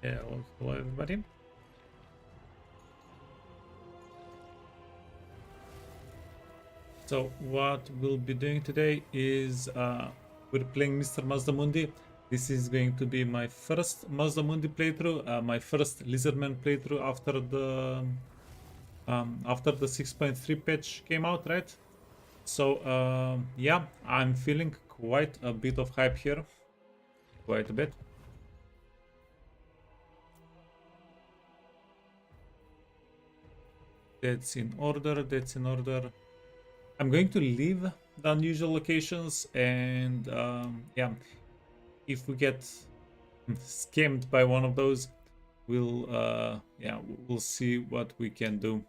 Yeah, well, hello everybody. So what we'll be doing today is we're playing Mr. Mazdamundi. This is going to be my first Mazdamundi playthrough, my first Lizardman playthrough after the 6.3 patch came out, right? So yeah, I'm feeling quite a bit of hype here, quite a bit. That's in order. That's in order. I'm going to leave the unusual locations and yeah, if we get scammed by one of those, we'll see what we can do.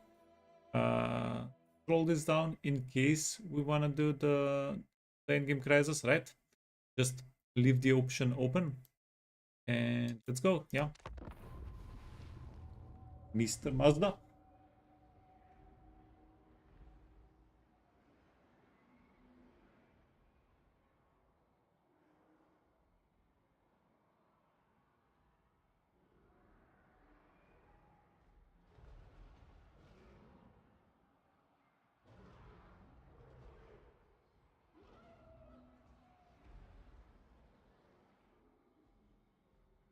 Scroll this down in case we want to do the endgame crisis, right? Just leave the option open and let's go. Yeah, Mr. Mazda.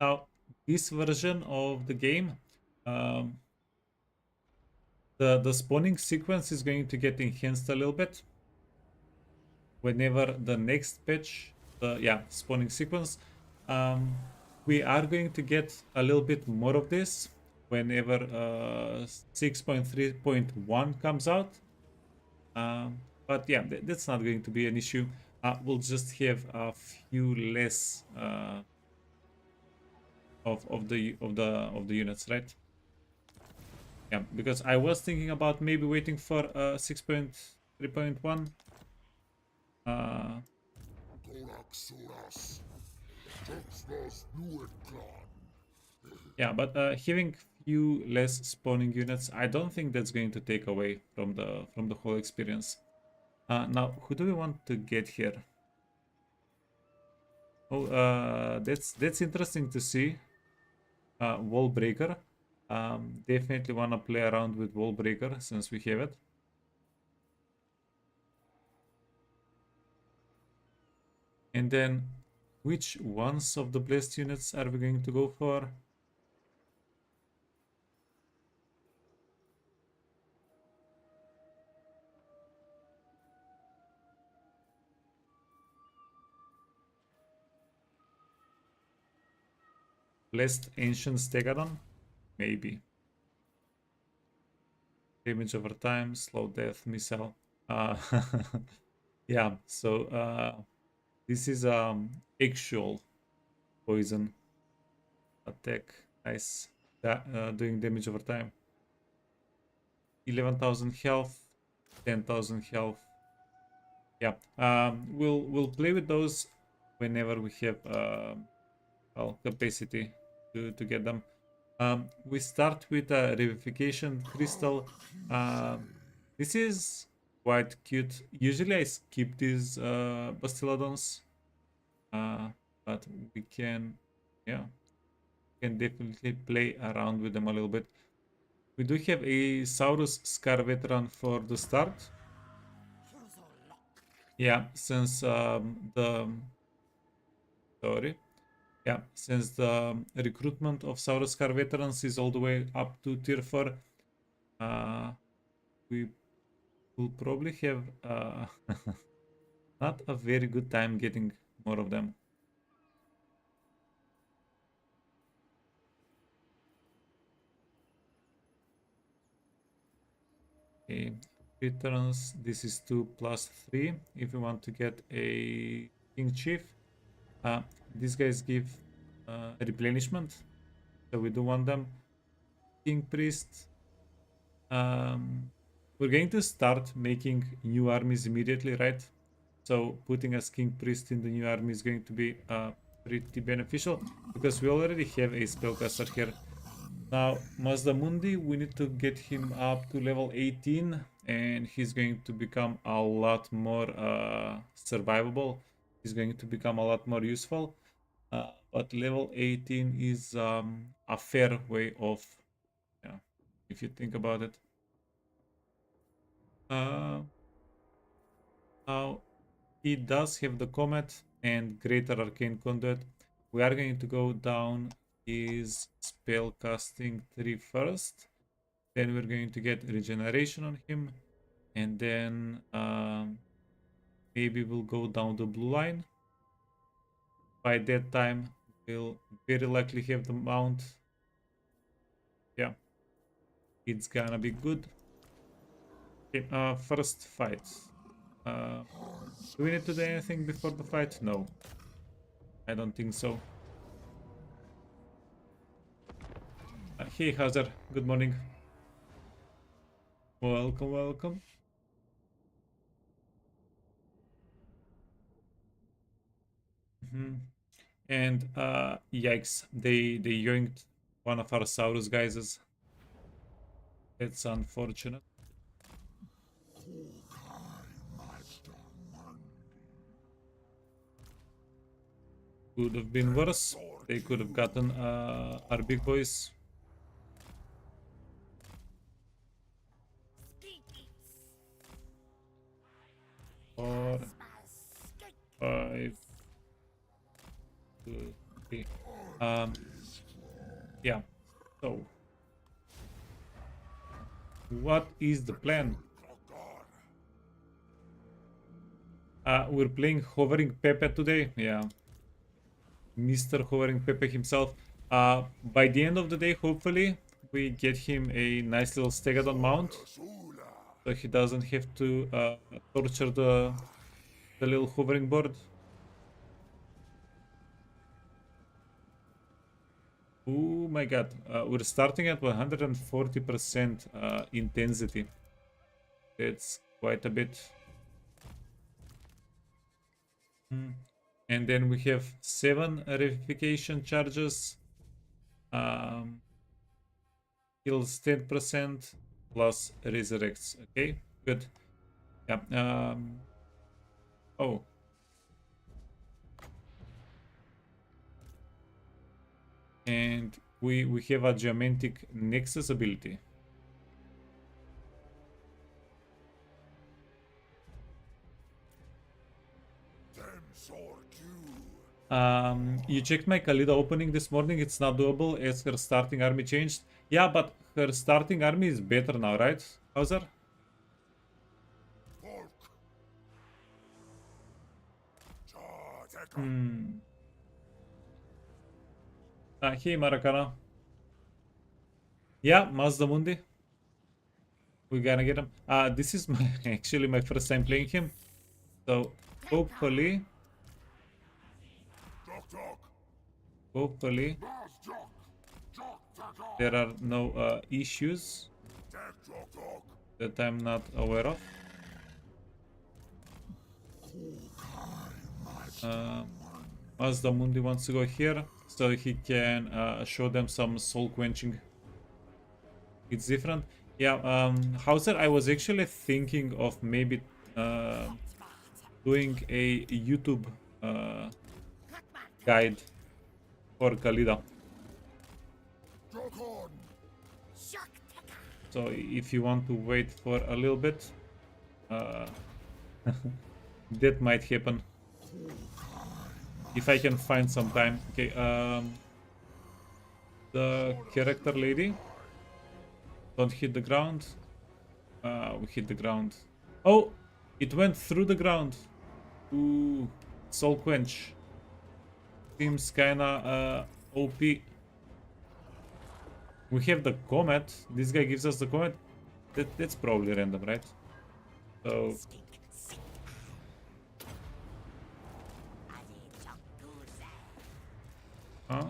Now this version of the game, um, the spawning sequence is going to get enhanced a little bit whenever the next patch, the spawning sequence, um, we are going to get a little bit more of this whenever 6.3.1 comes out. But yeah, that's not going to be an issue. We'll just have a few less of the units, right? Yeah, because I was thinking about maybe waiting for 6.3.1. Uh, Yeah, but having few less spawning units, I don't think that's going to take away from the whole experience. Now, who do we want to get here? Oh, that's interesting to see. Wall breaker. Definitely want to play around with wall breaker since we have it. And then, which ones of the blessed units are we going to go for? Blessed ancient stegadon, maybe. Damage over time, slow death, missile. Uh, yeah, so this is actual poison attack. Nice. Doing damage over time. 11,000 health, 10,000 health. Yeah. We'll play with those whenever we have well, capacity to get them. We start with a revivification crystal. This is quite cute. Usually I skip these Bastiladons, uh, but we can definitely play around with them a little bit. We do have a Saurus Scar Veteran for the start. Yeah, since sorry. Yeah, since the recruitment of Saurus Scar Veterans is all the way up to tier 4, we will probably have not a very good time getting more of them. Okay, returns. This is 2 plus 3. If you want to get a King Chief, these guys give replenishment, so we do want them. King Priest. Um, we're going to start making new armies immediately, right? So putting a King Priest in the new army is going to be pretty beneficial because we already have a spellcaster here. Now, Mazdamundi, we need to get him up to level 18 and he's going to become a lot more survivable. He's going to become a lot more useful. But level 18 is a fair way of, yeah, if you think about it. Now he does have the Comet and Greater Arcane Conduit. We are going to go down his spellcasting tree first. Then we're going to get regeneration on him. And then maybe we'll go down the blue line. By that time, we'll very likely have the mount. Yeah, it's gonna be good. Okay, first fight. Do we need to do anything before the fight? No, I don't think so. Hey Hazard, good morning. Welcome, welcome. And yikes, they yoinked one of our Saurus guys. It's unfortunate. Could have been worse. They could have gotten our big boys. Four, five, two, three. Yeah. So, what is the plan? We're playing Hovering Pepe today. Yeah. Mr. Hovering Pepe himself. By the end of the day, hopefully, we get him a nice little Stegadon mount. So he doesn't have to torture the little hovering board. Oh my god, we're starting at 140% intensity. That's quite a bit. And then we have 7 revivification charges. Heals 10% plus resurrects. Okay, good. Yeah. Oh. And we have a Geomantic Nexus ability. You checked my Khalida opening this morning. It's not doable as her starting army changed. Yeah, but her starting army is better now, right, Hauser? Hey, Maracana. Yeah, MAZDAMUNDI. We're gonna get him. This is actually my first time playing him. So, hopefully... Hopefully... there are no issues that I'm not aware of. MAZDAMUNDI wants to go here so he can show them some soul quenching. It's different. Yeah, Hauser, I was actually thinking of maybe doing a YouTube guide for Khalida. So if you want to wait for a little bit, that might happen. If I can find some time. Okay, the character lady. Don't hit the ground. We hit the ground. Oh, it went through the ground. Ooh, soul quench. Seems kinda OP. We have the comet. This guy gives us the comet. That's probably random, right? So... Huh?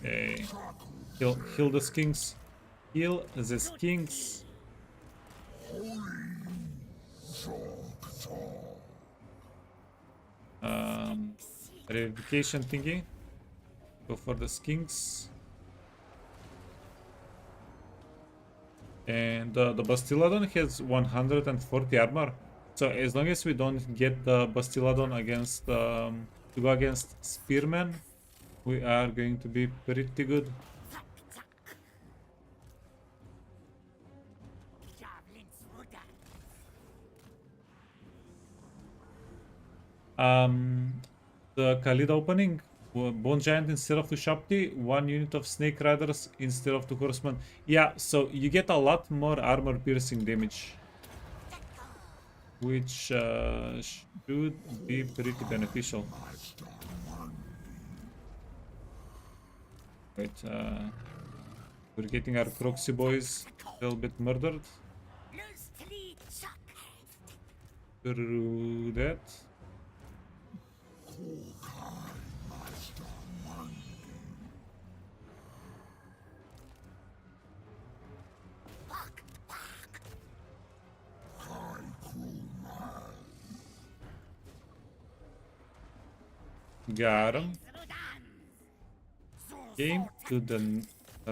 Okay. Heal the skinks. Heal the skinks. Revivification thingy. Go for the skinks. And the Bastiladon has 140 armor. So as long as we don't get the Bastiladon against to go against Spearman, we are going to be pretty good. The Khalid opening, Bone Giant instead of 2 Shapti, 1 unit of Snake Riders instead of 2 Horsemen. Yeah, so you get a lot more armor piercing damage, which should be pretty beneficial. Wait, we're getting our Croxy boys a little bit murdered. Through that. Got him. Came to the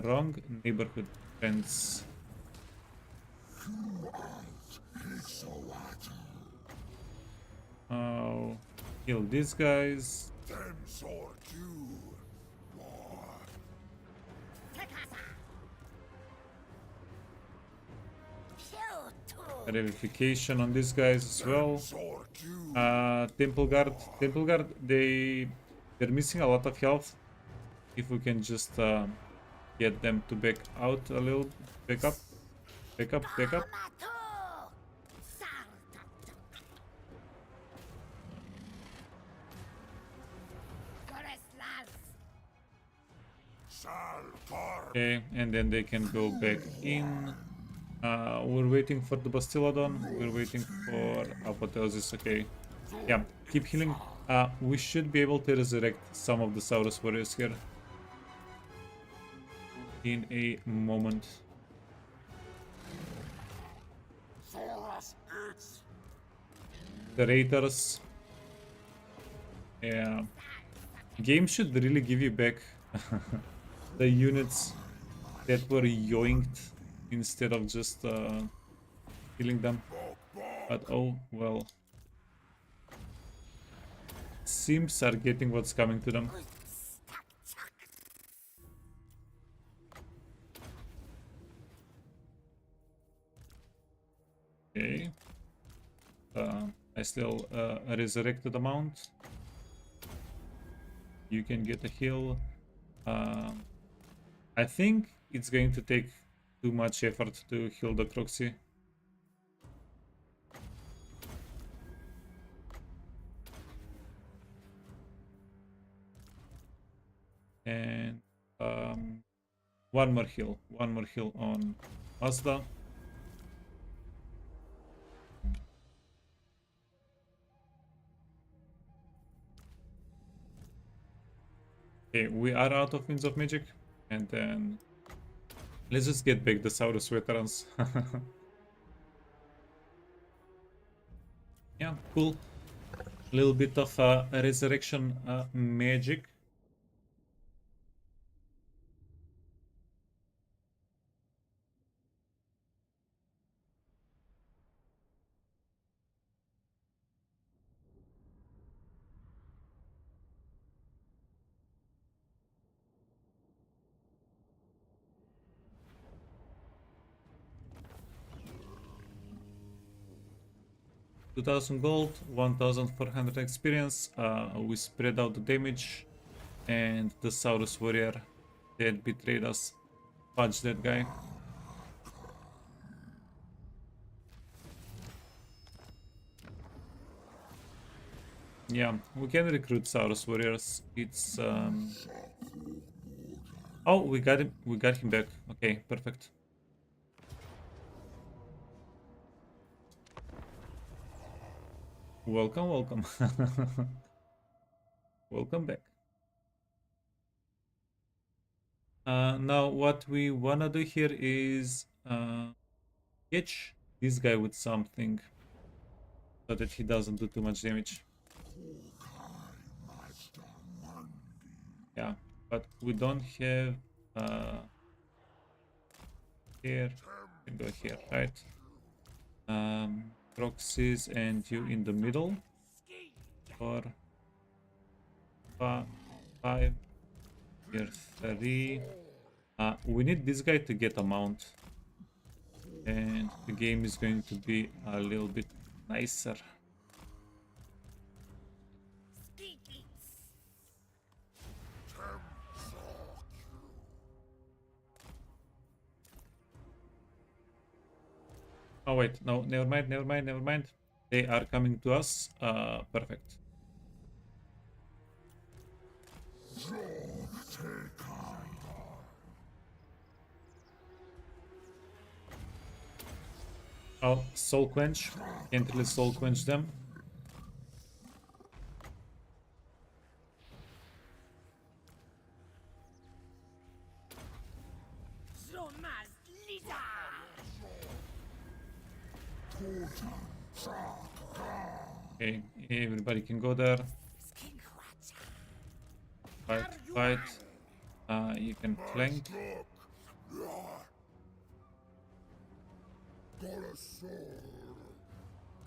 wrong neighborhood, friends. Oh, kill these guys. Revivification on these guys as well. Temple Guard, they're missing a lot of health. If we can just get them to back out a little, back up. Okay, and then they can go back in. We're waiting for the Bastiladon. We're waiting for Apotheosis. Okay, yeah, keep healing. We should be able to resurrect some of the Saurus warriors here in a moment. The Raiders. Yeah, game should really give you back the units that were yoinked instead of just killing them. But oh well. Sims are getting what's coming to them. Okay. I still resurrected the mount. You can get a heal. I think it's going to take too much effort to heal the Croxy. And one more heal on Mazda. Okay, we are out of Winds of Magic, and then let's just get back the Saurus veterans. Yeah, cool. A little bit of resurrection magic. $2,000 gold, 1,400 experience. We spread out the damage, and the Saurus warrior that betrayed us, fudge that guy. Yeah, we can recruit Saurus warriors. It's oh, we got him. We got him back. Okay, perfect. Welcome, welcome. Welcome back. Now what we wanna do here is catch this guy with something so that he doesn't do too much damage. Yeah, but we don't have here. We go here, right? Proxies and you in the middle. 4, 5, here 3. We need this guy to get a mount, and the game is going to be a little bit nicer. Oh wait, no, never mind, never mind, never mind. They are coming to us. Perfect. Oh, soul quench. Can't really soul quench them. Okay, everybody can go there. Fight, fight. You can flank.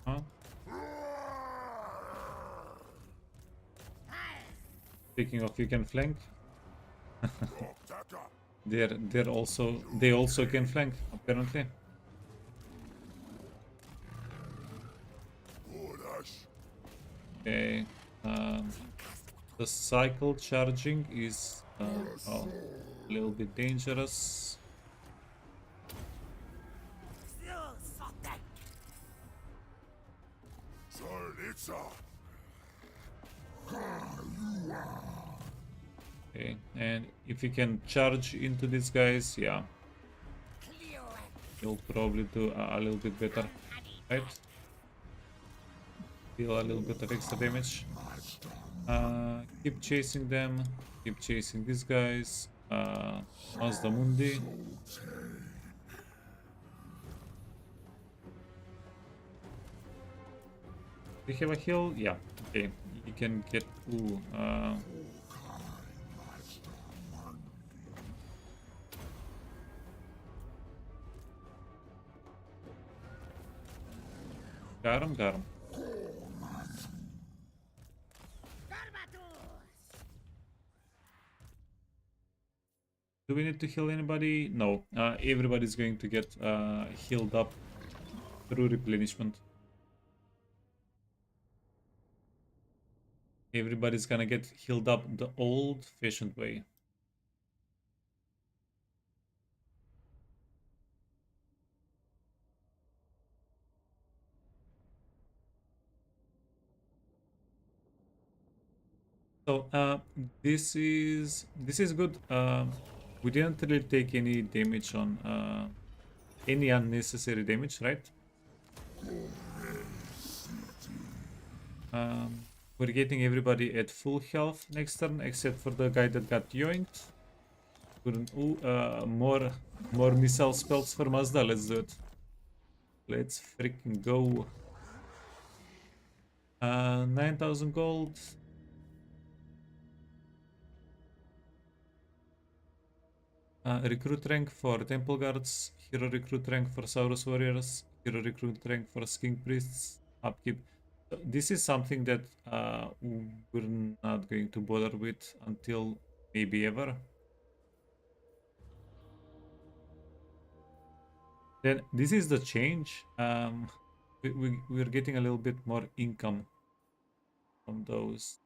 Huh? Speaking of, you can flank. They also can flank apparently. Okay. The cycle charging is a little bit dangerous. Okay, and if you can charge into these guys, yeah, you'll probably do a little bit better, right? Deal a little bit of extra damage. Keep chasing them. Keep chasing these guys. MAZDAMUNDI. They have a heal? Yeah. Okay. You can get. Ooh. Garam, garam. Do we need to heal anybody? No. Everybody's going to get healed up through replenishment. Everybody's gonna get healed up the old-fashioned way. So this is good. We didn't really take any damage on any unnecessary damage, right? We're getting everybody at full health next turn, except for the guy that got yoinked. Ooh, more missile spells for Mazda. Let's do it. Let's freaking go. 9,000 gold. Recruit rank for Temple Guards, Hero Recruit rank for Saurus Warriors, Hero Recruit rank for Skink Priests, upkeep. This is something that we're not going to bother with until maybe ever. Then this is the change. We're getting a little bit more income from those.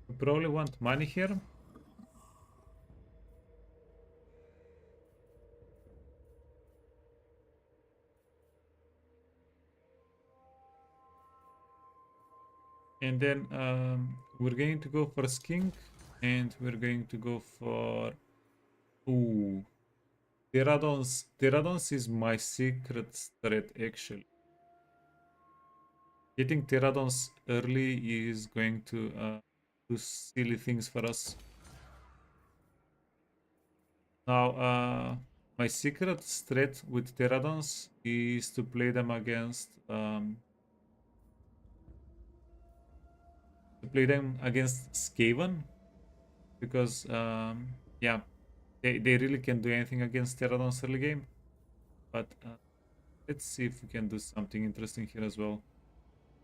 We probably want money here. And then we're going to go for Skink, and we're going to go for... Ooh. Pterodons is my secret threat, actually. Getting Pterodons early is going to do silly things for us. Now, my secret strat with Pterodons is to play them against Skaven, because yeah, they really can do anything against Pterodons early game. But let's see if we can do something interesting here as well.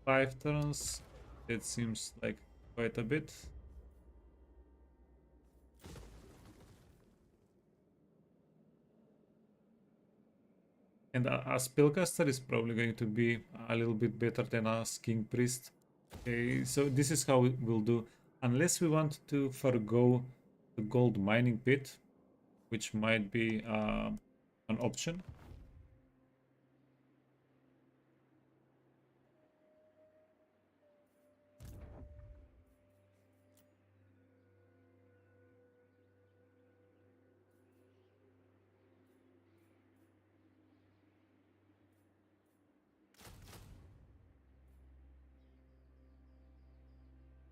5 turns, it seems like quite a bit. And a spellcaster is probably going to be a little bit better than a king priest. Okay, so this is how we'll do. Unless we want to forgo the gold mining pit, which might be an option.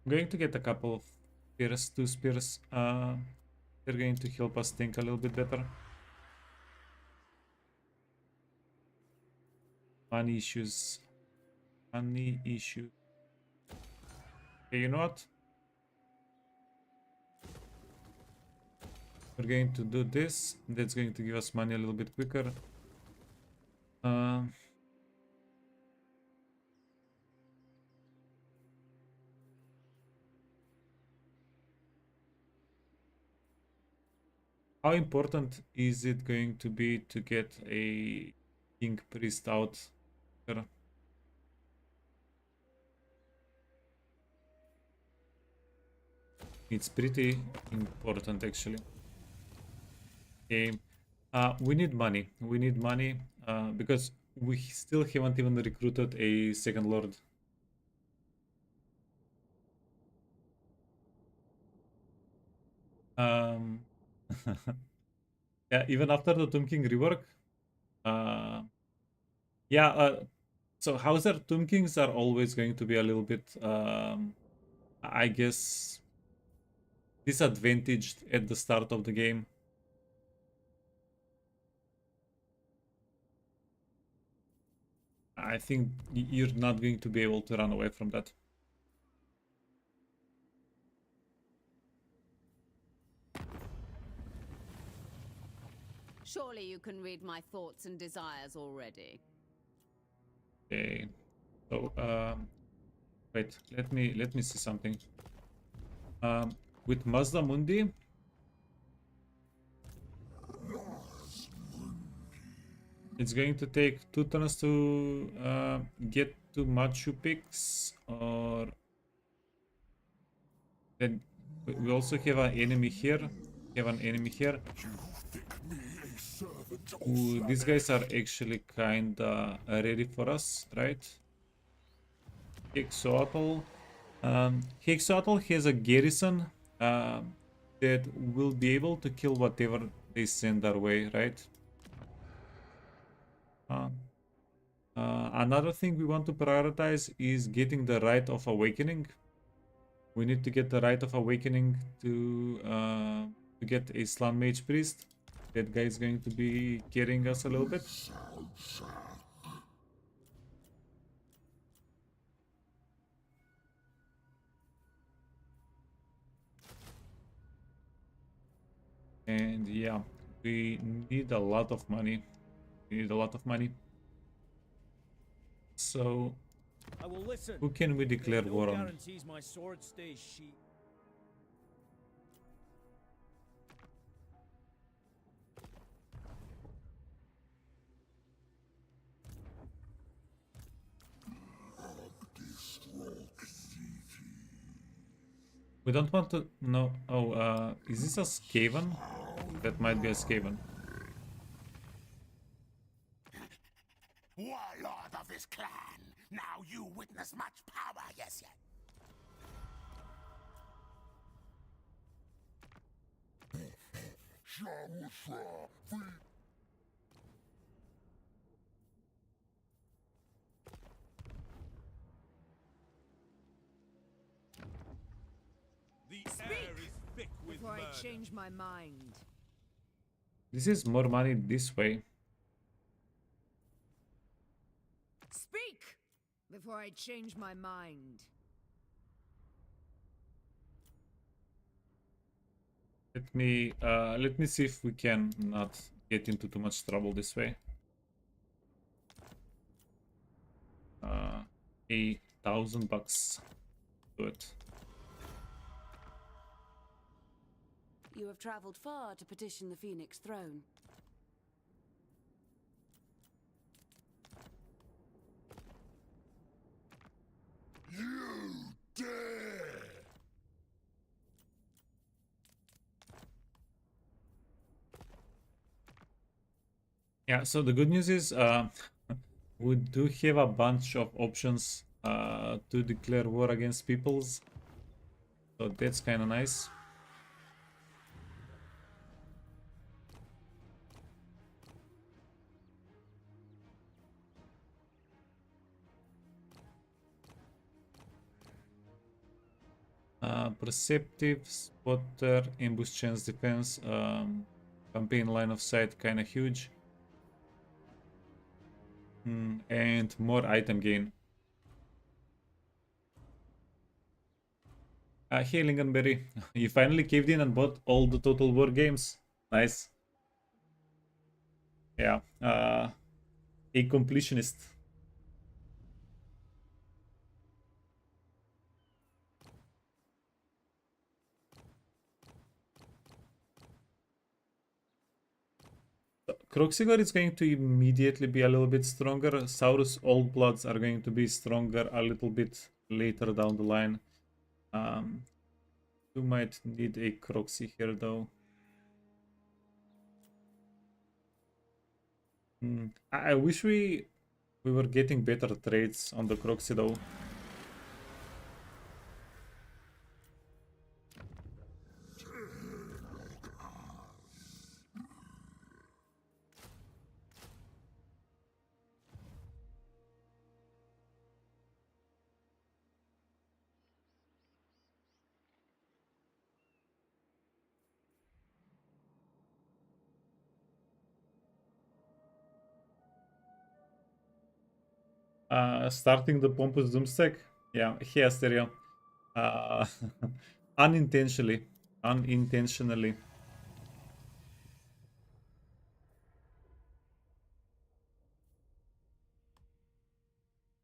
I'm going to get a couple of spears, 2 spears. They're going to help us think a little bit better. Money issues. Money issues. Okay, you know what? We're going to do this. That's going to give us money a little bit quicker. How important is it going to be to get a king priest out here? It's pretty important actually. Okay. We need money. We need money because we still haven't even recruited a second lord. Yeah, even after the Tomb King rework. Yeah, so Hauser Tomb Kings are always going to be a little bit, I guess, disadvantaged at the start of the game. I think you're not going to be able to run away from that. Surely you can read my thoughts and desires already. Okay. So, wait, let me see something. With MAZDAMUNDI, it's going to take 2 turns to get to Machu Picchu, or then we also have an enemy here. Ooh, these guys are actually kinda ready for us, right? Hexotl. Hexotl has a garrison that will be able to kill whatever they send our way, right? Another thing we want to prioritize is getting the Rite of Awakening. We need to get the Rite of Awakening to get a Slum Mage Priest. That guy is going to be carrying us a little bit. And yeah, we need a lot of money. So, I will listen. who can we declare No war on? guarantees my sword stays sheep. We don't want to know. Oh, is this a Skaven? That might be a Skaven. Warlord of this clan, now you witness much power, yes, yes. change my mind. This is more money this way. Speak before I change my mind. Let me see if we can not get into too much trouble this way. 1,000 bucks. Do it. You have traveled far to petition the Phoenix throne. You dare! Yeah, so the good news is we do have a bunch of options to declare war against peoples. So that's kind of nice. Perceptive, spotter, ambush chance defense, campaign line of sight kind of huge. And more item gain. Hey Lingonberry, you finally caved in and bought all the Total War games. Nice. Yeah, a completionist. Kroxigor is going to immediately be a little bit stronger. Saurus Old Bloods are going to be stronger a little bit later down the line. You might need a Croxy here though. I wish we were getting better trades on the Croxy though. Starting the Pompous Doomstack? Yeah, here, Stereo. Unintentionally. Unintentionally.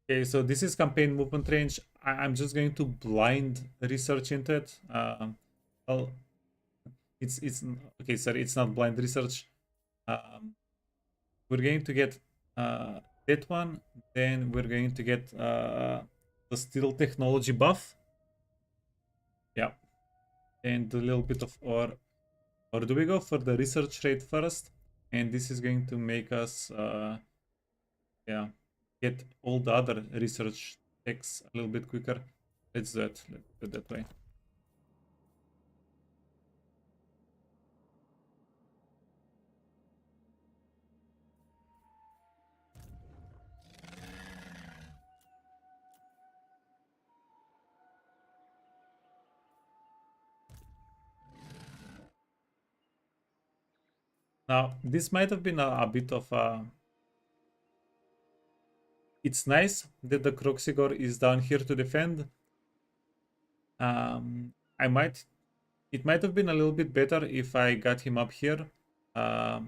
Okay, so this is campaign movement range. I'm just going to blind research into it. Well, it's okay. Sorry, it's not blind research. We're going to get that one. Then we're going to get the steel technology buff. Yeah, and a little bit of or do we go for the research rate first? And this is going to make us yeah, get all the other research techs a little bit quicker. Let's do it. Let's do it that way. Now, this might have been a bit of a... It's nice that the Croxigor is down here to defend. It might have been a little bit better if I got him up here. Got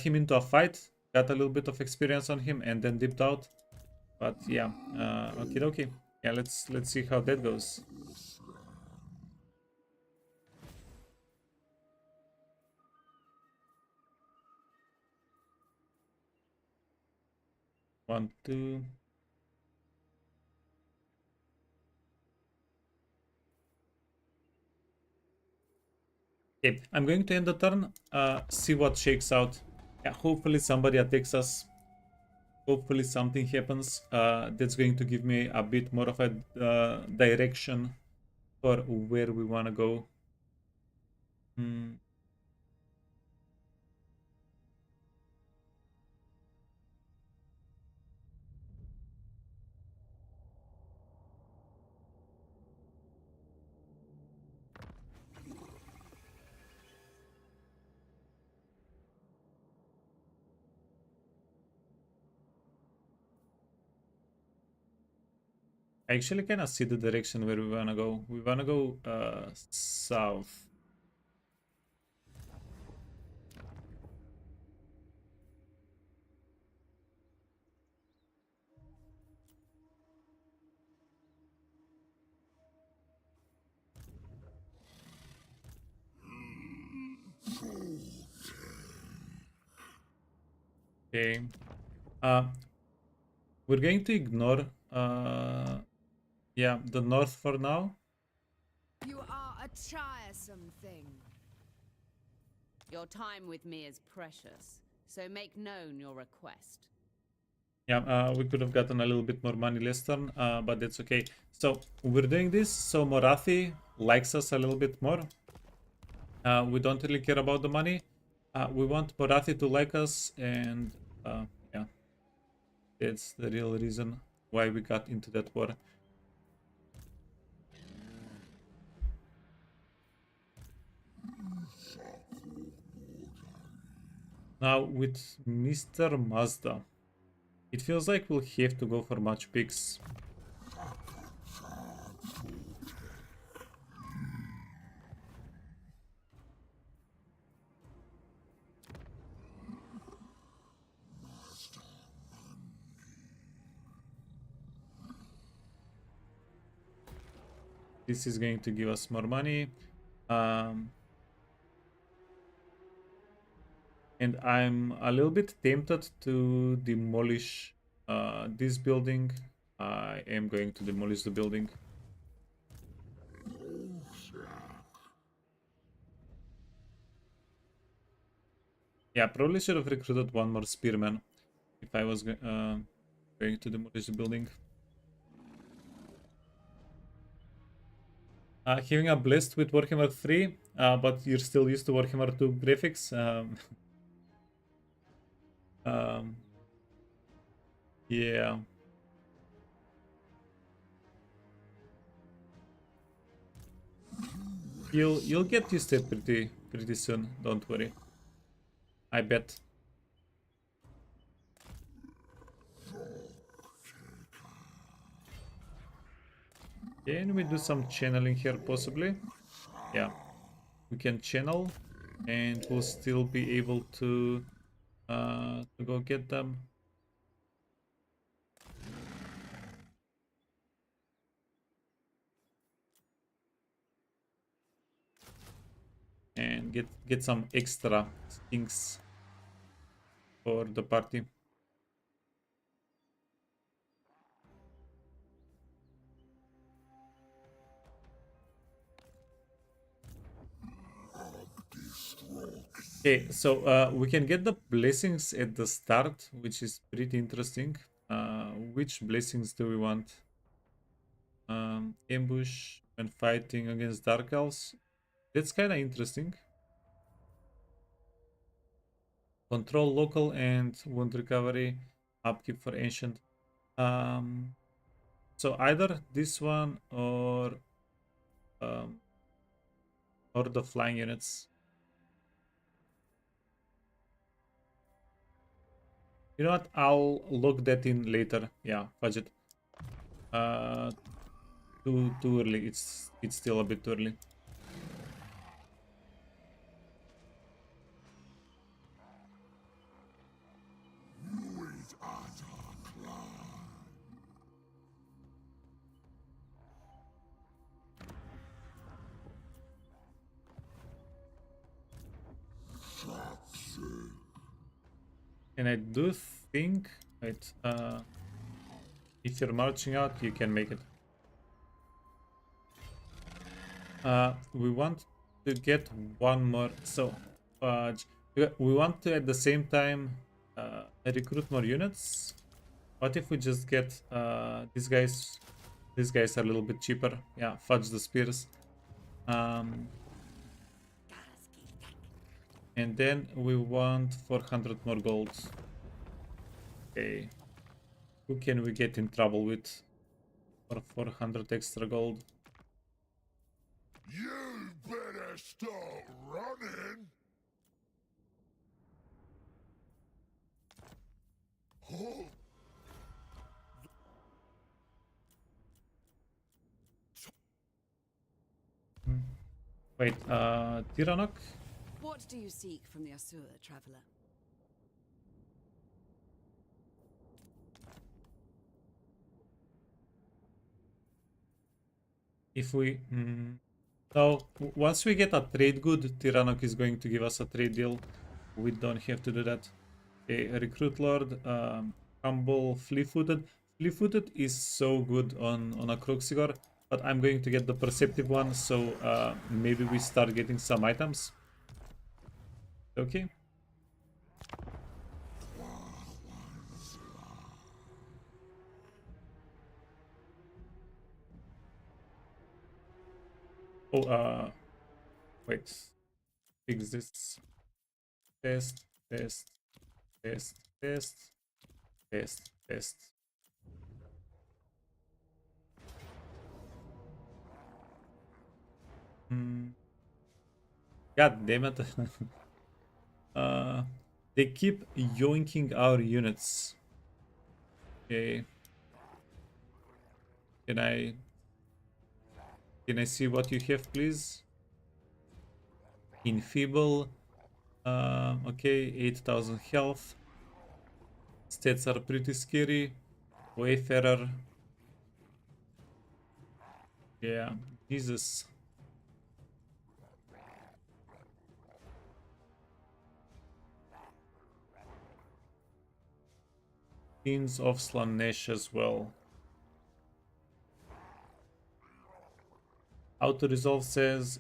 him into a fight, got a little bit of experience on him, and then dipped out. But yeah, okay. Yeah, let's see how that goes. One, two. Okay, I'm going to end the turn, see what shakes out. Yeah, hopefully somebody attacks us. Hopefully something happens that's going to give me a bit more of a direction for where we want to go. I actually kind of see the direction where we wanna go. We wanna go south. Okay. Uh, we're going to ignore yeah, the north for now. You are a tiresome thing. Your time with me is precious, so make known your request. Yeah, we could have gotten a little bit more money last turn, but that's okay. So we're doing this so Morathi likes us a little bit more. We don't really care about the money. We want Morathi to like us, and yeah, that's the real reason why we got into that war. Now with Mr. Mazda, it feels like we'll have to go for much picks. This is going to give us more money. And I'm a little bit tempted to demolish this building. I am going to demolish the building. Yeah, probably should have recruited one more spearman if I was going to demolish the building. Having a blessed with Warhammer 3, but you're still used to Warhammer 2 graphics. Yeah. You'll get used to it pretty soon, don't worry. I bet. Can we do some channeling here possibly? Yeah. We can channel and we'll still be able to go get them. And get some extra things for the party. Okay, so we can get the blessings at the start, which is pretty interesting. Which blessings do we want? Ambush when fighting against Dark Elves. That's kind of interesting. Control local and wound recovery. Upkeep for ancient. So either this one or the flying units. You know what? I'll look that in later. Yeah, budget. Too early. It's still a bit early. And I do think, wait, if you're marching out, you can make it. We want to get one more. So, we want to at the same time recruit more units. What if we just get these guys? These guys are a little bit cheaper. Yeah, fudge the spears. And then we want 400 more gold. Okay. Who can we get in trouble with for 400 extra gold? You better start running. Oh. Wait, Tiranoc? What do you seek from the Asur, traveler? If we... So, once we get a trade good, Tiranoc is going to give us a trade deal. We don't have to do that. Okay, Recruit Lord, Humble, Flea-Footed. Flea-Footed is so good on a Croxigor, but I'm going to get the Perceptive one, so maybe we start getting some items. Okay. Oh, wait. Fix this. Test, test, test, test, test, test. God damn it. They keep yoinking our units. Okay. Can I see what you have, please? Enfeeble. Okay, 8,000 health. Stats are pretty scary. Wayfarer. Yeah, Jesus. Kings of Slanesh as well. Auto resolve says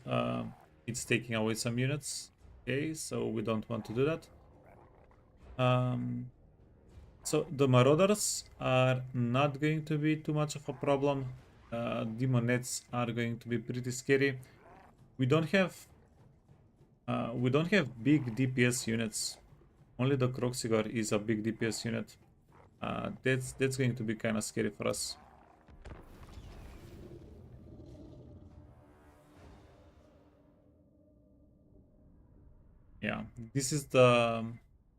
it's taking away some units. Okay, so we don't want to do that. So the Marauders are not going to be too much of a problem. Demonettes are going to be pretty scary. We don't have big DPS units. Only the Croxigor is a big DPS unit. That's going to be kind of scary for us. Yeah, this is the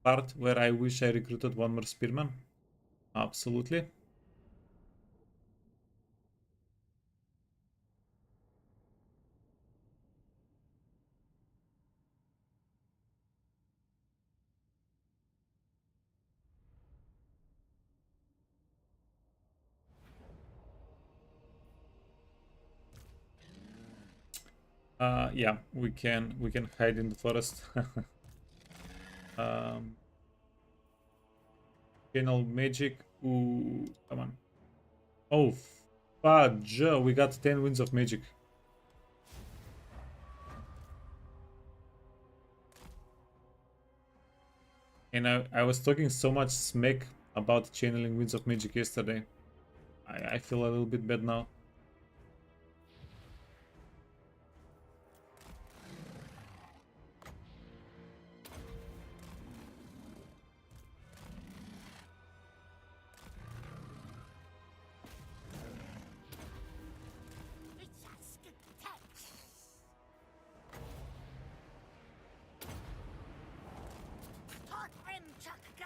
part where I wish I recruited one more Spearman. Absolutely. Yeah, we can hide in the forest. Channel magic. Ooh, come on. Oh, fudge! We got 10 winds of magic. And I was talking so much smack about channeling winds of magic yesterday. I feel a little bit bad now. It's a skip text. Hot rim chuck guy.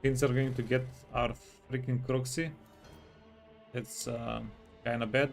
Things are going to get our freaking Croxy. That's kind of bad.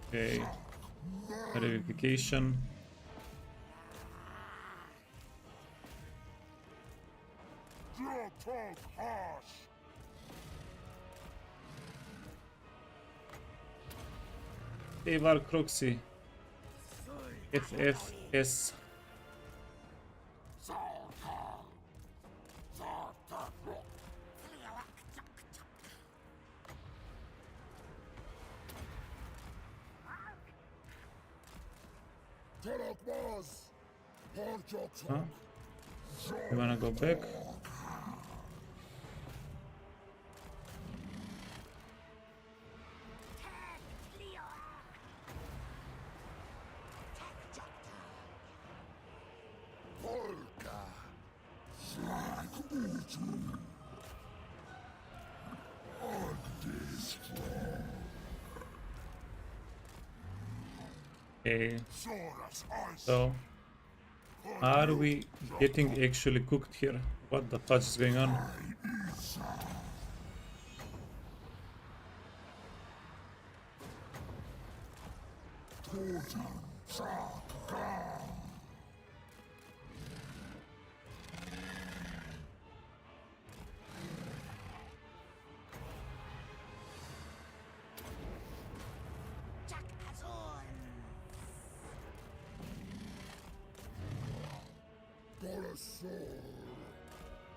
Okay, verification. Save our Croxy. FFS. Huh? You wanna go back? Okay. So, are we getting actually cooked here? What the fudge is going on?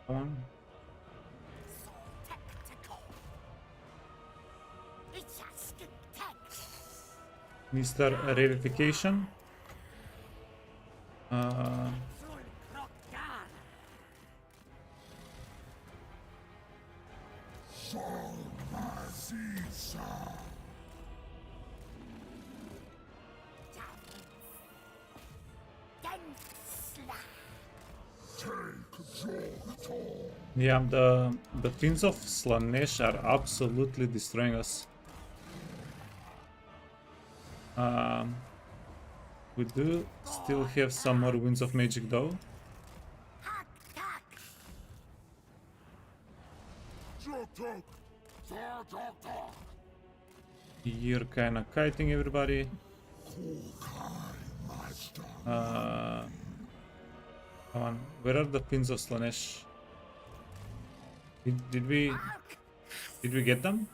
Come on. Mr. Revification. Yeah, the Fins of Slanesh are absolutely destroying us. We do still have some more Winds of Magic though. You're kinda kiting everybody. Come on, where are the Fins of Slanesh? Did we get them?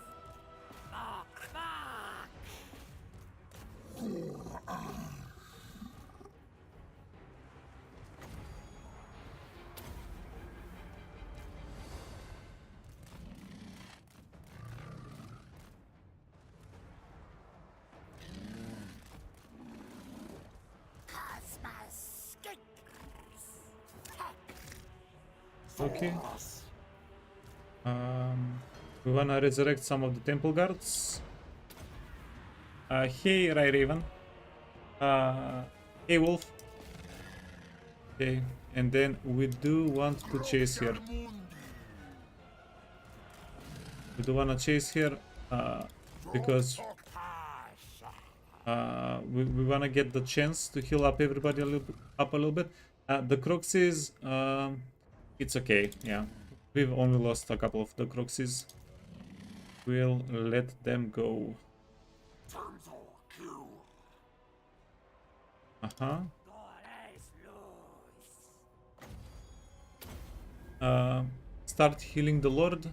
Okay. We wanna resurrect some of the temple guards. Hey, Rai Raven. Hey, Wolf. Okay, and then we do want to chase here. We do wanna chase here because we wanna get the chance to heal up everybody a little bit. The Croxes, it's okay. Yeah, we've only lost a couple of the Croxes. We'll let them go. Start healing the Lord.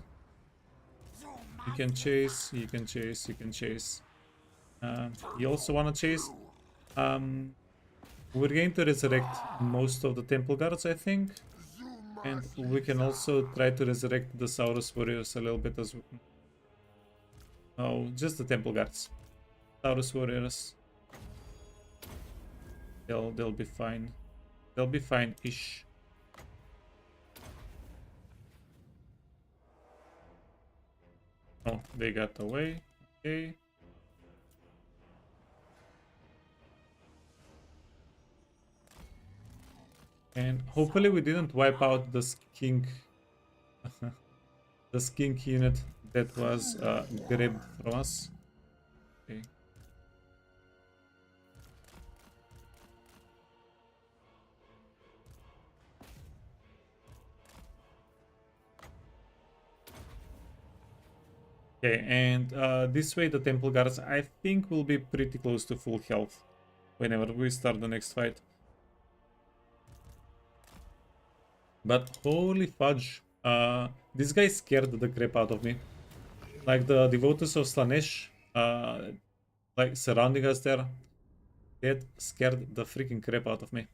You can chase, you can chase, you can chase. You also want to chase. We're going to resurrect most of the temple guards, I think. And we can also try to resurrect the Saurus warriors a little bit as well. No, just the temple guards. Saurus warriors. They'll be fine. They'll be fine-ish. Oh, they got away. Okay. And hopefully we didn't wipe out the skink the skink unit that was grabbed from us. Okay. Okay, and this way the temple guards I think will be pretty close to full health whenever we start the next fight. But holy fudge, this guy scared the crap out of me. Like the devotees of Slanesh, like surrounding us there, that scared the freaking crap out of me.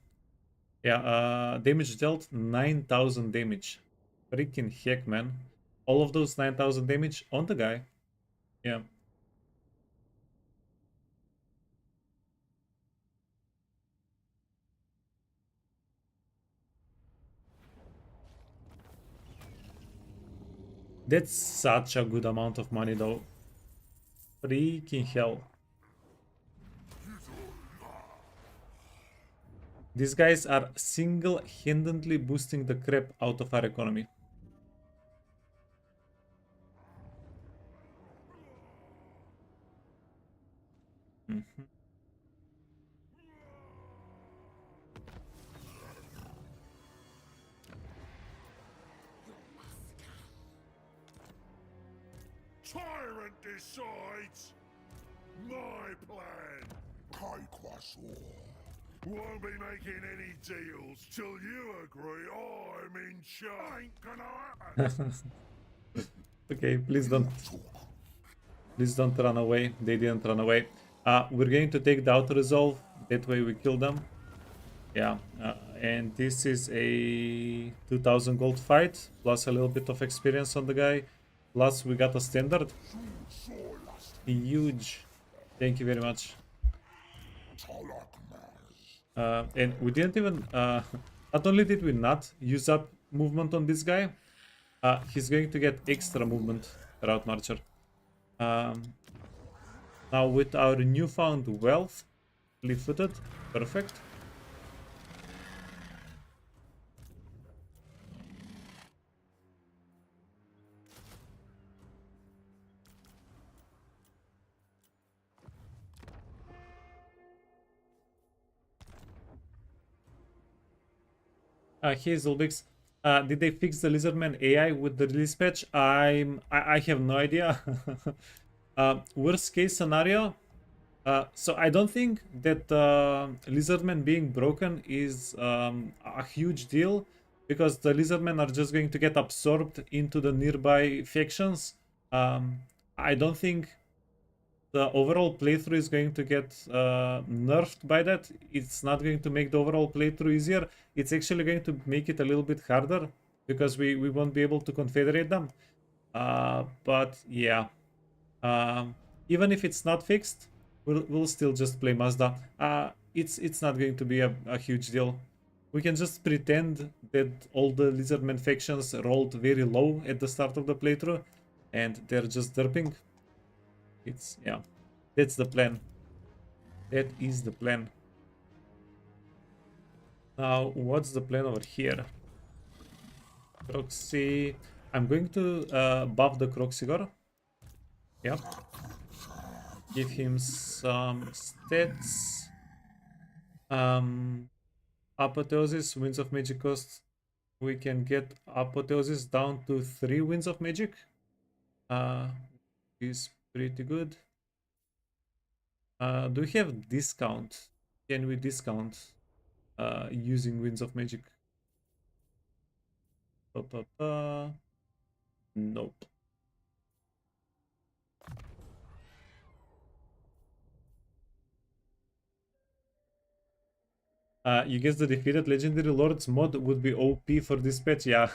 Yeah, damage dealt 9,000 damage. Freaking heck, man. All of those 9,000 damage on the guy. Yeah. That's such a good amount of money though. Freaking hell. These guys are single-handedly boosting the crap out of our economy. decides my plan. Kai Kwasor. Won't be making any deals till you agree I'm in charge. Ain't gonna happen. Okay, please don't run away. They didn't run away. We're going to take the auto resolve. That way we kill them. Yeah, and this is a 2000 gold fight plus a little bit of experience on the guy. Plus we got a standard. Huge. Thank you very much. And we didn't even not only did we not use up movement on this guy, he's going to get extra movement, Route Marcher. Now with our newfound wealth, fleet-footed, perfect. Hazelbix, did they fix the Lizardman AI with the release patch? I have no idea. Worst case scenario. So I don't think that Lizardmen being broken is a huge deal, because the Lizardmen are just going to get absorbed into the nearby factions. I don't think the overall playthrough is going to get nerfed by that. It's not going to make the overall playthrough easier. It's actually going to make it a little bit harder, because we won't be able to confederate them. But yeah, even if it's not fixed, we'll still just play Mazda. It's not going to be a huge deal. We can just pretend that all the Lizardmen factions rolled very low at the start of the playthrough, and they're just derping. Yeah, that's the plan. That is the plan. Now, what's the plan over here? Croxy. I'm going to buff the Croxigor. Yep. Give him some stats. Apotheosis, Winds of Magic cost. We can get Apotheosis down to 3 Winds of Magic. Is pretty good. Do we have discount? Can we discount using Winds of Magic? Nope. You guess the defeated legendary lords mod would be OP for this patch? Yeah.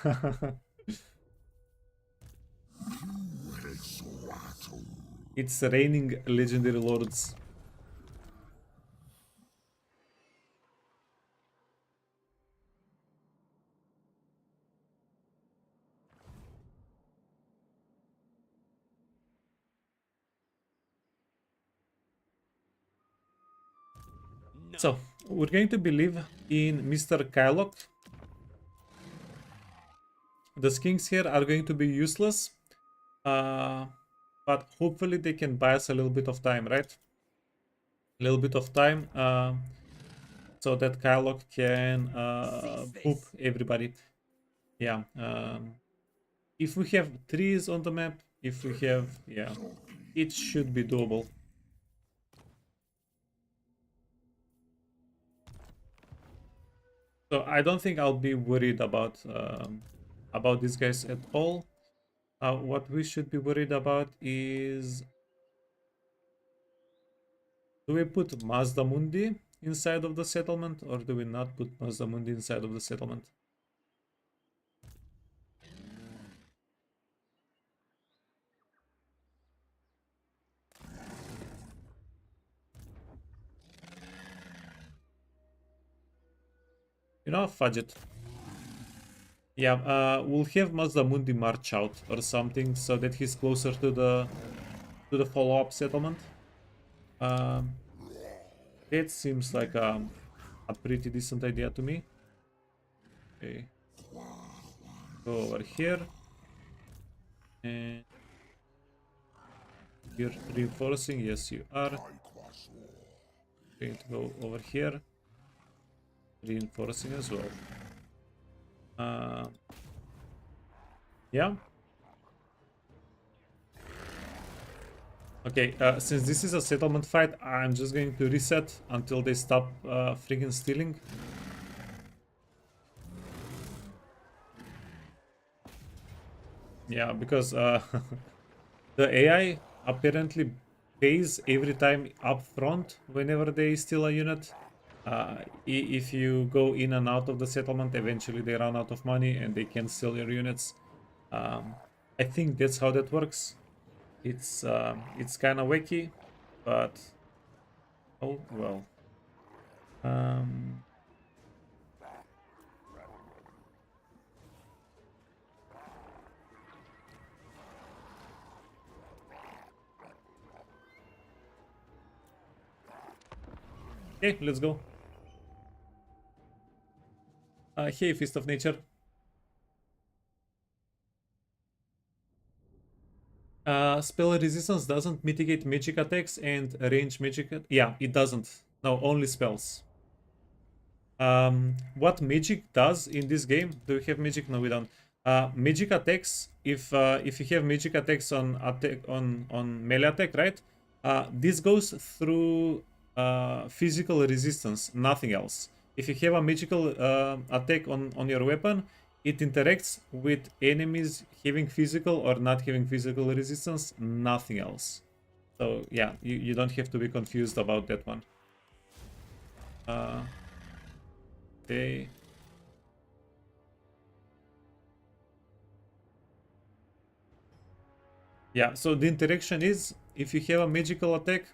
It's raining legendary lords. So, we're going to believe in Mr. Kylock. The skins here are going to be useless. But hopefully they can buy us a little bit of time, right? A little bit of time. So that Kylock can poop everybody. Yeah. If we have trees on the map, if we have... yeah. It should be doable. So I don't think I'll be worried about these guys at all. What we should be worried about is, do we put MAZDAMUNDI inside of the settlement, or do we not put MAZDAMUNDI inside of the settlement? You know, fudge it. Yeah, we'll have MAZDAMUNDI march out or something, so that he's closer to the follow-up settlement. It seems like a pretty decent idea to me. Okay. Go over here. And you're reinforcing? Yes, you are. Going to go over here. Reinforcing as well. Yeah. Okay, since this is a settlement fight, I'm just going to reset until they stop freaking stealing. Yeah, because the AI apparently pays every time up front whenever they steal a unit. If you go in and out of the settlement, eventually they run out of money and they can steal your units. I think that's how that works. It's kind of wacky, but oh well. Okay, let's go. Hey, Fist of Nature. Spell resistance doesn't mitigate magic attacks and range magic. Yeah, it doesn't. No, only spells. What magic does in this game? Do we have magic? No, we don't. Magic attacks. If you have magic attacks on melee attack, right? This goes through physical resistance, nothing else. If you have a magical attack on your weapon, it interacts with enemies having physical or not having physical resistance, nothing else. So yeah, you don't have to be confused about that one. Okay. Yeah, so the interaction is if you have a magical attack,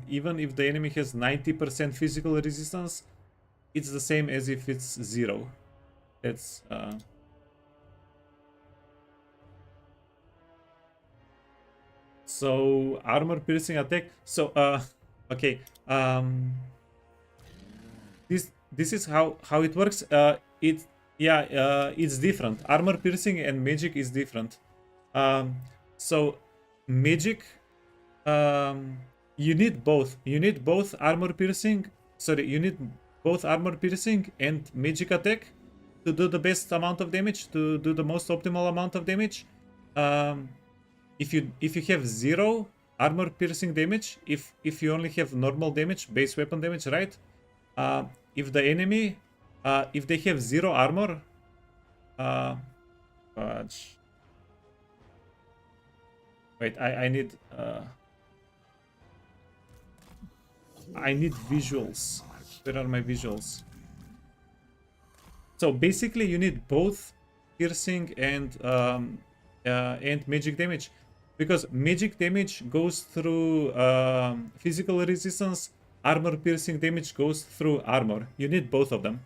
even if the enemy has 90% physical resistance, it's the same as if it's 0. That's so armor piercing attack. So okay. This is how it works. It's different. Armor piercing and magic is different. So magic, you need both. You need both armor piercing. Sorry, you need both armor piercing and magic attack to do the best amount of damage, to do the most optimal amount of damage. If you have 0 armor piercing damage, if you only have normal damage, base weapon damage, right? If the enemy, if they have 0 armor, wait, I need visuals. Where are my visuals? So basically, you need both piercing and magic damage, because magic damage goes through physical resistance. Armor piercing damage goes through armor. You need both of them.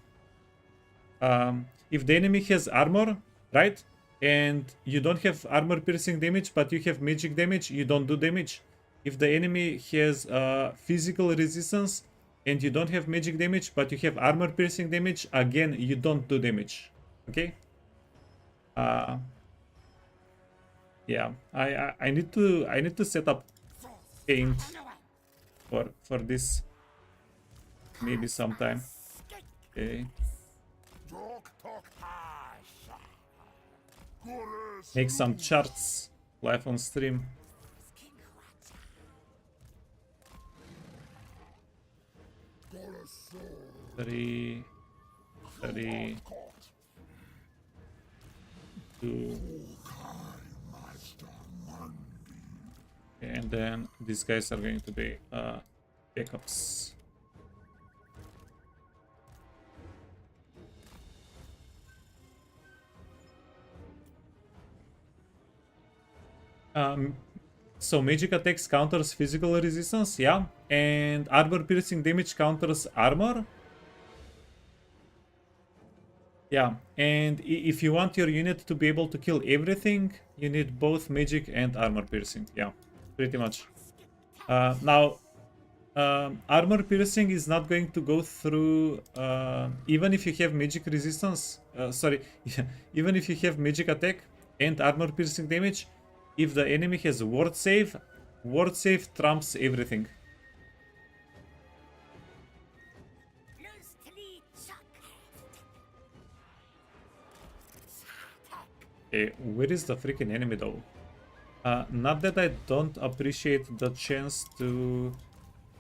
If the enemy has armor, right, and you don't have armor piercing damage, but you have magic damage, you don't do damage. If the enemy has physical resistance and you don't have magic damage, but you have armor piercing damage, again, you don't do damage. Okay? Yeah, I need to set up paint for this maybe sometime. Okay. Make some charts live on stream. Three, 2. And then these guys are going to be backups. So magic attacks counters physical resistance, yeah, and armor piercing damage counters armor. Yeah, and if you want your unit to be able to kill everything, you need both magic and armor piercing. Yeah, pretty much. Now, armor piercing is not going to go through, even if you have magic resistance, even if you have magic attack and armor piercing damage, if the enemy has ward save trumps everything. Okay, where is the freaking enemy though? Not that I don't appreciate the chance to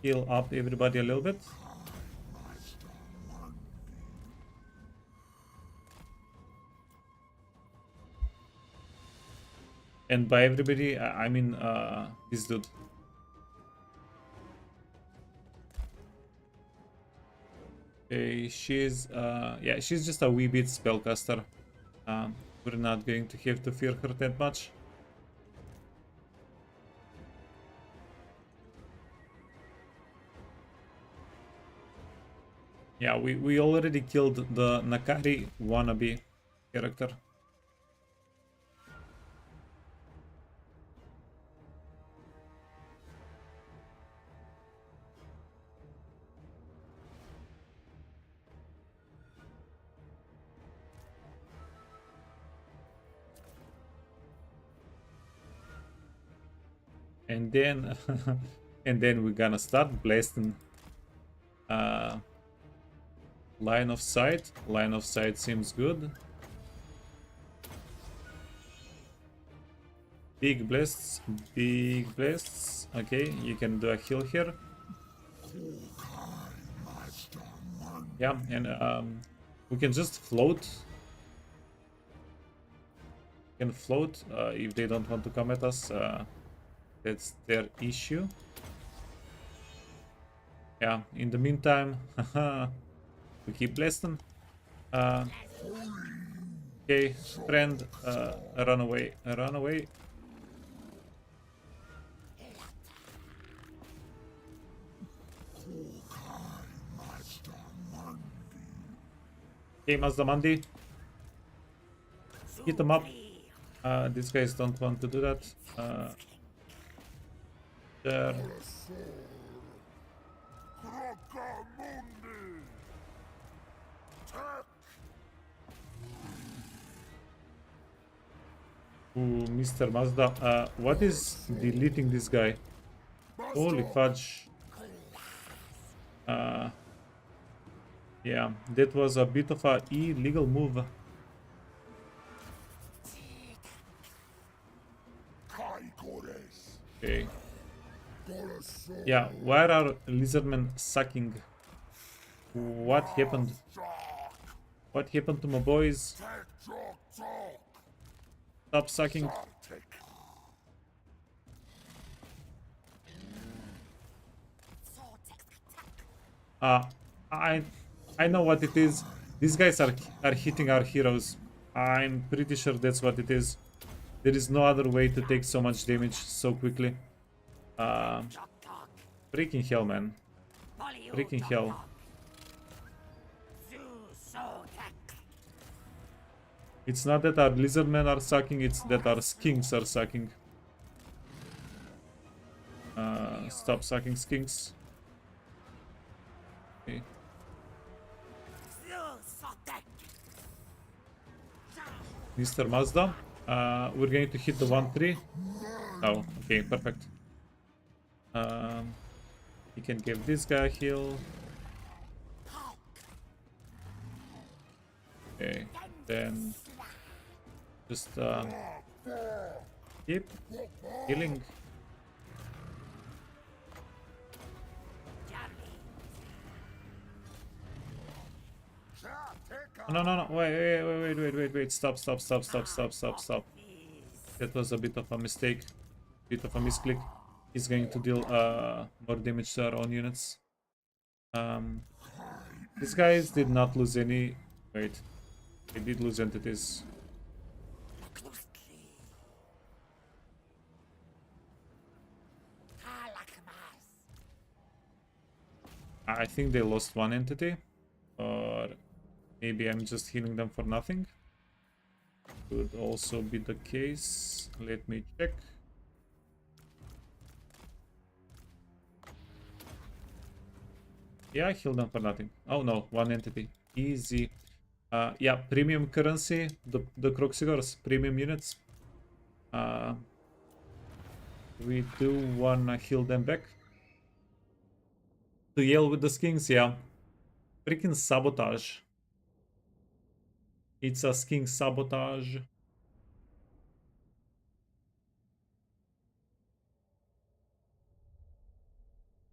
heal up everybody a little bit. And by everybody, I mean this dude. Okay, she's yeah, she's just a wee bit spellcaster. We're not going to have to fear her that much. Yeah, we already killed the Nakari wannabe character. And then and then we're gonna start blasting line of sight. Line of sight seems good. Big blasts, big blasts. Okay, you can do a heal here. Yeah, and we can just float. Can float if they don't want to come at us. That's their issue. Yeah, in the meantime, we keep blasting. Okay, friend, run away, run away. Okay, MAZDAMUNDI. Hit them up. These guys don't want to do that. There. Ooh, Mr. Mazda. What is deleting this guy? Holy fudge. Yeah, that was a bit of a illegal move. Okay. Yeah, why are lizardmen sucking? What happened? What happened to my boys? Stop sucking. I know what it is. These guys are hitting our heroes. I'm pretty sure that's what it is. There is no other way to take so much damage so quickly. Freaking hell, man. Freaking hell. It's not that our lizardmen are sucking, it's that our skinks are sucking. Stop sucking skinks. Okay. Mr. Mazda, we're going to hit the 1-3. Oh, okay, perfect. You can give this guy a heal. Okay, then just keep healing. No, wait, stop. That was a bit of a mistake, bit of a misclick. He's going to deal more damage to our own units. These guys did not lose any. Wait, they did lose entities. I think they lost one entity, or maybe I'm just healing them for nothing. Could also be the case. Let me check. Yeah, I healed them for nothing. Oh no, one entity. Easy. Yeah, premium currency, the Croxigors, premium units. We do wanna heal them back. To yell with the skins, yeah. Freaking sabotage. It's a skin sabotage.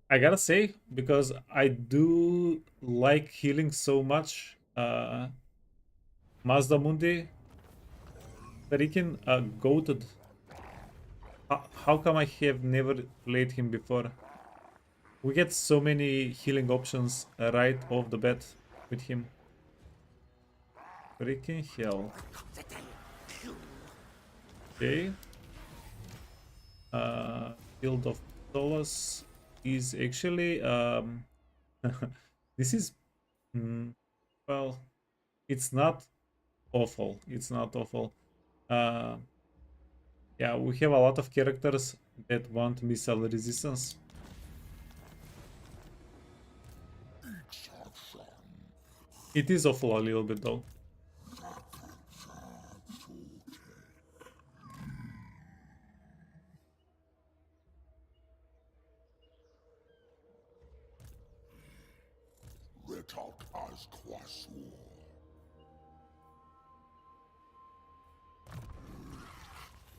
I gotta say, because I do like healing so much, MAZDAMUNDI, freaking goated. How come I have never played him before? We get so many healing options right off the bat with him. Freaking hell. Okay. Field of Solace is actually this is well, it's not awful. It's not awful. Uh, yeah, we have a lot of characters that want missile resistance. It is awful a little bit though. Retalk as Quasor.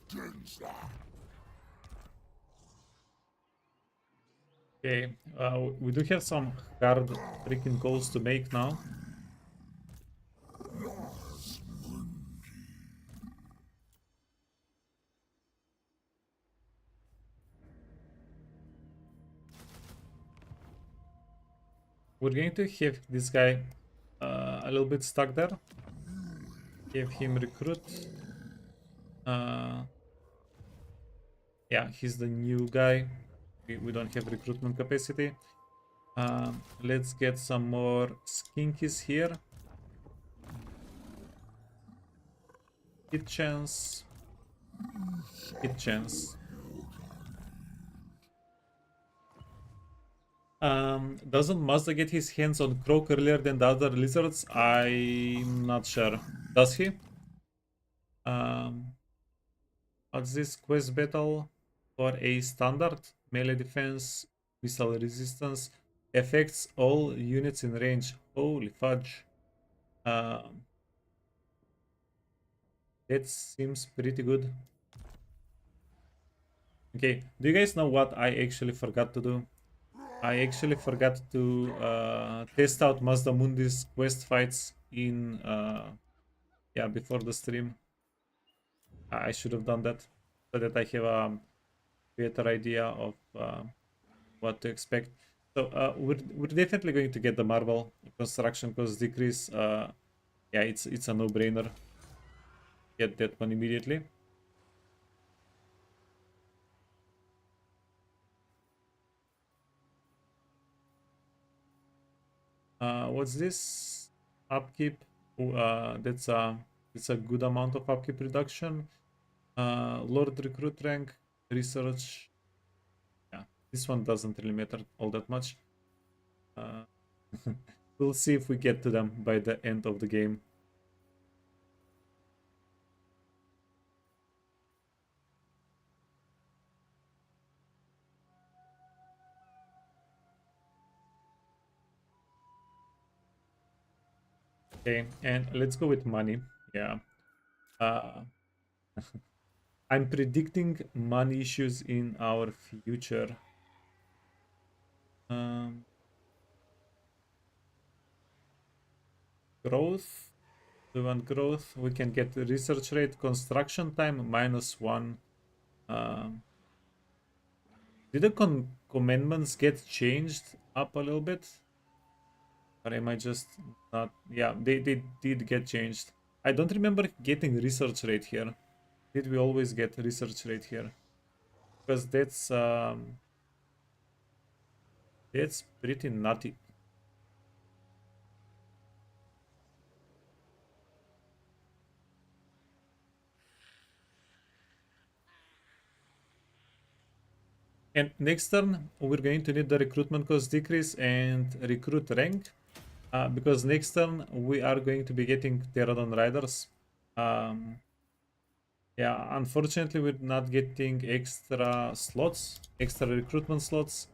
Gensla. Okay, we do have some hard freaking calls to make now. We're going to have this guy a little bit stuck there. Have him recruit. Yeah, he's the new guy. We don't have recruitment capacity. Let's get some more skinkies here. Hit chance. Hit chance. Doesn't Mazda get his hands on Croak earlier than the other lizards? I'm not sure. Does he? What's this quest battle for a standard melee defense, missile resistance, affects all units in range. Holy fudge! That seems pretty good. Okay, do you guys know what I actually forgot to do? I actually forgot to test out MAZDAMUNDI's quest fights in yeah, before the stream. I should have done that so that I have a better idea of what to expect. So we're definitely going to get the marble construction cost decrease. Yeah, it's a no-brainer. Get that one immediately. What's this? Upkeep. That's a good amount of upkeep reduction. Lord recruit rank, research. Yeah, this one doesn't really matter all that much. We'll see if we get to them by the end of the game. Okay, and let's go with money. Yeah. I'm predicting money issues in our future. Growth. We want growth. We can get research rate, construction time -1. Did the commandments get changed up a little bit? Or am I just not? Yeah, they did get changed. I don't remember getting research rate here. Did we always get research rate here? Because that's pretty nutty. And next turn, we're going to need the recruitment cost decrease and recruit rank. Because next turn, we are going to be getting Pterodon Riders. Yeah, unfortunately, we're not getting extra slots, extra recruitment slots.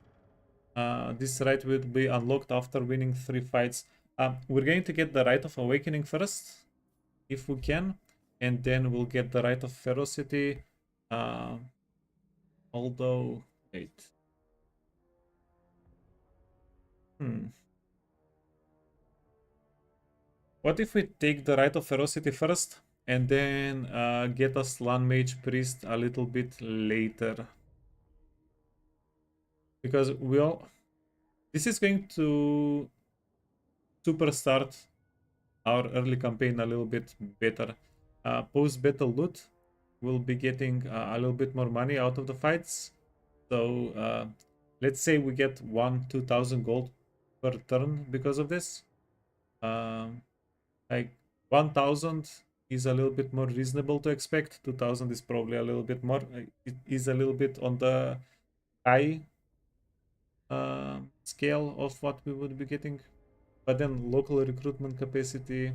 This right will be unlocked after winning 3 fights. We're going to get the Rite of Awakening first, if we can. And then we'll get the Rite of Ferocity. Although, wait. What if we take the Rite of Ferocity first and then get a Slan Mage Priest a little bit later? Because this is going to superstart our early campaign a little bit better. Post-battle loot, we'll be getting a little bit more money out of the fights. So let's say we get 2,000 gold per turn because of this. Like 1,000 is a little bit more reasonable to expect. 2,000 is probably a little bit more. It is a little bit on the high scale of what we would be getting. But then local recruitment capacity.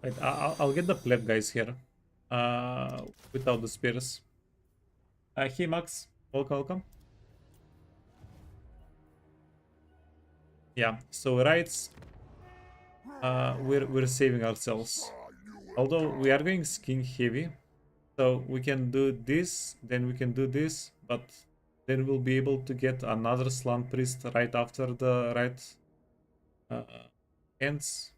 Right, I'll get the pleb guys here. Without the spears. Hey Max, welcome. Yeah, so rights. We're saving ourselves. Although we are going skin heavy, so we can do this, then we can do this, but then we'll be able to get another Slan Priest right after the right ends.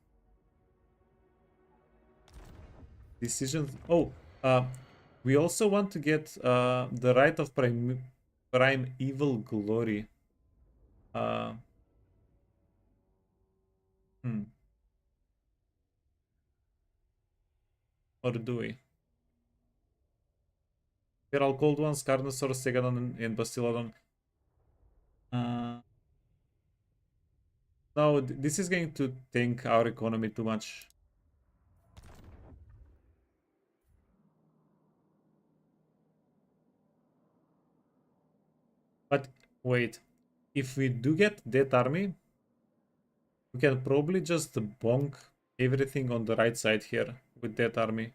Decisions. Oh, we also want to get the Rite of Primeval Glory. Or do we? Feral Cold Ones, Carnosaur, Stegadon, and Bastiladon. No, this is going to tank our economy too much. But wait, if we do get that army, we can probably just bonk everything on the right side here with that army.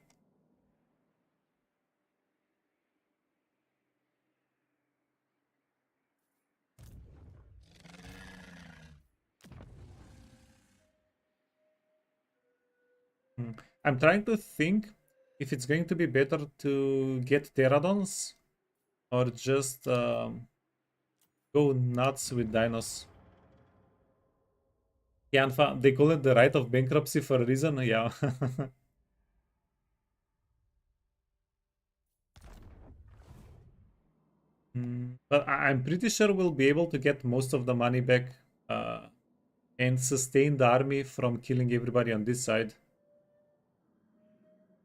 I'm trying to think if it's going to be better to get Pterodons or just go nuts with dinos. Yeah, they call it the right of bankruptcy for a reason. Yeah. But I'm pretty sure we'll be able to get most of the money back and sustain the army from killing everybody on this side.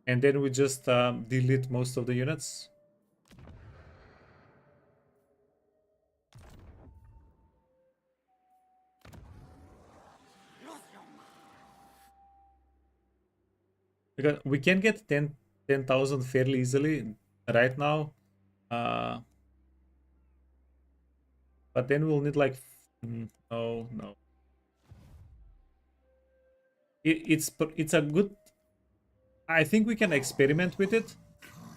And then we just delete most of the units. Because we can get 10,000 fairly easily right now. But then we'll need like... no. It's a good... I think we can experiment with it,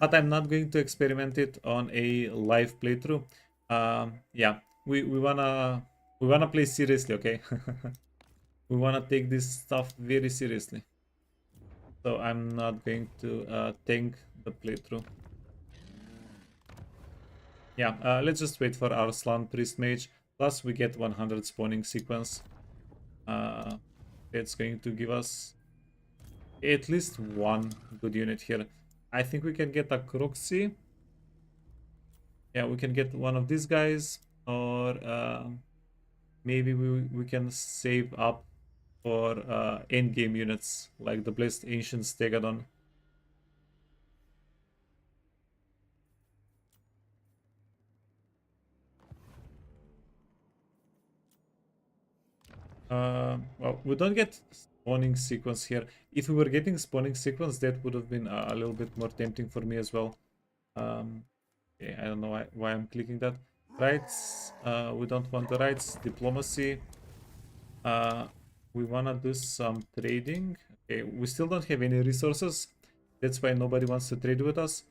but I'm not going to experiment it on a live playthrough. Yeah, we wanna play seriously, okay? We wanna take this stuff very seriously. So I'm not going to tank the playthrough. Yeah, let's just wait for our Slan Priest Mage. Plus we get 100 spawning sequence. It's going to give us at least one good unit here. I think we can get a Croxy. Yeah, we can get one of these guys, or maybe we can save up for endgame units like the Blessed Ancient Stegadon. Well, we don't get spawning sequence here. If we were getting spawning sequence, that would have been a little bit more tempting for me as well. Okay, I don't know why I'm clicking that. Rights, we don't want the rights. Diplomacy. We wanna do some trading. Okay, we still don't have any resources. That's why nobody wants to trade with us.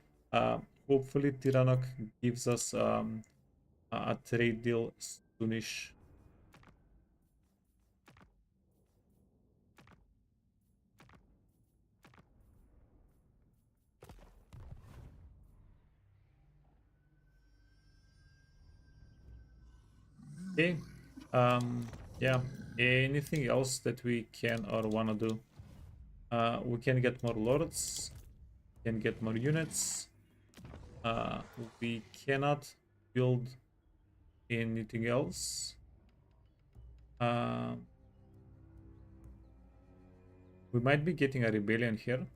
Hopefully Tiranoc gives us a trade deal soonish. Okay. Yeah. Anything else that we can or wanna do? We can get more lords. Can get more units. We cannot build anything else. We might be getting a rebellion here.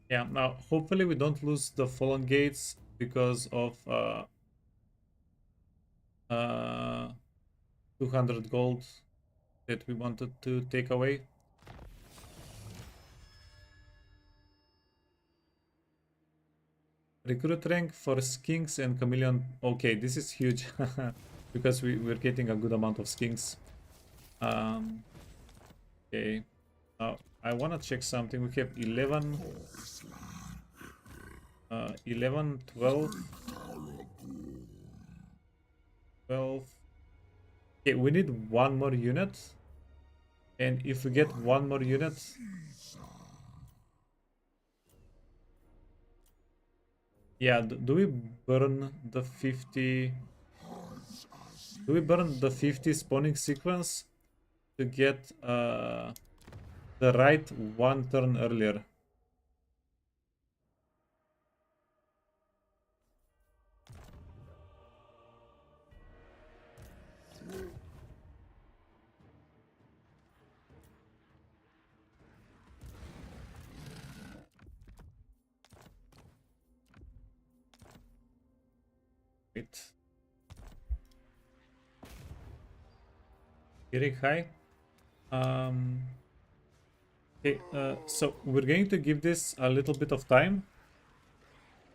Yeah, now hopefully we don't lose the fallen gates because of 200 gold that we wanted to take away. Recruit rank for skinks and chameleon. Okay, this is huge because we're getting a good amount of skinks. Okay, now I want to check something. We have 11, 11, 12, 12. Okay, we need one more unit. And if we get one more unit, yeah, do we burn the 50? Do we burn the 50 spawning sequence to get the right one turn earlier? Wait. Very high. Okay, so we're going to give this a little bit of time.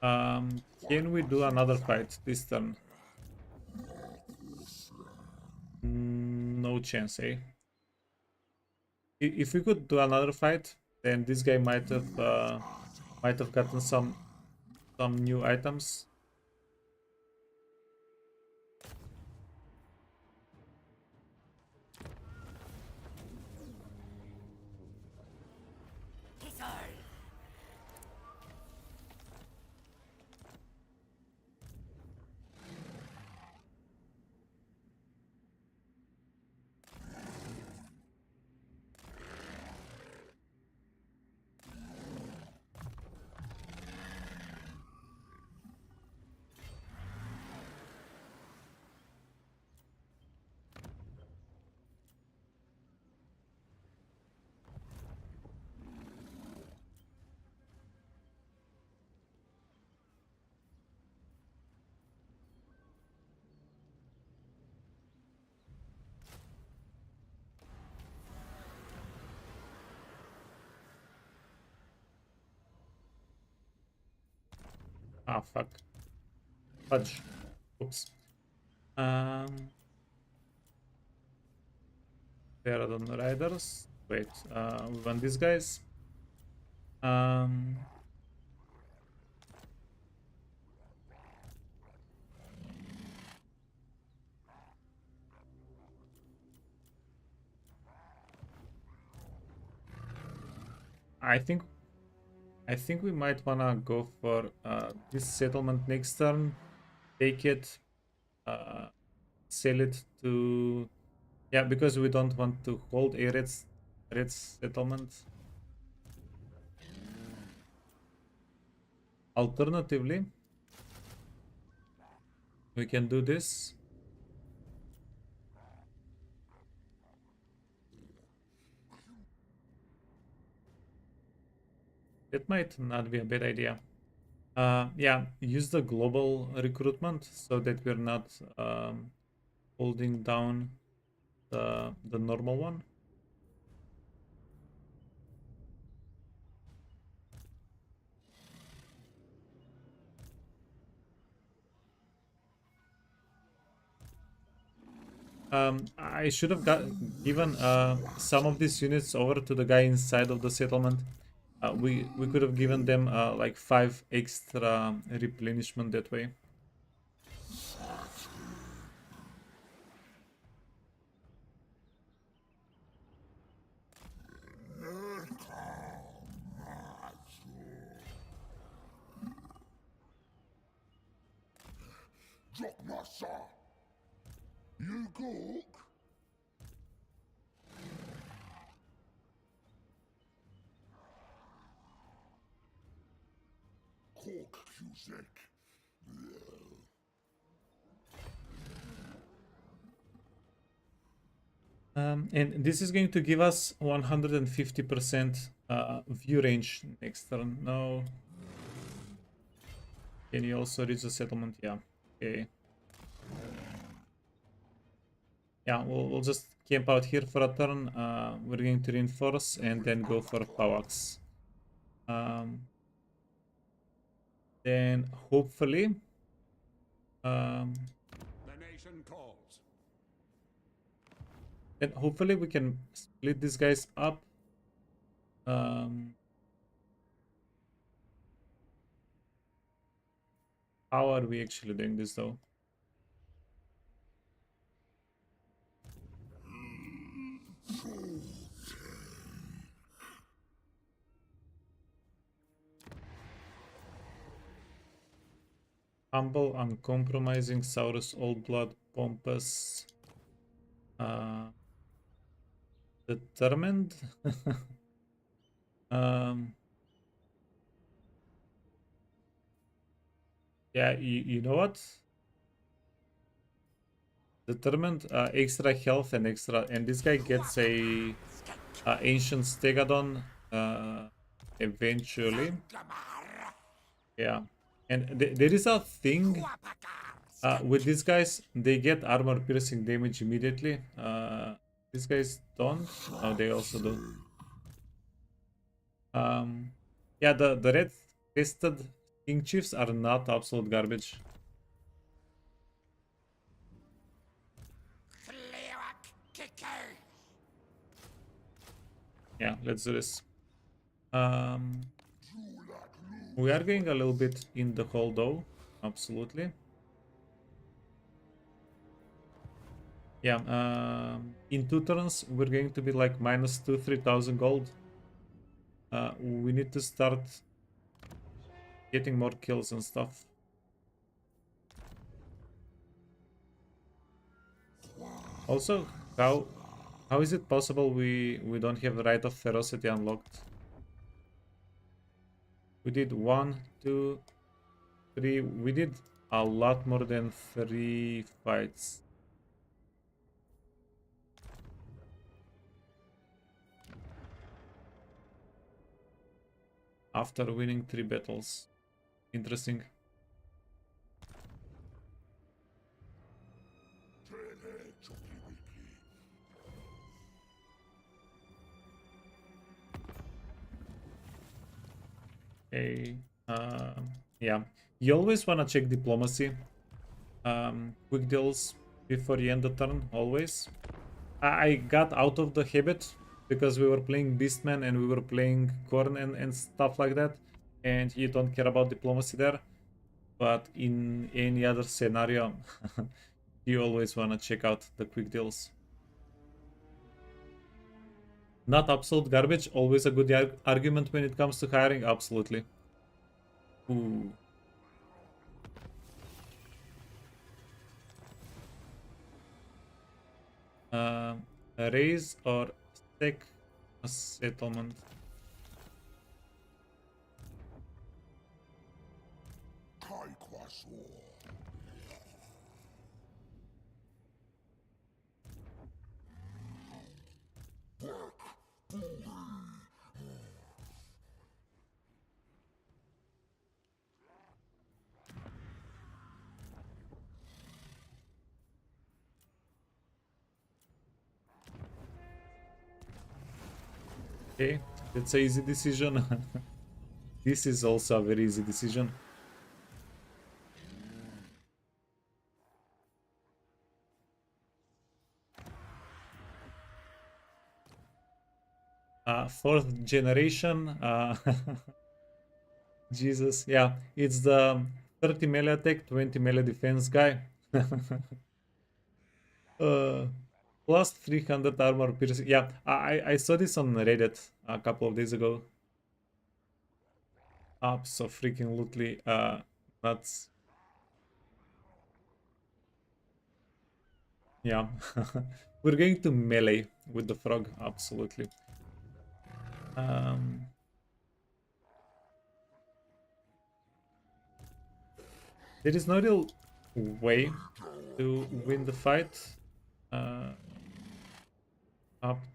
Can we do another fight this turn? No chance, eh? If we could do another fight, then this guy might have gotten some new items. Ah, fuck. Fudge. Oops. There are the riders. Wait, we want these guys. I think we might wanna go for this settlement next turn. Take it, sell it to, yeah, because we don't want to hold a red settlement. Alternatively, we can do this. It might not be a bad idea. Yeah, use the global recruitment so that we're not holding down the normal one. I should have given some of these units over to the guy inside of the settlement. We could have given them like 5 extra replenishment that way. Jockmassa! You gawk? Cork Cusack. And this is going to give us 150% view range next turn. No. Can you also reach the settlement? Yeah. Okay. Yeah, we'll just camp out here for a turn. We're going to reinforce and then go for Pawax. Then hopefully The nation calls. then hopefully we can split these guys up. How are we actually doing this though? Humble, uncompromising, Saurus, old blood, pompous, determined. Yeah, you know what? Determined, extra health and extra, and this guy gets a ancient stegadon eventually. Yeah, and there is a thing with these guys. They get armor piercing damage immediately. These guys don't. Oh, they also do. Yeah, the red crested king chiefs are not absolute garbage. Yeah, let's do this. We are going a little bit in the hole though, absolutely. Yeah, in 2 turns we're going to be like minus 2-3,000 gold. We need to start getting more kills and stuff. Also, how is it possible we don't have the Rite of Ferocity unlocked? We did 1, 2, 3. We did a lot more than 3 fights. After winning 3 battles. Interesting. Okay. Yeah. You always want to check diplomacy. Quick deals before you end the turn, always. I got out of the habit because we were playing Beastman and we were playing Korn and stuff like that. And you don't care about diplomacy there. But in any other scenario, you always want to check out the quick deals. Not absolute garbage, always a good argument when it comes to hiring, absolutely. Ooh. Raise or stack a settlement. Okay, that's an easy decision. This is also a very easy decision. Fourth generation. Jesus, yeah, it's the 30 melee attack, 20 melee defense guy. Plus 300 armor piercing. Yeah, I saw this on Reddit a couple of days ago. So freaking lootly. Nuts. Yeah. We're going to melee with the frog, absolutely. There is no real way to win the fight. Up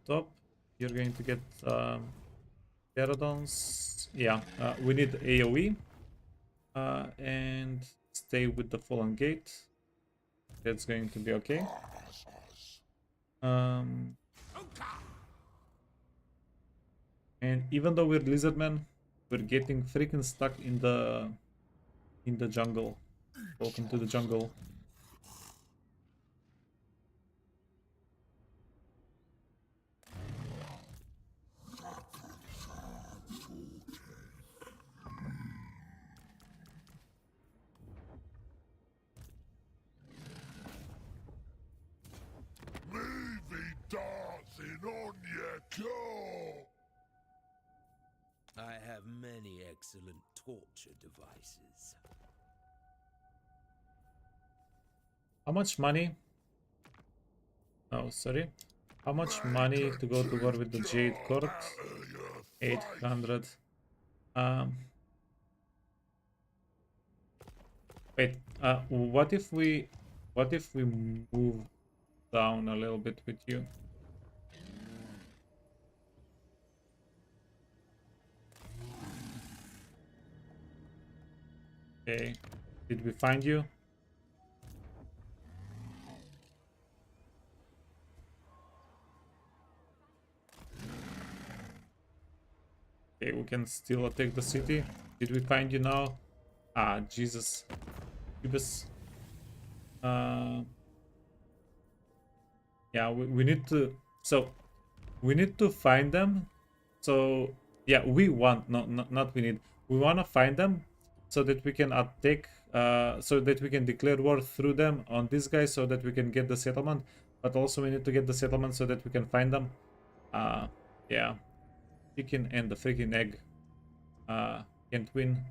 top, you're going to get pterodons. Yeah, we need AoE. And stay with the fallen gate. That's going to be okay. And even though we're lizardmen, we're getting freaking stuck in the jungle. Welcome to the jungle. Movie dancing on your jaw. I have many excellent torture devices. How much money? Oh, sorry. How much money to go to war with the Jade Court? 800. Wait, what if we move down a little bit with you? Okay, did we find you? Okay, we can still attack the city. Did we find you now? Ah, Jesus. Jeebus. Yeah, we need to. So, we need to find them. So, yeah, we want. Not we need. We want to find them so that we can attack. So that we can declare war through them on this guy so that we can get the settlement. But also, we need to get the settlement so that we can find them. Yeah. Chicken and the freaking egg. Can't win.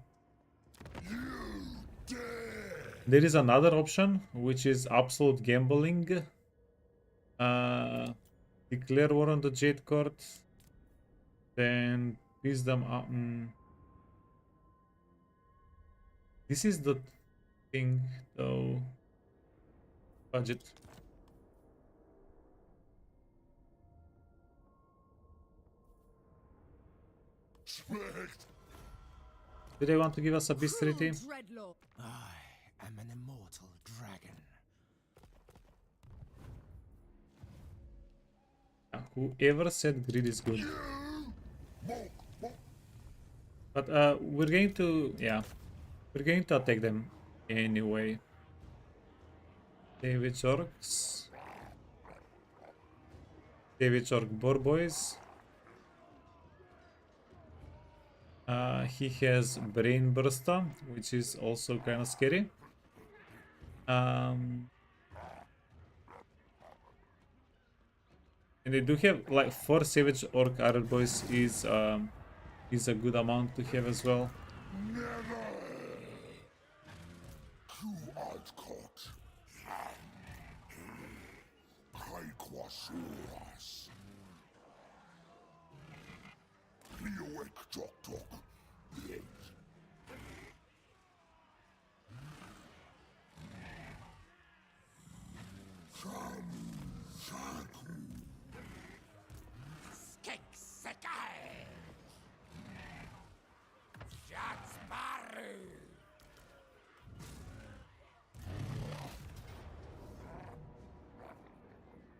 There is another option, which is absolute gambling. Declare war on the Jade Court. Then piece them up. This is the thing, though. Budget. Do they want to give us a bestiality? Dreadlord. I am an immortal dragon. Whoever said greed is good. But we're going to, yeah, we're going to attack them anyway. Savage orcs. Savage orc boar boys. He has brain burster, which is also kind of scary. And they do have like 4 savage orc arrow boys is a good amount to have as well. Never. Kuadkot. Kaikwasuras. Leoek tok tok.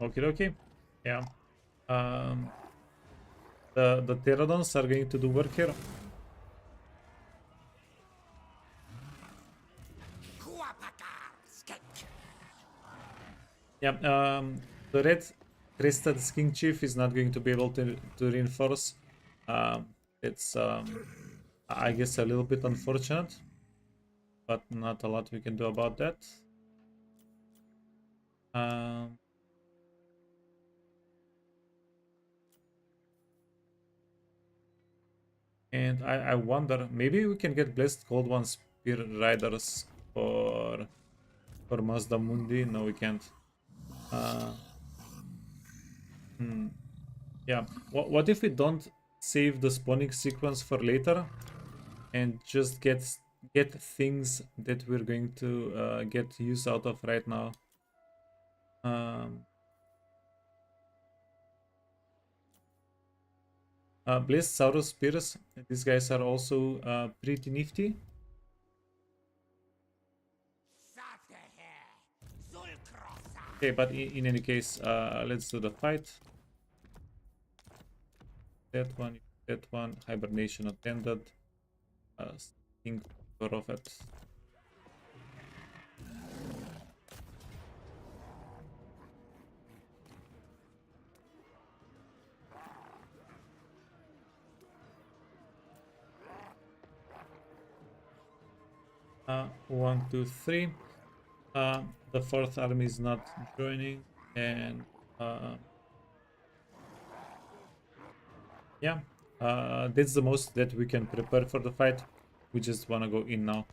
Okay, okay. Yeah. The pterodons are going to do work here. Yeah, the red crested king chief is not going to be able to reinforce. It's I guess a little bit unfortunate, but not a lot we can do about that. And I wonder, maybe we can get Blessed Cold One Spear Riders for MAZDAMUNDI. No, we can't. Yeah. What if we don't save the spawning sequence for later and just get things that we're going to get use out of right now? Blastosaurus spears. These guys are also pretty nifty. Okay, but in any case, let's do the fight. That one, hibernation attended. Think of it. One, two, three. The fourth army is not joining, and yeah, that's the most that we can prepare for the fight. We just wanna go in now.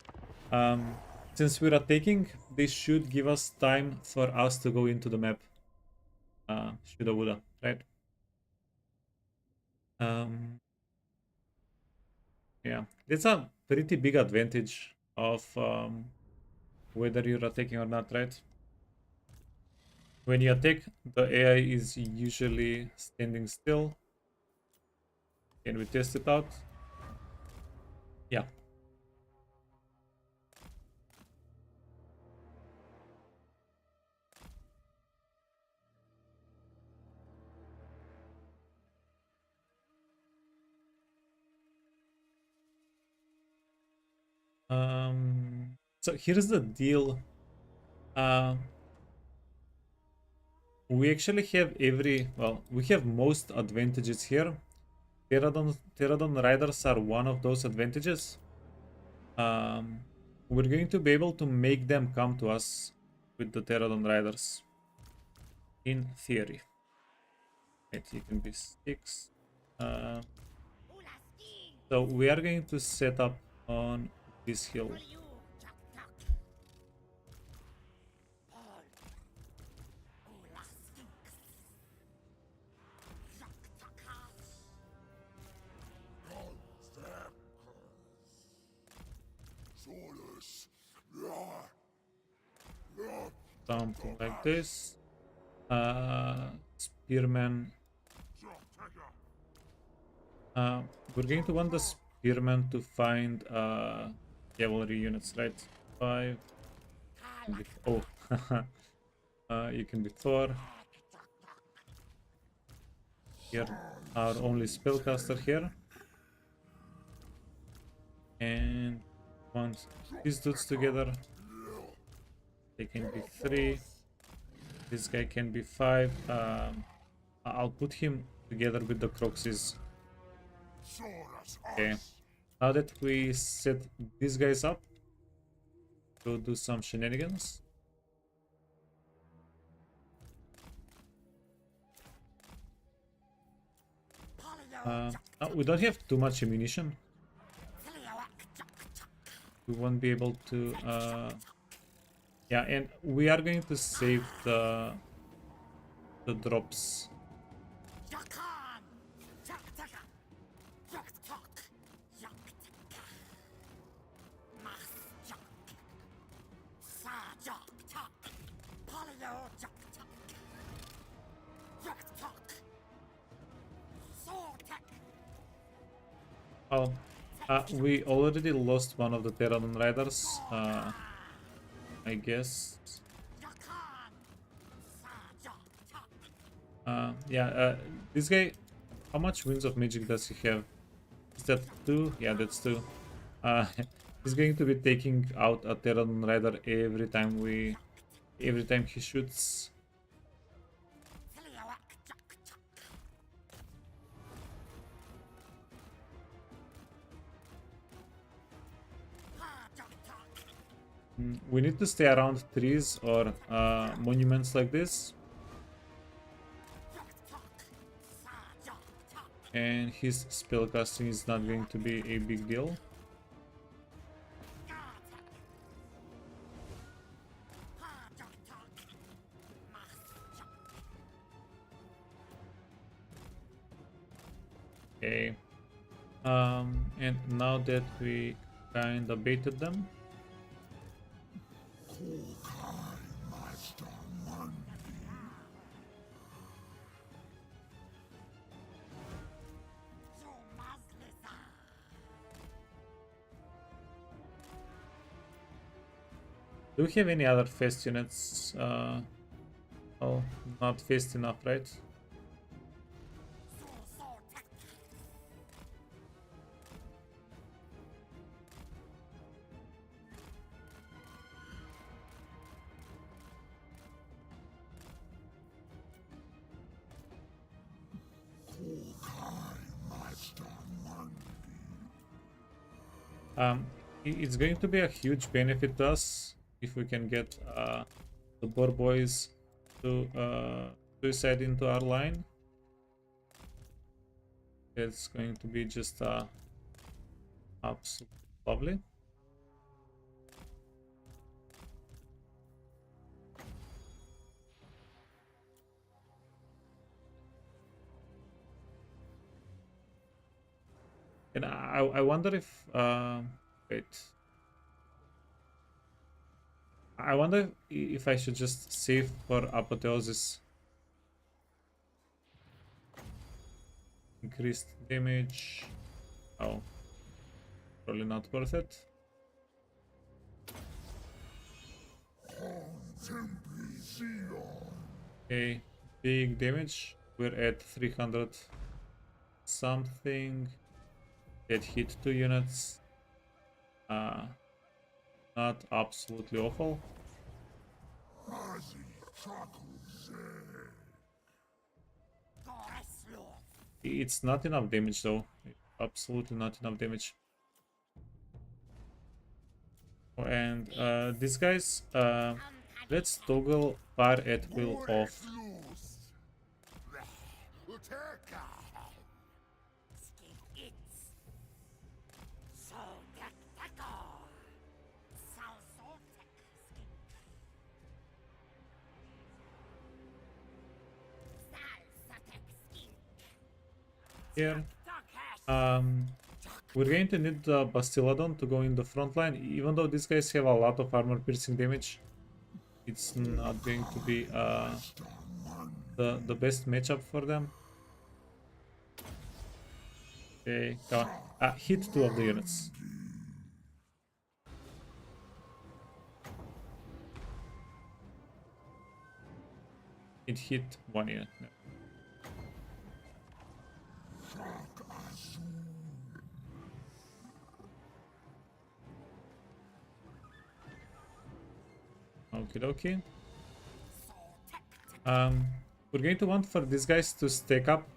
Since we're attacking, this should give us time for us to go into the map. Shoulda, woulda, right? Yeah, that's a pretty big advantage of whether you're attacking or not, right? When you attack, the AI is usually standing still. Can we test it out? Yeah. So here's the deal. We actually have we have most advantages here. Pterodon riders are one of those advantages. We're going to be able to make them come to us with the Pterodon riders. In theory. Right, you can be 6. So we are going to set up on this hill. Something like this. Spearman. We're going to want the spearman to find cavalry units, right? 5. Oh, you can be 4. Here, our only spellcaster here. And once these dudes together, they can be 3. This guy can be 5. I'll put him together with the Croxes. Okay. Now that we set these guys up, go do some shenanigans. We don't have too much ammunition. We won't be able to yeah, and we are going to save the drops. Oh, we already lost one of the Pterodon riders, I guess. Yeah, this guy, how much Winds of Magic does he have? Is that 2? Yeah, that's 2. He's going to be taking out a Pterodon rider every time he shoots. We need to stay around trees or monuments like this. And his spellcasting is not going to be a big deal. Okay. And now that we kinda baited them, do we have any other fast units? Oh, not fast enough, right? It's going to be a huge benefit to us if we can get the boar boys to suicide into our line. It's going to be just absolutely lovely. And I wonder if wait. I wonder if I should just save for apotheosis. Increased damage. Oh, probably not worth it. Okay, big damage. We're at 300 something. It hit 2 units. Not absolutely awful. It's not enough damage though. Absolutely not enough damage. And these guys, let's toggle fire at will off. Here, we're going to need the Bastiladon to go in the front line. Even though these guys have a lot of armor piercing damage, it's not going to be the best matchup for them. Okay, come on. Hit 2 of the units. It hit 1 unit. No. Okie dokie. We're going to want for these guys to stack up.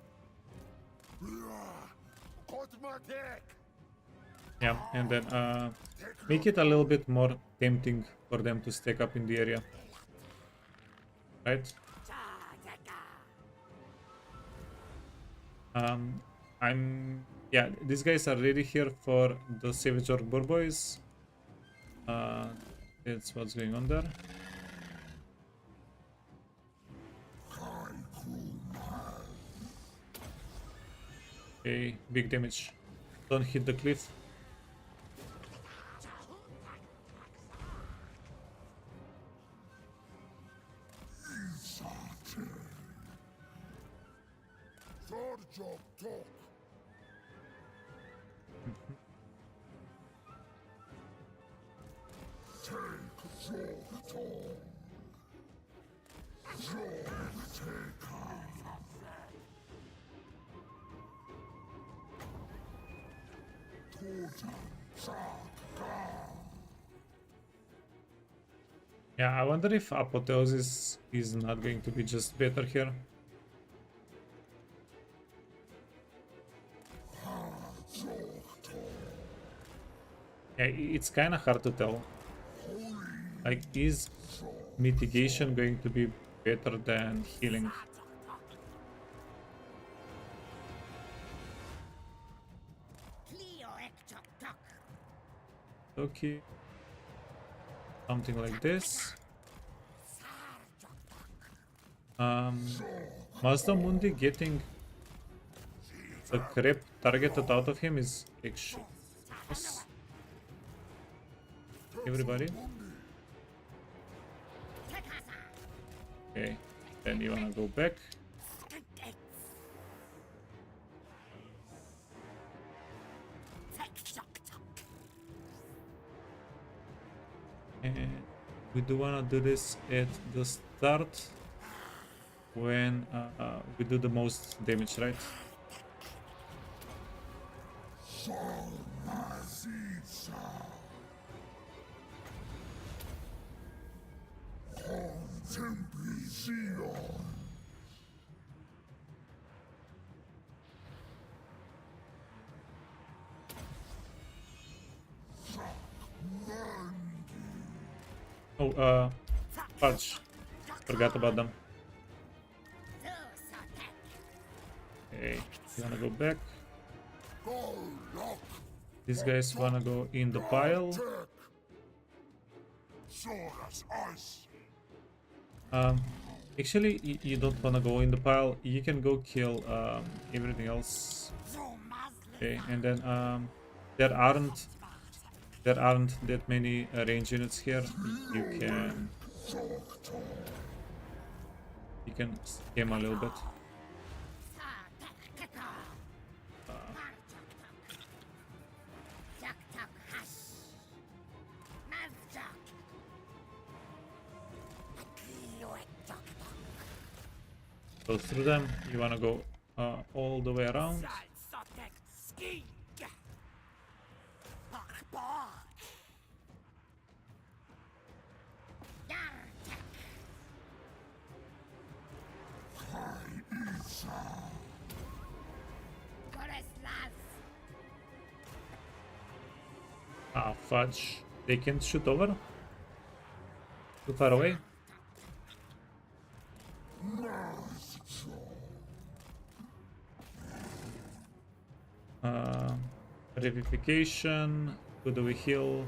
Yeah, and then make it a little bit more tempting for them to stack up in the area. Right? Yeah, these guys are ready here for the Savage Orc Boar Boys. That's what's going on there. Okay, big damage. Don't hit the cliff. Yeah, I wonder if Apotheosis is not going to be just better here. Yeah, it's kind of hard to tell. Like, is mitigation going to be better than healing? Okay. Something like this. MAZDAMUNDI getting the creep targeted out of him is actually yes. Everybody. Okay, then you wanna go back. And we do wanna do this at the start when we do the most damage, right? Oh, fudge. Forgot about them. Okay, you wanna go back? These guys wanna go in the pile. Actually, you don't wanna go in the pile. You can go kill everything else. Okay, and then there aren't that many range units here. You can scam a little bit. Go through them. You wanna go all the way around. Ah, fudge. They can't shoot over? Too far away? Revivification. Who do we heal?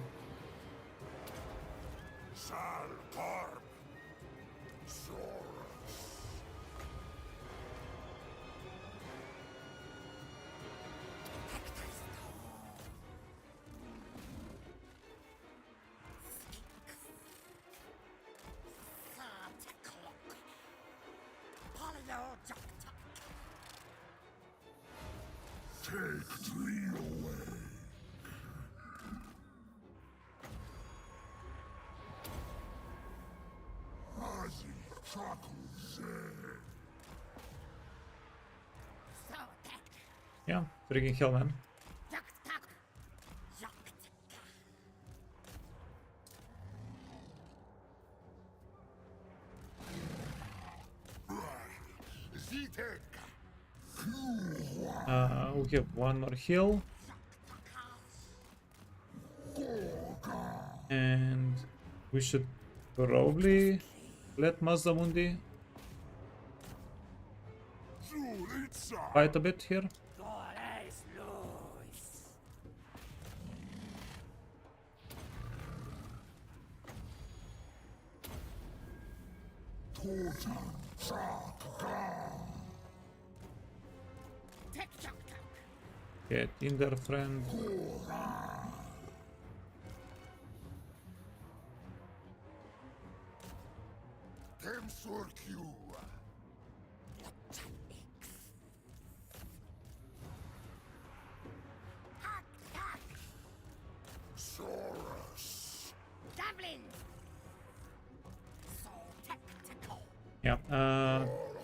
Yeah, freaking hell, man. We have one more heal. And we should probably let MAZDAMUNDI fight a bit here. Get in there, friend. Yeah,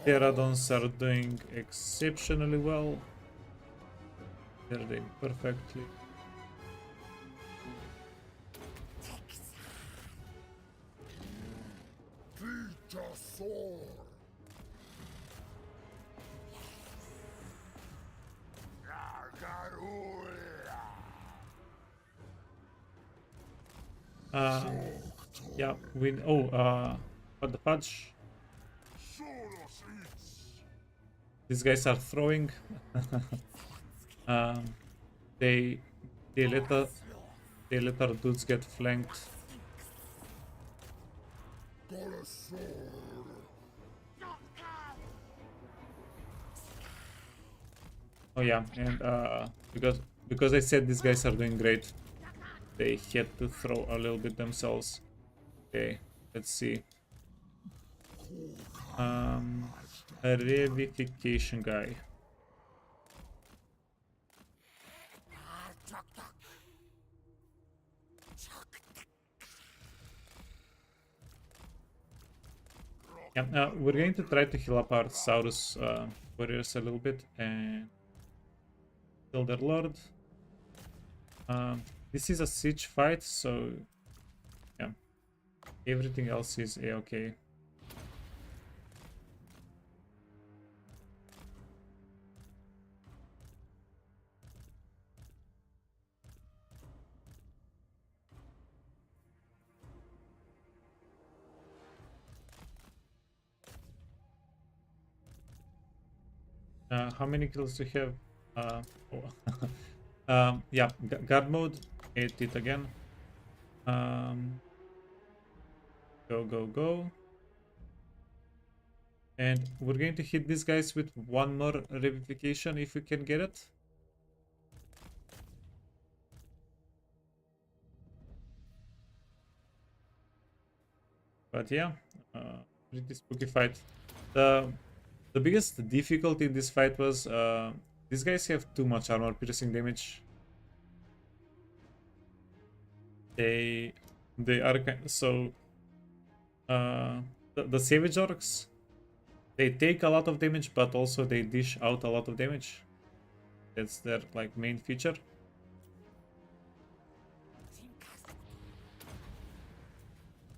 Pterodons are doing exceptionally well. They're doing perfectly. Yeah, what the fudge? These guys are throwing. They let our dudes get flanked. Oh yeah, and because I said these guys are doing great, they had to throw a little bit themselves. Okay, let's see. A revivification guy. Yeah, we're going to try to heal up our Saurus warriors a little bit and kill their lord. This is a siege fight, so yeah, everything else is a-okay. How many kills do you have? Yeah, guard mode. Hit it again. Go, go, go. And we're going to hit these guys with one more revivification if we can get it. But yeah, pretty spooky fight. The biggest difficulty in this fight was these guys have too much armor piercing damage. They are so the savage orcs, they take a lot of damage, but also they dish out a lot of damage. That's their like main feature.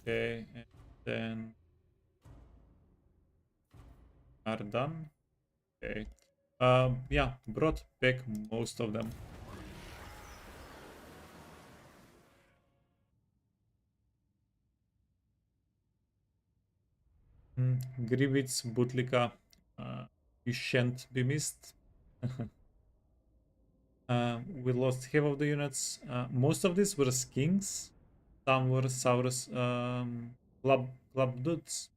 Okay, and then are done. Okay. Yeah, brought back most of them. Grievitz, Butlika, you shan't be missed. We lost half of the units. Most of these were skings. Some were Saurus club dudes.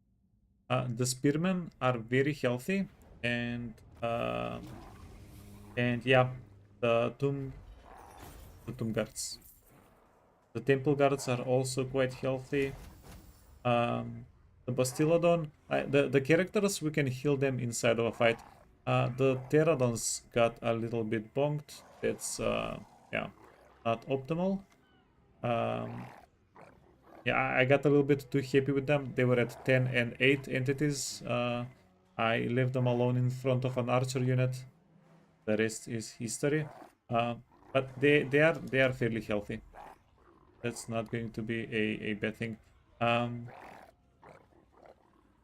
The spearmen are very healthy, and yeah, the tomb guards. The temple guards are also quite healthy. The Bastillodon, the characters, we can heal them inside of a fight. The Pterodons got a little bit bonked. That's yeah, not optimal. Yeah, I got a little bit too happy with them. They were at 10 and 8 entities. I left them alone in front of an archer unit. The rest is history. But they are fairly healthy. That's not going to be a bad thing.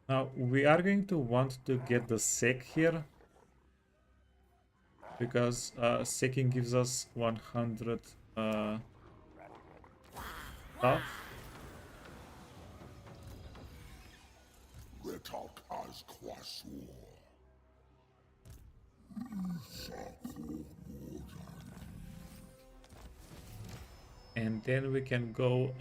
Now we are going to want to get the sec here, because secking gives us 100 stuff. And then we can go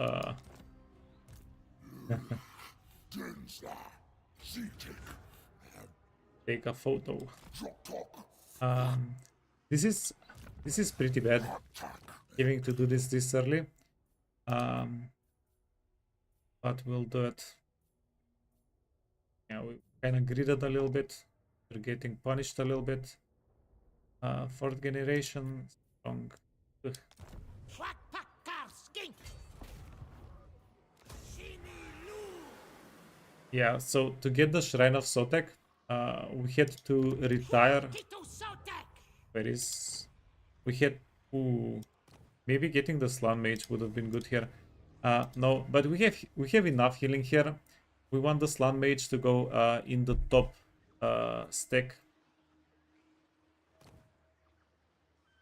take a photo. This is pretty bad, having to do this early. But we'll do it. Yeah, we kind of greeded a little bit. We're getting punished a little bit. Fourth generation, strong. Ugh. Yeah, so to get the Shrine of Sotek, we had to retire. Where is... We had... Ooh, maybe getting the Slan Mage would have been good here. No, but we have enough healing here. We want the Slan Mage to go in the top stack.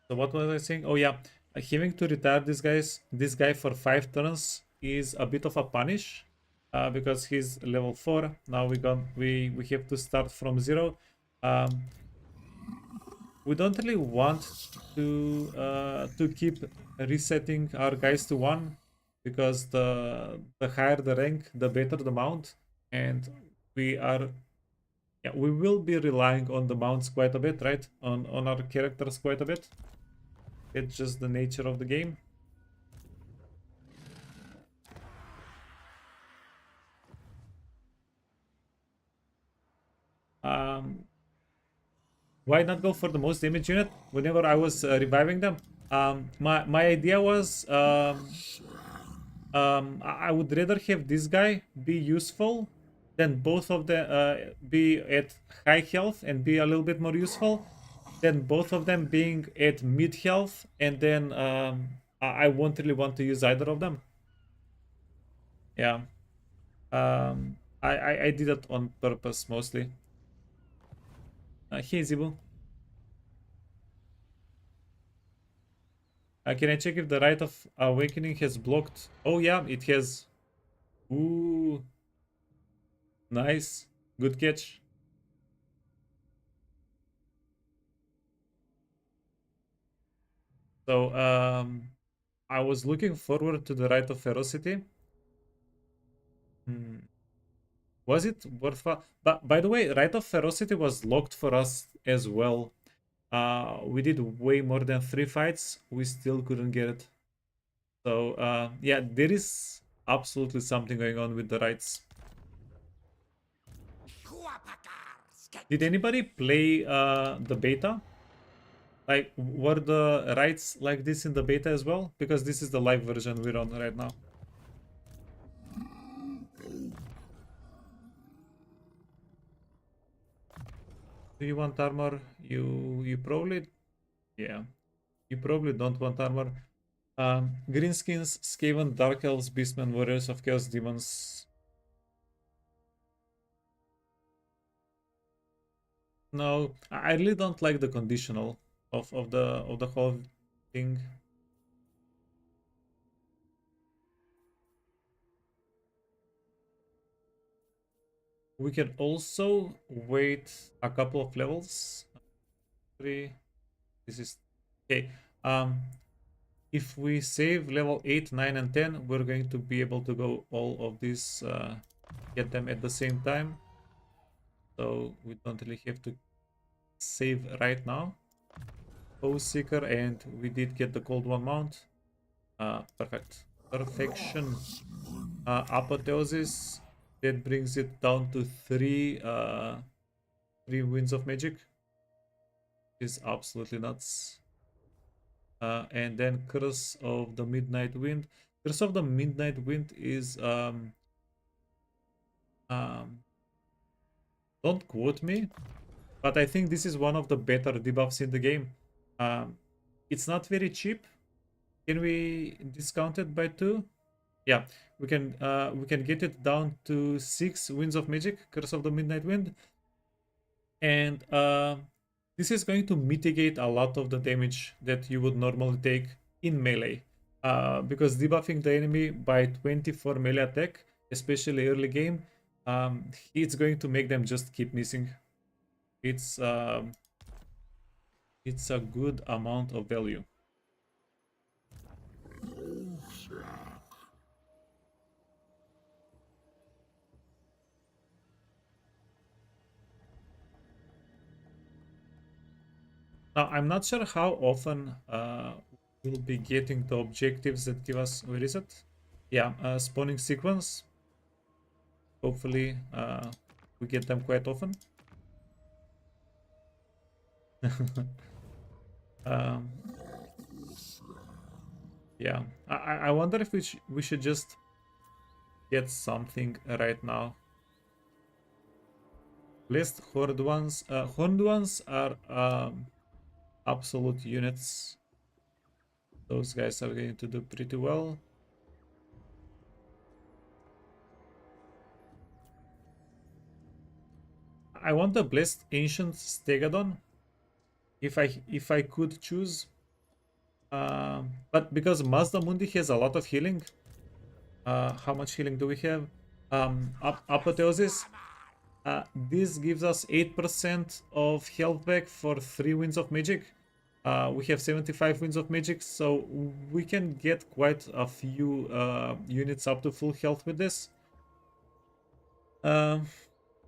So what was I saying? Oh yeah, having to retire this guy for 5 turns is a bit of a punish. Because he's level 4. Now we have to start from 0. We don't really want to keep resetting our guys to 1, because the higher the rank, the better the mount, and we are Yeah, we will be relying on the mounts quite a bit, right? On our characters quite a bit. It's just the nature of the game. Why not go for the most damage unit whenever I was reviving them? My idea was I would rather have this guy be useful than both of them be at high health and be a little bit more useful than both of them being at mid health, and then I won't really want to use either of them. Yeah. I did it on purpose mostly. Hey Zibu. Can I check if the Rite of Awakening has blocked? Oh yeah, it has. Ooh. Nice. Good catch. So I was looking forward to the Rite of Ferocity. Was it worthwhile? But by the way, Rite of Ferocity was locked for us as well. We did way more than 3 fights. We still couldn't get it. So yeah, there is absolutely something going on with the rights. Did anybody play the beta? Like, were the rights like this in the beta as well? Because this is the live version we're on right now. Do you want armor? You probably, yeah, you probably don't want armor. Greenskins, Skaven, Dark Elves, Beastmen, Warriors of Chaos, Demons. No, I really don't like the conditional of the whole thing. We can also wait a couple of levels. 3. This is okay. If we save level 8, 9, and 10, we're going to be able to go all of these, get them at the same time. So we don't really have to save right now. Foe Seeker, and we did get the Cold One mount. Perfect. Perfection. Apotheosis. That brings it down to 3 winds of magic. Is absolutely nuts. And then Curse of the Midnight Wind. Curse of the Midnight Wind is don't quote me, but I think this is one of the better debuffs in the game. It's not very cheap. Can we discount it by 2? Yeah, we can get it down to 6 winds of magic, Curse of the Midnight Wind, and this is going to mitigate a lot of the damage that you would normally take in melee, because debuffing the enemy by 24 melee attack, especially early game, it's going to make them just keep missing. It's a good amount of value. Now, I'm not sure how often we'll be getting the objectives that give us, where is it? Yeah, spawning sequence. Hopefully, we get them quite often. Yeah, I wonder if we should just get something right now. Blessed Horned Ones. Horned Ones are absolute units. Those guys are going to do pretty well. I want the Blessed Ancient Stegadon, if I could choose. But because MAZDAMUNDI has a lot of healing, how much healing do we have? Apotheosis. This gives us 8% of health back for 3 winds of magic. We have 75 winds of magic, so we can get quite a few units up to full health with this.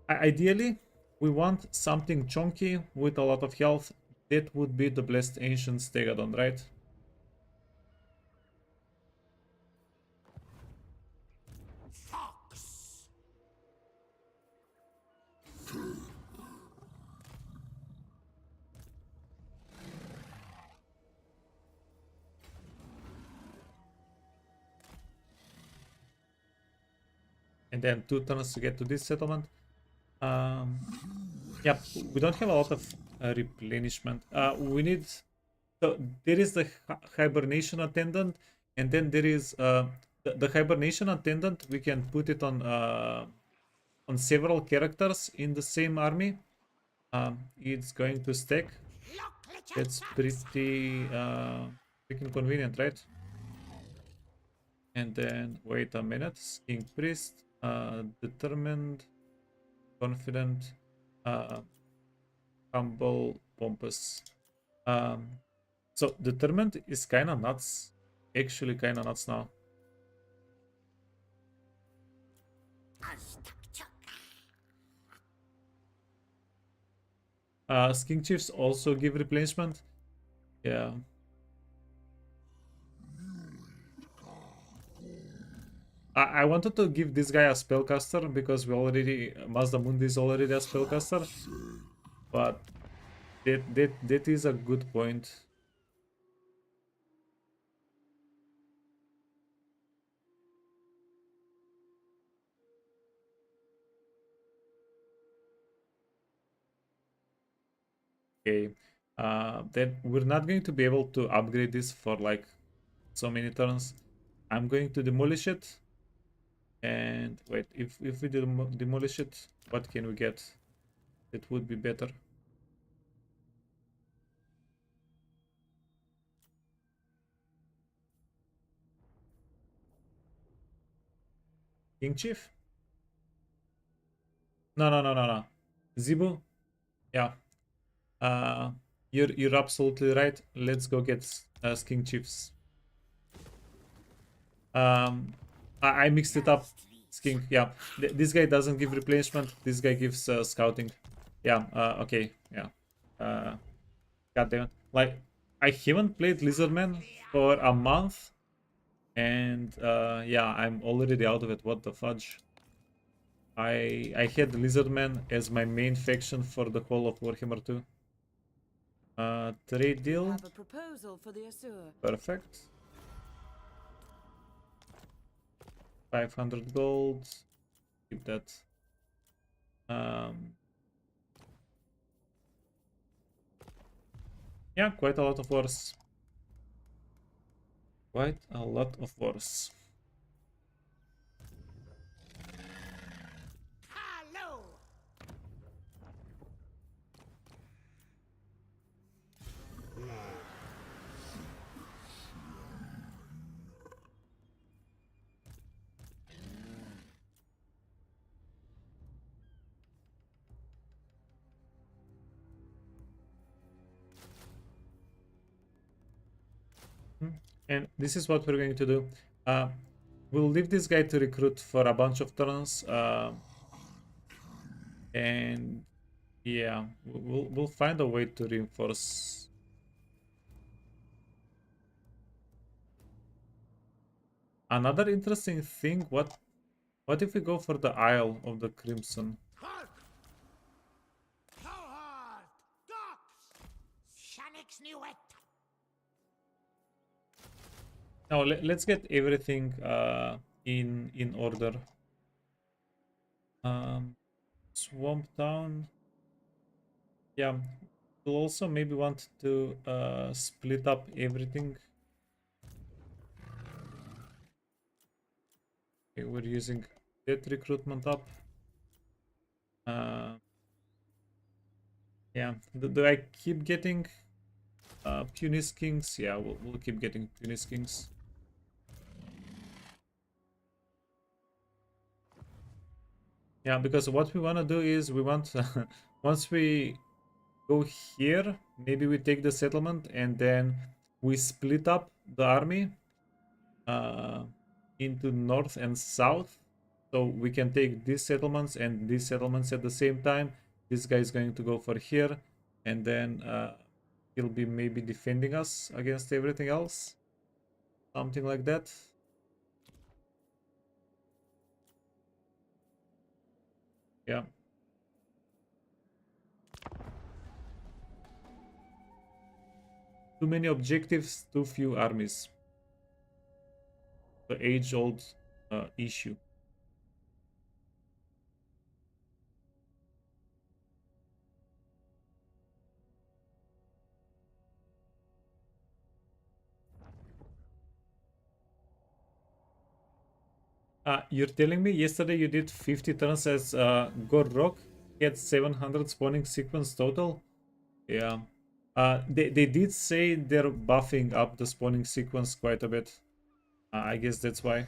Ideally, we want something chunky with a lot of health. That would be the Blessed Ancient Stegadon, right? And then 2 turns to get to this settlement. Yep, we don't have a lot of replenishment. We need... So there is the hibernation attendant, and then there is the hibernation attendant. We can put it on several characters in the same army. It's going to stack. That's pretty freaking convenient, right? And then wait a minute. King Priest, determined, confident, humble, pompous. So determined is kind of nuts. Actually, kind of nuts now. Skin chiefs also give replenishment. Yeah. I wanted to give this guy a spellcaster because we already MAZDAMUNDI is already a spellcaster, but that is a good point. Okay, then we're not going to be able to upgrade this for like so many turns. I'm going to demolish it. And wait, if we demolish it, what can we get? That would be better. King Chief? No. Zibu? Yeah. You're absolutely right. Let's go get King Chiefs. I mixed it up. Skink, yeah. This guy doesn't give replenishment. This guy gives scouting. Yeah. Okay. Yeah. God damn it. Like, I haven't played Lizardman for a month, and yeah, I'm already out of it. What the fudge? I had Lizardman as my main faction for the whole of Warhammer 2. Trade deal. Have a proposal for the Asur. Perfect. 500 gold. Keep that. Yeah, quite a lot of wars. Quite a lot of wars. And this is what we're going to do. We'll leave this guy to recruit for a bunch of turns. And yeah, we'll find a way to reinforce. Another interesting thing, what if we go for the Isle of the Crimson? Now let's get everything in order. Swamp Town. Yeah, we'll also maybe want to split up everything. Okay, we're using that recruitment up. Yeah, do I keep getting Punis Kings? Yeah, we'll keep getting Punis Kings. Yeah, because what we want to do is we want once we go here, maybe we take the settlement and then we split up the army into north and south, so we can take these settlements and these settlements at the same time, This guy is going to go for here, and then he'll be maybe defending us against everything else. Something like that. Yeah. Too many objectives, too few armies. The age-old issue. You're telling me yesterday you did 50 turns as God Rock, had 700 spawning sequence total? Yeah. They did say they're buffing up the spawning sequence quite a bit. I guess that's why.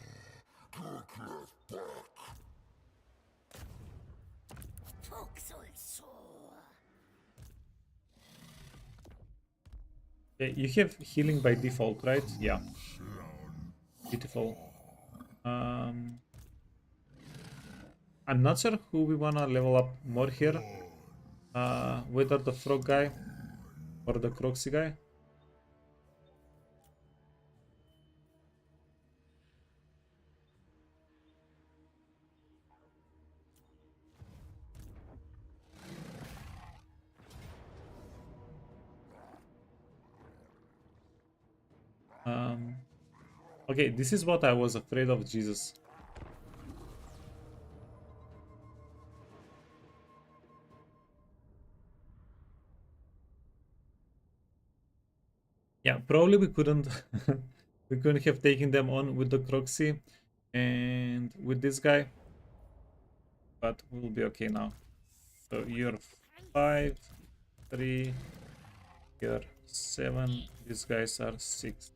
Yeah, you have healing by default, right? Yeah. Beautiful. I'm not sure who we wanna level up more here. Whether the frog guy or the Croxy guy. Okay, this is what I was afraid of, Jesus. Yeah, probably we couldn't we couldn't have taken them on with the Croxy and with this guy. But we'll be okay now. So you're 5, 3, you're 7, these guys are 6.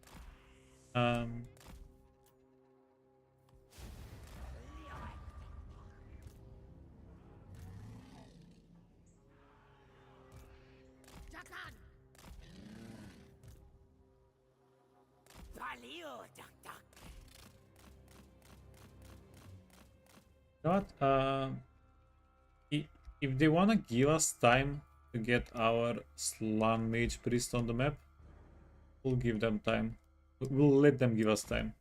What? If they wanna give us time to get our Slum Mage Priest on the map, we'll give them time. We'll let them give us time.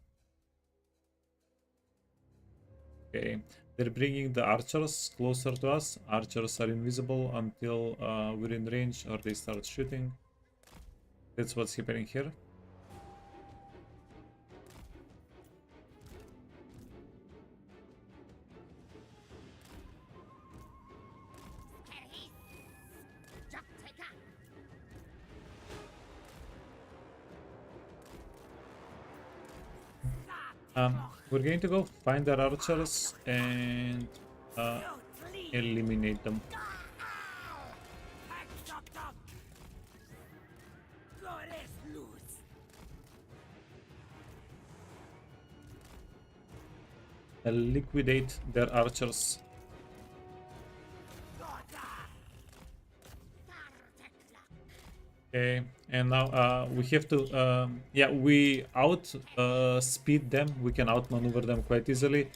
Okay, they're bringing the archers closer to us. Archers are invisible until we're in range or they start shooting. That's what's happening here. We're going to go find our archers and eliminate them. Liquidate their archers. Okay, and now we have to, yeah, we speed them. We can outmaneuver them quite easily.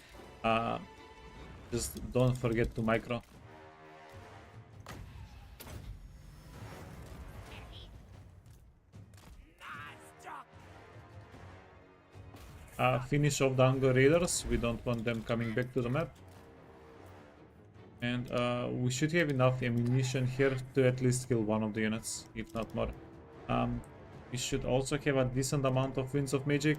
Just don't forget to micro. Finish off the Hunger Raiders. We don't want them coming back to the map. And we should have enough ammunition here to at least kill one of the units, if not more. We should also have a decent amount of Winds of Magic.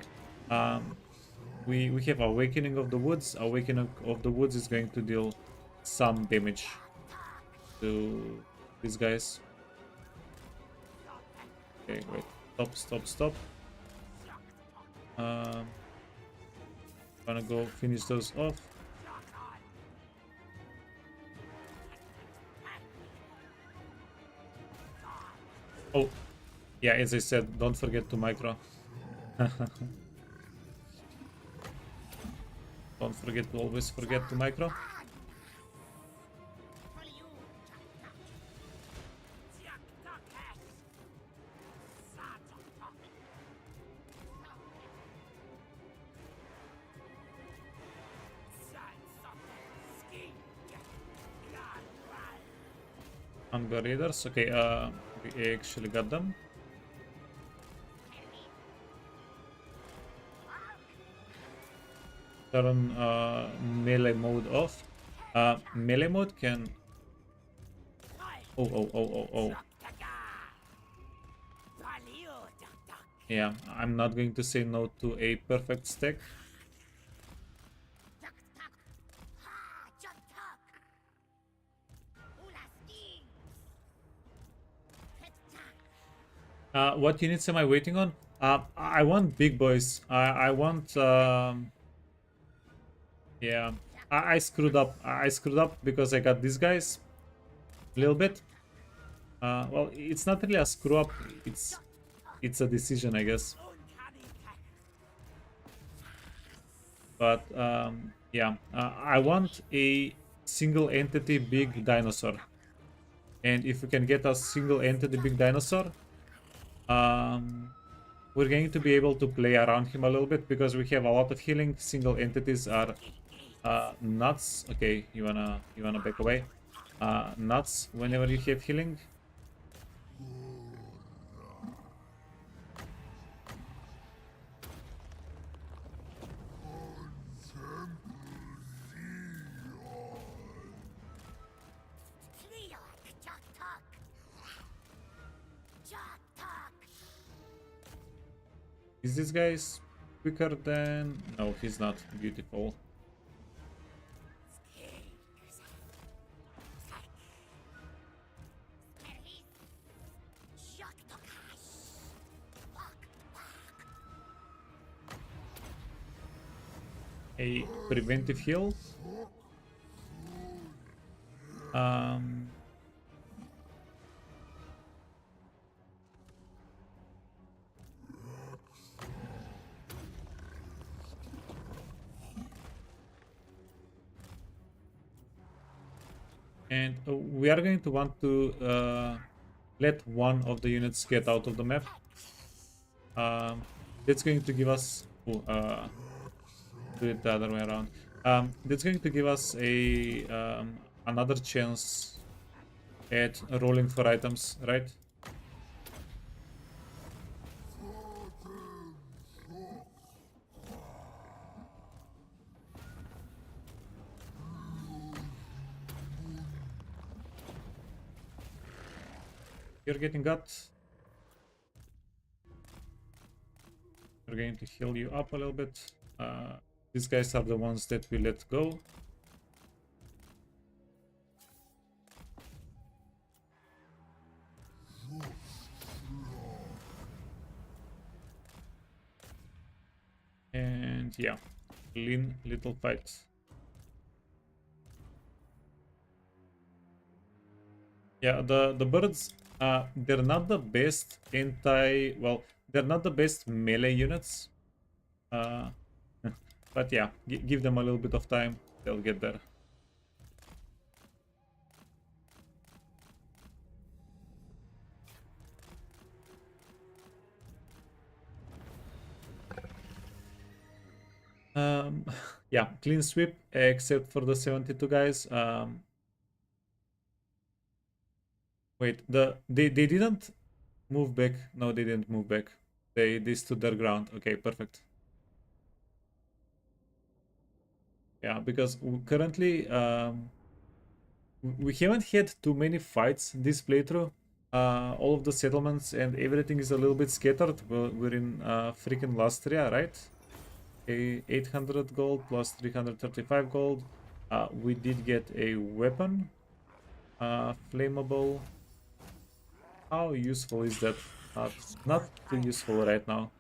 We have Awakening of the Woods. Awakening of the Woods is going to deal some damage to these guys. Okay, wait. Stop. Gonna go finish those off. Oh, yeah, as I said, don't forget to micro. Don't forget to always forget to micro. Hunger Raiders. Okay, we actually got them. Turn melee mode off. Melee mode can... Oh. Yeah, I'm not going to say no to a perfect stack. What units am I waiting on? I want big boys. I want... yeah, I screwed up. I screwed up because I got these guys a little bit. Well, it's not really a screw up. It's a decision, I guess. But yeah, I want a single entity big dinosaur. And if we can get a single entity big dinosaur, we're going to be able to play around him a little bit because we have a lot of healing. Single entities are nuts. Okay, you wanna back away. Nuts whenever you have healing. Is this guy quicker than... No, he's not. Beautiful. A preventive heal. And we are going to want to let one of the units get out of the map. That's going to give us... do it the other way around. That's going to give us a another chance at rolling for items, right? You're getting got. We're going to heal you up a little bit. These guys are the ones that we let go. And yeah, clean little fight. Yeah, the birds, they're not the best well, they're not the best melee units. But yeah, give them a little bit of time, they'll get there. Yeah, clean sweep, except for the 72 guys. Wait, they didn't move back. No, they didn't move back. They stood their ground. Okay, perfect. Yeah, because currently we haven't had too many fights this playthrough. All of the settlements and everything is a little bit scattered. We're in freaking Lastria, right? Okay, 800 gold plus 335 gold. We did get a weapon. Flammable. How useful is that? Not too useful right now.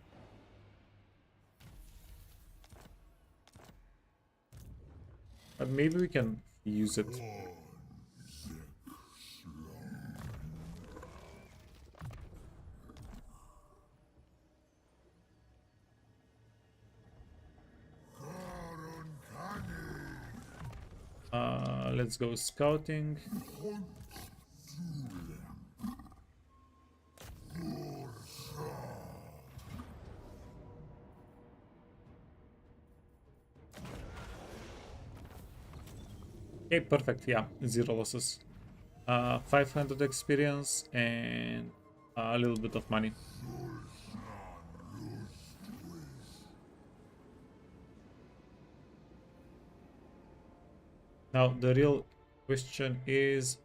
But maybe we can use it. Let's go scouting. Okay, perfect. Yeah, 0 losses. 500 experience and a little bit of money. Now the real question is,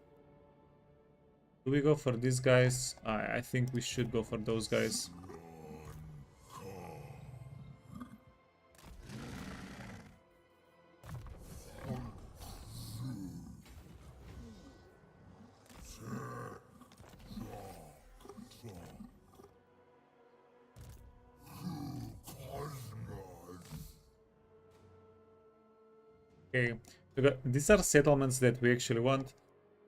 do we go for these guys? I think we should go for those guys. Okay, these are settlements that we actually want.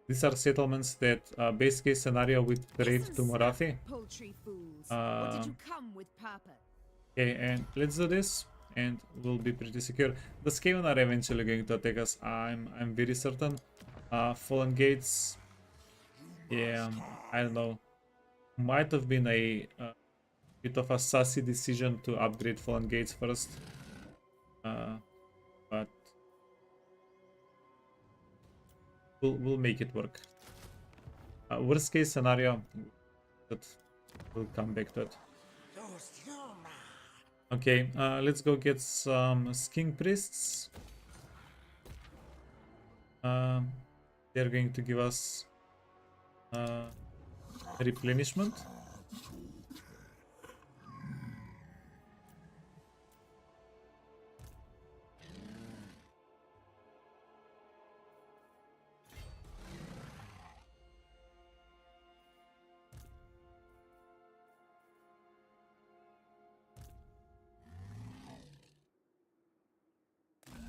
These are settlements that, base case scenario, with trade to Morathi. Poultry fools. Or did you come with purpose? Okay, and let's do this, and we'll be pretty secure. The Skaven are eventually going to attack us. I'm very certain. Fallen Gates. Yeah, I don't know. Might have been a bit of a sassy decision to upgrade Fallen Gates first. But we'll make it work. Worst case scenario, that we'll come back to it. Okay, let's go get some Skin Priests. They're going to give us replenishment.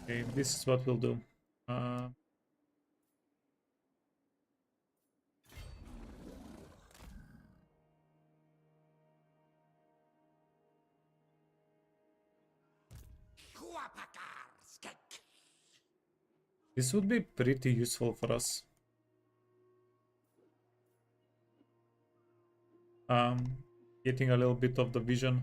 Okay, this is what we'll do. This would be pretty useful for us. Getting a little bit of the vision.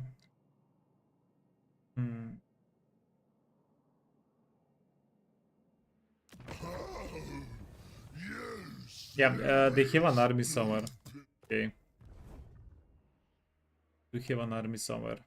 Yeah, they have an army somewhere. Okay. We have an army somewhere.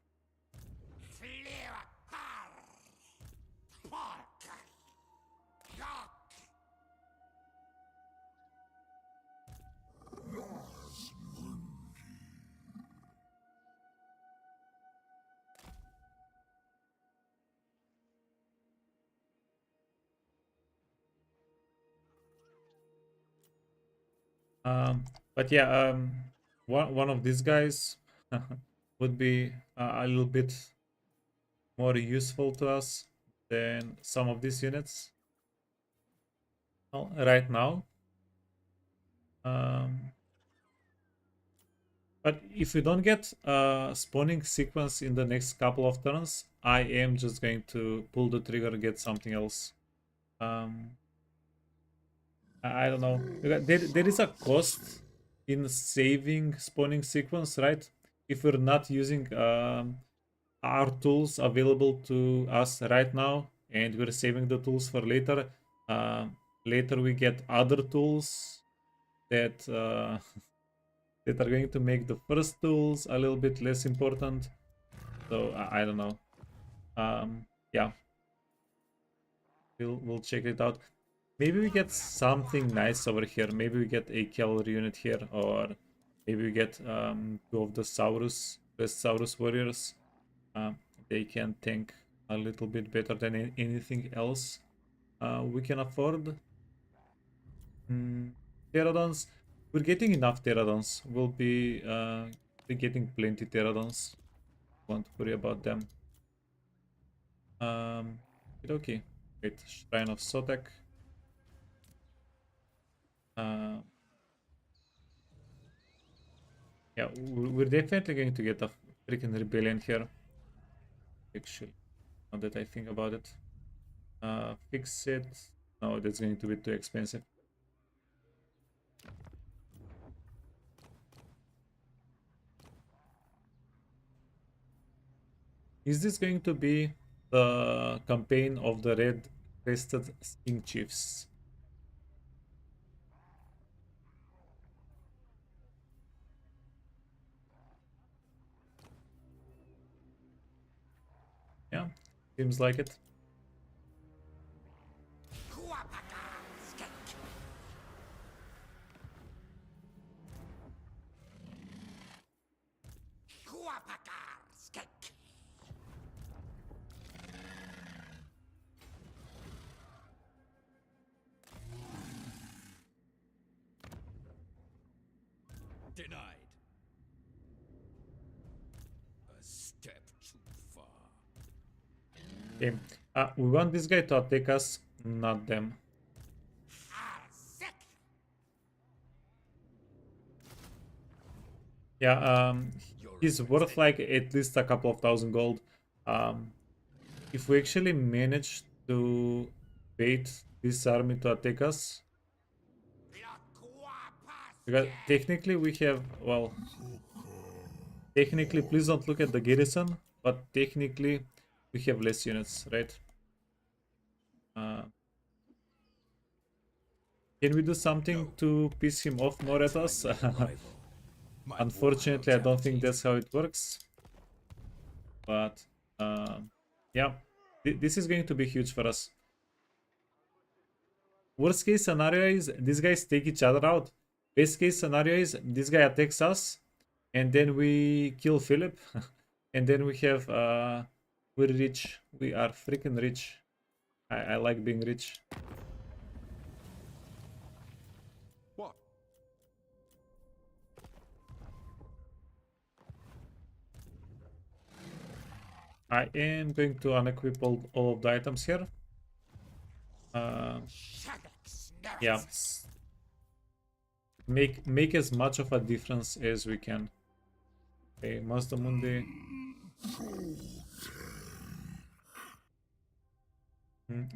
But yeah, one of these guys would be a little bit more useful to us than some of these units. Well, right now. But if we don't get a spawning sequence in the next couple of turns, I am just going to pull the trigger and get something else. I don't know. There is a cost in saving spawning sequence, right? If we're not using our tools available to us right now, and we're saving the tools for later, later we get other tools that that are going to make the first tools a little bit less important. So I don't know. Yeah, we'll check it out. Maybe we get something nice over here. Maybe we get a cavalry unit here, or maybe we get two of the West Saurus warriors. They can tank a little bit better than anything else we can afford. Pterodons. We're getting enough Pterodons. We'll be getting plenty Pterodons. Won't worry about them. Okay. Wait, Shrine of Sotek. Yeah, we're definitely going to get a freaking rebellion here. Actually, now that I think about it. Fix it. No, that's going to be too expensive. Is this going to be the campaign of the red crested Skin Chiefs? Seems like it. Denied. A step too far. Okay. We want this guy to attack us, not them. Yeah, he's worth like at least a couple of thousand gold. If we actually manage to bait this army to attack us, because technically we have, well, technically, please don't look at the garrison, but technically we have less units, right? Can we do something to piss him off more at us? Rival. My Unfortunately, I don't think brutality. that's how it works. But yeah, this is going to be huge for us. Worst case scenario is these guys take each other out. Best case scenario is this guy attacks us, and then we kill Philip, and then we have we're rich. We are freaking rich. I like being rich. What? I am going to unequip all of the items here. Yeah, make as much of a difference as we can. Okay, MAZDAMUNDI.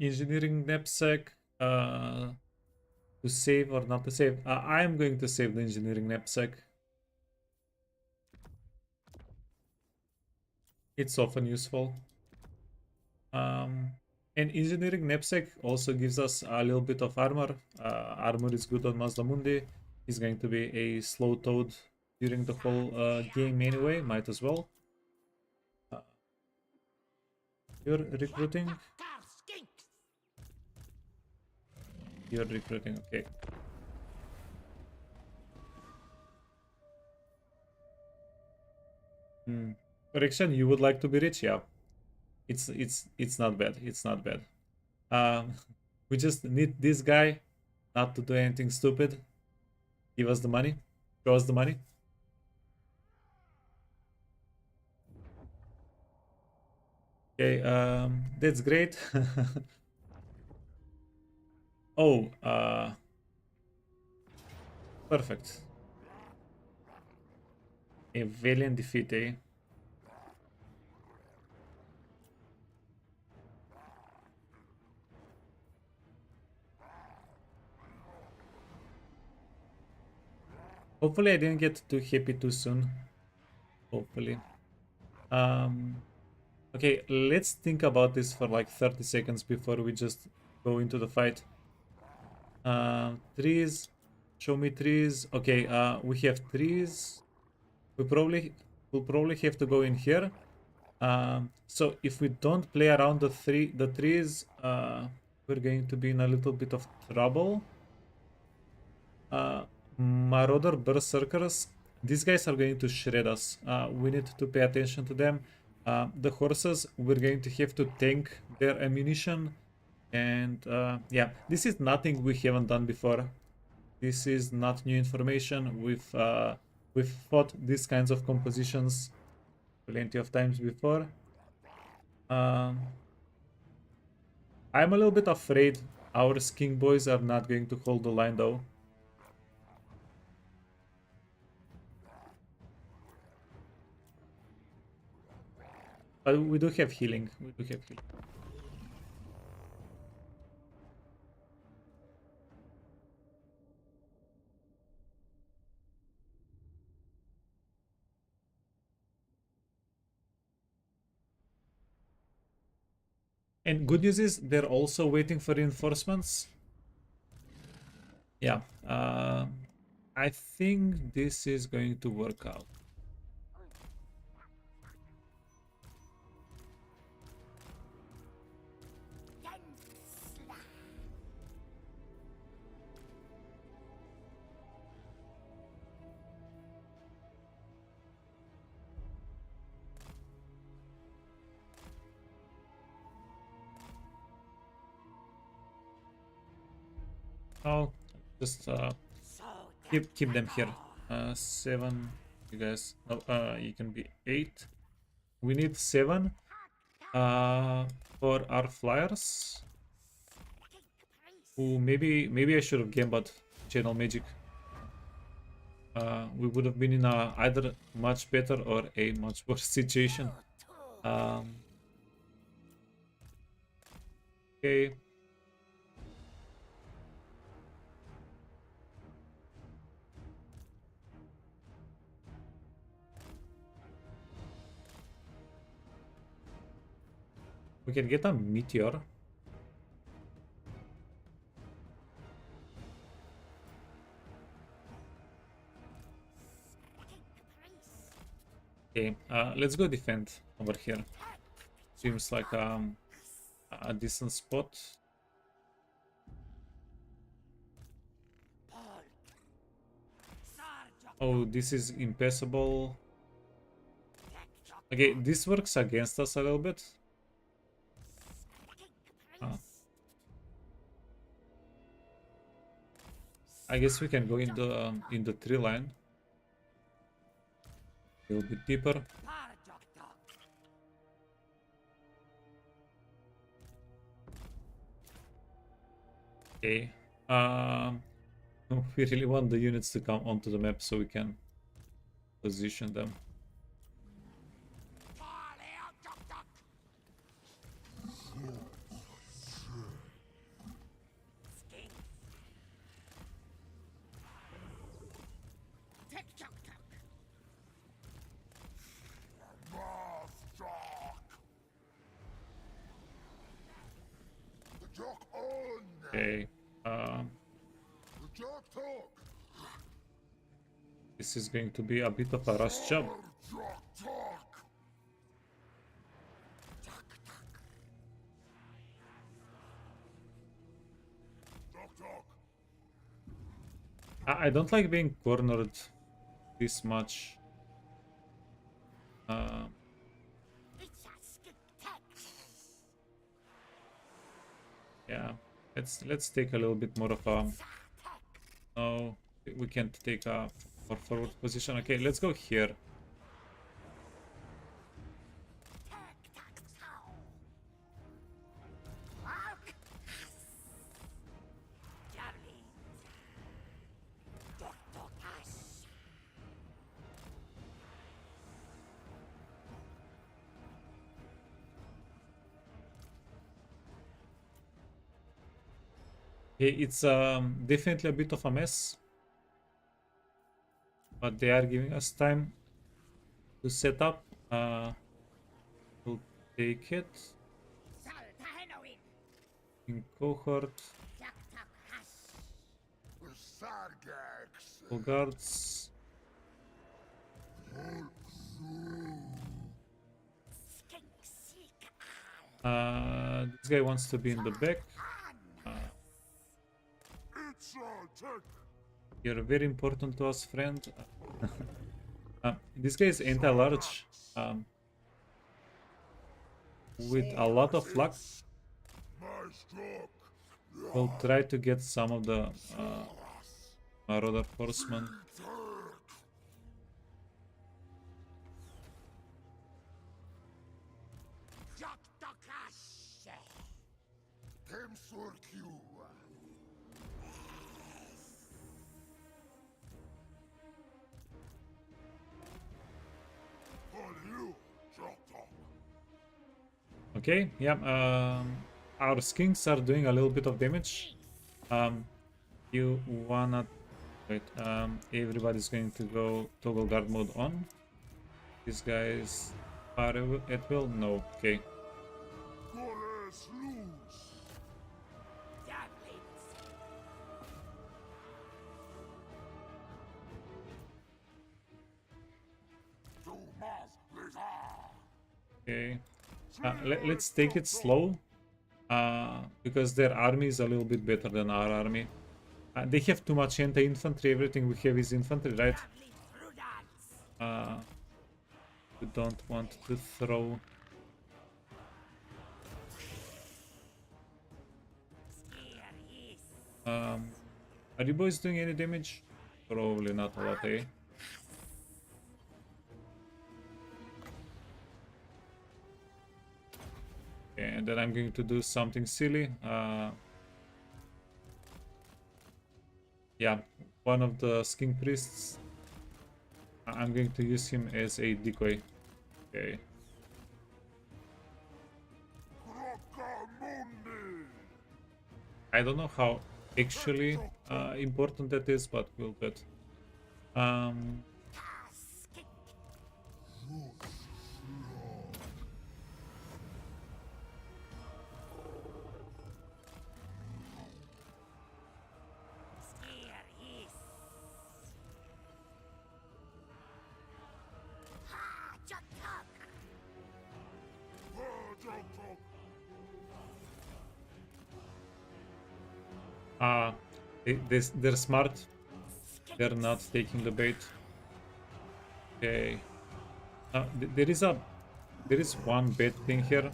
Engineering knapsack. To save or not to save? I am going to save the engineering knapsack. It's often useful. And engineering knapsack also gives us a little bit of armor. Armor is good on MAZDAMUNDI. He's going to be a slow toad during the whole game anyway. Might as well. You're recruiting? You're recruiting, okay. Correction, you would like to be rich? Yeah. It's not bad. It's not bad. We just need this guy not to do anything stupid. Give us the money. Show us the money. Okay, that's great. Oh, perfect. A valiant defeat, eh? Hopefully I didn't get too happy too soon. Hopefully. Okay, let's think about this for like 30 seconds before we just go into the fight. Trees. Show me trees. Okay, we have trees. We'll probably have to go in here. So if we don't play around the trees, we're going to be in a little bit of trouble. Marauder berserkers. These guys are going to shred us. We need to pay attention to them. The horses, we're going to have to tank their ammunition. And yeah, this is nothing we haven't done before. This is not new information. We've fought these kinds of compositions plenty of times before. I'm a little bit afraid our skin boys are not going to hold the line though. But we do have healing. We do have healing. And good news is they're also waiting for reinforcements. Yeah, I think this is going to work out. Oh, just keep them here. 7. You guys. No, you can be 8. We need 7 for our flyers. Ooh, maybe I should have gambled channel magic. We would have been in a either much better or a much worse situation. Okay. We can get a meteor. Okay, let's go defend over here. Seems like a decent spot. Oh, this is impassable. Okay, this works against us a little bit. I guess we can go in the tree line. A little bit deeper. Okay. We really want the units to come onto the map so we can position them. Okay. This is going to be a bit of a rush job. I don't like being cornered this much. Yeah, let's take a little bit more of a. No, we can't take a more forward position. Okay, let's go here. It's definitely a bit of a mess, but they are giving us time to set up. We'll take it in cohort. Full guards. This guy wants to be in the back. You're very important to us, friend. This guy is anti-large. With a lot of luck, we'll try to get some of the Marauder Horsemen. Okay, yeah, our skinks are doing a little bit of damage. You wanna wait, everybody's going to go toggle guard mode on. These guys are at will? No, okay. Okay. Let's take it slow, because their army is a little bit better than our army. They have too much anti-infantry, everything we have is infantry, right? We don't want to throw... Are you boys doing any damage? Probably not a lot, eh? Okay, and then I'm going to do something silly. Yeah, one of the skin priests. I'm going to use him as a decoy. Okay. Mundi! I don't know how actually important that is, but we'll do it. They're smart. They're not taking the bait. Okay. There is one bad thing here.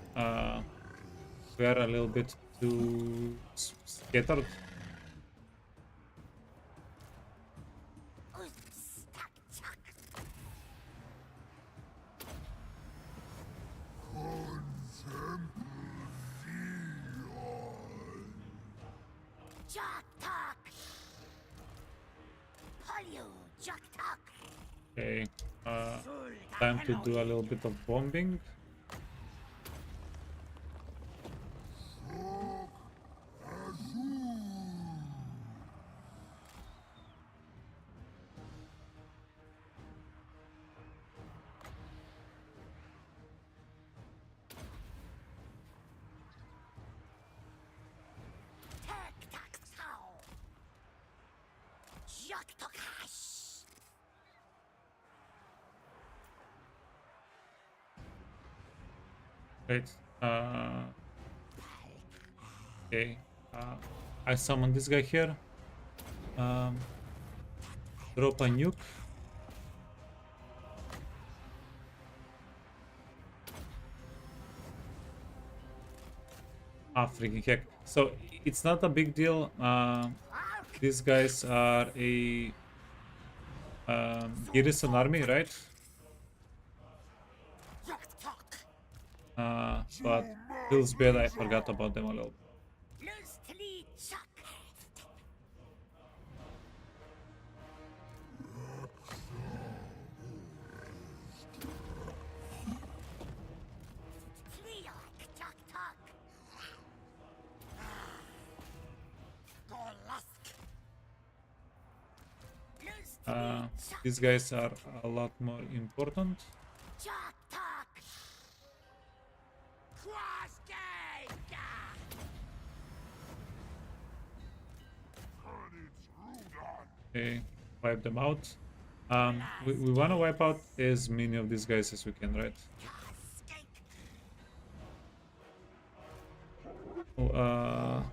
We are a little bit too scattered. Okay. Time to do a little bit of bombing. Wait. Okay. I summon this guy here. Drop a nuke. Freaking heck. So it's not a big deal. These guys are a garrison army, right? But feels bad I forgot about them a little. These guys are a lot more important. Okay, wipe them out. We want to wipe out as many of these guys as we can, right? Oh,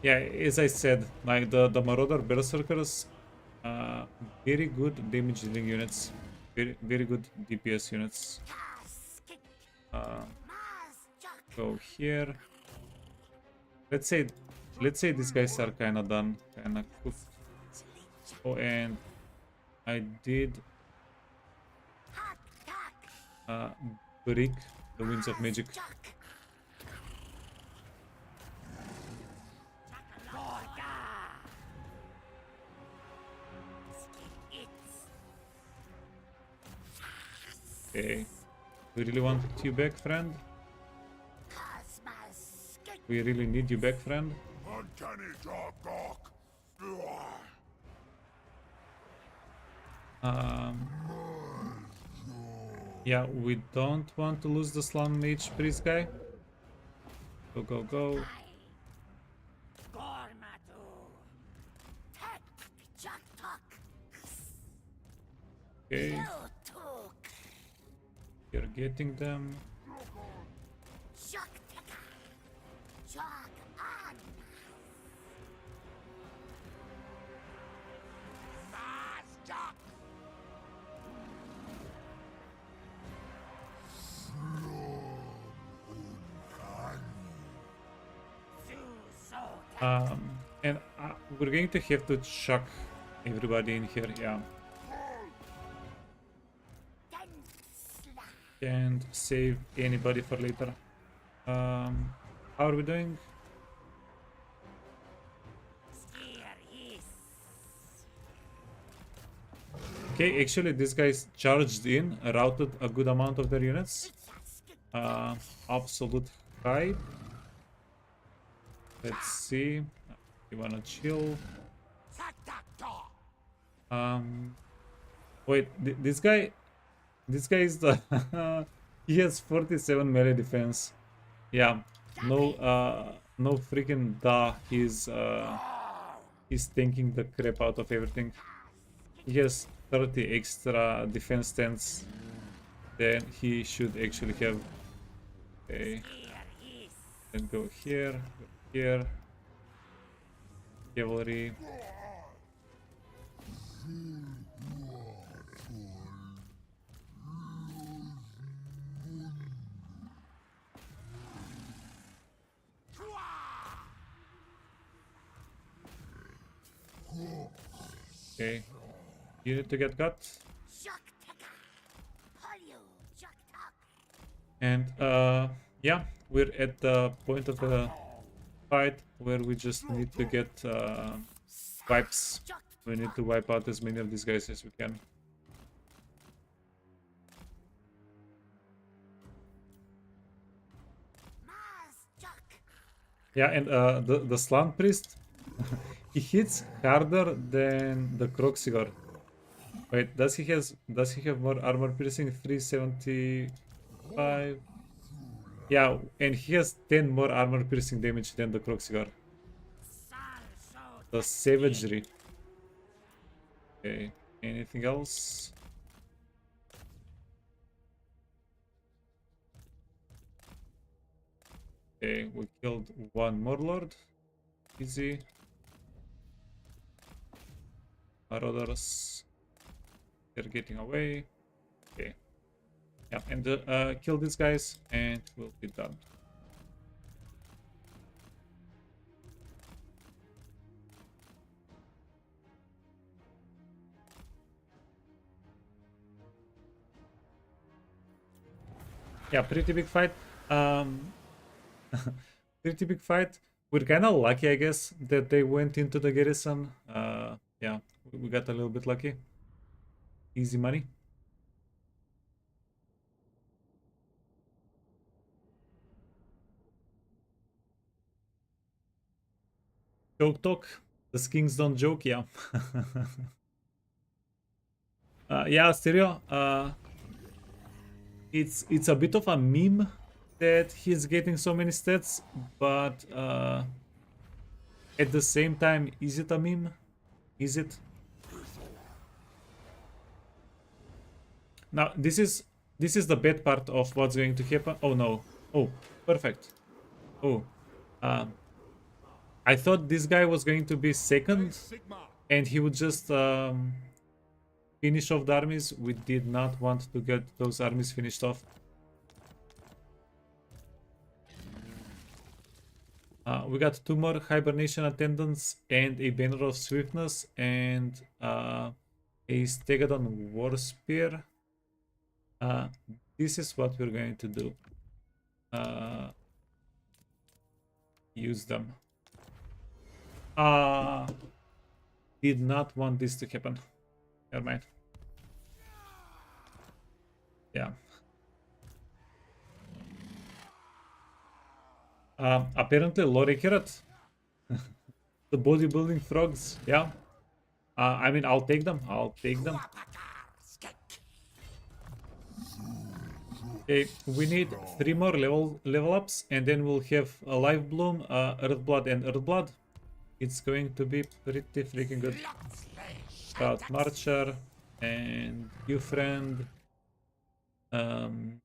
yeah, as I said, like the Marauder Berserkers, very good damage dealing units, very good DPS units. Go here. Let's say these guys are kind of done, kind of cooked. Oh, and I did break the Winds of Magic. Okay. We really want you back, friend? We really need you back, friend? Uncanny dark dark. Yeah, we don't want to lose the Slum Mage Priest guy. Go, go, go. Okay. You're getting them. And we're going to have to chuck everybody in here, yeah. Can't save anybody for later. How are we doing? Okay, actually this guy's charged in, routed a good amount of their units. Absolute hype. Let's see. You wanna chill? Wait, this guy is the he has 47 melee defense. Yeah, no freaking duh. He's tanking the crap out of everything. He has 30 extra defense stance. Then he should actually have. Okay. Then go here, here. Cavalry. Okay. You need to get cut. And yeah, we're at the point of the fight where we just need to get wipes. We need to wipe out as many of these guys as we can. Yeah, and the slant priest, he hits harder than the Croxigor. Wait, does he have more armor piercing? 375. Yeah, and he has 10 more armor piercing damage than the Croxigor. The savagery. Okay, anything else? Okay, we killed one more lord. Easy. Marauders. They're getting away. Okay. Yeah, and kill these guys and we'll be done. Yeah, pretty big fight. Pretty big fight. We're kind of lucky, I guess, that they went into the garrison. Yeah, we got a little bit lucky. Easy money. Joke talk. The skins don't joke, yeah. Yeah, Stereo. It's a bit of a meme that he's getting so many stats, but at the same time, is it a meme? Is it? Now this is the bad part of what's going to happen. Oh no! Oh, perfect. Oh, I thought this guy was going to be second, and he would just finish off the armies. We did not want to get those armies finished off. We got 2 more hibernation attendants and a banner of swiftness and a stegadon war spear. This is what we're going to do. Use them. Did not want this to happen. Never mind. Yeah. Apparently Lori Carrot. The bodybuilding frogs, yeah. I mean, I'll take them. Okay, we need 3 more level ups, and then we'll have a Life Bloom, Earthblood, and Earthblood. It's going to be pretty freaking good. Scout Marcher and you friend. I'm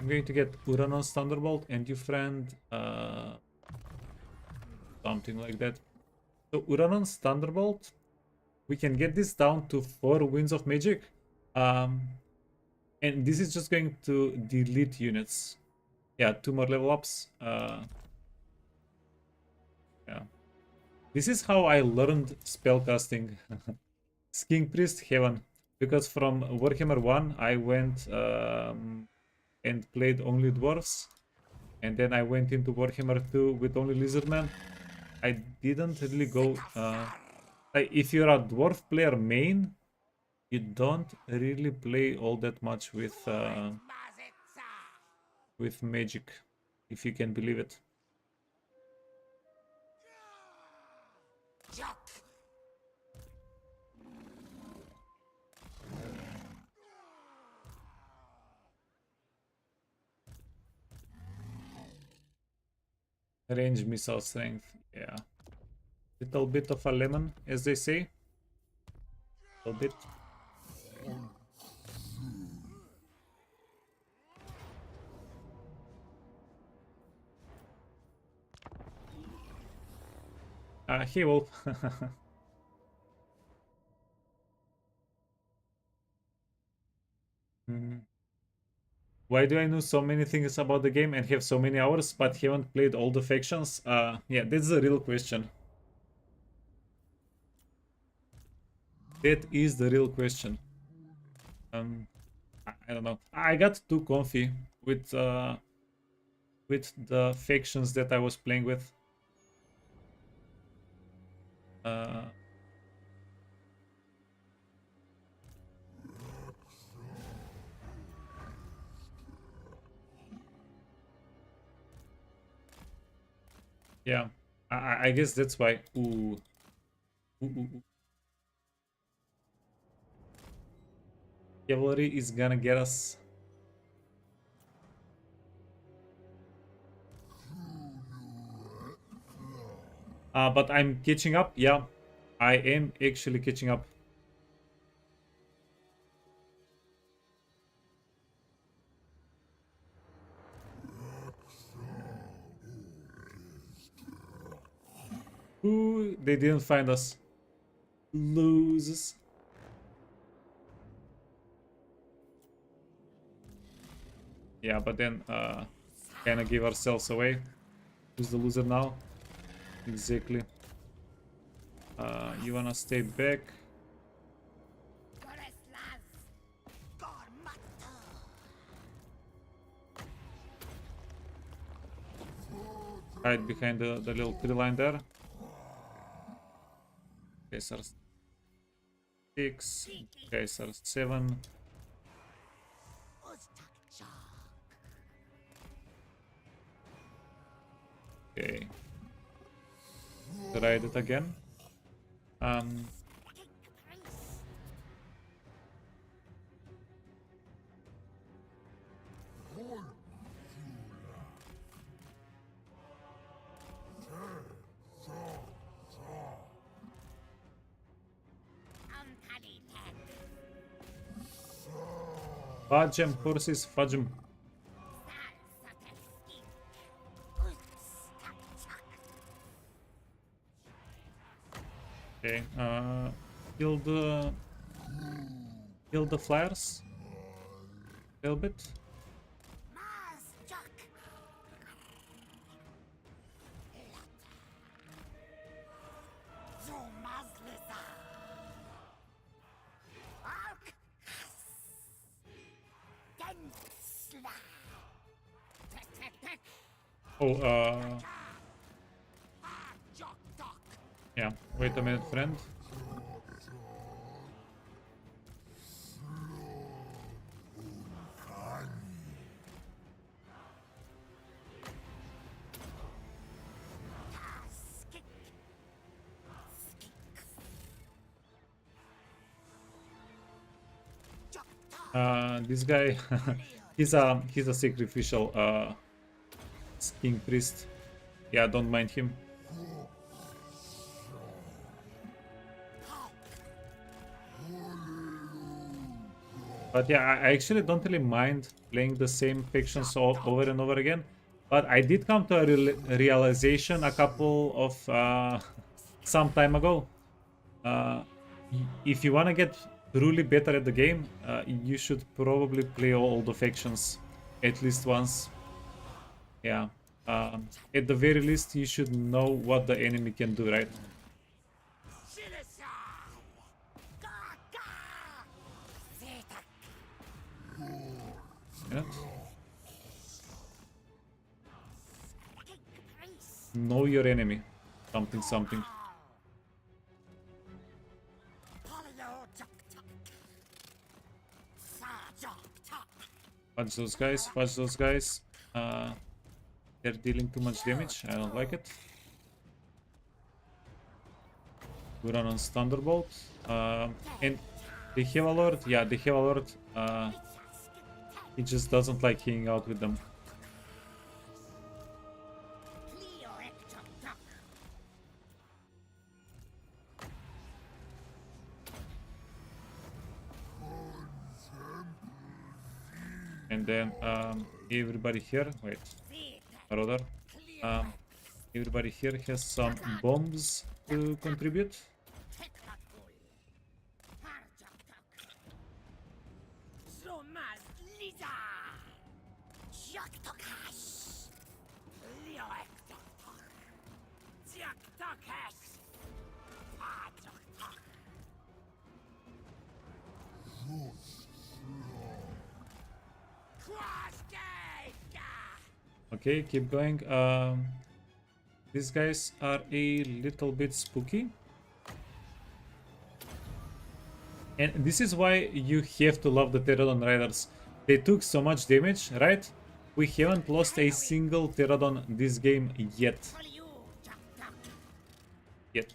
going to get Uranus Thunderbolt and you friend, something like that. So Uranus Thunderbolt, we can get this down to 4 winds of magic. And this is just going to delete units. Yeah, 2 more level ups. Yeah. This is how I learned spellcasting. King Priest Heaven. Because from Warhammer 1 I went and played only dwarves. And then I went into Warhammer 2 with only lizardmen. I didn't really go... if you're a dwarf player main, you don't really play all that much with magic, if you can believe it. Range missile strength, yeah. Little bit of a lemon, as they say. Little bit. Hey Wolf. Why do I know so many things about the game and have so many hours but haven't played all the factions? Yeah, that's the real question. That is the real question. I don't know. I got too comfy with the factions that I was playing with. Yeah, I guess that's why. Ooh. Ooh. Cavalry is gonna get us. But I'm catching up. Yeah, I am actually catching up. Ooh, they didn't find us. Losers. Yeah, but then kind of give ourselves away. Who's the loser now? Exactly. You wanna stay back? Hide behind the little tree line there. Guys are 6. Guys are 7. Okay. Ride it again. Fudge 'em, horses, fudge 'em. Okay, kill the flares a little bit. Oh, yeah, wait a minute, friend. This guy, he's a sacrificial king priest. Yeah, don't mind him. But yeah, I actually don't really mind playing the same factions over and over again. But I did come to a realization a couple of some time ago. If you want to get truly better at the game, you should probably play all the factions at least once. Yeah. At the very least, you should know what the enemy can do, right? Yeah. Know your enemy. Something, something. Watch those guys, watch those guys. They're dealing too much damage. I don't like it. We run on Thunderbolt. And they have a lord. Yeah, they have a lord. He just doesn't like hanging out with them. And then everybody here, wait, Marauder. Everybody here has some bombs to contribute. Okay, keep going. These guys are a little bit spooky. And this is why you have to love the Pterodon Riders. They took so much damage, right? We haven't lost a single Pterodon this game yet. Yet.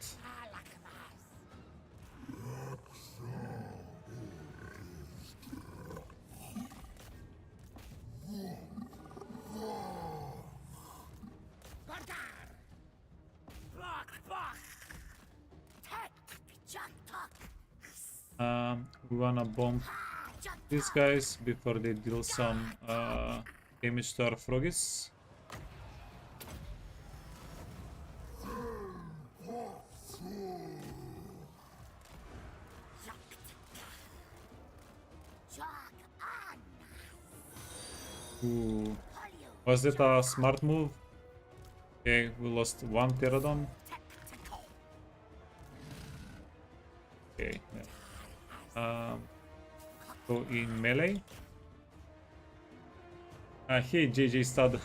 We wanna bomb these guys before they deal some damage to our froggies. Ooh. Was that a smart move? Okay, we lost one Pterodon. Okay, yeah. Go in melee. Hey, JJ Stud.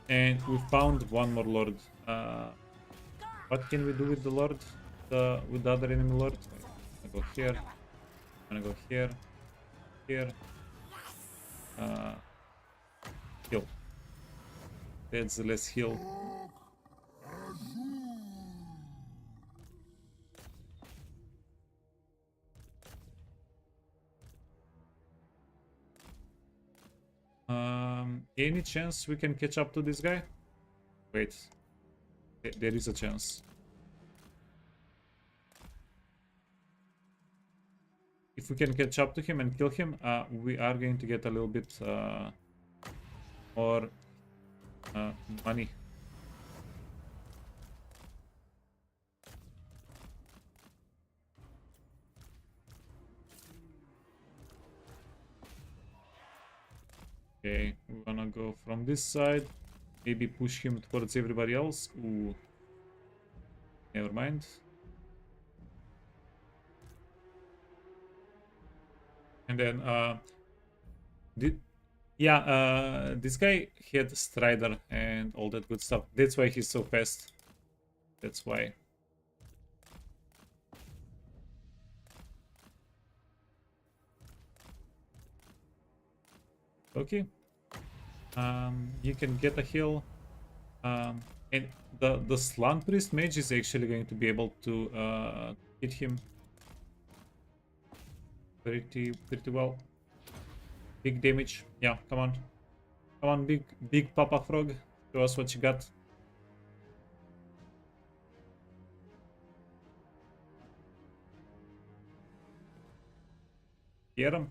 And we found one more lord. What can we do with the lord? With the other enemy lord? I'm gonna go here. I'm gonna go here. Here. Heal. That's less heal. Any chance we can catch up to this guy? Wait. There is a chance. If we can catch up to him and kill him, we are going to get a little bit more money. Okay, we're gonna go from this side. Maybe push him towards everybody else. Ooh. Never mind. And then this guy had Strider and all that good stuff. That's why he's so fast. That's why. Okay. You can get a heal. And the Slant Priest Mage is actually going to be able to hit him pretty well. Big damage. Yeah, come on. Come on, big Papa Frog. Show us what you got. Get him.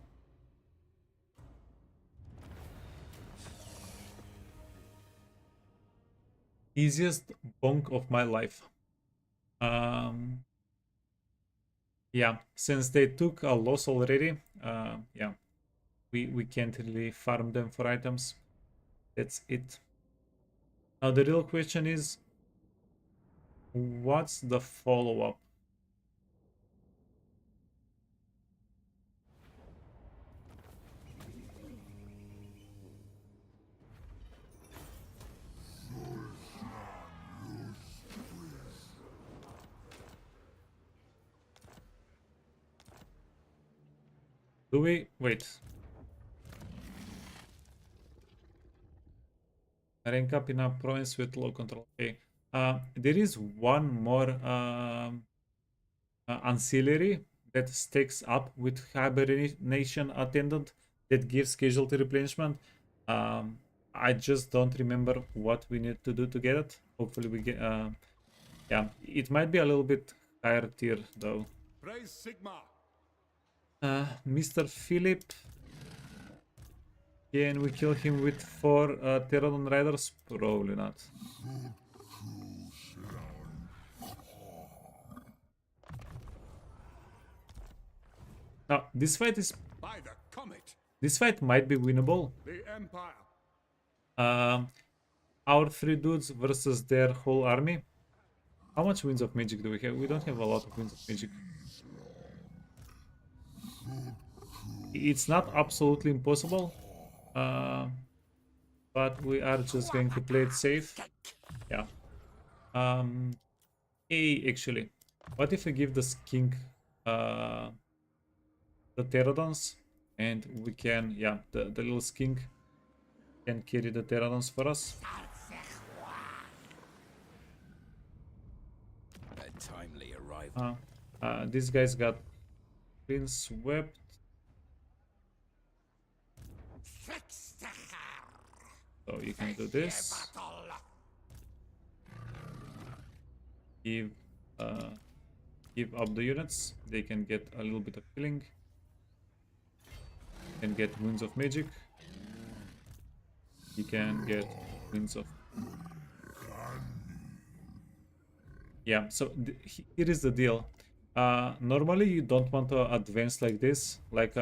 Easiest bonk of my life. Yeah, since they took a loss already, yeah, we can't really farm them for items. That's it. Now the real question is, what's the follow-up? Do we wait? Rank up in a province with low control. Okay. There is one more ancillary that stacks up with hibernation attendant that gives casualty replenishment. I just don't remember what we need to do to get it. Hopefully we get. Yeah, it might be a little bit higher tier though. Praise Sigma. Mr. Philip. Can we kill him with 4 Pterodon Riders? Probably not. Now, this fight is... By the comet, This fight might be winnable. the Empire. Our 3 dudes versus their whole army. How much Winds of Magic do we have? We don't have a lot of Winds of Magic. It's not absolutely impossible. But we are just going to play it safe. Yeah. Hey, actually, what if we give the skink the pterodons, and we can, yeah, the little skink can carry the pterodons for us. A timely arrival. These guys got clean swept. So you can do this. Give up the units. They can get a little bit of healing. Can get Winds of Magic. He can get Winds of... Yeah, so here is the deal. Normally you don't want to advance like this, like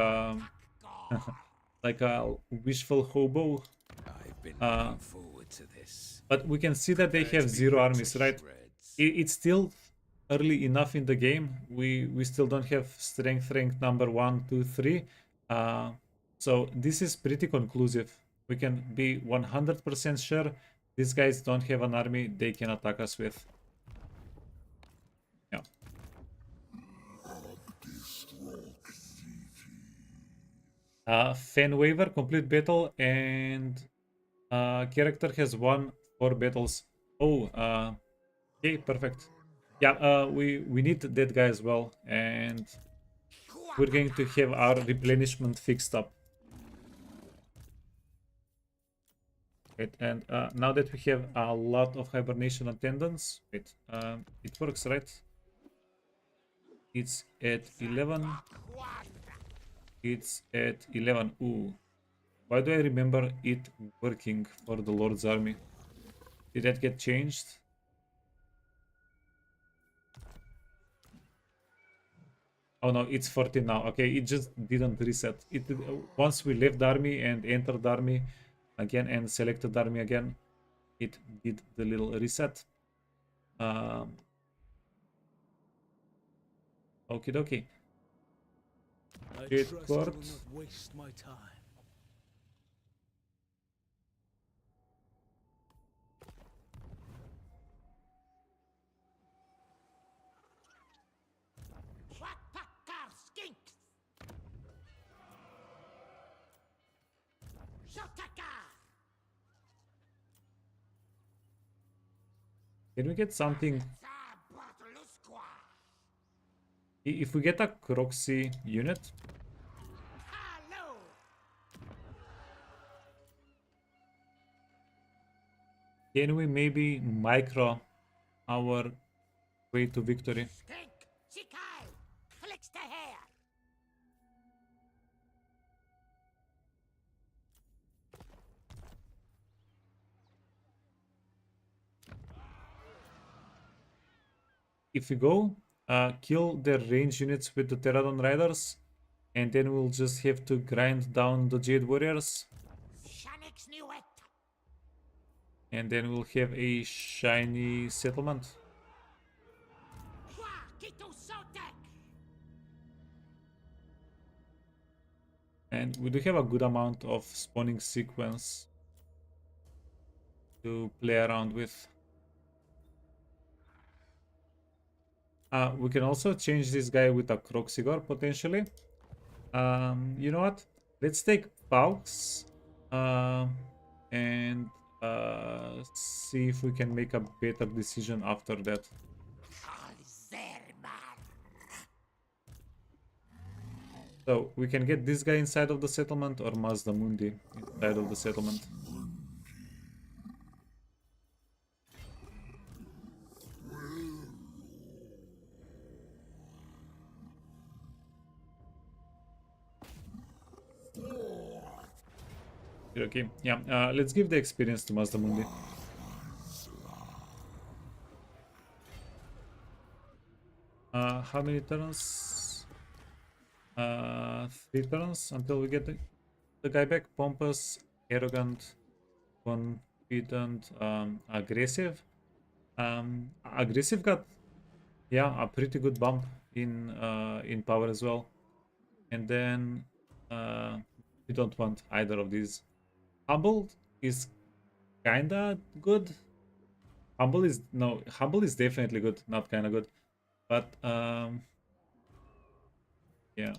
like a wishful hobo. I've been looking forward to this. But we can see that they have 0 armies, right? It's still early enough in the game. We still don't have strength rank number 1, 2, 3. So this is pretty conclusive. We can be 100% sure these guys don't have an army they can attack us with. Yeah. Fan waiver, complete battle, and character has won 4 battles. Oh, okay, perfect. Yeah, we need that guy as well, and we're going to have our replenishment fixed up. Wait, and now that we have a lot of hibernation attendants, wait, it works, right? It's at 11. It's at 11. Ooh. Why do I remember it working for the Lord's army? Did that get changed? Oh no, it's 14 now. Okay, it just didn't reset. It once we left the army and entered the army again and selected the army again, it did the little reset. Okie dokie. I Great trust court. you will not waste my time. Can we get something? If we get a Croxy unit, can we maybe micro our way to victory? if we go, kill their range units with the Pterodon Riders, and then we'll just have to grind down the Jade Warriors. And then we'll have a shiny settlement. And we do have a good amount of spawning sequence to play around with. We can also change this guy with a Croxigor potentially. You know what? Let's take Paux and see if we can make a better decision after that. So we can get this guy inside of the settlement or MAZDAMUNDI inside of the settlement. Okay, yeah, let's give the experience to MAZDAMUNDI. How many turns? 3 turns until we get the guy back. Pompous, arrogant, confident, aggressive. Aggressive got, yeah, a pretty good bump in power as well. And then we don't want either of these. Humble is kinda good. Humble is definitely good, not kinda good. But yeah.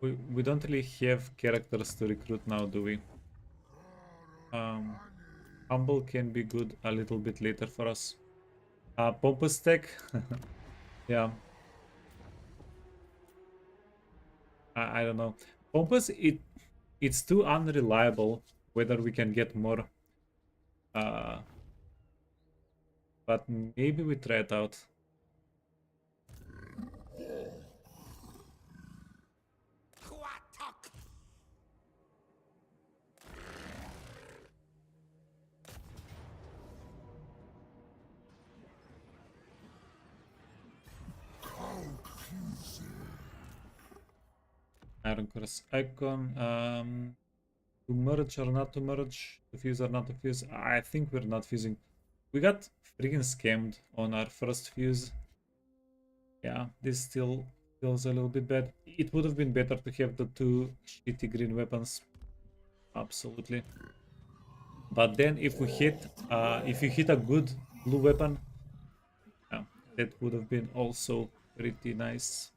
We don't really have characters to recruit now, do we? Humble can be good a little bit later for us. Pompous tech. Yeah. I don't know. Pompous, it's too unreliable whether we can get more. But maybe we try it out. Iron Cross icon. To merge or not to merge, to fuse or not to fuse. I think we're not fusing. We got freaking scammed on our first fuse. Yeah, this still feels a little bit bad. It would have been better to have the 2 shitty green weapons. Absolutely. But then if we hit a good blue weapon, yeah, that would have been also pretty nice.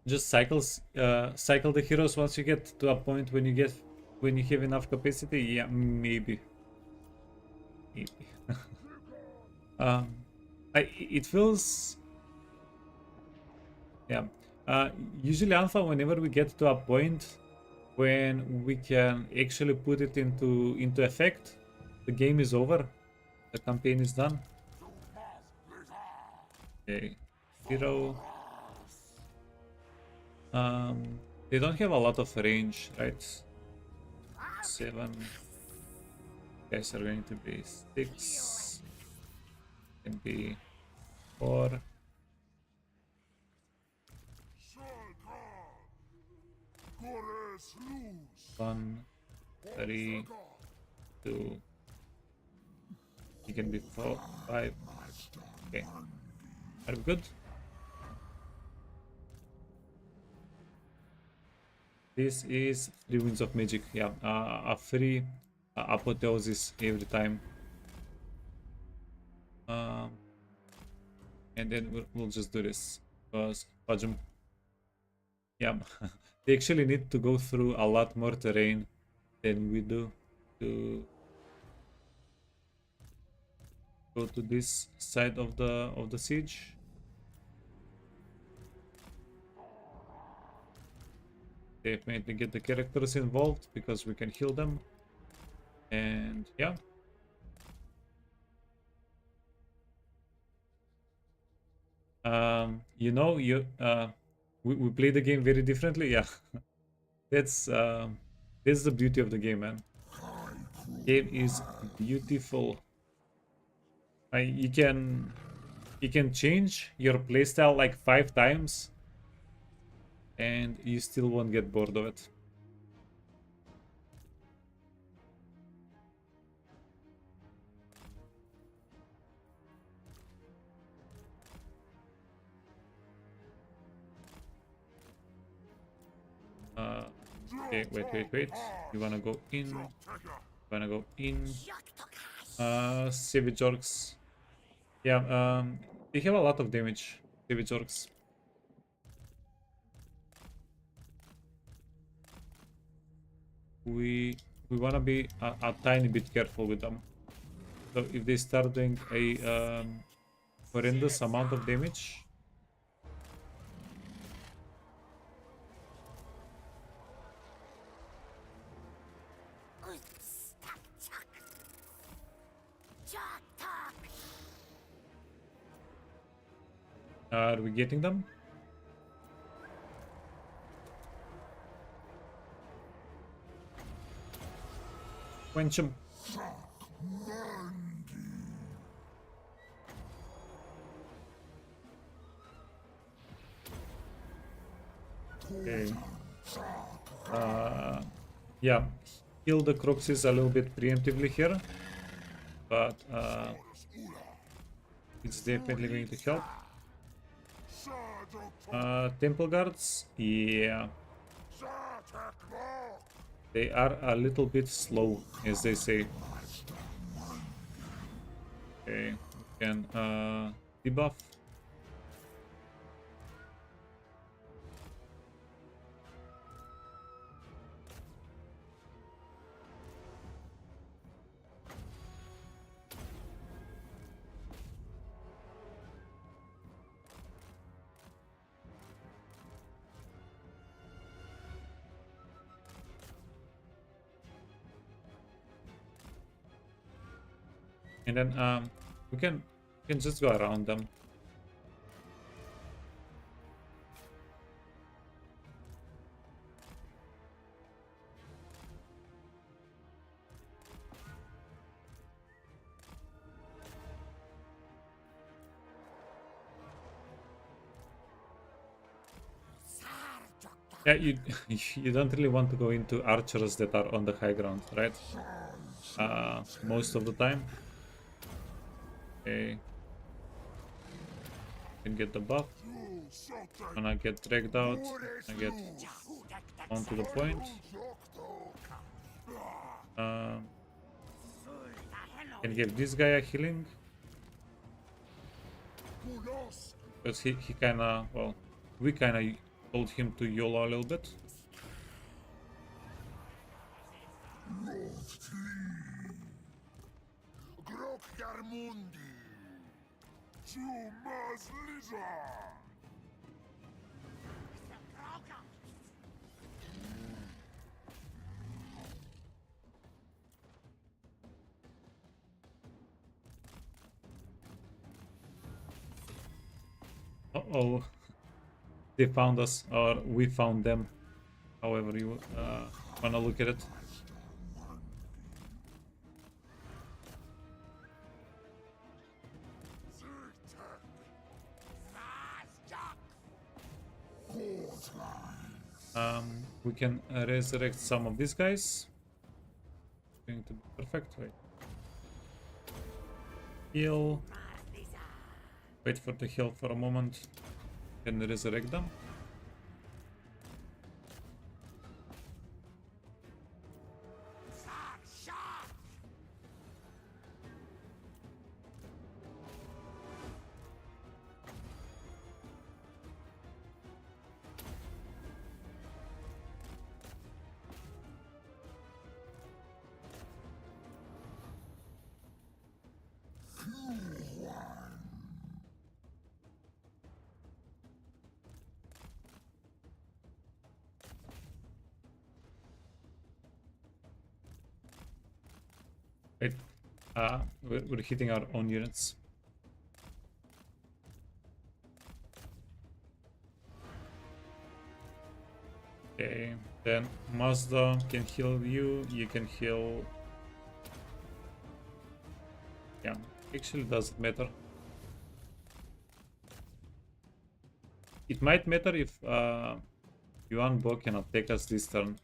Just cycle the heroes once you get to a point when you have enough capacity. Yeah, maybe. um, it feels, yeah. Usually alpha, whenever we get to a point when we can actually put it into effect, the game is over. The campaign is done. Okay, 0. They don't have a lot of range, right? 7. Guys are going to be 6. Can be 4. One, 3, 2. He can be 4, 5. Okay. Are we good? This is 3 Winds of Magic. Yeah, a free apotheosis every time. And then we'll just do this because Pajum. Yeah, they actually need to go through a lot more terrain than we do to go to this side of the siege. definitely get the characters involved because we can heal them. And yeah. You know, we play the game very differently. Yeah, that's the beauty of the game, man. Game is beautiful. You can change your playstyle like 5 times, and you still won't get bored of it. Okay, wait. You wanna go in? Wanna go in? Savage orcs. Yeah, they have a lot of damage. Savage orcs. We wanna be a tiny bit careful with them. So if they start doing a horrendous amount of damage, are we getting them? Quench 'em. Okay. Yeah, kill the Croxes a little bit preemptively here, but it's definitely going to help. Temple guards, yeah, they are a little bit slow, as they say. Okay, we can debuff. And then we can just go around them. Yeah, you you don't really want to go into archers that are on the high ground, right? Most of the time. Okay. Can get the buff. When I get dragged out, I get onto the point. Can give this guy a healing. Because he kinda, well, we kinda told him to YOLO a little bit. MAZDAMUNDI to MAZDAMUNDI. Uh-oh. They found us, or we found them. However you wanna look at it. We can resurrect some of these guys. Going to be perfect. Wait. Heal. Wait for the heal for a moment. Can resurrect them. We're hitting our own units. Okay, then Mazda can heal you, you can heal... Yeah, actually doesn't matter. It might matter if Yuan Bo can attack us this turn.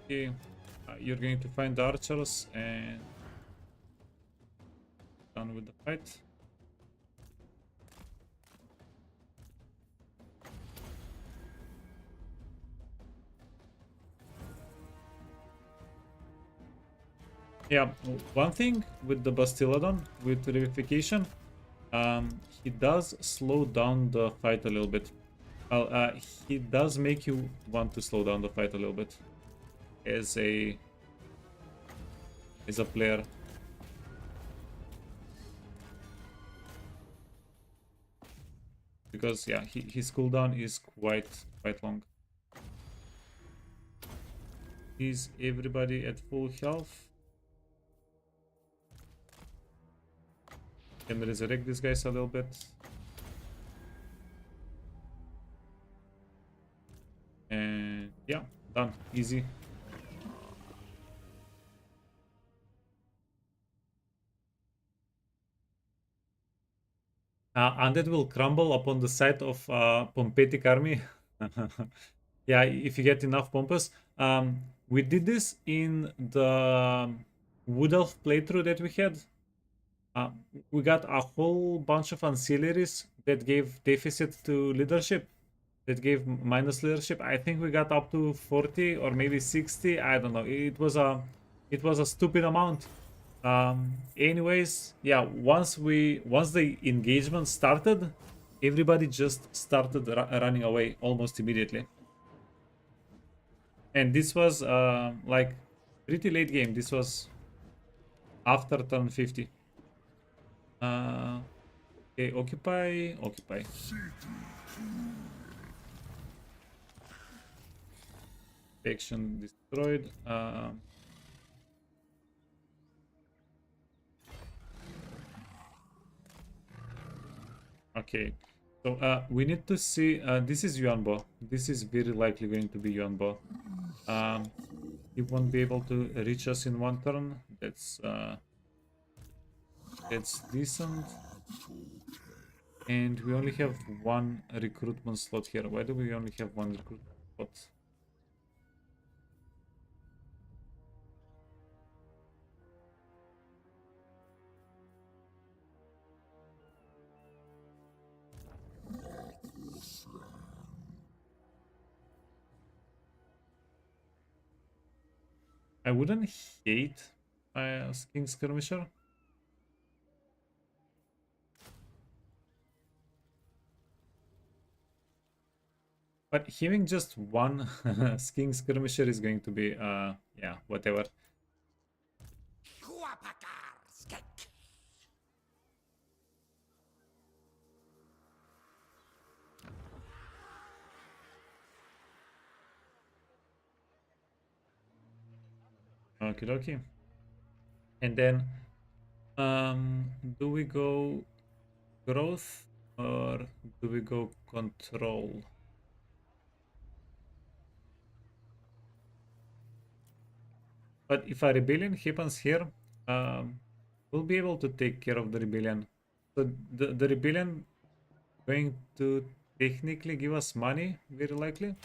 Okay, you're going to find the archers and done with the fight. Yeah, one thing with the Bastiladon, with Revivification, he does slow down the fight a little bit. Well, he does make you want to slow down the fight a little bit as a player. Because yeah, his cooldown is quite long. Is everybody at full health? Can resurrect these guys a little bit. And yeah, done. Easy. Undead will crumble upon the sight of Pompetic army. Yeah, if you get enough Pompous. We did this in the Wood Elf playthrough that we had. We got a whole bunch of ancillaries that gave deficit to leadership, that gave minus leadership. I think we got up to 40 or maybe 60. I don't know. It was a stupid amount. Anyways, yeah. Once the engagement started, everybody just started running away almost immediately. And this was like pretty late game. This was after turn 50. Okay, occupy. Faction destroyed. Okay, so we need to see. This is Yuanbo. This is very likely going to be Yuanbo. He won't be able to reach us in one turn. That's decent. And we only have one recruitment slot here. Why do we only have one recruitment slot? I wouldn't hate a King Skirmisher. But having just one King Skirmisher is going to be, yeah, whatever. Okie dokie. And then, do we go growth or do we go control? But if a rebellion happens here, we'll be able to take care of the rebellion. So the rebellion going to technically give us money, very likely.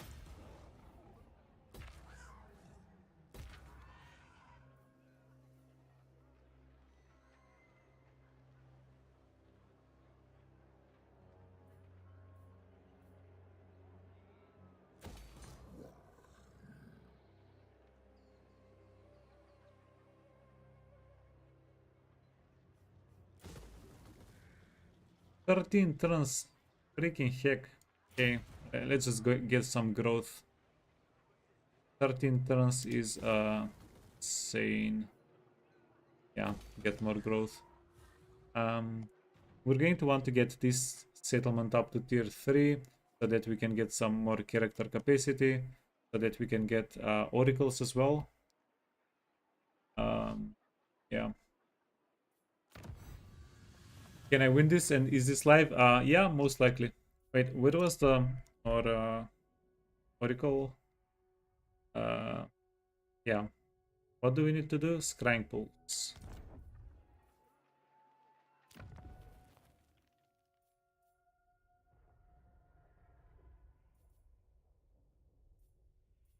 13 turns. Freaking heck. Okay. Let's just go get some growth. 13 turns is insane. Yeah, get more growth. We're going to want to get this settlement up to tier 3 so that we can get some more character capacity, so that we can get oracles as well. Yeah. Can I win this, and is this live? Yeah, most likely. Wait, where was the oracle? Yeah. What do we need to do? Scrying pools.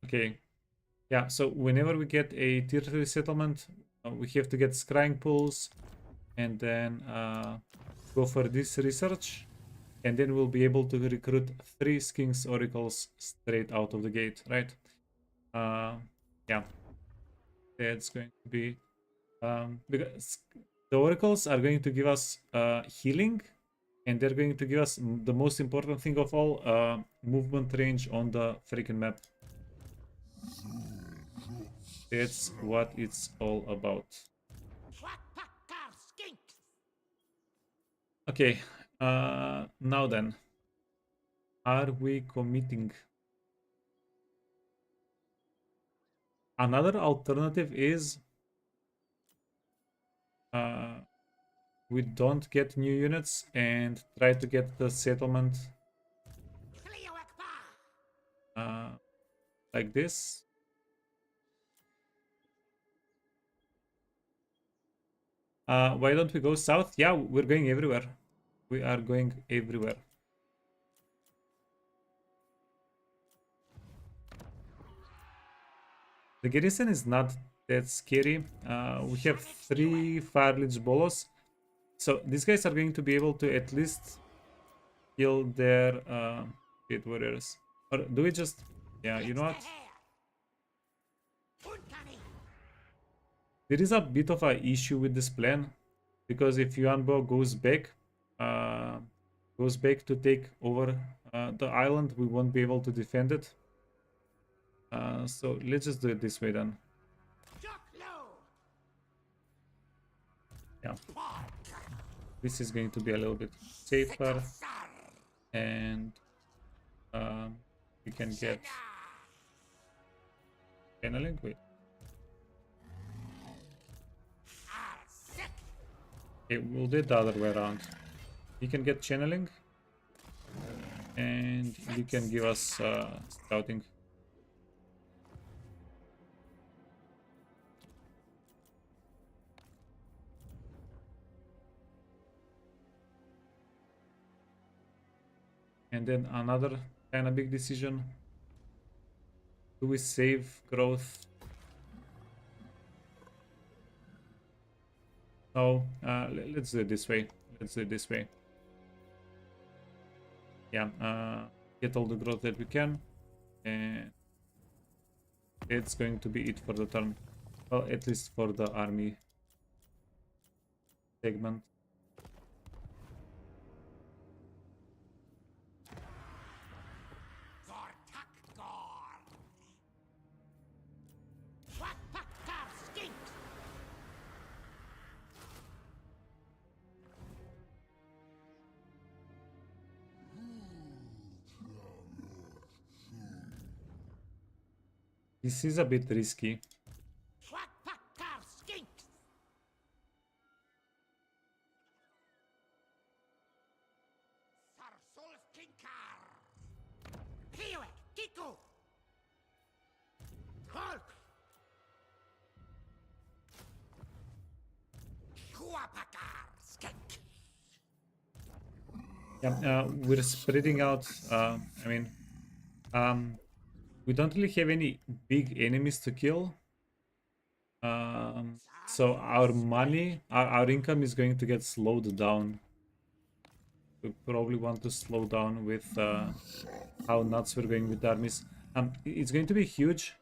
Okay. Yeah, so whenever we get a tier 3 settlement, we have to get scrying pools and then go for this research, and then we'll be able to recruit 3 King's Oracles straight out of the gate, right? Yeah, that's going to be because the Oracles are going to give us healing, and they're going to give us the most important thing of all, movement range on the freaking map. That's what it's all about. Okay, now then, are we committing? Another alternative is we don't get new units and try to get the settlement like this. Why don't we go south? Yeah, we're going everywhere. We are going everywhere. The garrison is not that scary. We have 3 Fire Lich Bolos. So these guys are going to be able to at least kill their pit warriors. Or do we just... Yeah, you know what? There is a bit of an issue with this plan, because if Yuanbo goes back to take over the island, we won't be able to defend it. So let's just do it this way then. Yeah, this is going to be a little bit safer, and we can get channeling. Wait. Okay, we'll do it the other way around. You can get channeling, and you can give us scouting. And then another kind of big decision. Do we save growth? No, let's do it this way. Let's do it this way. Yeah, get all the growth that we can. And it's going to be it for the turn. Well, at least for the army segment. This is a bit risky. Yeah, we're spreading out. I mean, we don't really have any big enemies to kill. So our money, our income is going to get slowed down. We probably want to slow down with how nuts we're going with armies. It's going to be huge.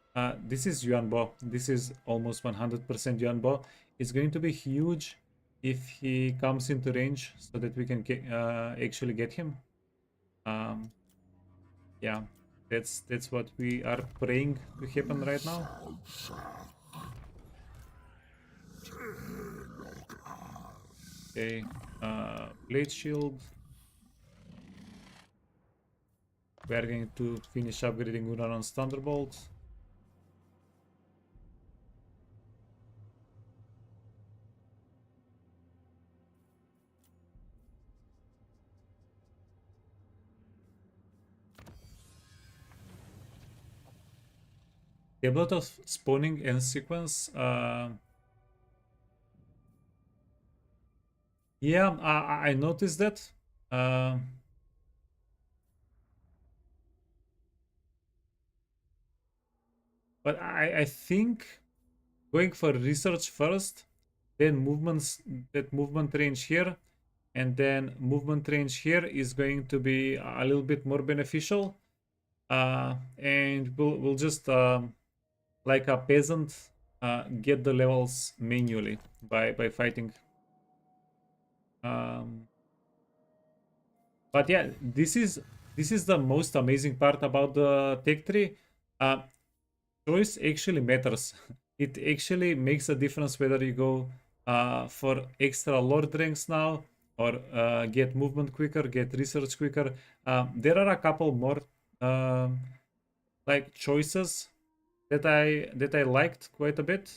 This is Yuanbo. This is almost 100% Yuanbo. It's going to be huge if he comes into range so that we can actually get him. yeah, that's what we are praying to happen right now. Okay, blade shield. We are going to finish upgrading Uranon's Thunderbolt. Tablet of spawning and sequence. Yeah, I noticed that. But I think going for research first, then movement range here, and then movement range here is going to be a little bit more beneficial. And we'll just like a peasant get the levels manually by fighting. But yeah, this is the most amazing part about the tech tree. Choice actually matters. It actually makes a difference whether you go for extra lord ranks now, or get movement quicker, get research quicker. There are a couple more like choices that I liked quite a bit.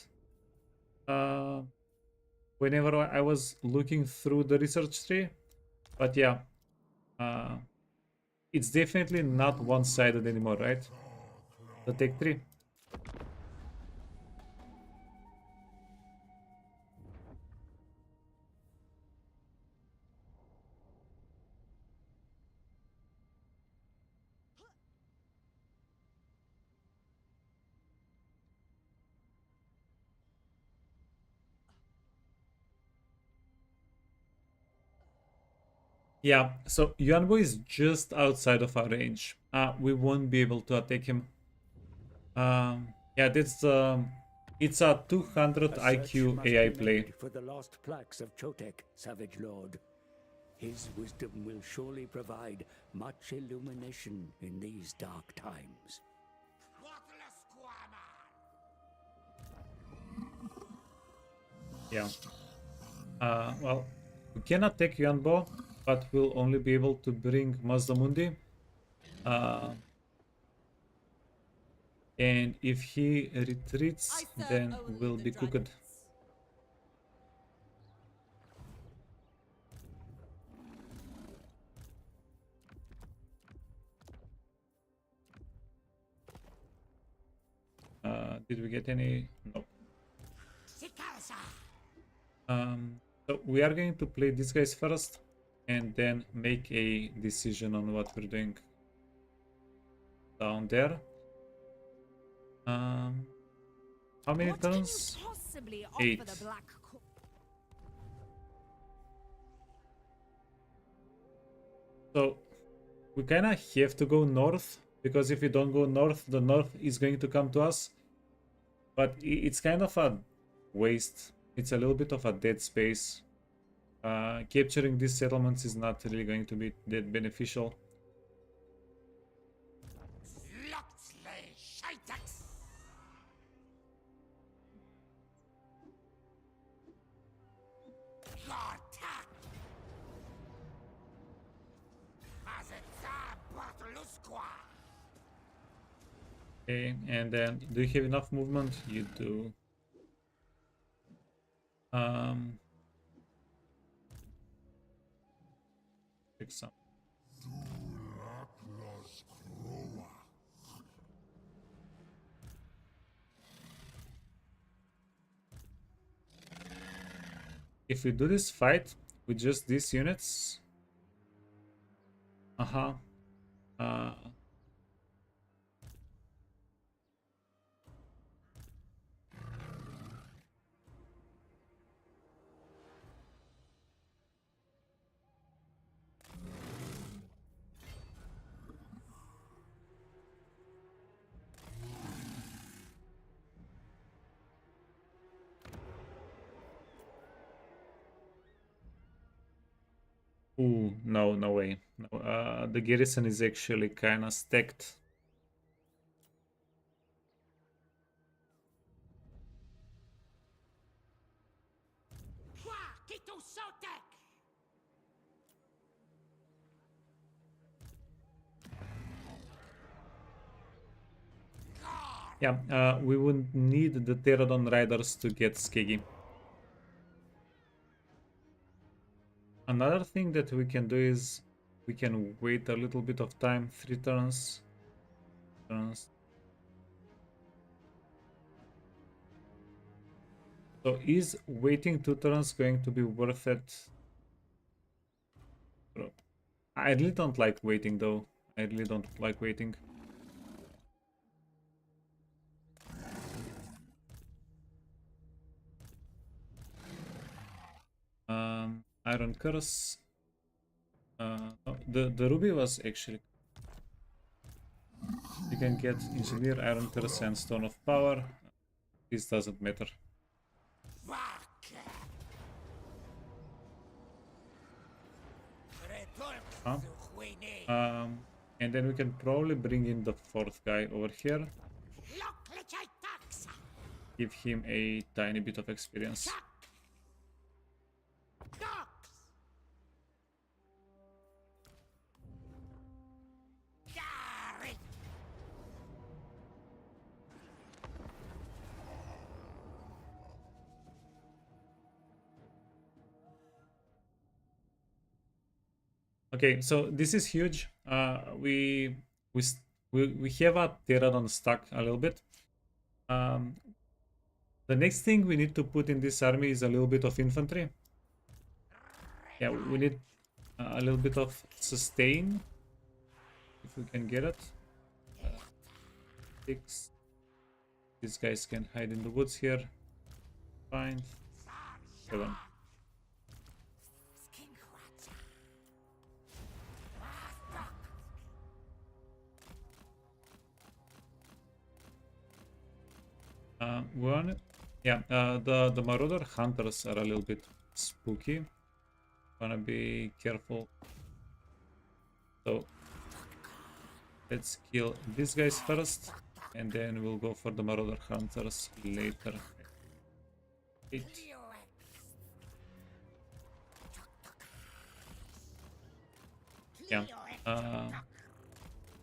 Whenever I was looking through the research tree, but yeah, it's definitely not one-sided anymore, right? The tech tree. Yeah, so Yuanbo is just outside of our range. We won't be able to attack him. Yeah, that's it's a 200 IQ AI play. For the lost plaques of Chotek, Savage Lord. His wisdom will surely provide much illumination in these dark times. Yeah. Well, we can attack Yuanbo, but we'll only be able to bring MAZDAMUNDI. And if he retreats, then we'll be cooked. Did we get any? No. So we are going to play these guys first, and then make a decision on what we're doing down there. How many turns? 8. So we kind of have to go north, because if we don't go north, the north is going to come to us. But it's kind of a waste. It's a little bit of a dead space. Capturing these settlements is not really going to be that beneficial. Okay, and then do you have enough movement? You do. Pick some. If we do this fight with just these units, uh, Ooh, no, no way. No, the garrison is actually kind of stacked. Yeah, we would need the Pterodon Riders to get Skeggy. Another thing that we can do is we can wait a little bit of time, 3 turns. So is waiting 2 turns going to be worth it? I really don't like waiting though. I really don't like waiting. Iron Curse. Oh, the Ruby was actually... You can get Engineer, Iron Curse and Stone of Power. This doesn't matter. Huh? And then we can probably bring in the 4th guy over here. Give him a tiny bit of experience. Okay, so this is huge. We have a Pterodon stuck a little bit. The next thing we need to put in this army is a little bit of infantry. Yeah, we need a little bit of sustain, if we can get it. 6. These guys can hide in the woods here. Fine. 7. The Marauder Hunters are a little bit spooky. Wanna be careful. So let's kill these guys first, and then we'll go for the Marauder Hunters later. 8. Yeah.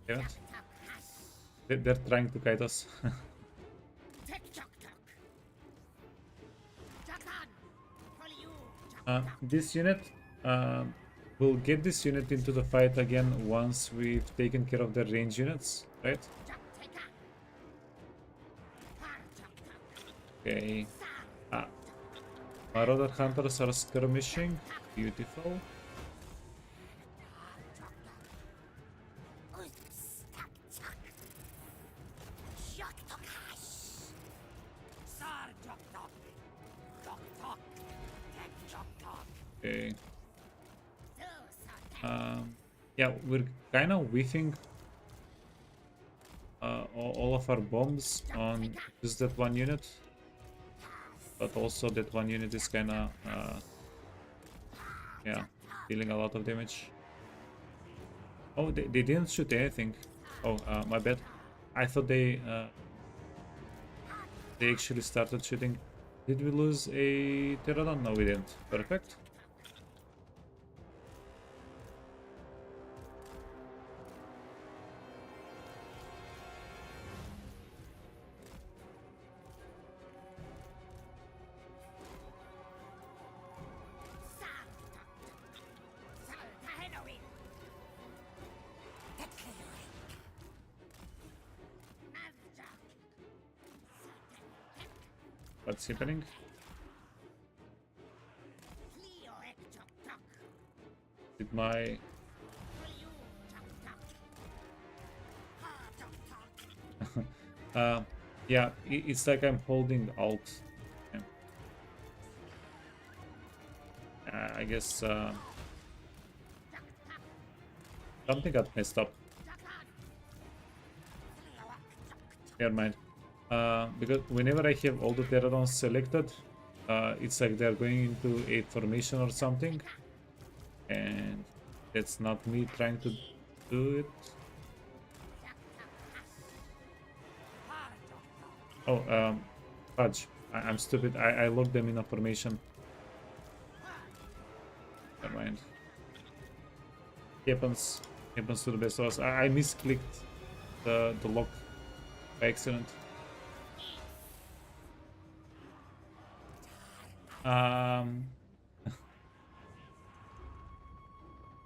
Damn it. They're trying to kite us. This unit, we'll get this unit into the fight again once we've taken care of the range units, right? Okay. Marauder Hunters are skirmishing. Beautiful. Okay. Yeah, we're kind of whiffing all of our bombs on just that one unit, but also that one unit is kind of yeah, dealing a lot of damage. Oh, they didn't shoot anything. Oh, my bad. I thought they actually started shooting. Did we lose a Pterodon? No, we didn't. Perfect. What's happening? Did my... yeah, it's like I'm holding Alt. Yeah. I guess something got messed up. Never mind. Because whenever I have all the Pterodons selected, it's like they're going into a formation or something, And that's not me trying to do it. Oh, fudge. I'm stupid. I locked them in a formation. Never mind. Happens to the best of us. I misclicked the lock by accident.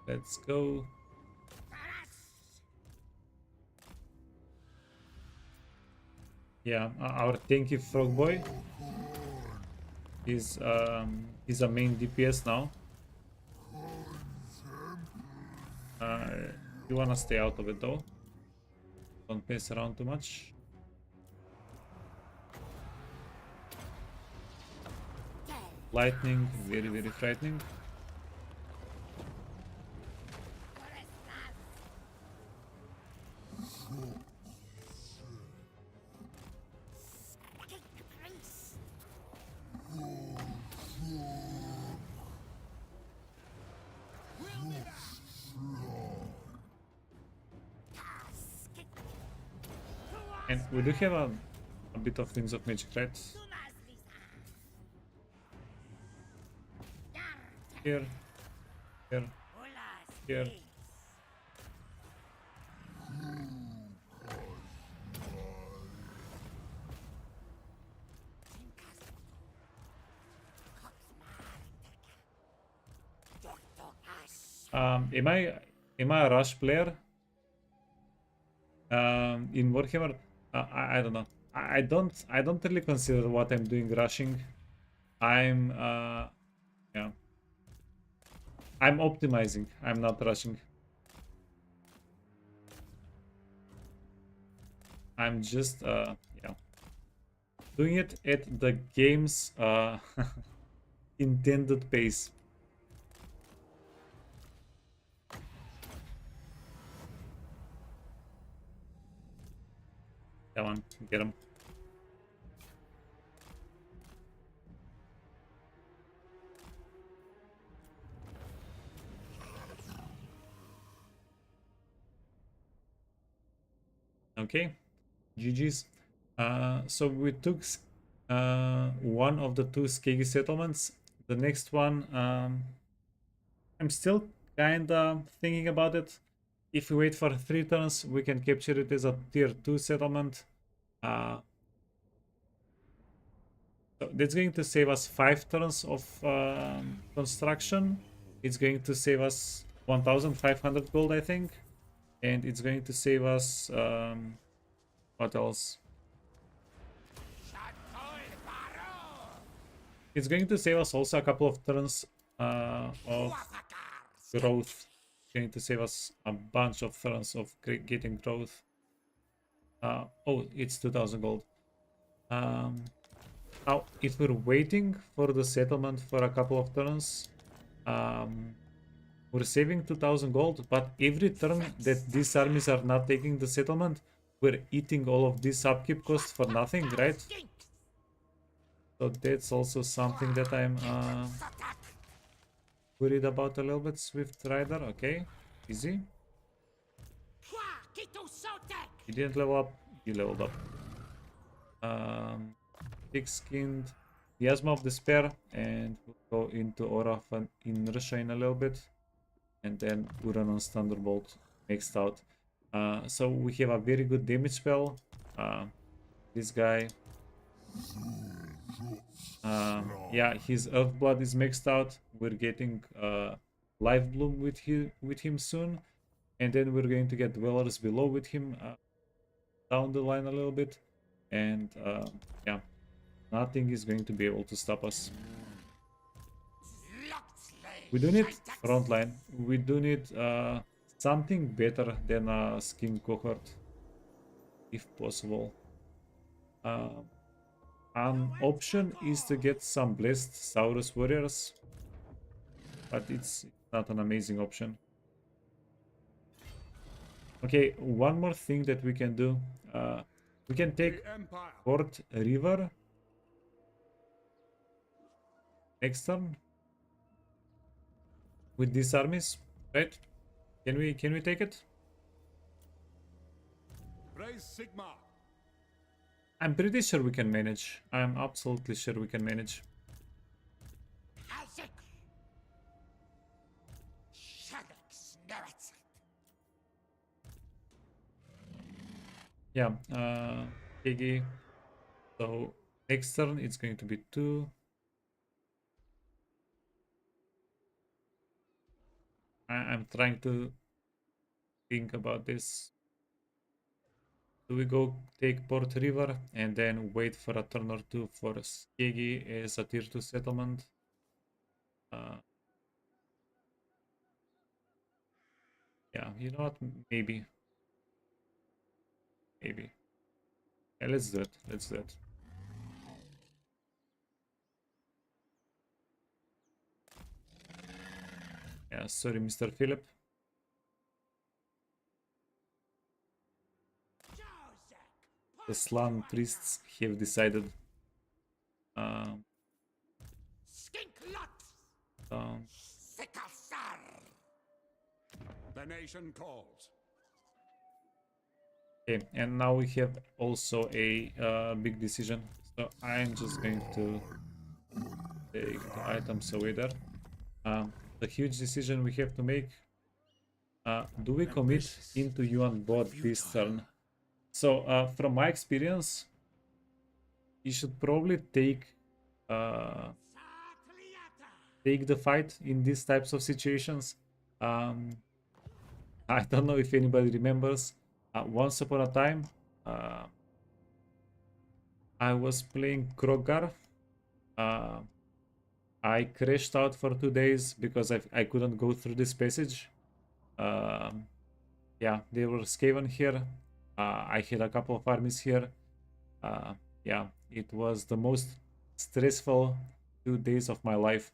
Let's go. Yeah, our tanky frog boy is he's a main DPS now. You wanna stay out of it though. Don't pace around too much. Lightning, very, very frightening. And we do have a bit of Wings of Magic, right? Here, here, here. Am I a rush player? In Warhammer, I don't know. I don't really consider what I'm doing rushing. I'm yeah. I'm optimizing. I'm not rushing. I'm just yeah, doing it at the game's intended pace. Come on, get him. Okay, GG's. So we took one of the two Skeggy settlements. The next one, I'm still kinda thinking about it. If we wait for 3 turns, we can capture it as a tier 2 settlement. So that's going to save us 5 turns of construction. It's going to save us 1,500 gold, I think. And it's going to save us... what else? It's going to save us also a couple of turns of growth. Going to save us a bunch of turns of getting growth. Oh, it's 2,000 gold. Now, if we're waiting for the settlement for a couple of turns, we're saving 2,000 gold, but every turn that these armies are not taking the settlement, we're eating all of this upkeep cost for nothing, right? So that's also something that I'm worried about a little bit. Swift Rider, okay, easy. He didn't level up, he leveled up. Thick-skinned, Miasma of Despair, and we'll go into Aura of Inertia in a little bit. And then Uranon's Thunderbolt maxed out. So we have a very good damage spell. This guy... yeah, his Earthblood is maxed out. We're getting Life Bloom with him soon. And then we're going to get Dwellers Below with him down the line a little bit. And yeah, nothing is going to be able to stop us. We do need frontline. We do need something better than a skin cohort, if possible. An option is to get some blessed Saurus warriors, but it's not an amazing option. Okay, one more thing that we can do. We can take Port River next turn. with these armies, right? Can we take it? Raise Sigma. I'm pretty sure we can manage. I'm absolutely sure we can manage. Yeah, Kigi. So next turn it's going to be 2. I'm trying to think about this. Do we go take Port River and then wait for a turn or 2 for Skegi as a tier 2 settlement? Yeah, you know what? Maybe. Maybe. Yeah, let's do it. Let's do it. Yeah, sorry, Mr. Philip. The Slan priests have decided. Um, um, The nation calls. okay, and now we have also a big decision. So I'm just going to take the items away there. The huge decision we have to make. Do we commit into Yuan bot this turn? So from my experience, you should probably uh, take the fight in these types of situations. I don't know if anybody remembers. Once upon a time, I was playing Krogar. I crashed out for 2 days because I couldn't go through this passage. Yeah, there were Skaven here. I had a couple of armies here. Yeah, it was the most stressful 2 days of my life.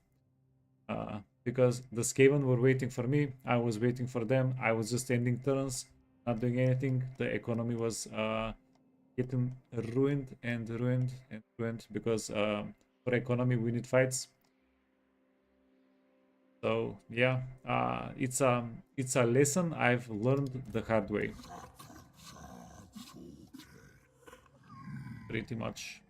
Because the Skaven were waiting for me, I was waiting for them. I was just ending turns, not doing anything. The economy was getting ruined and ruined and ruined because for economy we need fights. So yeah, it's a lesson I've learned the hard way. Pretty much.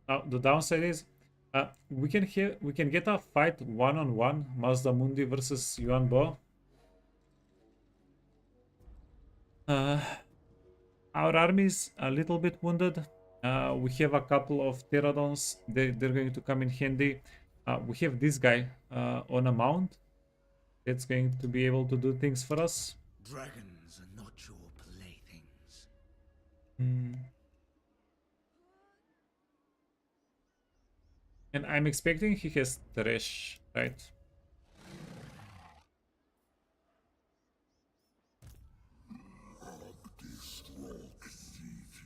Now the downside is we can get a fight one-on-one, MAZDAMUNDI versus Yuan Bo. Our army is a little bit wounded. We have a couple of pterodons. They're going to come in handy. We have this guy on a mount that's going to be able to do things for us. Dragons are not your playthings. And I'm expecting he has Thresh, right?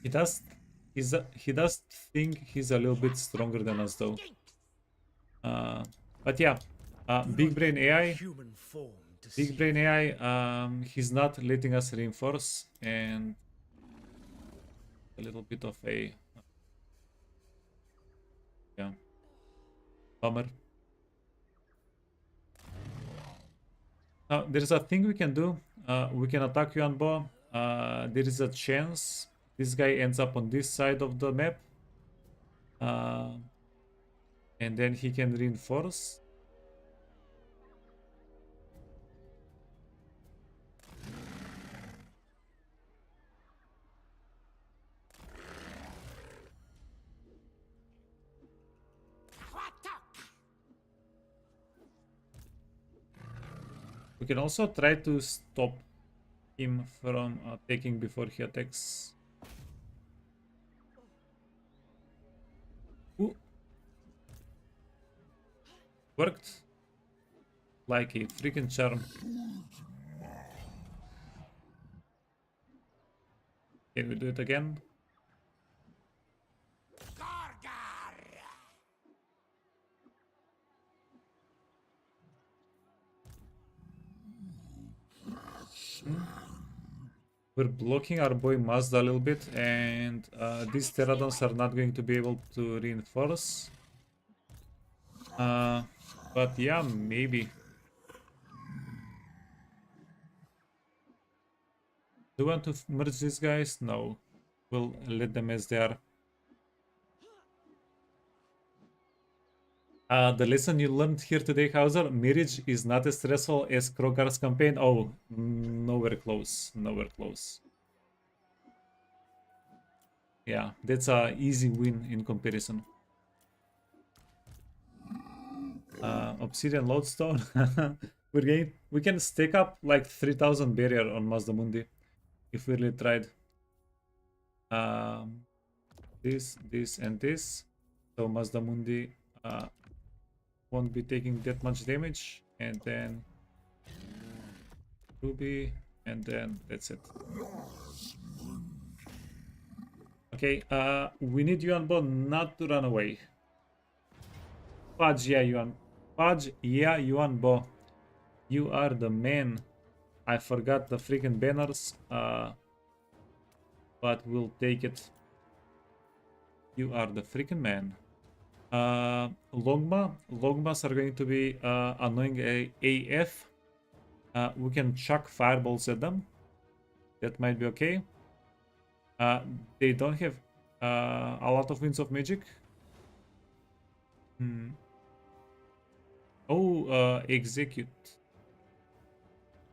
He does. He does think he's a little bit stronger than us, though. But yeah, Big Brain AI. Human form Big Brain AI. He's not letting us reinforce, and a little bit of a yeah bummer. Now there's a thing we can do. We can attack Yuan Bo. There is a chance this guy ends up on this side of the map. And then he can reinforce. We can also try to stop him from attacking before he attacks. Ooh. Worked like a freaking charm. Can we do it again? we're blocking our boy Mazda a little bit, and these pterodons are not going to be able to reinforce. But yeah, maybe. Do you want to merge these guys? No. We'll let them as they are. The lesson you learned here today, Hauser, marriage is not as stressful as Krogar's campaign. Oh, nowhere close. Nowhere close. Yeah, that's a easy win in comparison. Obsidian lodestone. We can stack up like 3000 barrier on MAZDAMUNDI if we really tried. This, and this. So MAZDAMUNDI won't be taking that much damage, and then Ruby, and then that's it. Okay, we need Yuanbo not to run away. Fudge, yeah, Yuanbo. You are the man. I forgot the freaking banners, but we'll take it. You are the freaking man. Longmas are going to be annoying AF. We can chuck fireballs at them. That might be okay. They don't have a lot of winds of magic. Oh, execute.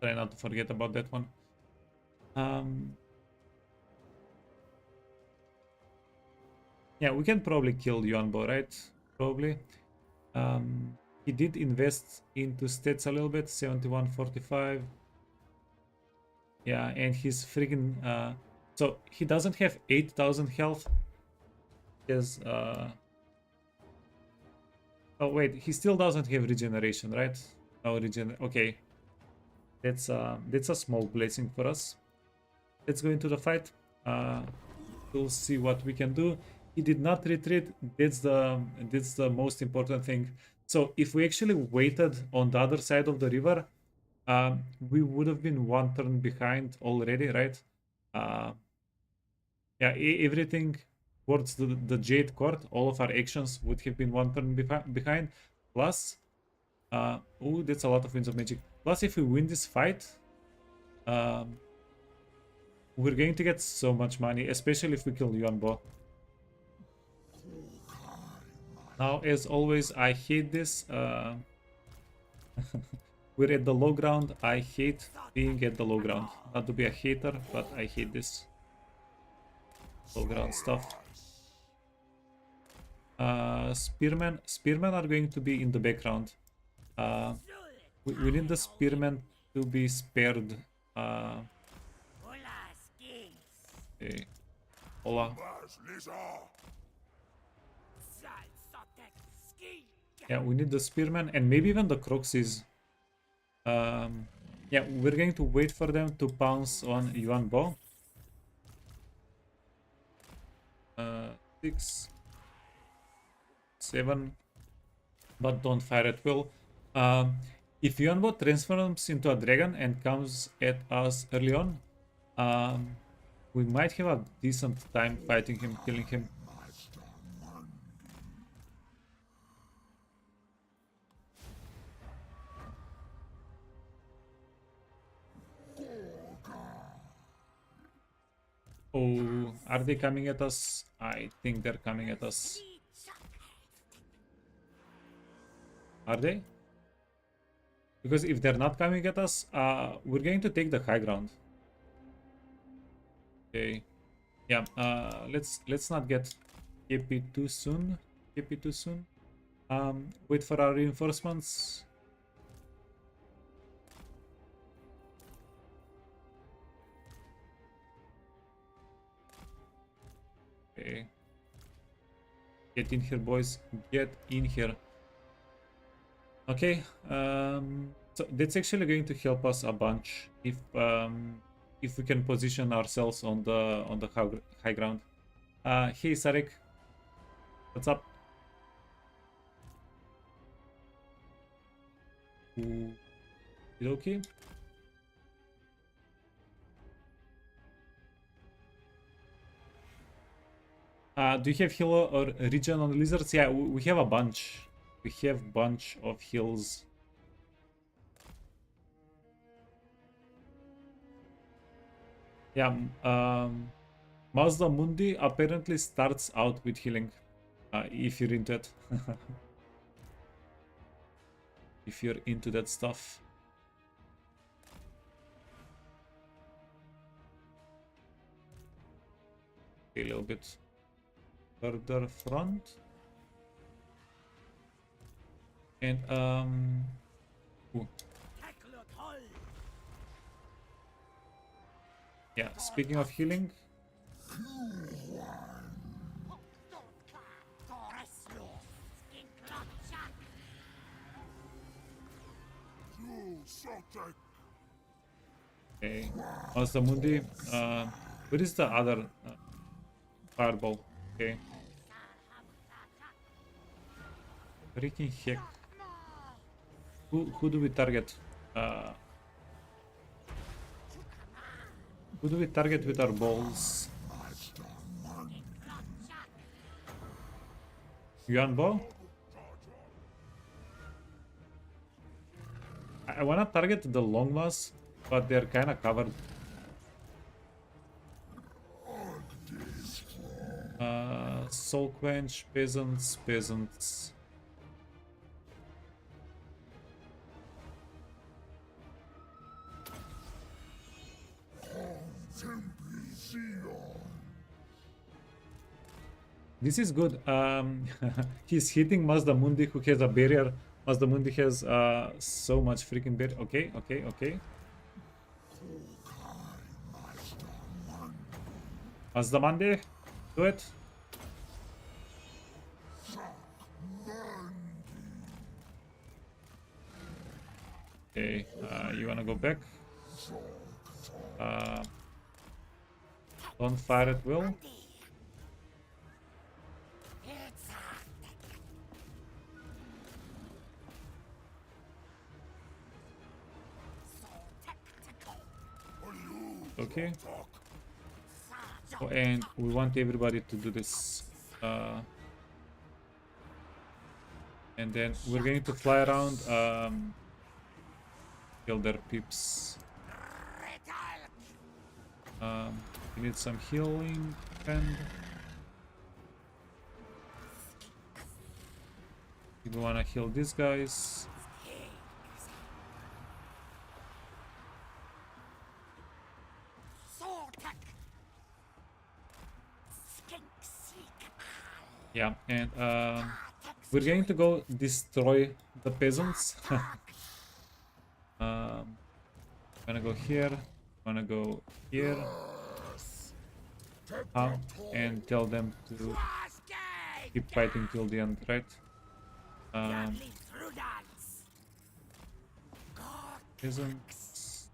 Try not to forget about that one. Yeah, we can probably kill Yuanbo, right? Probably. He did invest into stats a little bit, 7145. Yeah, and he's freaking so he doesn't have 8000 health. He has oh wait, he still doesn't have regeneration, right? No okay. That's a small blessing for us. Let's go into the fight. We'll see what we can do. He did not retreat. That's the most important thing. So if we actually waited on the other side of the river, we would have been one turn behind already, right? Yeah, everything towards the Jade Court, all of our actions would have been one turn behind. Plus, oh, that's a lot of winds of magic. Plus, if we win this fight, we're going to get so much money, especially if we kill Yuanbo. Now, as always, I hate this. We're at the low ground. I hate being at the low ground. Not to be a hater, but I hate this low ground stuff. Spearmen are going to be in the background. We need the spearmen to be spared. Okay. Hola. Yeah, we need the spearmen and maybe even the croxes. Yeah, we're going to wait for them to pounce on Yuanbo. 6, 7, but don't fire at will. If Yuanbo transforms into a dragon and comes at us early on, we might have a decent time fighting him, killing him. Oh, are they coming at us? I think they're coming at us. Are they? Because if they're not coming at us, we're going to take the high ground. Okay. Yeah, let's not get KP too soon. KP too soon. Wait for our reinforcements. Okay. Get in here, boys. Get in here. Okay. So that's actually going to help us a bunch if we can position ourselves on the high ground. Hey, Sarek. What's up? Okay. Do you have heal or regen on lizards? Yeah, we have a bunch. We have bunch of heals. Yeah, MAZDAMUNDI apparently starts out with healing, if you're into it. If you're into that stuff. A little bit further front. And, ooh. Yeah, speaking of healing, okay, MAZDAMUNDI, where is the other fireball? Okay. Freaking heck. Who do we target? Who do we target with our balls? Yuanbo? I wanna target the Longmas, but they're kinda covered. Soul Quench, peasants. This is good. He's hitting MAZDAMUNDI, who has a barrier. MAZDAMUNDI has so much freaking barrier. Okay. MAZDAMUNDI, do it. Okay, you wanna go back? Don't fire at will. Okay. Oh, and we want everybody to do this. And then we're going to fly around, kill their peeps. We need some healing, and we wanna heal these guys. Yeah, and we're going to go destroy the peasants. Gonna go here, gonna go here, and tell them to keep fighting till the end, right? Peasants.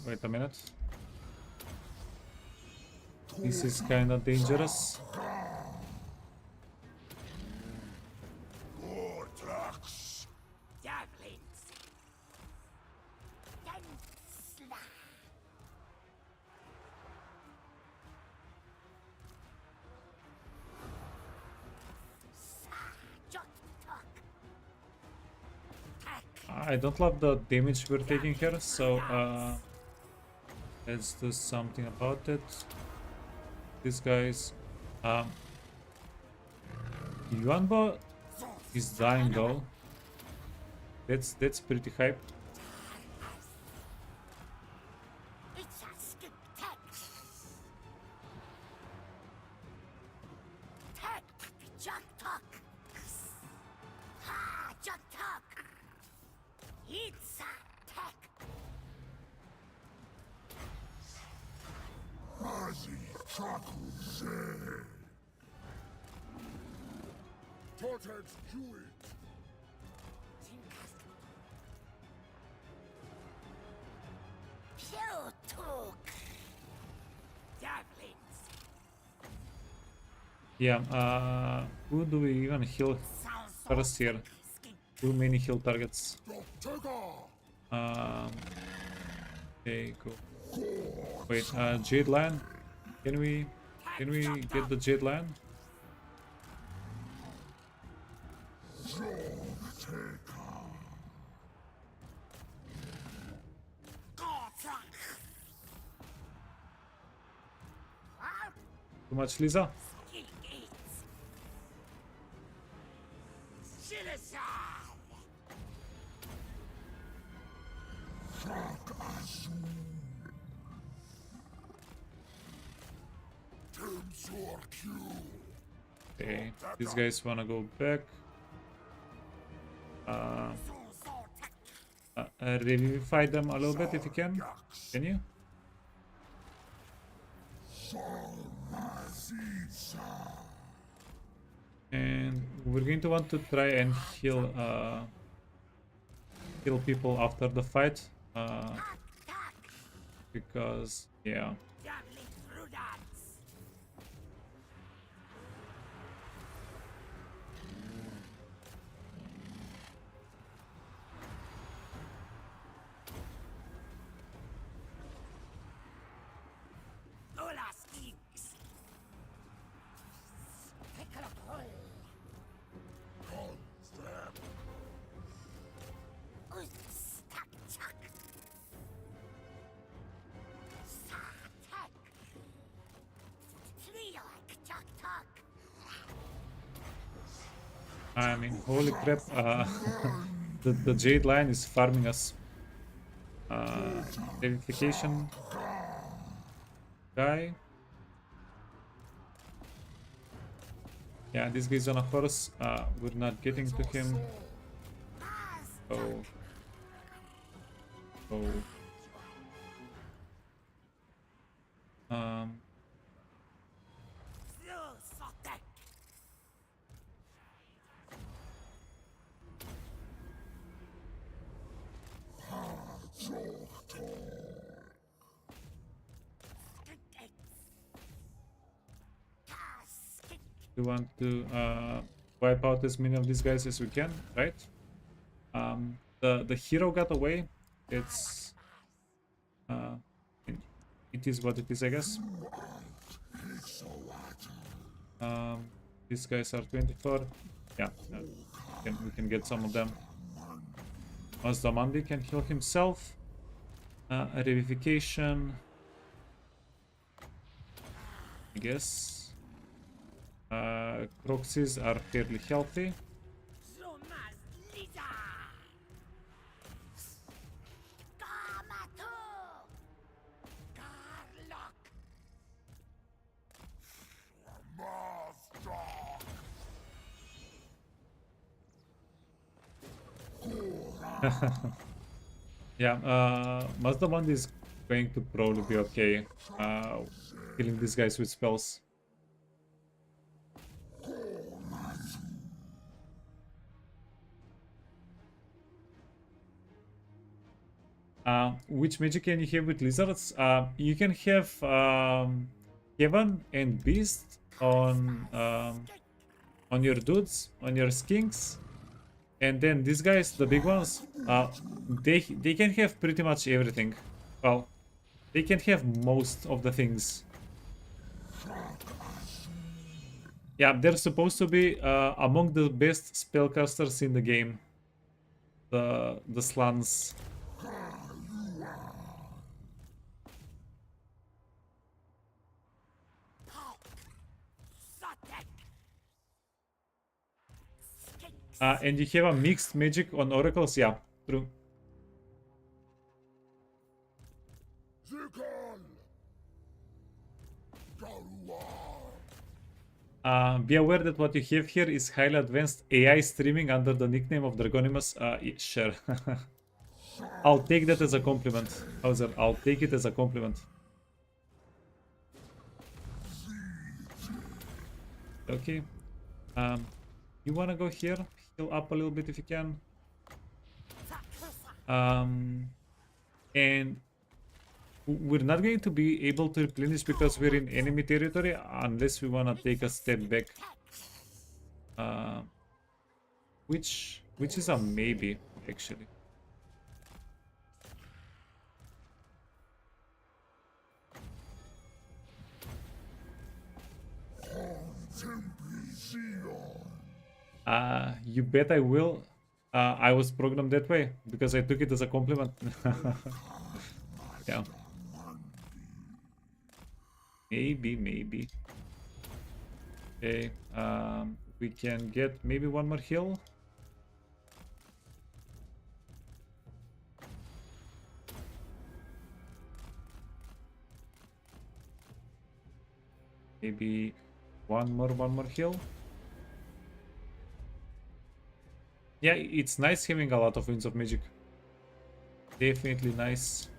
Wait a minute. This is kinda dangerous. I don't love the damage we're taking here, so let's do something about it. These guys, Yuanbo is dying though. That's pretty hype. Yeah, who do we even heal first here? Too many heal targets. Um, okay, go. Wait, Jade Lion? Can we get the Jade Lion? Too much Lisa? Okay, these guys wanna go back. Revivify them a little bit if you can. Can you? And we're going to want to try and heal people after the fight. Because yeah. I mean, holy crap, the Jade Lion is farming us. Verification guy. Yeah, this guy's on a horse. We're not getting to him. Oh. Oh. We want to wipe out as many of these guys as we can, right? The hero got away. It's it is what it is, I guess. These guys are 24. Yeah, we can get some of them. MAZDAMUNDI can heal himself. A revivification, I guess. Croxes are fairly healthy. Yeah, MAZDAMUNDI is going to probably be okay killing these guys with spells. Which magic can you have with lizards? You can have Heaven and Beast on your dudes, on your skinks, and then these guys, the big ones, they can have pretty much everything. Well, they can have most of the things. Yeah, they're supposed to be among the best spellcasters in the game. The slans. And you have a mixed magic on oracles? Yeah, true. Be aware that what you have here is highly advanced AI streaming under the nickname of Dragonimus. Yeah, sure. I'll take that as a compliment. Hauser, I'll take it as a compliment. Okay. You wanna go here? Heal up a little bit if you can. And we're not going to be able to replenish because we're in enemy territory unless we want to take a step back. Which is a maybe, actually. You bet I will. I was programmed that way because I took it as a compliment. Yeah. Maybe. Okay. We can get maybe one more heal. Maybe one more heal. Yeah, it's nice having a lot of Winds of Magic. Definitely nice.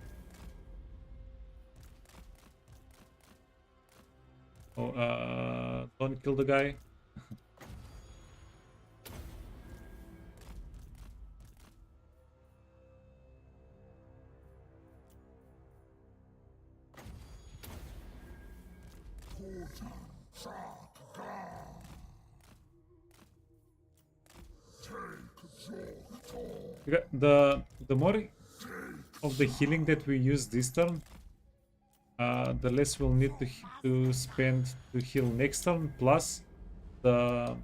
Oh, don't kill the guy. The more of the healing that we use this turn, the less we'll need to spend to heal next turn. Plus, the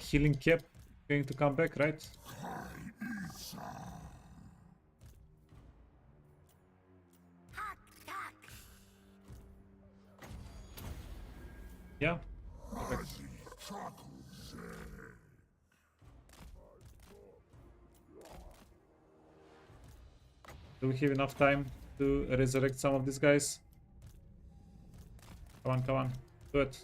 healing cap going to come back, right? Yeah. Perfect. Do we have enough time to resurrect some of these guys? Come on. Do it.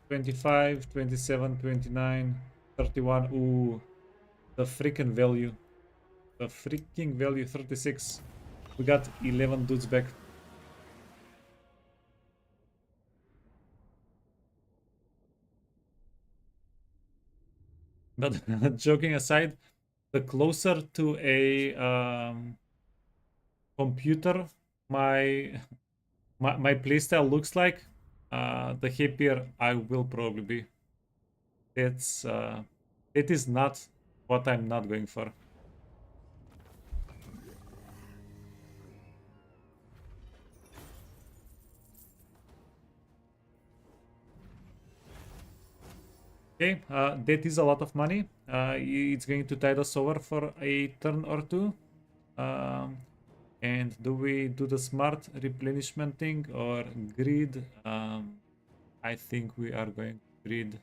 25, 27, 29, 31. Ooh. The freaking value. 36. We got 11 dudes back. But joking aside, the closer to a computer my playstyle looks like, the happier I will probably be. That is not what I'm not going for. Okay, that is a lot of money. It's going to tide us over for a turn or two. And do we do the smart replenishment thing or greed? I think we are going to greed.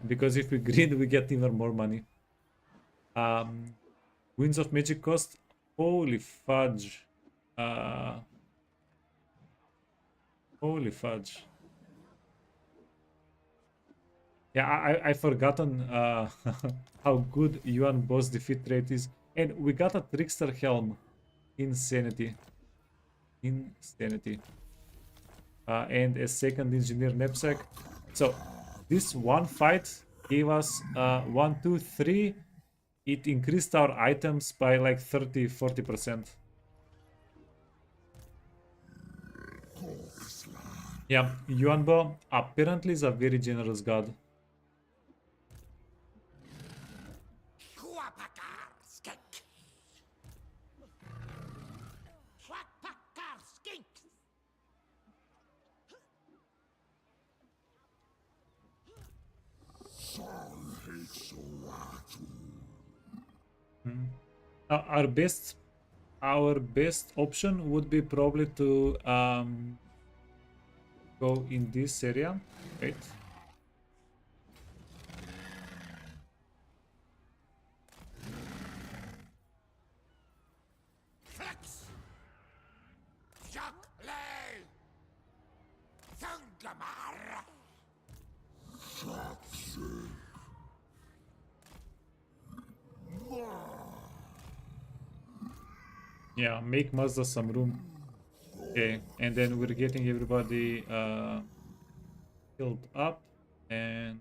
Because if we greed, we get even more money. Winds of Magic cost. Holy fudge. Holy fudge. Yeah, I forgotten how good Yuan boss defeat rate is. And we got a Trickster Helm. Insanity. And a second Engineer Knapsack. So, this one fight gave us 1, 2, 3. It increased our items by like 30-40%. Yeah, Yuanbo apparently is a very generous god. Our best option would be probably to go in this area. Wait. Yeah, make Mazda some room. Okay, and then we're getting everybody filled up, and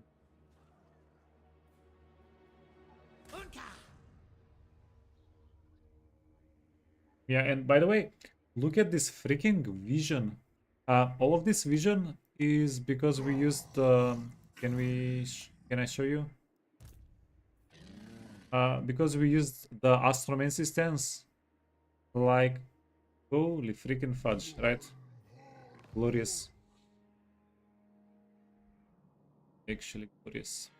Yeah, and by the way, look at this freaking vision. All of this vision is because we used can I show you? Because we used the astromancy stance. Like, holy freaking fudge, right? Glorious. Actually glorious.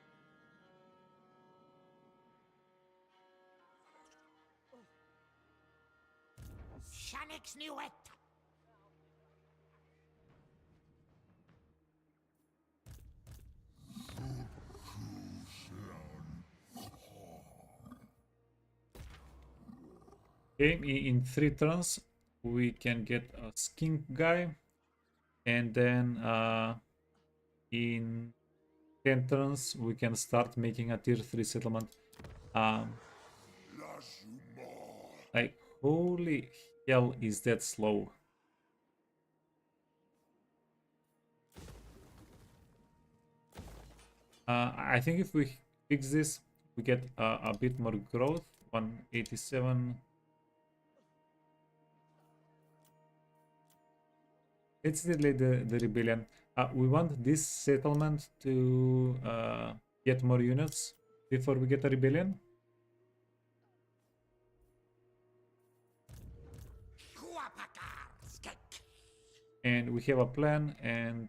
Shanix knew it. Okay, in 3 turns we can get a skink guy, and then in 10 turns we can start making a tier 3 settlement. Like, holy hell, is that slow? I think if we fix this, we get a bit more growth. 187. Let's delay the rebellion. We want this settlement to get more units before we get a rebellion. And we have a plan, and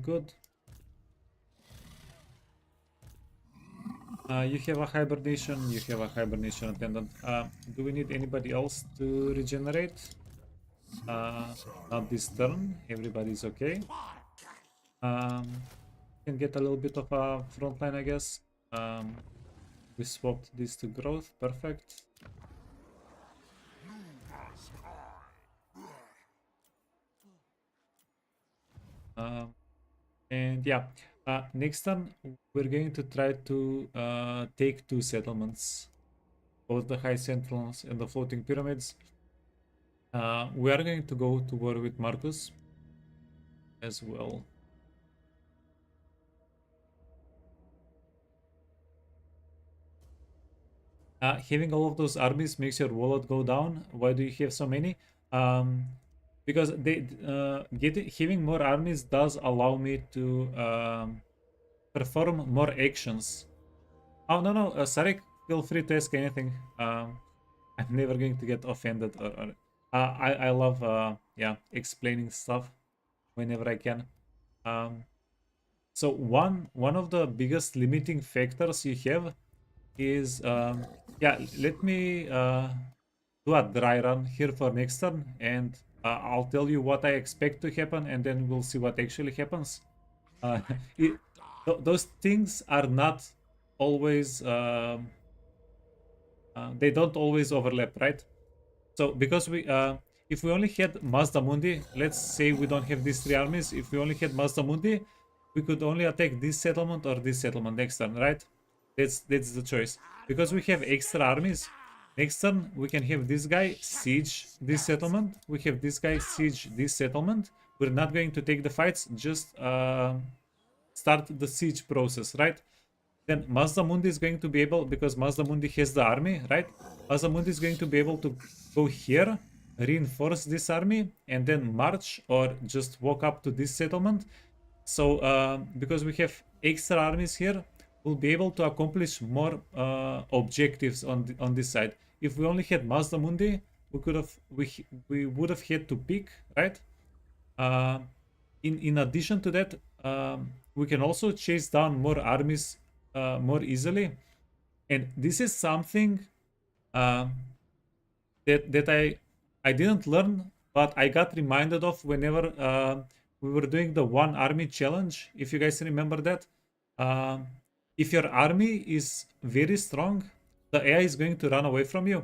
good. You have a hibernation, you have a hibernation attendant. Do we need anybody else to regenerate? Not this turn, everybody's okay. Can get a little bit of a frontline, I guess. We swapped this to growth, perfect. And yeah, next turn we're going to try to take 2 settlements, both the high sentinels and the floating pyramids. We are going to go to war with Marcus as well. Having all of those armies makes your wallet go down. Why do you have so many? Because having more armies does allow me to perform more actions. Oh no, Sarek, feel free to ask anything. I'm never going to get offended, or I love yeah, explaining stuff whenever I can. So one of the biggest limiting factors you have is yeah, let me do a dry run here for next turn, and I'll tell you what I expect to happen, and then we'll see what actually happens. Uh, those things are not always they don't always overlap, right? So because we if we only had MAZDAMUNDI, let's say we don't have these 3 armies, if we only had MAZDAMUNDI, we could only attack this settlement or this settlement next turn, right? That's the choice. Because we have extra armies, next turn we can have this guy siege this settlement, we have this guy siege this settlement. We're not going to take the fights, just start the siege process, right? Then MAZDAMUNDI is going to be able, because MAZDAMUNDI has the army, right? MAZDAMUNDI is going to be able to go here, reinforce this army, and then march or just walk up to this settlement. So because we have extra armies here, we'll be able to accomplish more objectives on this side. If we only had MAZDAMUNDI, we would have had to pick, right? In addition to that, we can also chase down more armies more easily, and this is something that I didn't learn, but I got reminded of whenever we were doing the 1 army challenge. If you guys remember that, if your army is very strong, the AI is going to run away from you.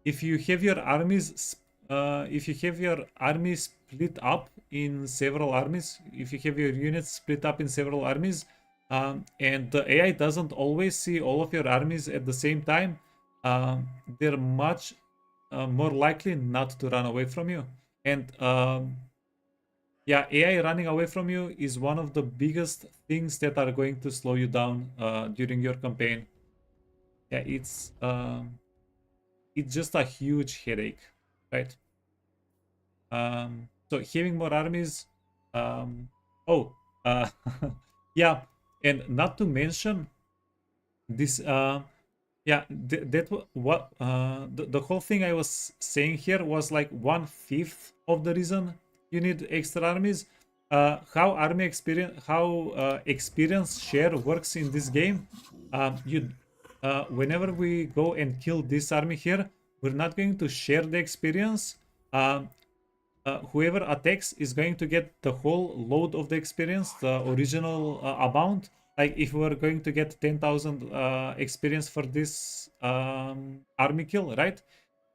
If you have your armies split up in several armies, if you have your units split up in several armies, and the AI doesn't always see all of your armies at the same time, they're much more likely not to run away from you. And yeah, AI running away from you is one of the biggest things that are going to slow you down during your campaign. Yeah, it's just a huge headache, right? So having more armies, oh, uh, yeah, and not to mention this, yeah, the whole thing I was saying here was like 1/5 of the reason you need extra armies. How army experience, how experience share works in this game. Whenever we go and kill this army here, we're not going to share the experience. Whoever attacks is going to get the whole load of the experience, the original amount. Like if we're going to get 10,000 experience for this army kill, right?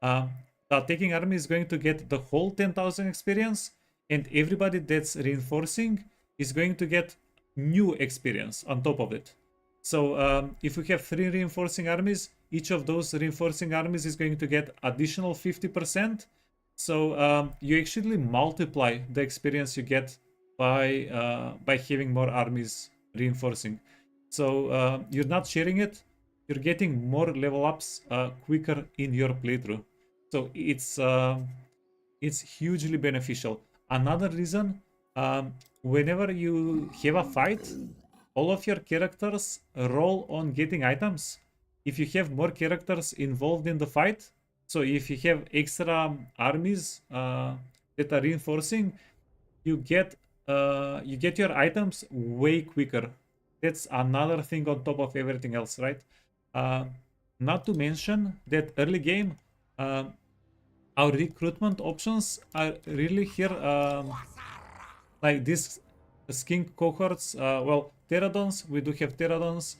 The attacking army is going to get the whole 10,000 experience, and everybody that's reinforcing is going to get new experience on top of it. So if we have 3 reinforcing armies, each of those reinforcing armies is going to get additional 50%. So you actually multiply the experience you get by having more armies reinforcing. So you're not sharing it; you're getting more level ups quicker in your playthrough. So it's hugely beneficial. Another reason, whenever you have a fight, all of your characters roll on getting items. If you have more characters involved in the fight, so if you have extra armies that are reinforcing, you get your items way quicker. That's another thing on top of everything else, right? Not to mention that early game, our recruitment options are really here. Like these skink cohorts, well, pterodons, we do have pterodons.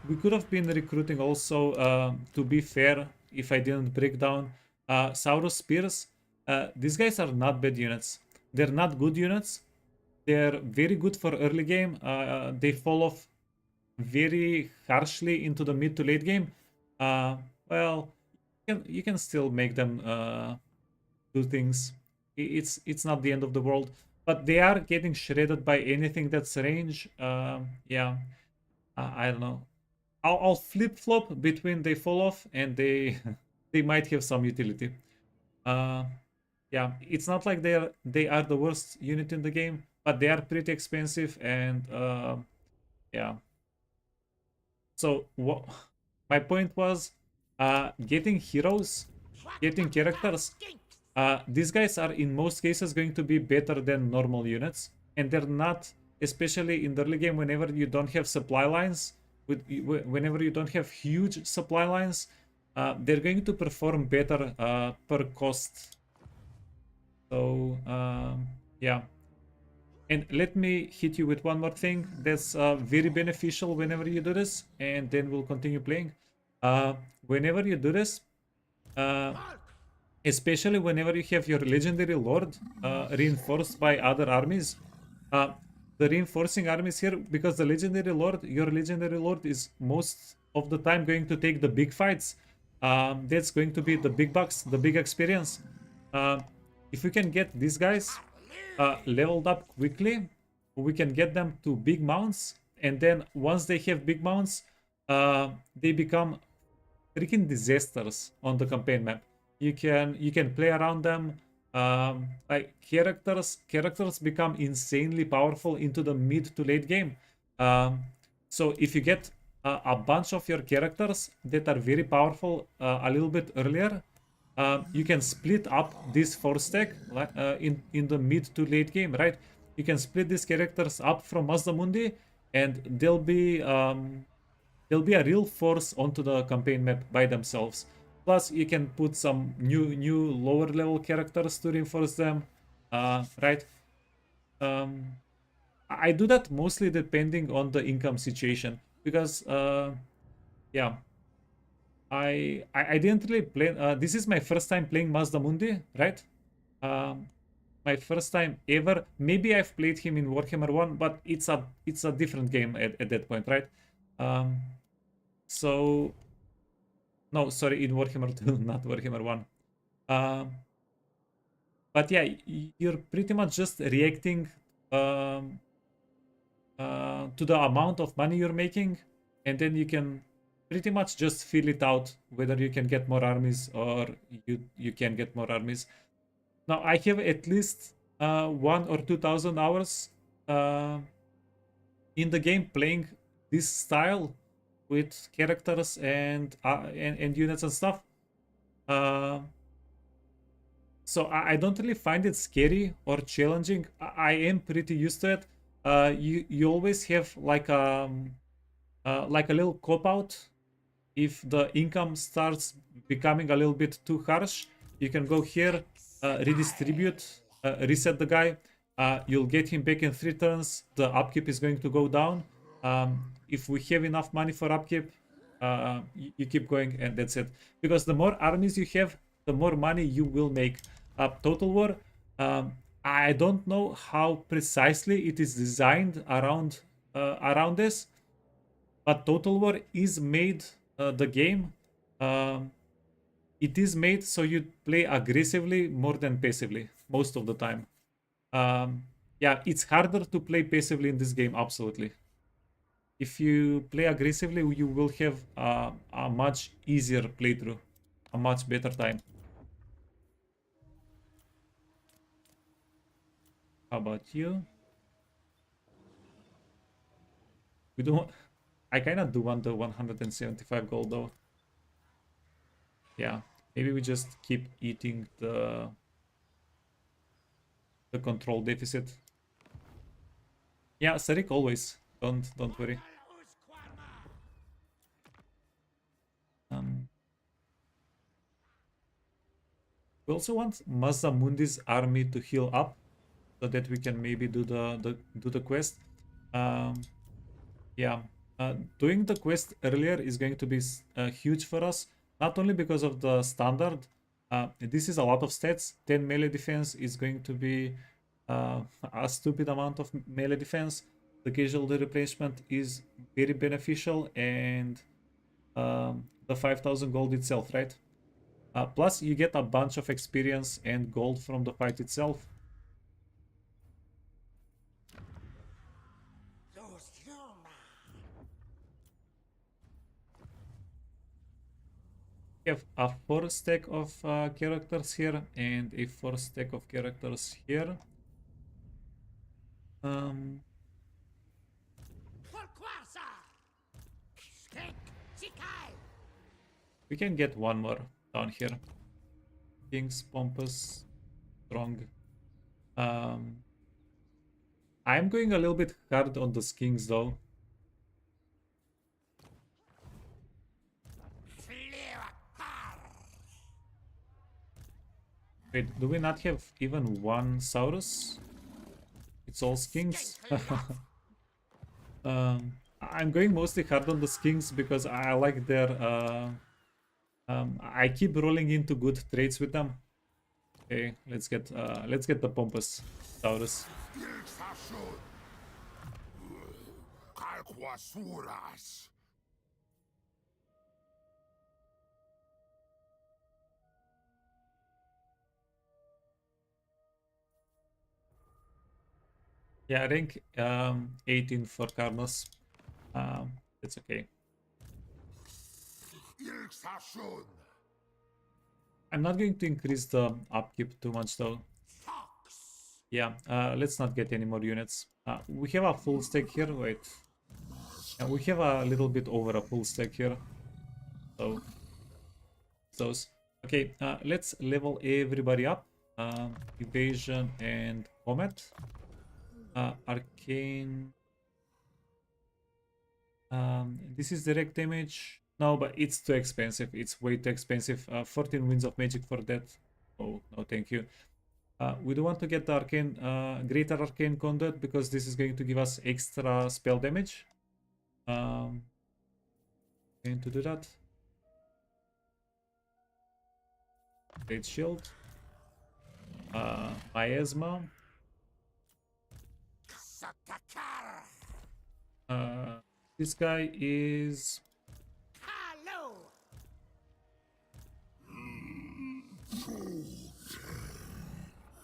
We could have been recruiting also, to be fair, if I didn't break down Saurus Spears. These guys are not bad units. They're not good units. They're very good for early game. They fall off very harshly into the mid to late game. Well, you can still make them do things. It's not the end of the world, but they are getting shredded by anything that's range. Yeah, I don't know. I'll flip flop between they fall off and they they might have some utility. Yeah, it's not like they are the worst unit in the game, but they are pretty expensive and yeah. So what my point was, getting heroes, getting characters. These guys are in most cases going to be better than normal units, and they're not, especially in the early game. Whenever you don't have supply lines, whenever you don't have huge supply lines, they're going to perform better per cost. So yeah. And let me hit you with one more thing that's very beneficial whenever you do this, and then we'll continue playing. Whenever you do this, especially whenever you have your legendary lord reinforced by other armies, the reinforcing armies here, because the legendary lord, your legendary lord is most of the time going to take the big fights. That's going to be the big bucks, the big experience. If we can get these guys leveled up quickly, we can get them to big mounts, and then once they have big mounts, they become freaking disasters on the campaign map. You can play around them. Like characters become insanely powerful into the mid to late game. So if you get a bunch of your characters that are very powerful a little bit earlier, you can split up this 4-stack in the mid to late game, right? You can split these characters up from MAZDAMUNDI, and they'll be a real force onto the campaign map by themselves. Plus, you can put some new lower level characters to reinforce them, right? I do that mostly depending on the income situation, because yeah. I didn't really play. This is my first time playing MAZDAMUNDI, right? My first time ever. Maybe I've played him in Warhammer 1, but it's a different game at that point, right? So no, sorry, in Warhammer 2, not Warhammer 1. But yeah, you're pretty much just reacting um, to the amount of money you're making, and then you can pretty much just fill it out whether you can get more armies or you can get more armies. Now I have at least 1 or 2,000 hours in the game playing this style with characters and units and stuff. So I don't really find it scary or challenging. I am pretty used to it. You always have like a little cop out. If the income starts becoming a little bit too harsh, you can go here, redistribute, reset the guy. You'll get him back in 3 turns. The upkeep is going to go down. If we have enough money for upkeep, you keep going, and that's it. Because the more armies you have, the more money you will make. Total War, I don't know how precisely it is designed around this, but Total War is made the game. It is made so you play aggressively more than passively most of the time. Yeah, it's harder to play passively in this game, absolutely. If you play aggressively, you will have a much easier playthrough, a much better time. How about you? We don't. I kind of do want the 175 gold though. Yeah, maybe we just keep eating the control deficit. Yeah, Sarik always. Don't worry. We also want MAZDAMUNDI's army to heal up, so that we can maybe do the quest. Yeah, doing the quest earlier is going to be huge for us, not only because of the standard. This is a lot of stats. 10 melee defense is going to be a stupid amount of melee defense. The casualty replacement is very beneficial, and the 5,000 gold itself, right? Plus, you get a bunch of experience and gold from the fight itself. We have a 4 stack of characters here and a 4 stack of characters here. We can get one more down here. Kings, Pompous, Strong. I'm going a little bit hard on the Kings though. Wait, do we not have even one Saurus? It's all Skinks. I'm going mostly hard on the Skinks because I like their... I keep rolling into good trades with them. Okay, let's get the Pompous Saurus. Yeah, rank 18 for Carlos. It's okay. I'm not going to increase the upkeep too much though. Yeah, let's not get any more units. We have a full stack here. Wait. Yeah, we have a little bit over a full stack here. So, those. Okay, let's level everybody up. Evasion and Comet. Arcane. This is direct damage. No, but it's too expensive. It's way too expensive. 14 winds of magic for that. Oh, no, thank you. We do want to get the arcane, greater arcane conduit because this is going to give us extra spell damage. Going to do that. Great shield. Miasma. This guy is...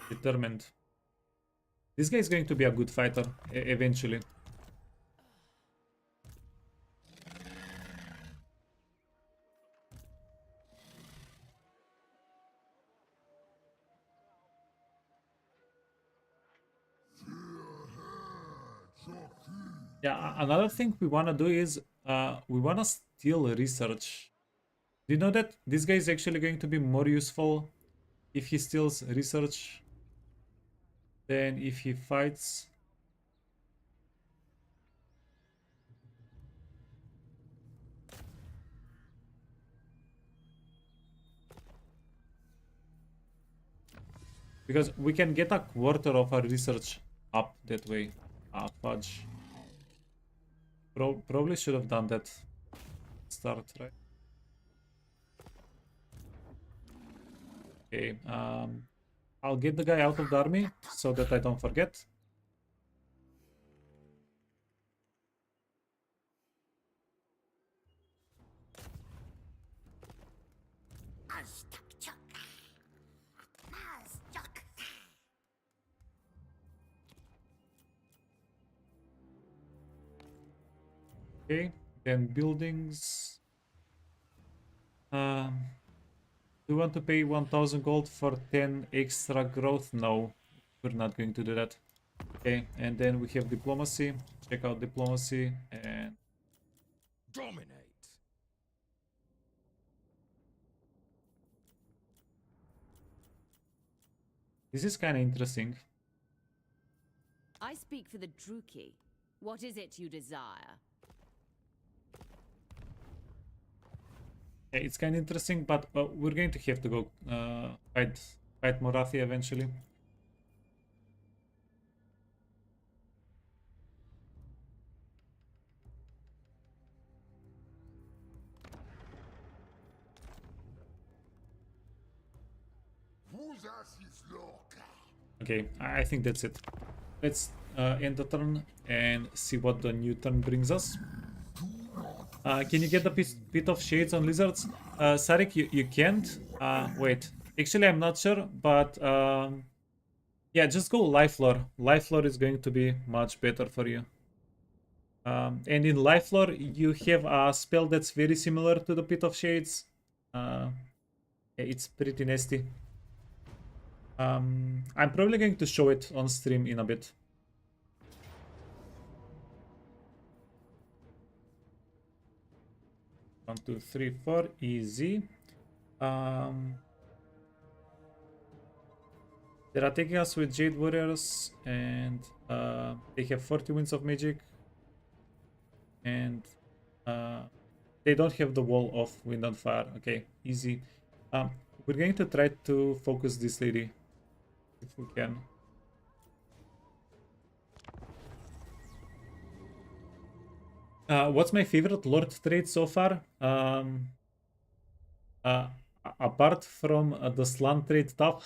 Determined. This guy is going to be a good fighter eventually. Yeah, another thing we want to do is we want to steal research. Do you know that this guy is actually going to be more useful if he steals research than if he fights? Because we can get a quarter of our research up that way. Ah, fudge. Probably should have done that. Start, right? Okay, I'll get the guy out of the army so that I don't forget. Okay, then buildings. Do you want to pay 1000 gold for 10 extra growth? No, we're not going to do that. Okay, and then we have diplomacy. Check out diplomacy and Dominate. this is kind of interesting. I speak for the Druki. What is it you desire? Yeah, it's kind of interesting, but we're going to have to go fight Morathi eventually. Okay, I think that's it. Let's end the turn and see what the new turn brings us. Can you get the Pit of Shades on Lizards? Sarek, you can't. Wait, actually I'm not sure, but yeah, just go Life Lore. Life Lore is going to be much better for you. And in Life Lore, you have a spell that's very similar to the Pit of Shades. Yeah, it's pretty nasty. I'm probably going to show it on stream in a bit. One, two, three, four, easy. They're attacking us with Jade Warriors, and they have 40 winds of magic, and they don't have the wall of wind and fire. Okay, easy. We're going to try to focus this lady if we can. What's my favorite Lord trait so far? Apart from the slant trait top.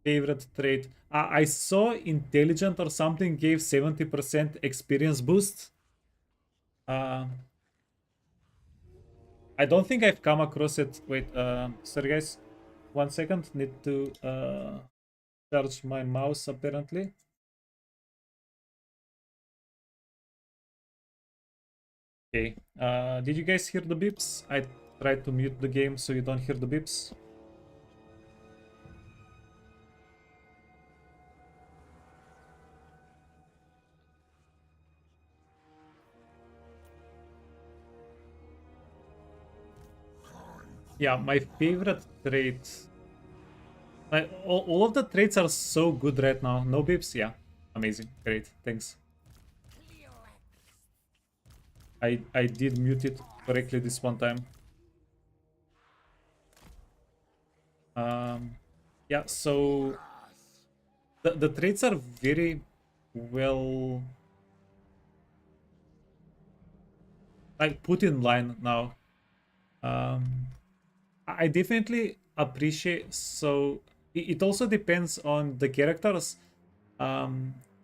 Favorite trait. I saw intelligent or something gave 70% experience boost. I don't think I've come across it. Wait, sorry guys. 1 second. Need to charge my mouse apparently. Okay, did you guys hear the beeps? I tried to mute the game so you don't hear the beeps. Yeah, my favorite trait. Like, all of the traits are so good right now. No beeps? Yeah, amazing. Great, thanks. I did mute it correctly this one time. Yeah, so the traits are very well like put in line now. I definitely appreciate, so it also depends on the characters.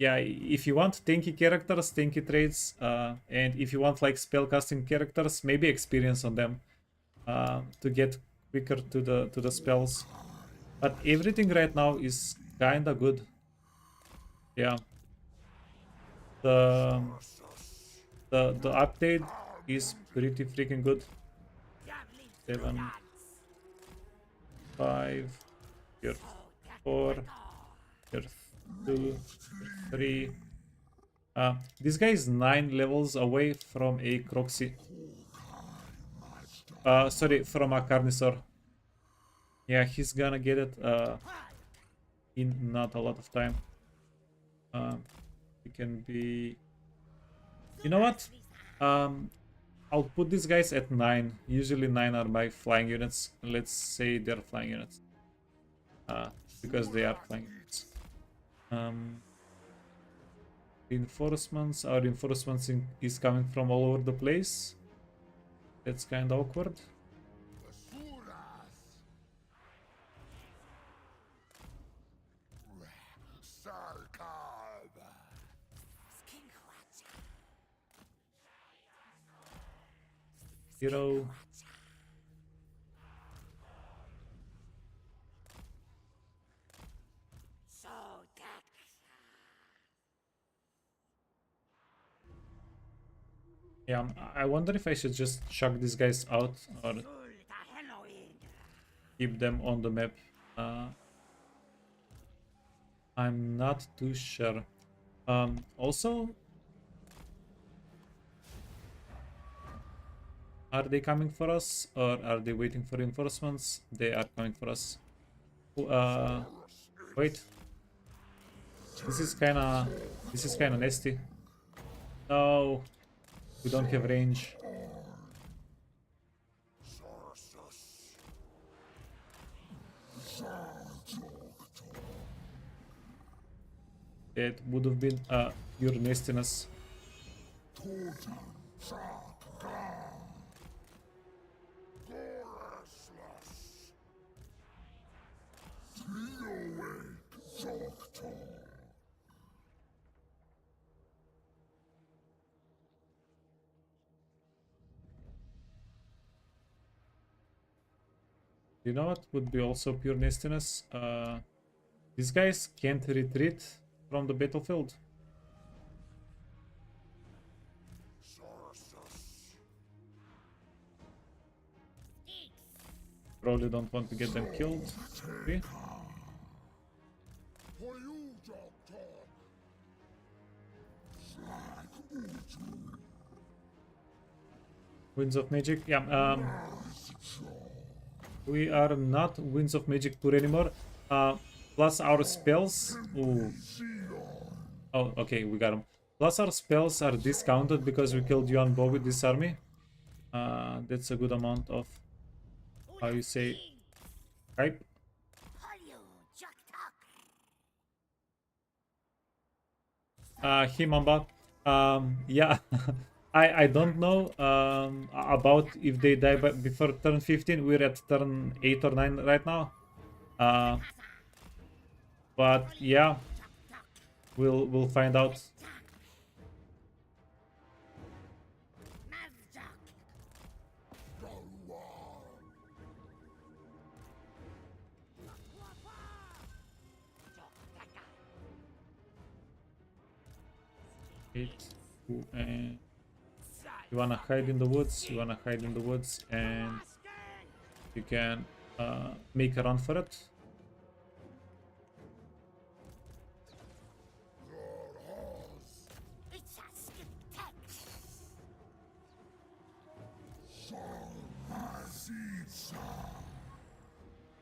Yeah, if you want tanky characters, tanky traits, and if you want like spellcasting characters, maybe experience on them to get quicker to the spells. But everything right now is kinda good. Yeah. The the update is pretty freaking good. 7, 5, here 4, here 2, 3. This guy is 9 levels away from a Croxy. Sorry, from a Carnivore. Yeah, he's gonna get it in not a lot of time. It can be... You know what? I'll put these guys at 9. Usually 9 are my flying units. Let's say they're flying units. Because they are flying units. Reinforcements. Our reinforcements is coming from all over the place. That's kind of awkward. Hero. Yeah, I wonder if I should just chuck these guys out or keep them on the map. I'm not too sure. Also, are they coming for us or are they waiting for reinforcements? They are coming for us. Wait. This is kinda nasty. No, we don't have range. It would have been pure nastiness. You know what would be also pure nastiness? These guys can't retreat from the battlefield. Probably don't want to get them killed. Okay. Winds of Magic, yeah. We are not Winds of Magic poor anymore. Plus our spells. Ooh. Oh, okay, we got them. Plus our spells are discounted because we killed Yuan Bo with this army. That's a good amount of, how you say, hype. Himamba. Yeah. I don't know about if they die before turn 15. We're at turn 8 or 9 right now. But yeah, we'll find out. You wanna hide in the woods? You wanna hide in the woods, and you can make a run for it.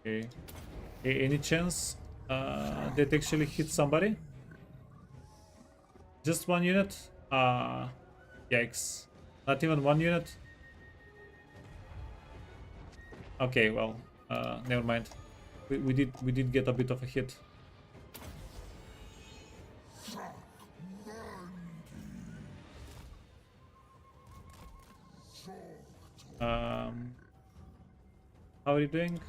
Okay. Any chance that actually hit somebody? Just one unit? Yikes. Not even one unit? Okay, well, never mind. We did get a bit of a hit. How are you doing?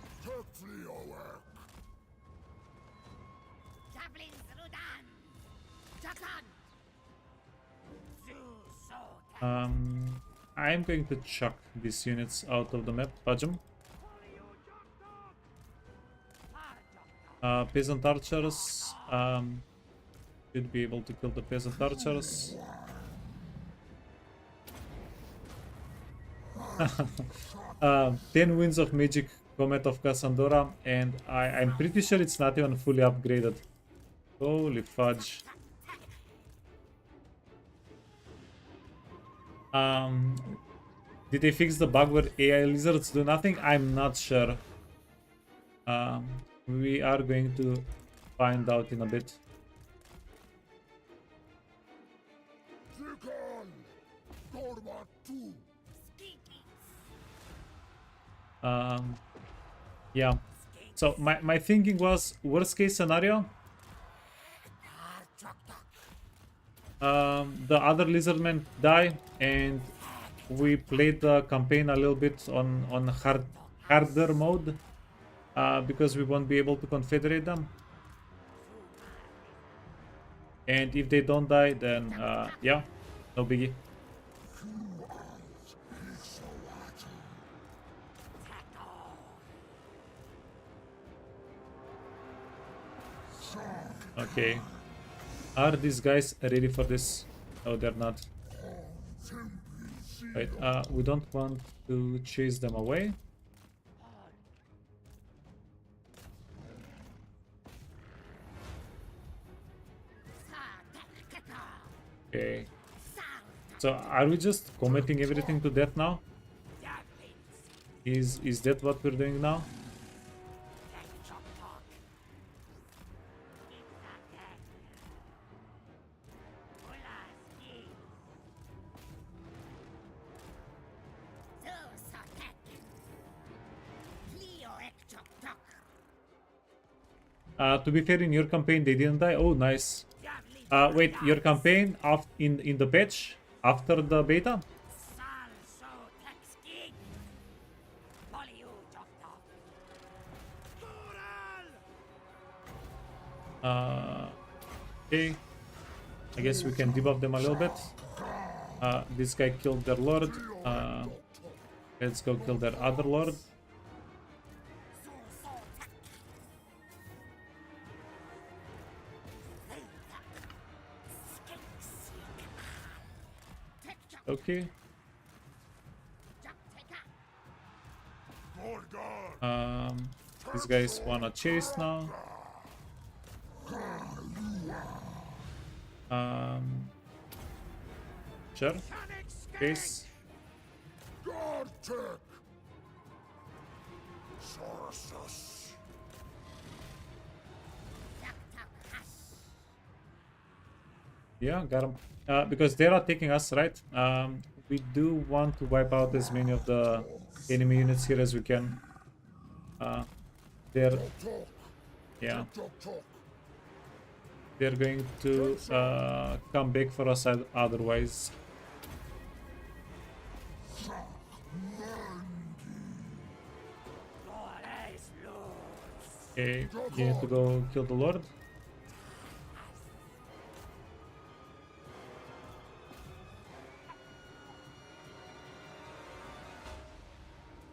I'm going to chuck these units out of the map. Pajam. Peasant archers should be able to kill the peasant archers. 10 winds of magic comet of Cassandra, and I'm pretty sure it's not even fully upgraded. Holy fudge. Did they fix the bug where AI lizards do nothing? I'm not sure. We are going to find out in a bit. Yeah. So my thinking was, worst case scenario, the other lizardmen die and we played the campaign a little bit on harder mode, because we won't be able to confederate them. And if they don't die, then yeah, no biggie. Okay. Are these guys ready for this? No, they're not. Right, we don't want to chase them away. Okay. So are we just committing everything to death now? Is that what we're doing now? To be fair, in your campaign they didn't die. Oh, nice. Wait, your campaign in the patch after the beta? Okay. I guess we can debuff them a little bit. This guy killed their lord. Let's go kill their other lord. Okay. These guys wanna chase now. Sure. Chase. Yeah, got him. Because they're attacking us, right? We do want to wipe out as many of the enemy units here as we can. They're... yeah. They're going to come back for us otherwise. Okay, you need to go kill the lord.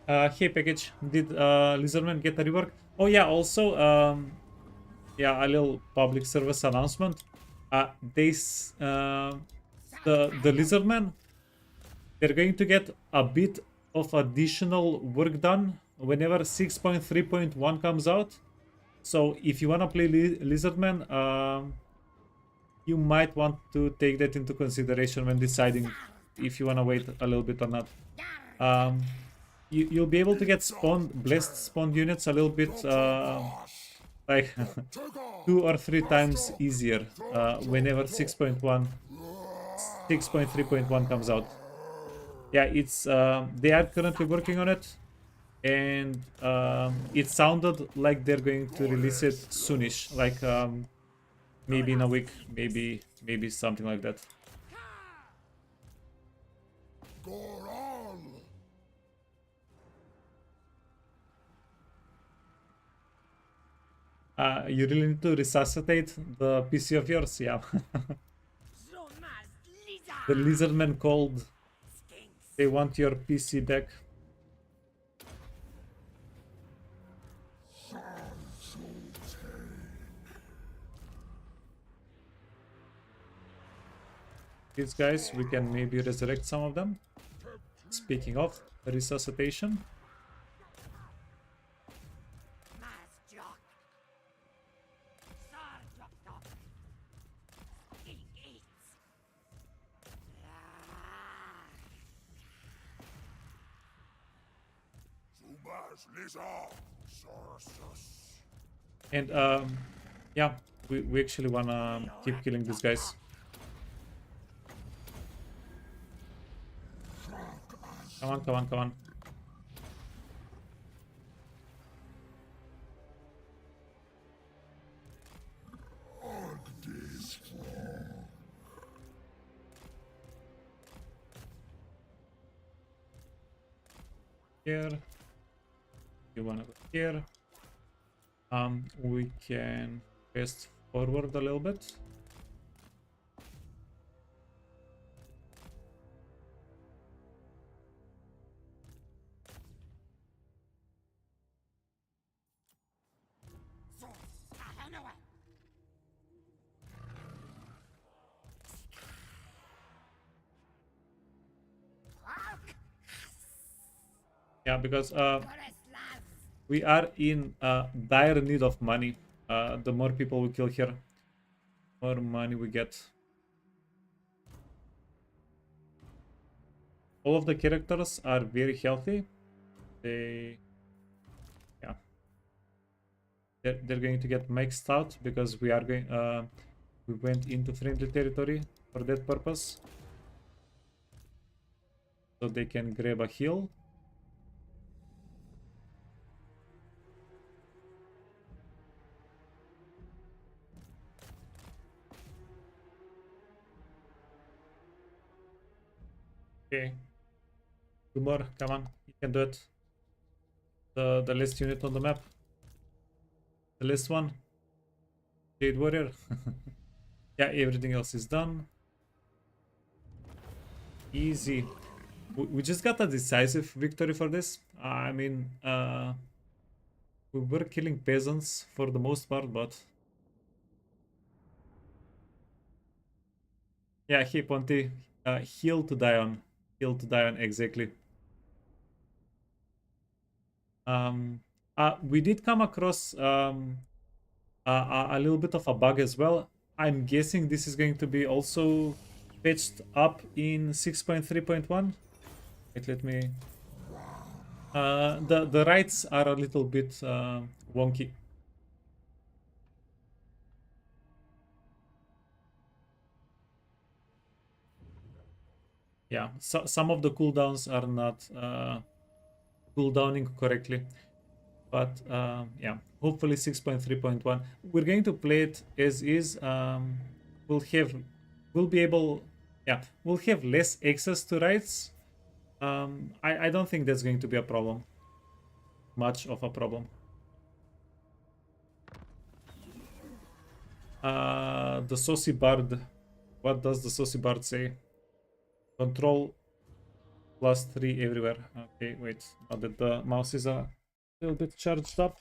Hey package, did Lizardman get a rework? Oh yeah, also yeah, a little public service announcement. The Lizardmen, they're going to get a bit of additional work done whenever 6.3.1 comes out. So if you wanna play Lizardman, you might want to take that into consideration when deciding if you wanna wait a little bit or not. You'll be able to get blessed spawned units a little bit like 2 or 3 times easier whenever 6.3.1 comes out. Yeah, it's they are currently working on it, and it sounded like they're going to release it soonish, like maybe in a week, maybe something like that. You really need to resuscitate the PC of yours, yeah. The Lizardmen called. They want your PC back. these guys, we can maybe resurrect some of them. Speaking of resuscitation. And yeah, we actually wanna keep killing these guys. Come on, come on, come on. Here. You wanna go here. We can fast forward a little bit. Yeah, because we are in dire need of money. The more people we kill here, more money we get. All of the characters are very healthy. They're going to get maxed out because we are going. We went into friendly territory for that purpose, so they can grab a heal. Okay. 2 more, come on, you can do it. The last unit on the map. The last one. Jade Warrior. Yeah, everything else is done. Easy. We just got a decisive victory for this. I mean, we were killing peasants for the most part, but... Yeah, hey Ponti. Heal to die on. Heal to die on, exactly. We did come across a little bit of a bug as well. I'm guessing this is going to be also patched up in 6.3.1. Wait, let me... the rights are a little bit wonky. Yeah, so some of the cooldowns are not cooldowning correctly. But yeah, hopefully 6.3.1. We're going to play it as is. We'll be able, yeah, we'll have less access to rights. I don't think that's going to be a problem. Much of a problem. The Saucy Bard. What does the Saucy Bard say? Control +3 everywhere. Okay, wait. Now that the mouse is a little bit charged up.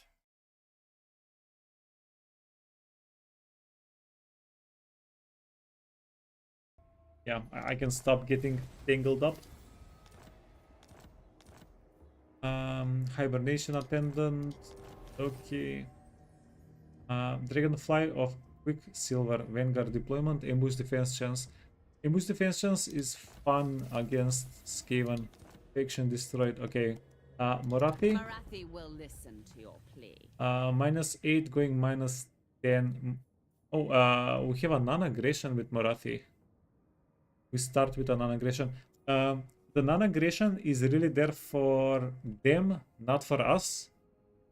Yeah, I can stop getting tangled up. Hibernation Attendant. Okay. Dragonfly of Quicksilver. Vanguard deployment. Ambush defense chance. Ambush defense chance is fun against Skaven. Faction destroyed. Okay. Morathi. Morathi will listen to your plea. -8 going -10. Oh, we have a non-aggression with Morathi. We start with a non-aggression. The non-aggression is really there for them, not for us,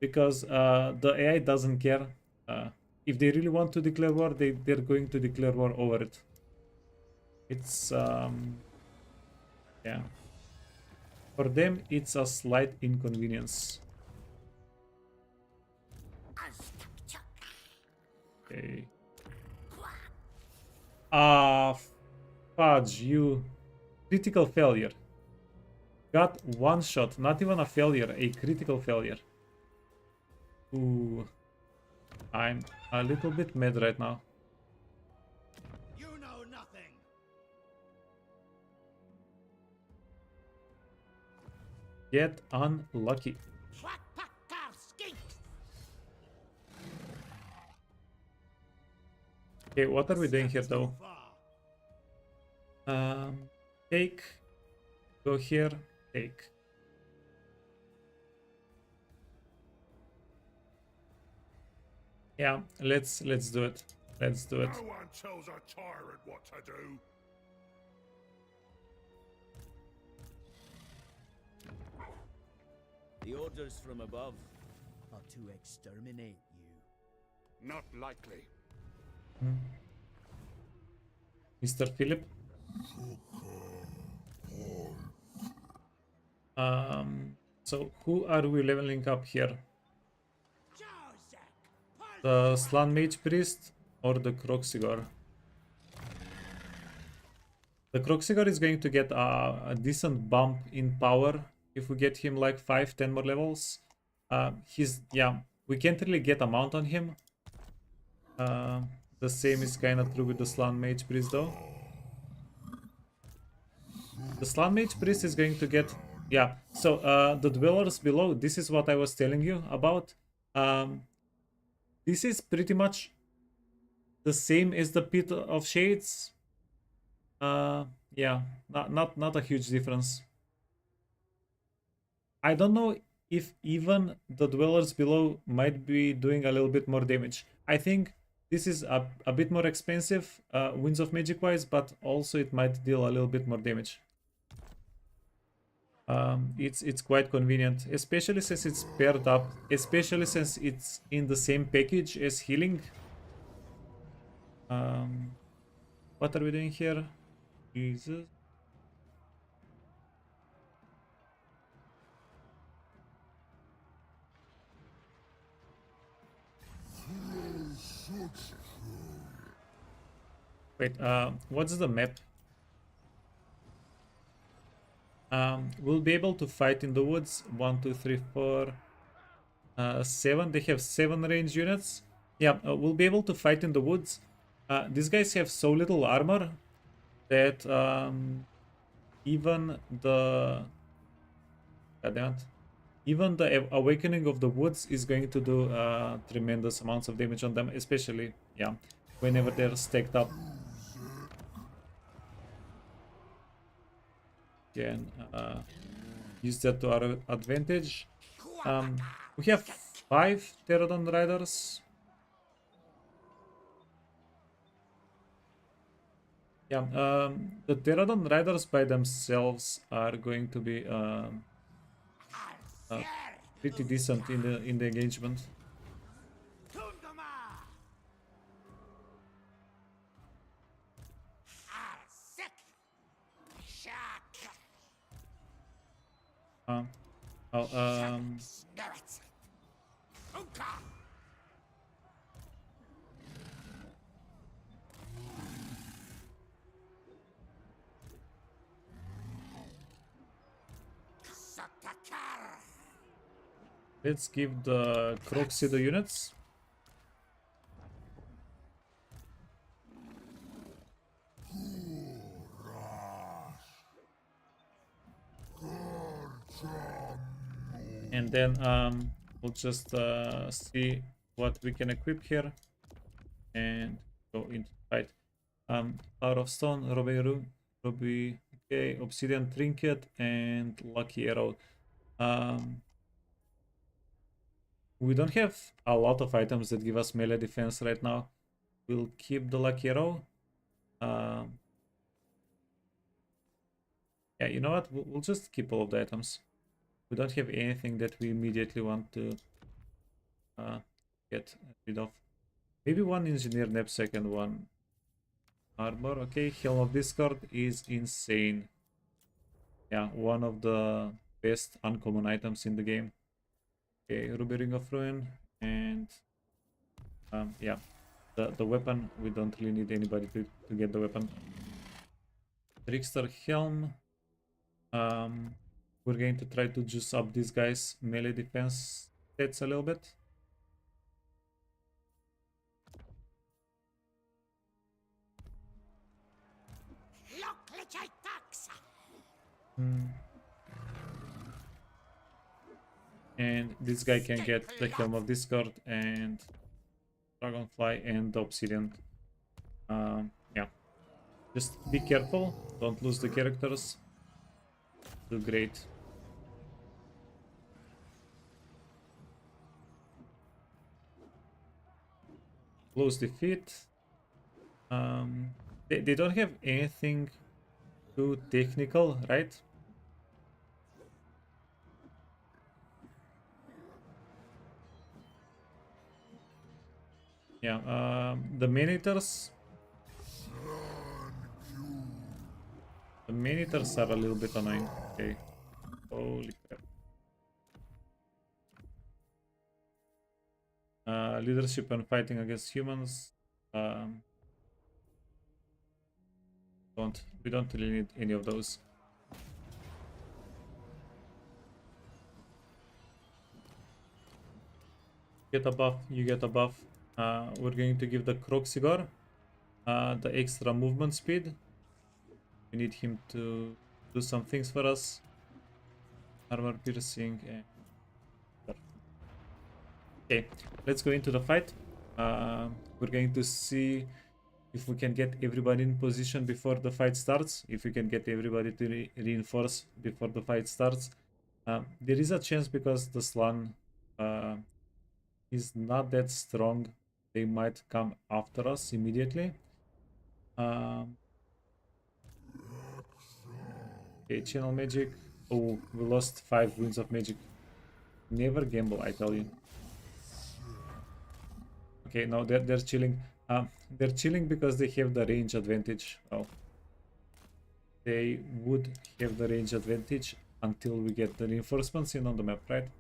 because the AI doesn't care. If they really want to declare war, they're going to declare war over it. It's yeah. For them, it's a slight inconvenience. Okay. Fudge, you. Critical failure. Got one shot, not even a failure, a critical failure. Ooh. I'm a little bit mad right now. You know nothing. Get unlucky. Okay, what are we doing here though? Take, go here, take. Yeah, let's do it. Let's do it. No one tells a tyrant what to do. The orders from above Are to exterminate you. Not likely. Mr. Philip. So who are we leveling up here? The Slan Mage Priest or the Croxigor? The Croxigor is going to get a decent bump in power if we get him like 5-10 more levels. We can't really get a mount on him. The same is kind of true with the Slan Mage Priest though. The Slan Mage Priest is going to get... Yeah, so the Dwellers below, this is what I was telling you about. This is pretty much the same as the Pit of Shades. Yeah, not a huge difference. I don't know if even the Dwellers below might be doing a little bit more damage. I think this is a bit more expensive, Winds of Magic wise, but also it might deal a little bit more damage. It's quite convenient, especially since it's paired up, especially since it's in the same package as healing. What are we doing here? Jesus. Wait, what's the map? We'll be able to fight in the woods. 1, 2, 3, 4, 7. They have 7 range units. Yeah, we'll be able to fight in the woods. These guys have so little armor that even the... Even the Awakening of the Woods is going to do tremendous amounts of damage on them, especially, yeah, whenever they're stacked up. Can use that to our advantage. We have 5 Pterodon Riders. Yeah, the Pterodon Riders by themselves are going to be pretty decent in the engagement. Let's give the Croxy the units. And then we'll just see what we can equip here and go into the fight. Power of Stone, Ruby, okay, Obsidian Trinket, and Lucky Arrow. We don't have a lot of items that give us melee defense right now. We'll keep the Lucky Arrow. Yeah, you know what? We'll just keep all of the items. We don't have anything that we immediately want to get rid of. Maybe one Engineer Knapsack and one Armor. Okay, Helm of Discord is insane. Yeah, one of the best uncommon items in the game. Okay, Ruby Ring of Ruin, and yeah, the weapon, we don't really need anybody to get the weapon. Trickster Helm. We're going to try to juice up these guys' melee defense stats a little bit. this guy can get the Helm of Discord and Dragonfly and the Obsidian. Yeah, just be careful, don't lose the characters. Do great. Close defeat. They don't have anything too technical, right? Yeah, the Manitors. The Manitors are a little bit annoying. Okay. Holy crap. Leadership and fighting against humans. We don't really need any of those. Get a buff, you get a buff. We're going to give the Croxigor the extra movement speed. We need him to do some things for us. Armor piercing and... Okay, let's go into the fight. We're going to see if we can get everybody in position before the fight starts. If we can get everybody to reinforce before the fight starts. There is a chance because the Slan is not that strong. They might come after us immediately. Okay, channel magic. Oh, we lost 5 wounds of magic. Never gamble, I tell you. Okay, now they're chilling. They're chilling because they have the range advantage. Well, they would have the range advantage until we get the reinforcements in on the map, right?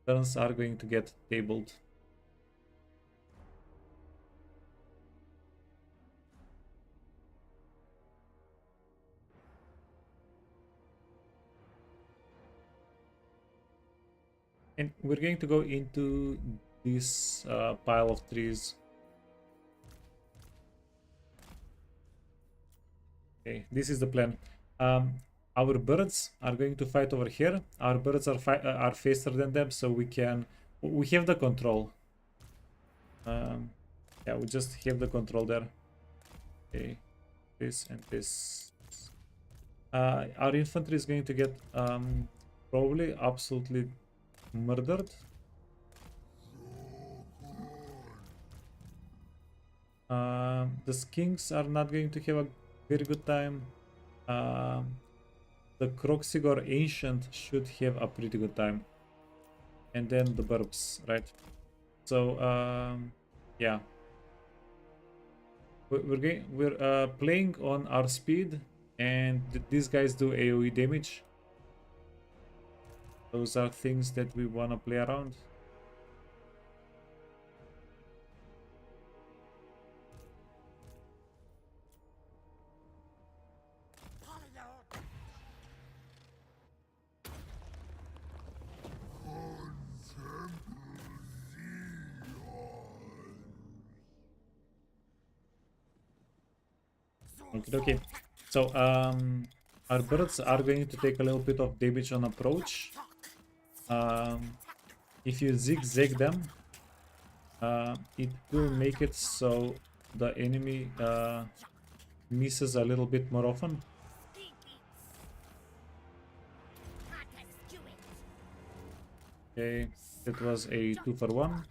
Turns are going to get tabled. And we're going to go into this pile of trees. Okay, this is the plan. Our birds are going to fight over here. Our birds are faster than them, so we have the control. Yeah, we just have the control there. Okay, this and this. Our infantry is going to get probably absolutely murdered. The skinks are not going to have a very good time. The Croxigor Ancient should have a pretty good time. And then the Burbs, right? So, yeah. We're playing on our speed, and these guys do AoE damage. Those are things that we want to play around. Okay. So our birds are going to take a little bit of damage on approach. If you zigzag them, it will make it so the enemy misses a little bit more often. Okay, that was a 2 for 1.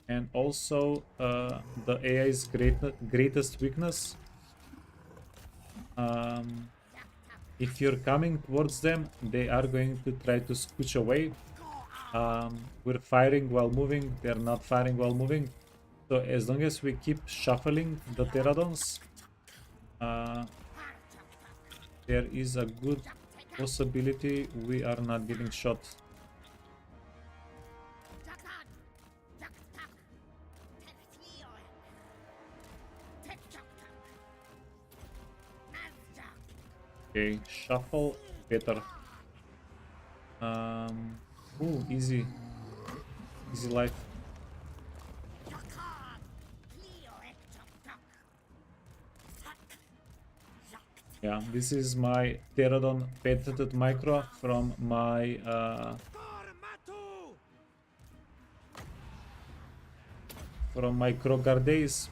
And also the AI's greatest weakness. If you're coming towards them, they are going to try to scooch away. We're firing while moving, they're not firing while moving. So as long as we keep shuffling the pterodons, there is a good possibility we are not getting shot. Okay, shuffle better. Ooh, easy life. Yeah, this is my Pterodon patented micro from my Krogar days.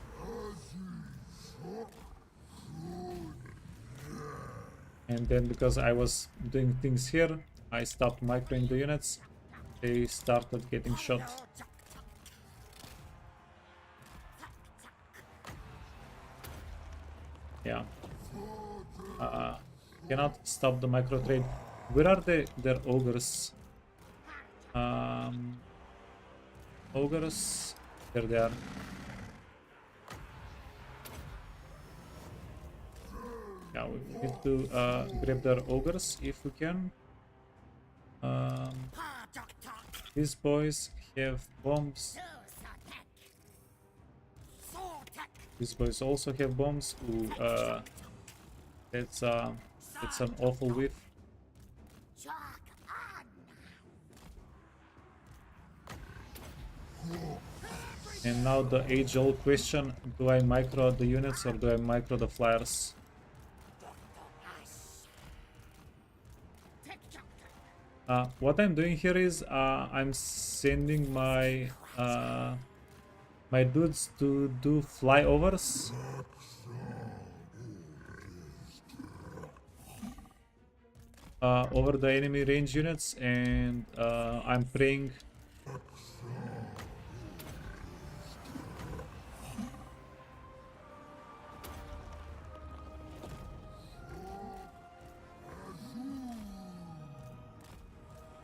And then because I was doing things here, I stopped microing the units. They started getting shot. Yeah. Cannot stop the micro trade. Where are their ogres? Ogres. There they are. Yeah, we need to grab their ogres if we can. These boys have bombs. These boys also have bombs. Ooh, that's an awful whiff. And now the age-old question: do I micro the units or do I micro the flyers? What I'm doing here is I'm sending my my dudes to do flyovers. Over the enemy range units, and I'm praying.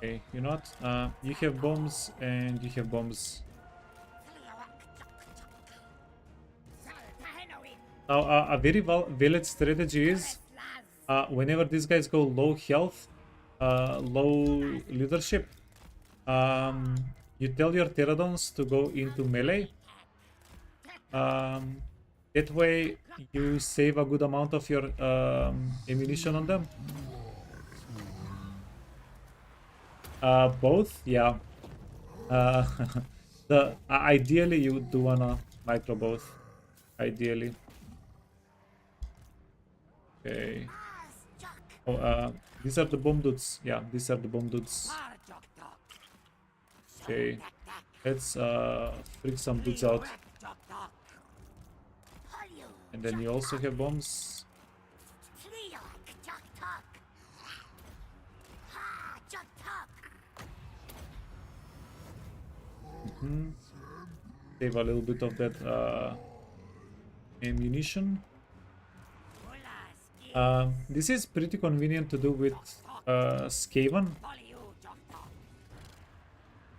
Okay, you know what? You have bombs and you have bombs. Now, a very valid strategy is whenever these guys go low health, low leadership, you tell your pterodons to go into melee. That way, you save a good amount of your ammunition on them. Both, yeah. Ideally you do wanna micro both. Ideally. Okay. Oh, these are the bomb dudes. Yeah, these are the bomb dudes. Okay. Let's freak some dudes out. And then you also have bombs. Save a little bit of that ammunition. This is pretty convenient to do with Skaven.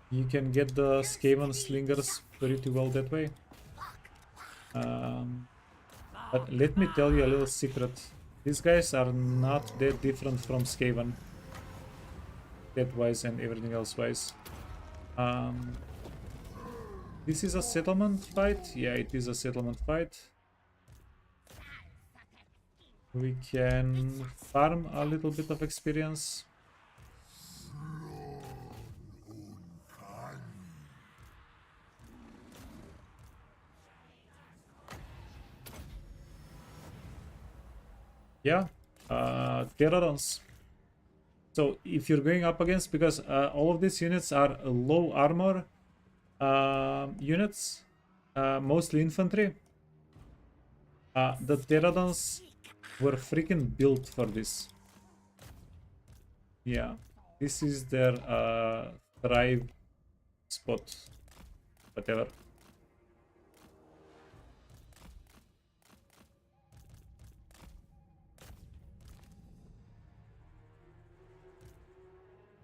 You can get the Skaven slingers pretty well that way. But let me tell you a little secret. These guys are not that different from Skaven. Stat-wise and everything else wise. This is a settlement fight? Yeah, it is a settlement fight. We can farm a little bit of experience. Yeah, Pterodons. So if you're going up against, because all of these units are low armor units, mostly infantry, the Pterodons were freaking built for this. Yeah, this is their thrive spot, whatever.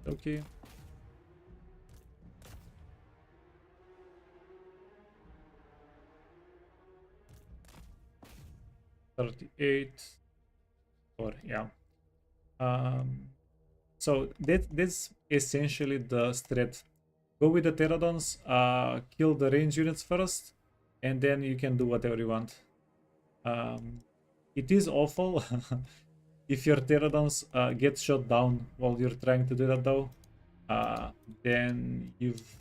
Okay. $38, or yeah. So that's essentially the strat. Go with the Pterodons, kill the range units first, and then you can do whatever you want. It is awful if your Pterodons get shot down while you're trying to do that though. Then you've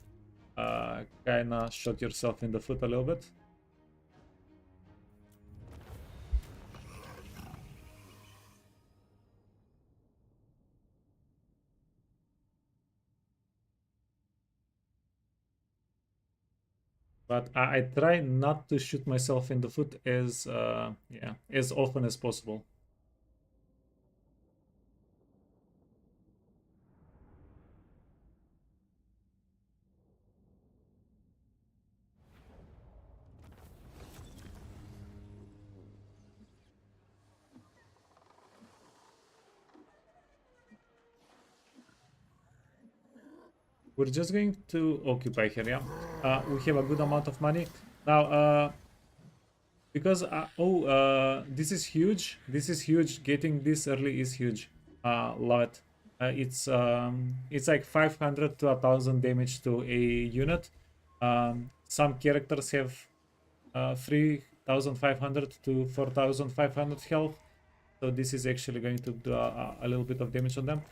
kinda shot yourself in the foot a little bit. But I try not to shoot myself in the foot as yeah, as often as possible. We're just going to occupy here, yeah. We have a good amount of money now. Because this is huge. This is huge. Getting this early is huge. Love it. It's like 500 to 1,000 damage to a unit. Some characters have 3,500 to 4,500 health. So this is actually going to do a little bit of damage on them.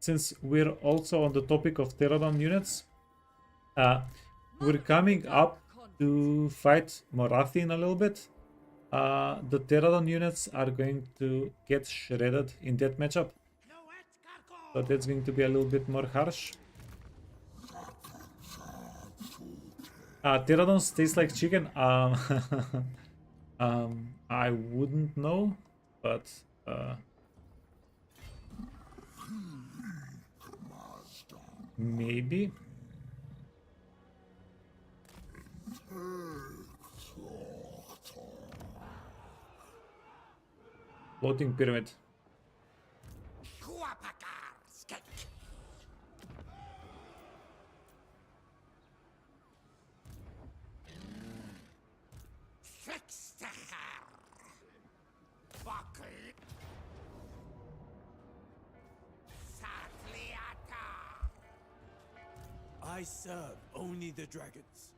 Since we're also on the topic of Pterodon units, we're coming up to fight Morathi in a little bit. The Pterodon units are going to get shredded in that matchup. So that's going to be a little bit more harsh. Pterodons taste like chicken. I wouldn't know, but maybe. Floating pyramid. I serve only the dragons.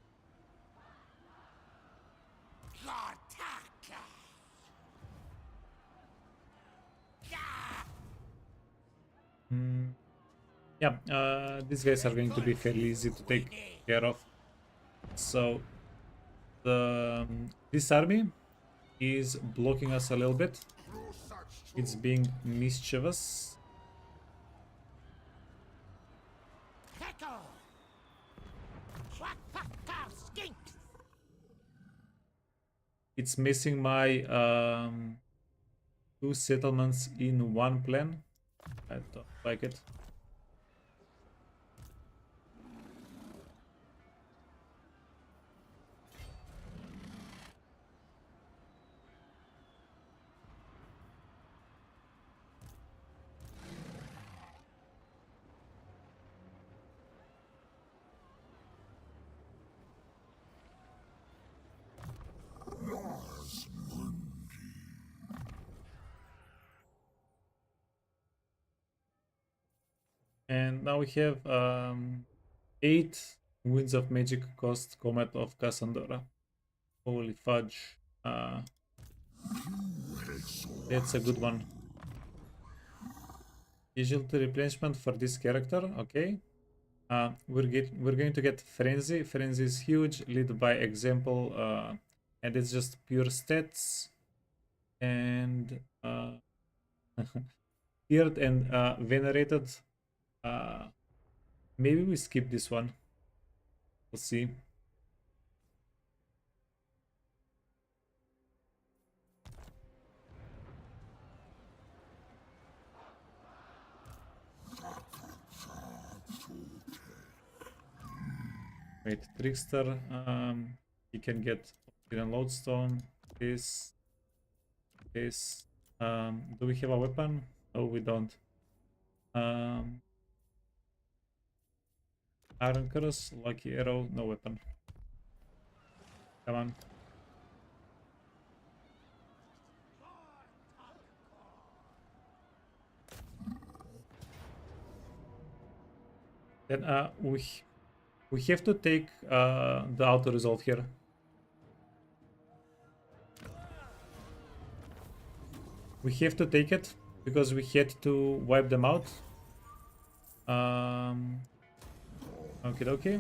Yeah, these guys are going to be fairly easy to take care of. So this army is blocking us a little bit. It's being mischievous. It's missing my 2 settlements in one plan. I don't like it. And now we have 8 Winds of Magic cost Comet of Cassandra. Holy fudge. That's a good one. Casualty replenishment for this character, okay. We're going to get Frenzy. Frenzy is huge, lead by example, and it's just pure stats. And feared and venerated. Maybe we skip this one. We'll see. Wait, Trickster, he can get Obsidian Lodestone, this. Do we have a weapon? No, we don't. Iron Cross, Lucky Arrow, no weapon. Come on. Then we have to take the auto resolve here. We have to take it because we had to wipe them out. Okay, okay.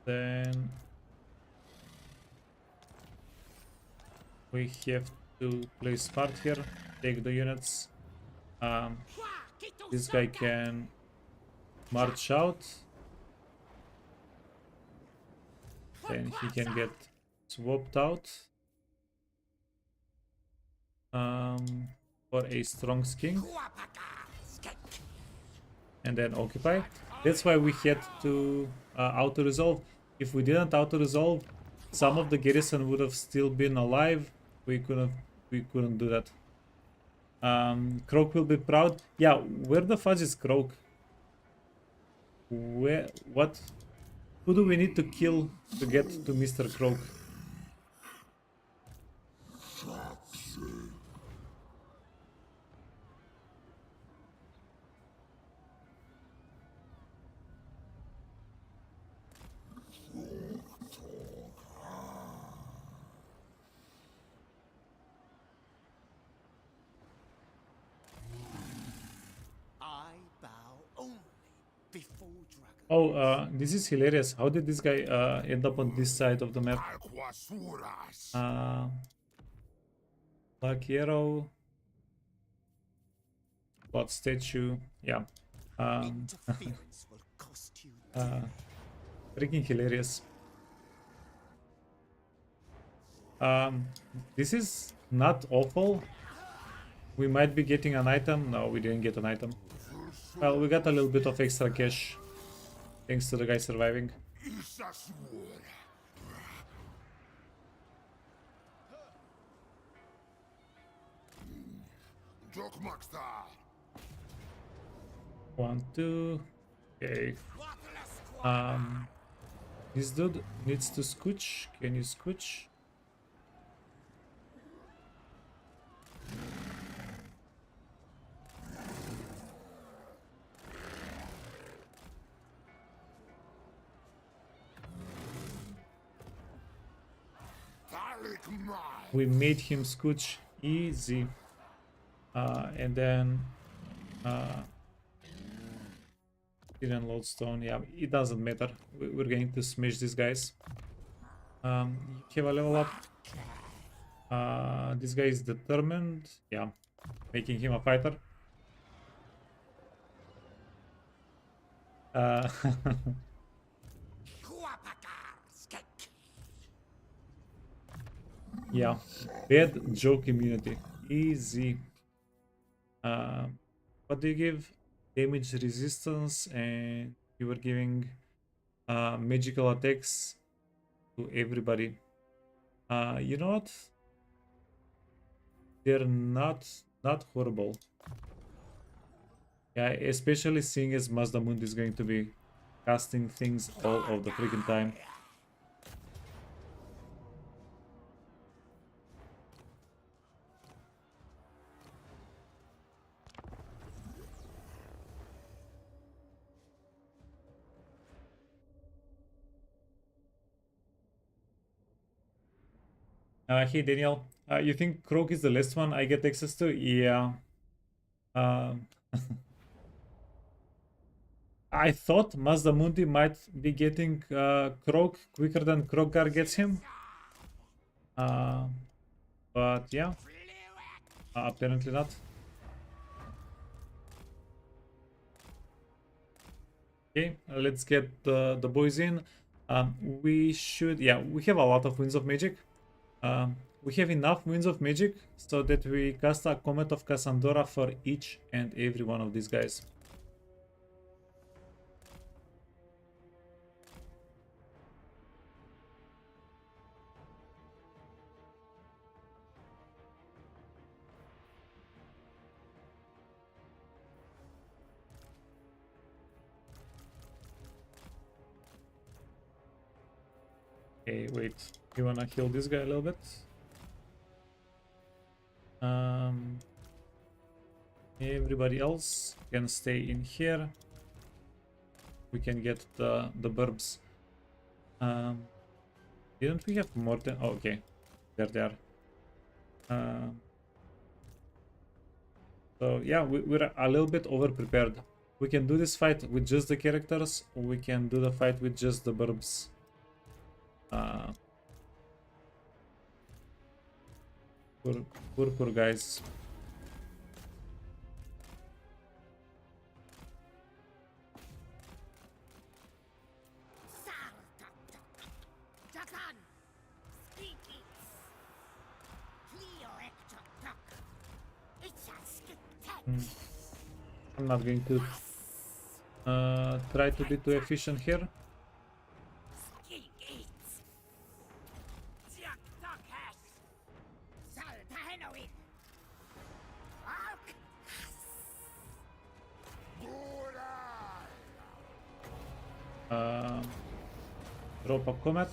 Then we have to play smart here. Take the units. This guy can march out. Then he can get swapped out for a strong king. And then occupy. That's why we had to auto-resolve. If we didn't auto-resolve, some of the garrison would have still been alive. We couldn't do that. Croak will be proud. Yeah, where the fudge is Croak? Where? What? Who do we need to kill to get to Mr. Croak? I bow only before dragon. Oh, this is hilarious. How did this guy end up on this side of the map? Black arrow. What statue? Yeah. Interference will cost you. Freaking hilarious. This is not awful. We might be getting an item. No, we didn't get an item. Well, we got a little bit of extra cash thanks to the guy surviving. One, two. Okay. This dude needs to scooch. Can you scooch? We made him scooch easy. And then didn't load stone. Yeah, it doesn't matter. We're going to smash these guys. You have a level up. This guy is determined. Yeah, making him a fighter. Yeah, bad joke immunity. Easy. What do you give? Damage resistance, and you were giving magical attacks to everybody. You know what? They're not horrible. Yeah, especially seeing as MAZDAMUNDI is going to be casting things all of the freaking time. Hey Daniel, you think Croak is the last one I get access to? Yeah. I thought MAZDAMUNDI might be getting Croak quicker than Krogar gets him. But yeah, apparently not. Okay, let's get the boys in. We should, yeah, we have a lot of Winds of Magic. We have enough Winds of Magic so that we cast a Comet of Cassandra for each and every one of these guys. Okay, wait. You wanna heal this guy a little bit? Everybody else can stay in here. We can get the burbs. Didn't we have more than? Oh, okay, there they are. So yeah, we're a little bit over prepared. We can do this fight with just the characters, or we can do the fight with just the burbs. Poor guys. I'm not going to try to be too efficient here. Drop a comet.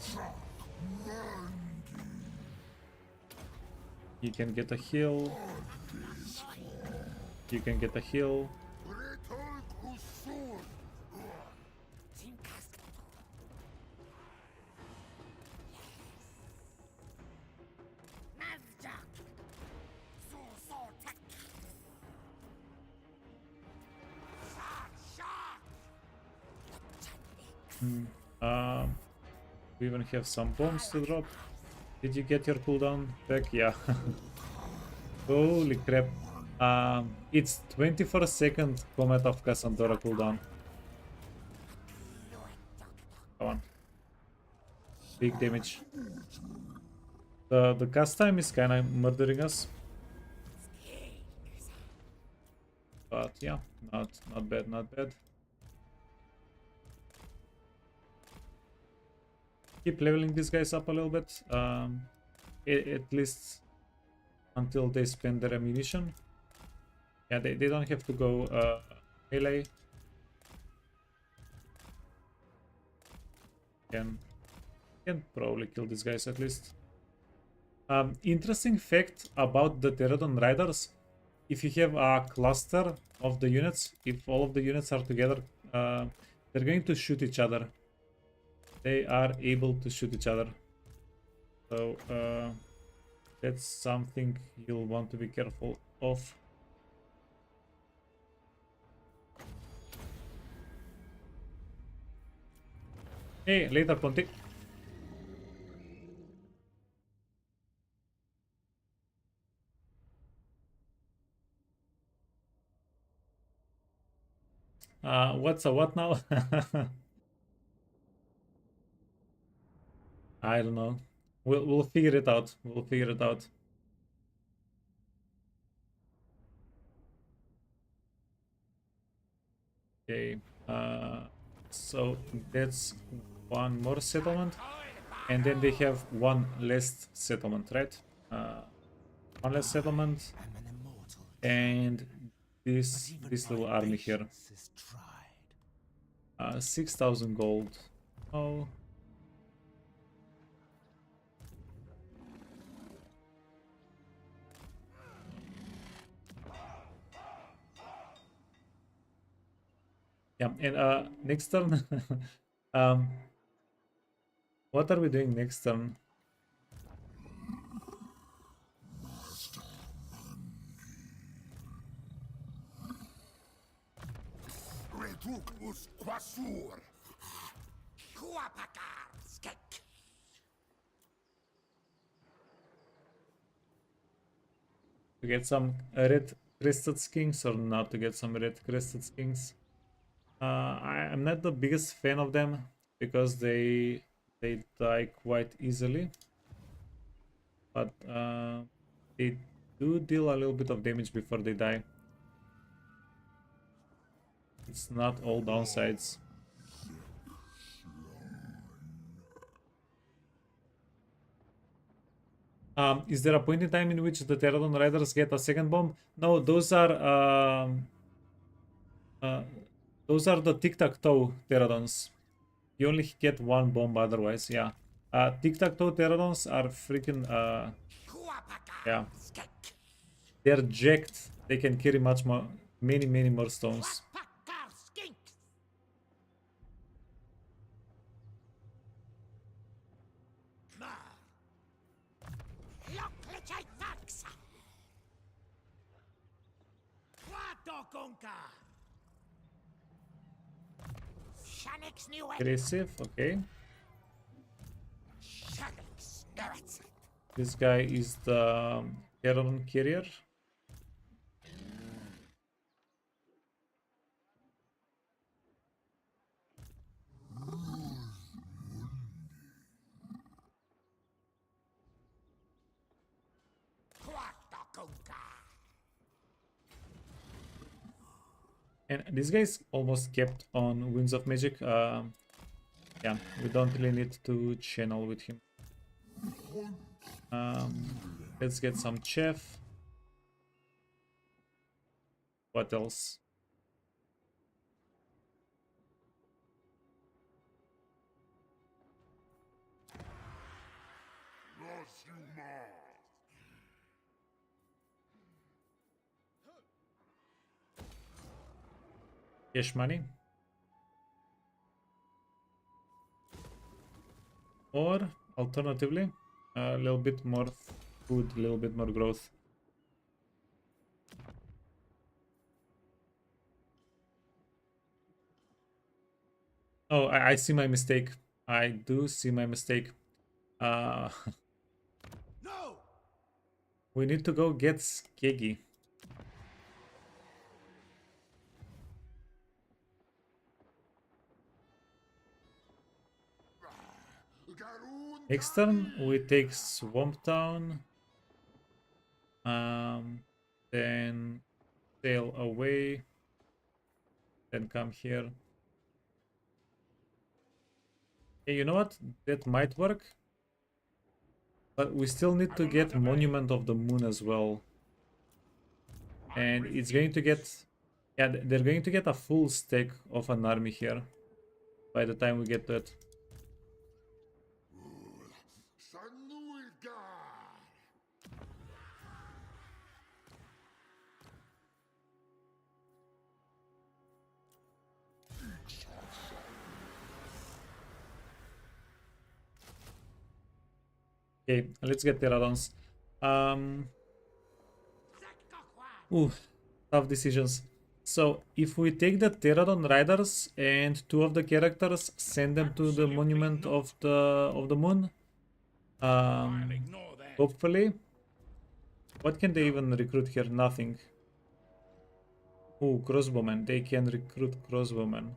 You can get a heal. You can get a heal. We even have some bombs to drop. Did you get your cooldown back? Yeah. Holy crap. It's 24-second Comet of Cassandra cooldown. Come on. Big damage. The cast time is kinda murdering us. But yeah, not bad, not bad. Keep leveling these guys up a little bit. At least until they spend their ammunition. Yeah, they don't have to go melee. Can probably kill these guys at least. Interesting fact about the Pterodon Riders. If you have a cluster of the units, if all of the units are together, they're going to shoot each other. They are able to shoot each other. So that's something you'll want to be careful of. Hey, later, Ponti. What's a what now? I don't know. We'll figure it out. We'll figure it out. Okay. So that's one more settlement, and then they have one less settlement, right? One less settlement, and this little army here. 6,000 gold. Oh. Yeah, and next turn, what are we doing next turn? To get some red crested skinks or not to get some red crested skinks? I'm not the biggest fan of them because they die quite easily, but they do deal a little bit of damage before they die. It's not all downsides. Is there a point in time in which the Pterodon Riders get a second bomb? No, those are the tic-tac-toe Pterodons. You only get one bomb otherwise, yeah. Tic-tac-toe Pterodons are freaking, yeah. They're jacked. They can carry much more, many more stones. Aggressive, okay. This guy is the Pterodon carrier. And this guy's almost kept on Winds of Magic. Yeah, we don't really need to channel with him. Let's get some chef. What else? Cash money. Or alternatively, a little bit more food, a little bit more growth. Oh, I see my mistake. I do see my mistake. No! We need to go get Skeggy. Next turn, we take Swamp Town. Then sail away. Then come here. Hey, you know what? That might work. But we still need to get Monument of the Moon as well. And it's going to get... Yeah, they're going to get a full stack of an army here. By the time we get to it. Okay, let's get Pterodons. Ooh, tough decisions. So, if we take the Pterodon Riders and 2 of the characters, send them to the Monument of the Moon, hopefully. What can they even recruit here? Nothing. Ooh, Crossbowmen. They can recruit Crossbowmen.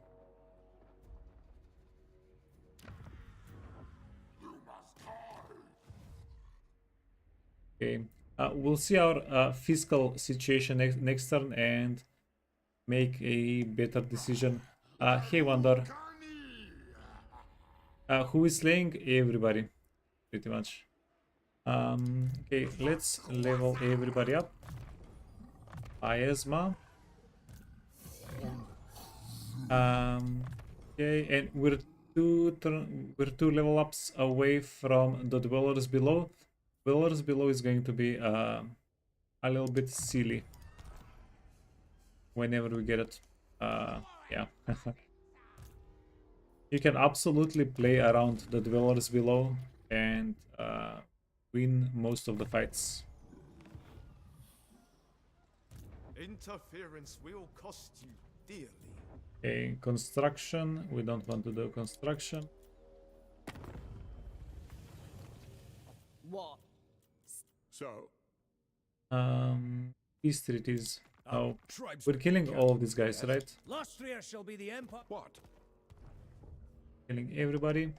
Okay. We'll see our fiscal situation next turn and make a better decision. Hey, Wonder. Who is slaying? Everybody, pretty much. Okay, let's level everybody up. Iasma. Okay, and we're two level ups away from the Dwellers Below. Dwellers Below is going to be a little bit silly whenever we get it. Yeah. You can absolutely play around the Dwellers Below and win most of the fights. Interference will cost you dearly. Okay, construction. We don't want to do construction. What? So, Peace treaties. Oh, we're killing all of these guys, right? Lustria shall be the empire. what? Killing everybody.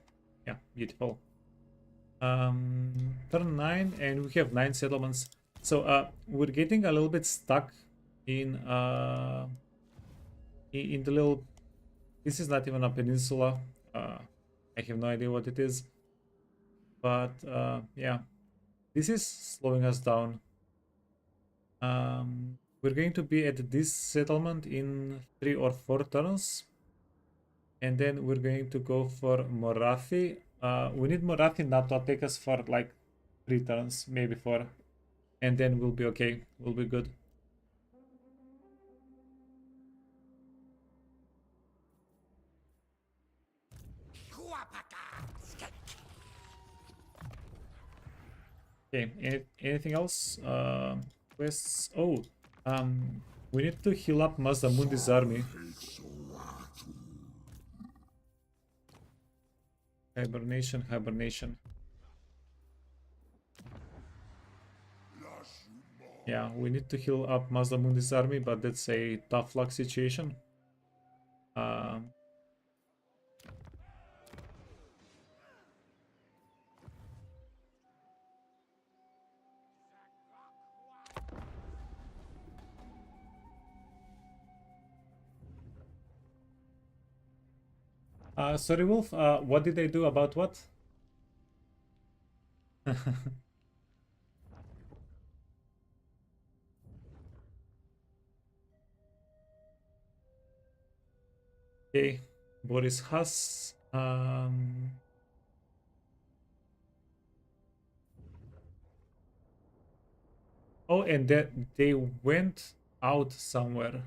Yeah, beautiful. Turn 9 and we have 9 settlements. So we're getting a little bit stuck in the little... This is not even a peninsula. I have no idea what it is. But yeah, this is slowing us down. We're going to be at this settlement in 3 or 4 turns. And then we're going to go for Morathi. We need Morathi not to attack us for like 3 turns, maybe 4. And then we'll be okay. We'll be good. Okay, anything else? Quests? Oh, we need to heal up Mazdamundi's army. Hibernation. Yeah, we need to heal up Mazdamundi's army, but that's a tough luck situation. Sorry, Wolf, what did they do about what? Okay, Boris Haas. Oh, and that they went out somewhere.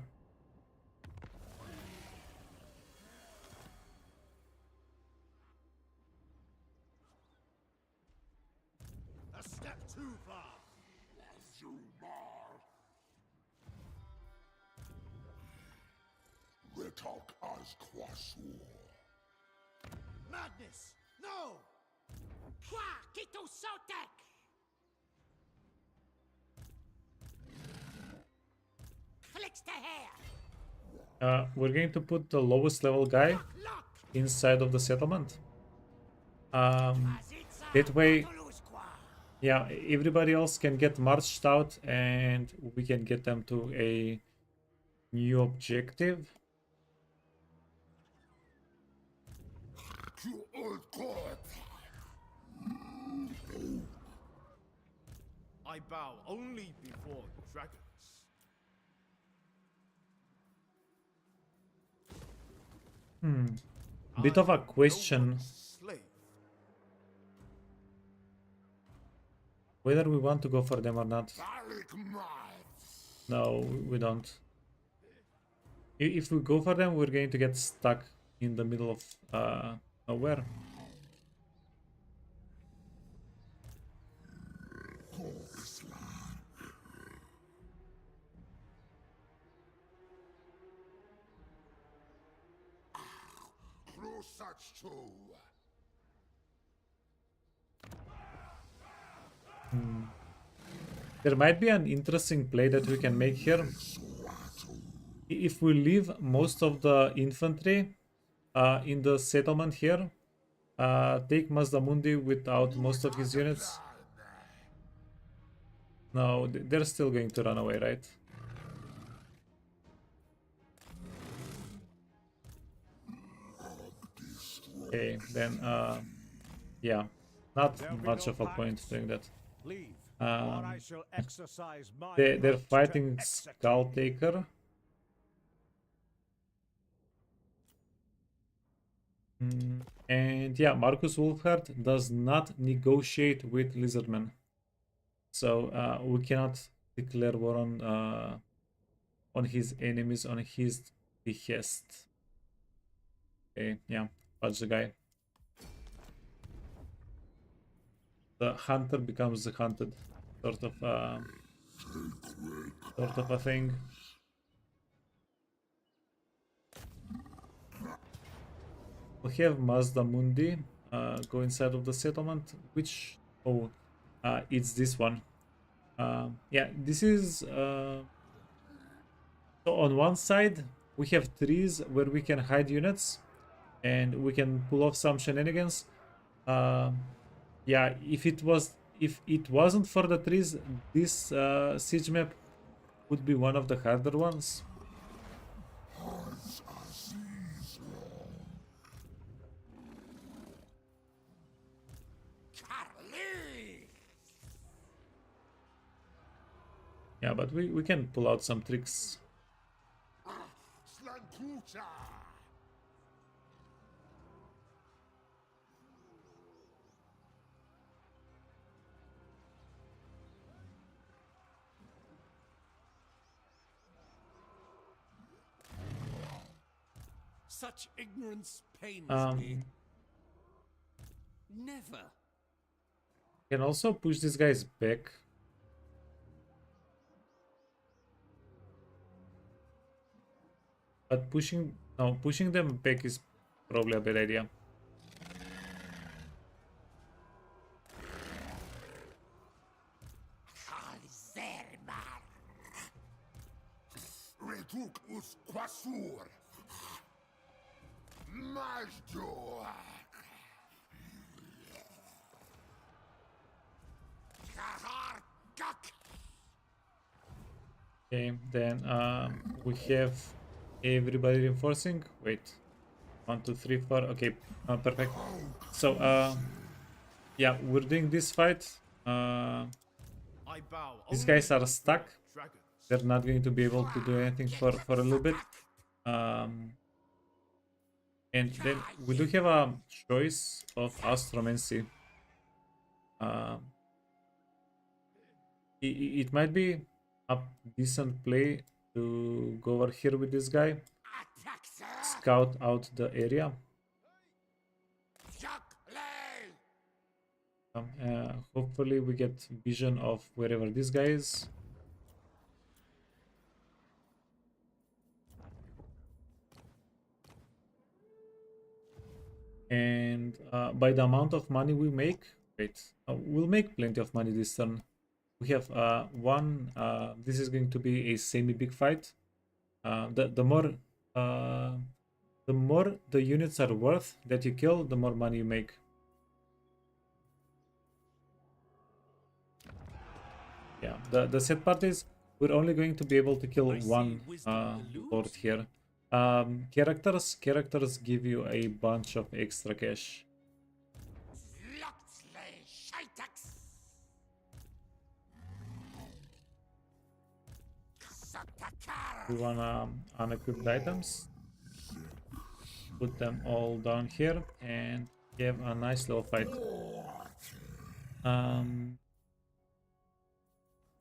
A step too far. Madness! No! Qua Kito Sotek! Clicks to hair! We're going to put the lowest level guy Lock! inside of the settlement. That way, yeah, everybody else can get marched out and we can get them to a new objective. I bow only before dragons. Bit of a question Slave. whether we want to go for them or not. No, we don't. If we go for them, we're going to get stuck in the middle of nowhere. There might be an interesting play that we can make here. If we leave most of the infantry in the settlement here, take Mazdamundi without most of his units. No, they're still going to run away, right? Okay, then, yeah, not much of a point doing that. Leave, or I shall exercise my They're right fighting to execute. Skull Taker. And yeah, Marcus Wolfhard does not negotiate with Lizardmen. So we cannot declare war on his enemies on his behest. Okay, yeah, watch the guy. The hunter becomes the hunted, sort of a thing. We have Mazdamundi go inside of the settlement, which it's this one. Yeah, this is so on one side we have trees where we can hide units and we can pull off some shenanigans. Yeah, if it wasn't for the trees, this siege map would be one of the harder ones. Yeah, but we can pull out some tricks. Such ignorance pains me. Never. Can also push these guys back. But pushing them back is probably a bad idea. Tuk us quasur. Majdur. Kahar gak. Okay, then we have everybody reinforcing. Wait, 1, 2, 3, 4. Okay, perfect. So yeah, we're doing this fight. I bow These only guys are before stuck. dragons. They're not going to be able to do anything for a little bit. And then we do have a choice of astromancy. It might be a decent play to go over here with this guy, scout out the area. Hopefully we get vision of wherever this guy is. And by the amount of money we make, wait, we'll make plenty of money this turn. We have one. This is going to be a semi-big fight. The more the units are worth that you kill, the more money you make. Yeah, the sad part is we're only going to be able to kill one lord here. Characters give you a bunch of extra cash. We wanna unequipped items. Put them all down here and have a nice little fight.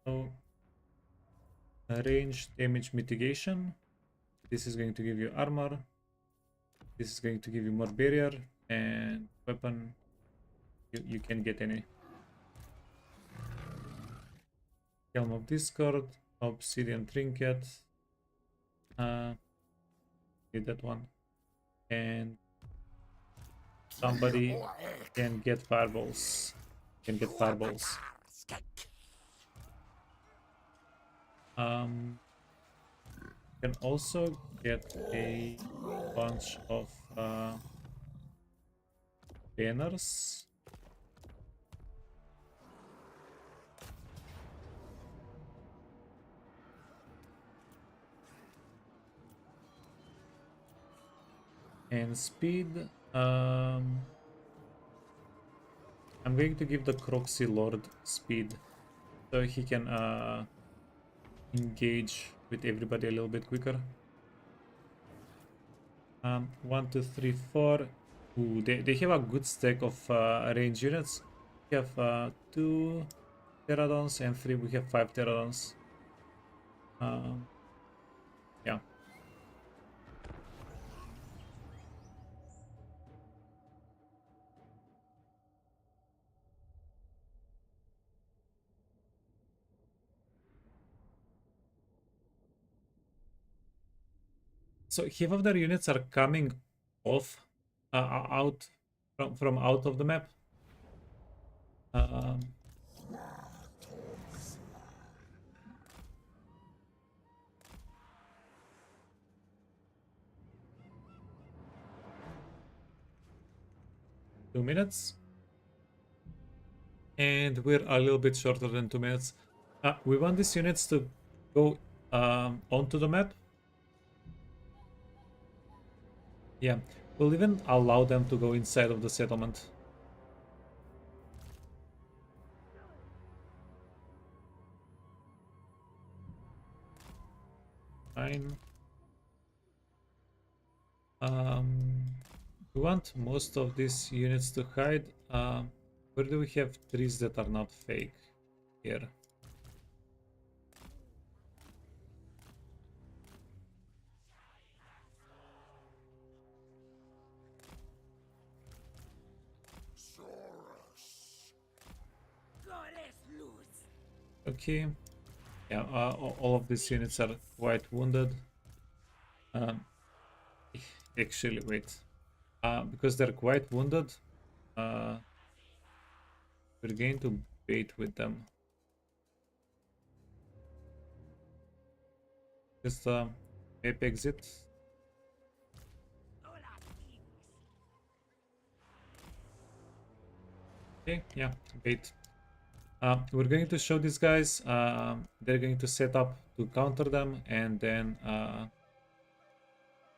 So range damage mitigation. This is going to give you armor. This is going to give you more barrier, and weapon you can get any. Helm of Discord, obsidian trinket. Get that one. And somebody can get fireballs. Can get fireballs. Can also get a bunch of banners. And speed. I'm going to give the Croxy Lord speed so he can engage with everybody a little bit quicker. 1, 2, 3, 4. Ooh, they have a good stack of range units. We have 2 pterodons and 3. We have 5 pterodons. Yeah. So half of their units are coming off out from out of the map. 2 minutes. And we're a little bit shorter than 2 minutes. We want these units to go onto the map. Yeah, we'll even allow them to go inside of the settlement. Fine. We want most of these units to hide. Where do we have trees that are not fake? Here. Okay. Yeah, all of these units are quite wounded. Actually, wait. Because they're quite wounded, we're going to bait with them. Just map exit. Okay, yeah, bait. We're going to show these guys. They're going to set up to counter them, and then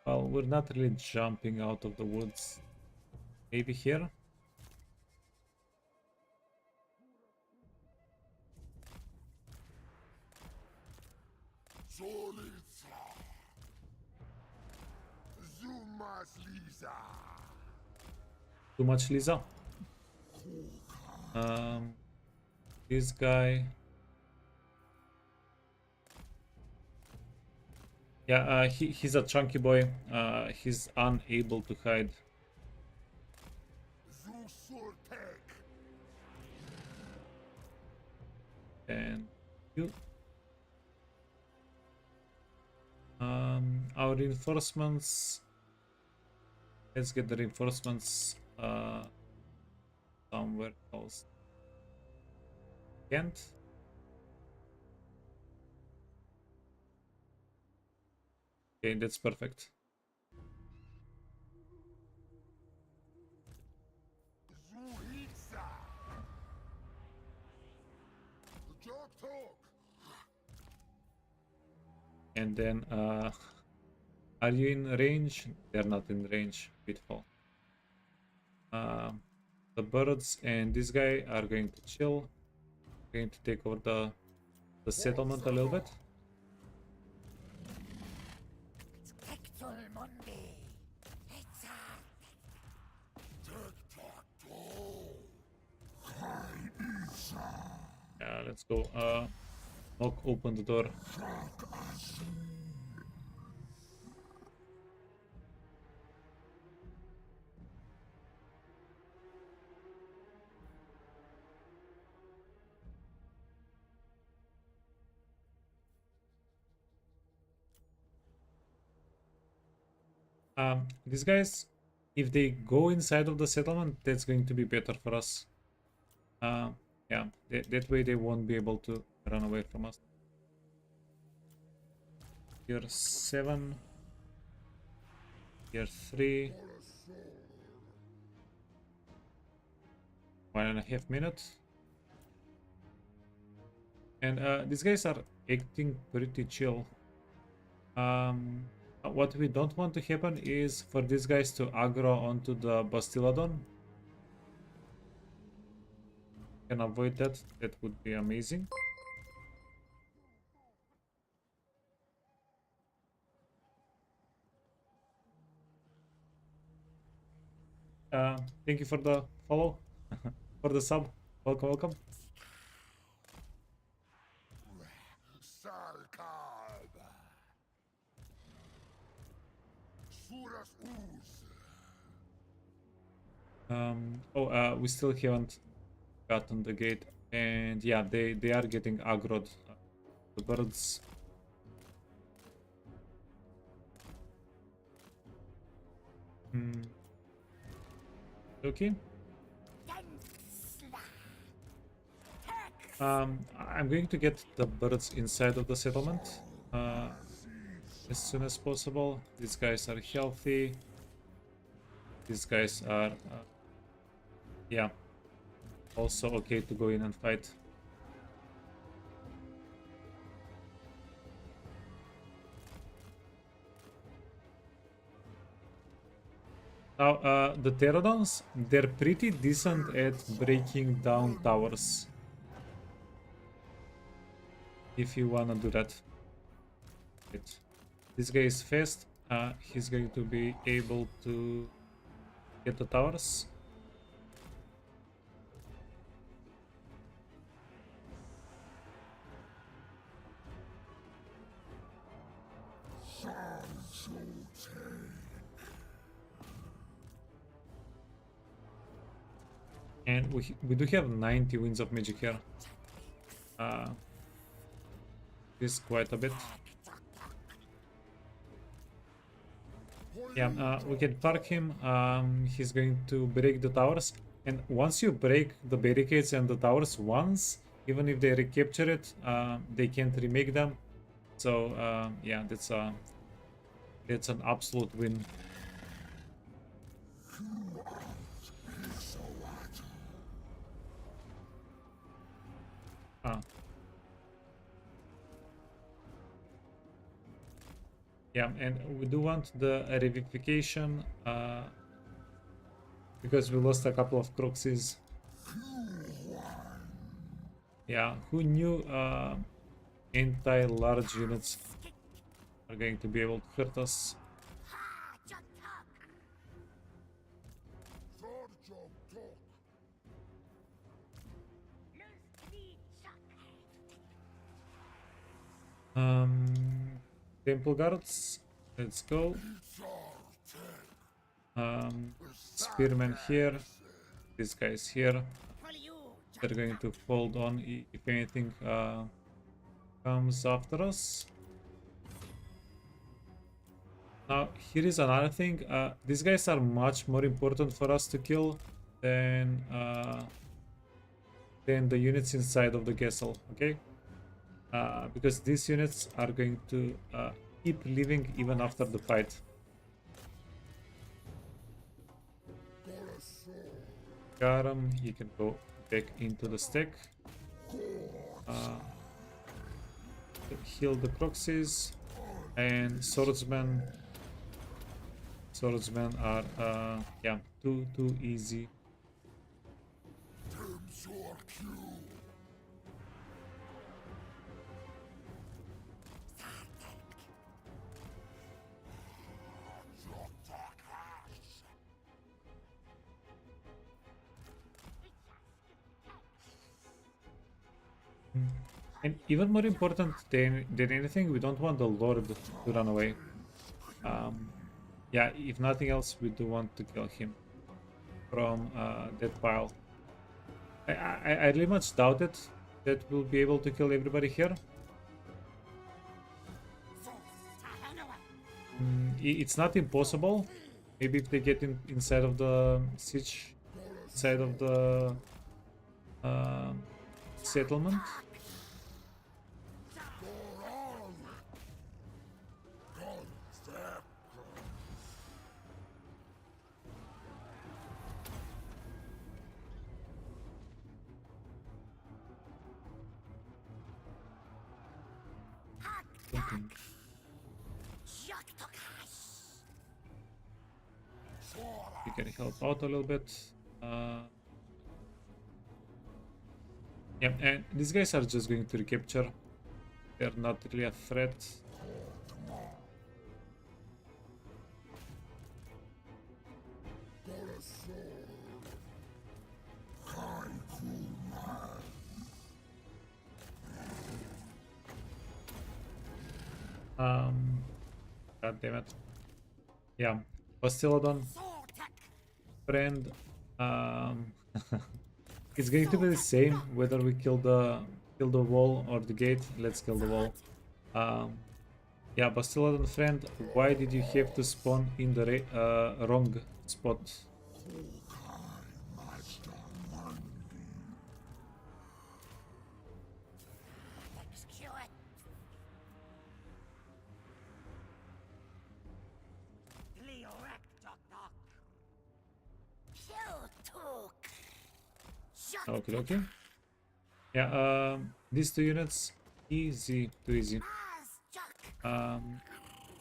well, we're not really jumping out of the woods. Maybe here. Solitza. Zumas Lisa. Too much Lisa. This guy. Yeah, he's a chunky boy. He's unable to hide. Zusurtek. And you. Our reinforcements. Let's get the reinforcements somewhere else. Can't. Okay, that's perfect. Zuhitsa. Talk, talk. And then, are you in range? They're not in range. Beautiful. The birds and this guy are going to chill. Going to take over the settlement a little bit. Yeah, let's go. Knock open the door. These guys, if they go inside of the settlement, that's going to be better for us. Yeah, that way they won't be able to run away from us. Here 7. Here 3. 1.5 minutes. And these guys are acting pretty chill. What we don't want to happen is for these guys to aggro onto the Bastiladon. Can avoid that. That would be amazing. Thank you for the follow, for the sub. Welcome, welcome. We still haven't gotten the gate, and yeah, they are getting aggroed. The birds. Okay. I'm going to get the birds inside of the settlement as soon as possible. These guys are healthy. These guys are, yeah, also okay to go in and fight. Now, the Pterodons, they're pretty decent at breaking down towers. If you wanna do that. Right. This guy is fast. He's going to be able to get the towers. And we do have 90 winds of magic here. This is quite a bit. Yeah, we can park him. He's going to break the towers. And once you break the barricades and the towers once, even if they recapture it, they can't remake them. So yeah, that's It's an absolute win. Ah. Yeah, and we do want the revivification because we lost a couple of Croxes. Yeah, who knew anti-large units are going to be able to hurt us? Temple guards, let's go. Spearmen here. This guy's here. They're going to hold on if anything comes after us. Now, here is another thing. These guys are much more important for us to kill than the units inside of the castle, okay? Because these units are going to keep living even after the fight. Garam, you can go back into the stack. Heal the Croxes. And swordsmen are yeah, too easy. And even more important than anything, we don't want the Lord to run away. Yeah, if nothing else, we do want to kill him from that pile. I really much doubt it that we'll be able to kill everybody here. It's not impossible. Maybe if they get inside of the siege, inside of the settlement. You can help out a little bit. Yeah, and these guys are just going to recapture. They're not really a threat. God damn it. Yeah, Bastiladon, friend. It's going to be the same whether we kill the wall or the gate. Let's kill the wall. Yeah, Bastiladon, friend. Why did you have to spawn in the wrong spot? Okay, okay. Yeah, these two units, too easy.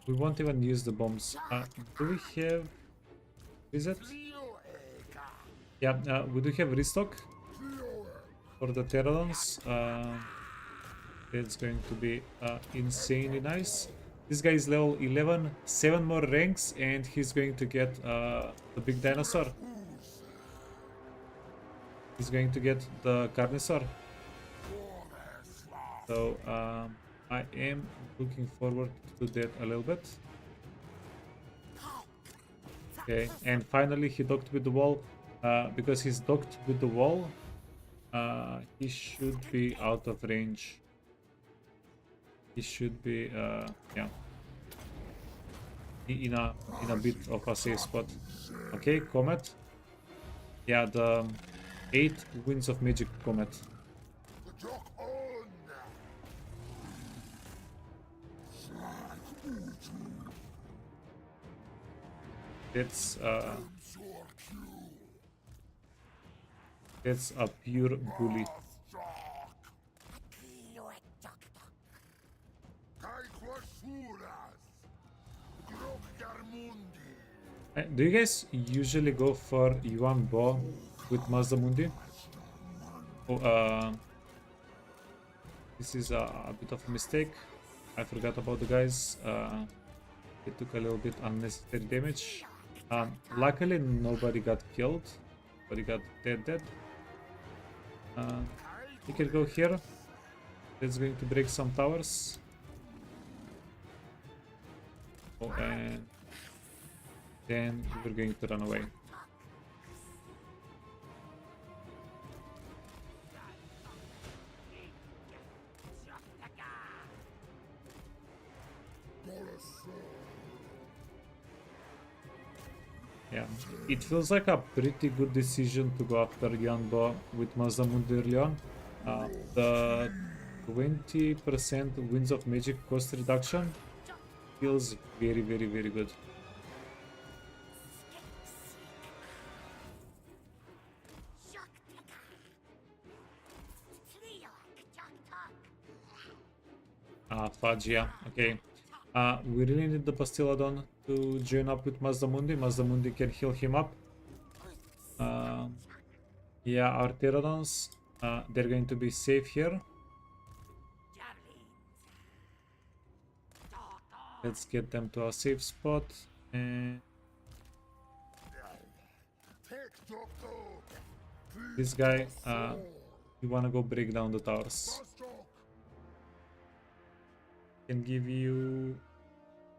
We won't even use the bombs. Do we have... Is it? Yeah, we do have restock for the pterodons. It's going to be insanely nice. This guy is level 11, 7 more ranks, and he's going to get the big dinosaur. He's going to get the Carnivore. So I am looking forward to that a little bit. Okay, and finally he docked with the wall. Because he's docked with the wall, he should be out of range. He should be yeah, in a bit of a safe spot. Okay, Comet. Yeah, the 8 Winds of Magic Comet. It's a pure bully. Do you guys usually go for Yuan Bo with MAZDAMUNDI? Oh, this is a bit of a mistake. I forgot about the guys. It took a little bit unnecessary damage. Luckily, nobody got killed. Nobody got dead. You can go here. That's going to break some towers. Oh, and then we're going to run away. Yeah, it feels like a pretty good decision to go after Yanbo with MAZDAMUNDI early on. The 20% Winds of Magic cost reduction feels very good. Fudge, yeah, okay. We really need the Bastiladon to join up with MAZDAMUNDI. MAZDAMUNDI can heal him up. Yeah, our Pterodons, they're going to be safe here. Let's get them to a safe spot. And this guy, you wanna go break down the towers. Can give you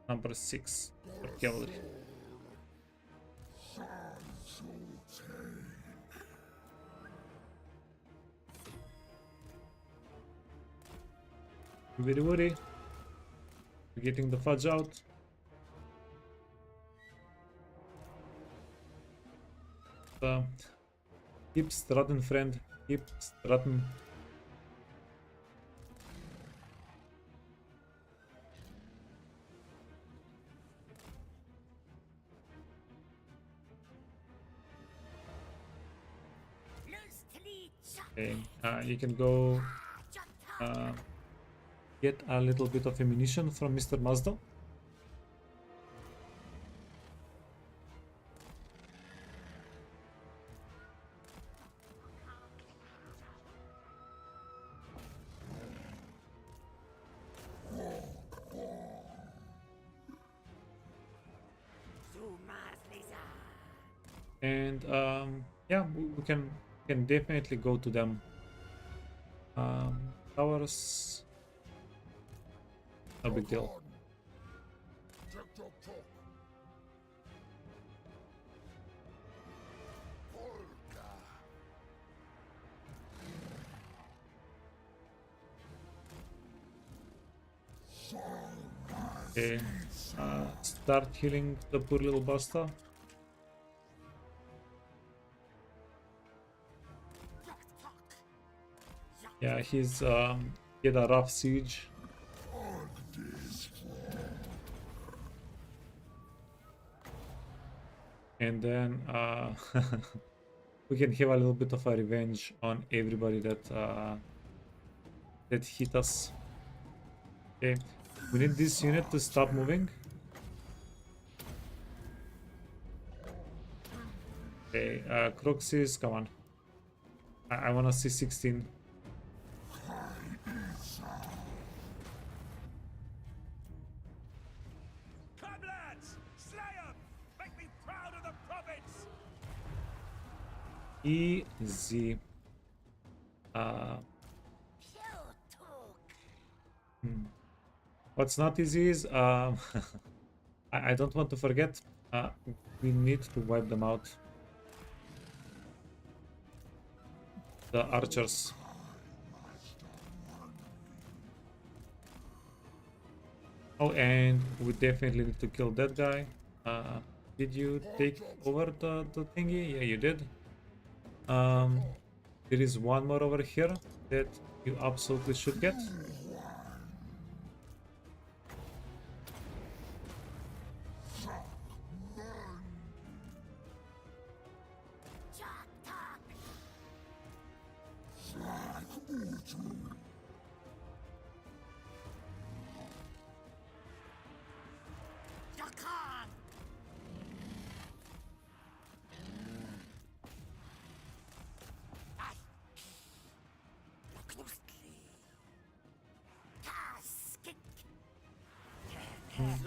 number 6 for cavalry. Very worry. We're getting the fudge out. Keep strutting, friend. Keep strutting. Okay, you can go get a little bit of ammunition from Mr. Mazda. And yeah, we can definitely go to them. Towers, no big deal. Okay, start healing the poor little bastard. Yeah, he's he had a rough siege. And then we can have a little bit of a revenge on everybody that that hit us. Okay, we need this unit to stop moving. Okay, Croxis, come on. I wanna see 16. Easy. What's not easy is I don't want to forget, we need to wipe them out. The archers. Oh, and we definitely need to kill that guy. Did you take over the thingy? Yeah, you did. There is one more over here that you absolutely should get.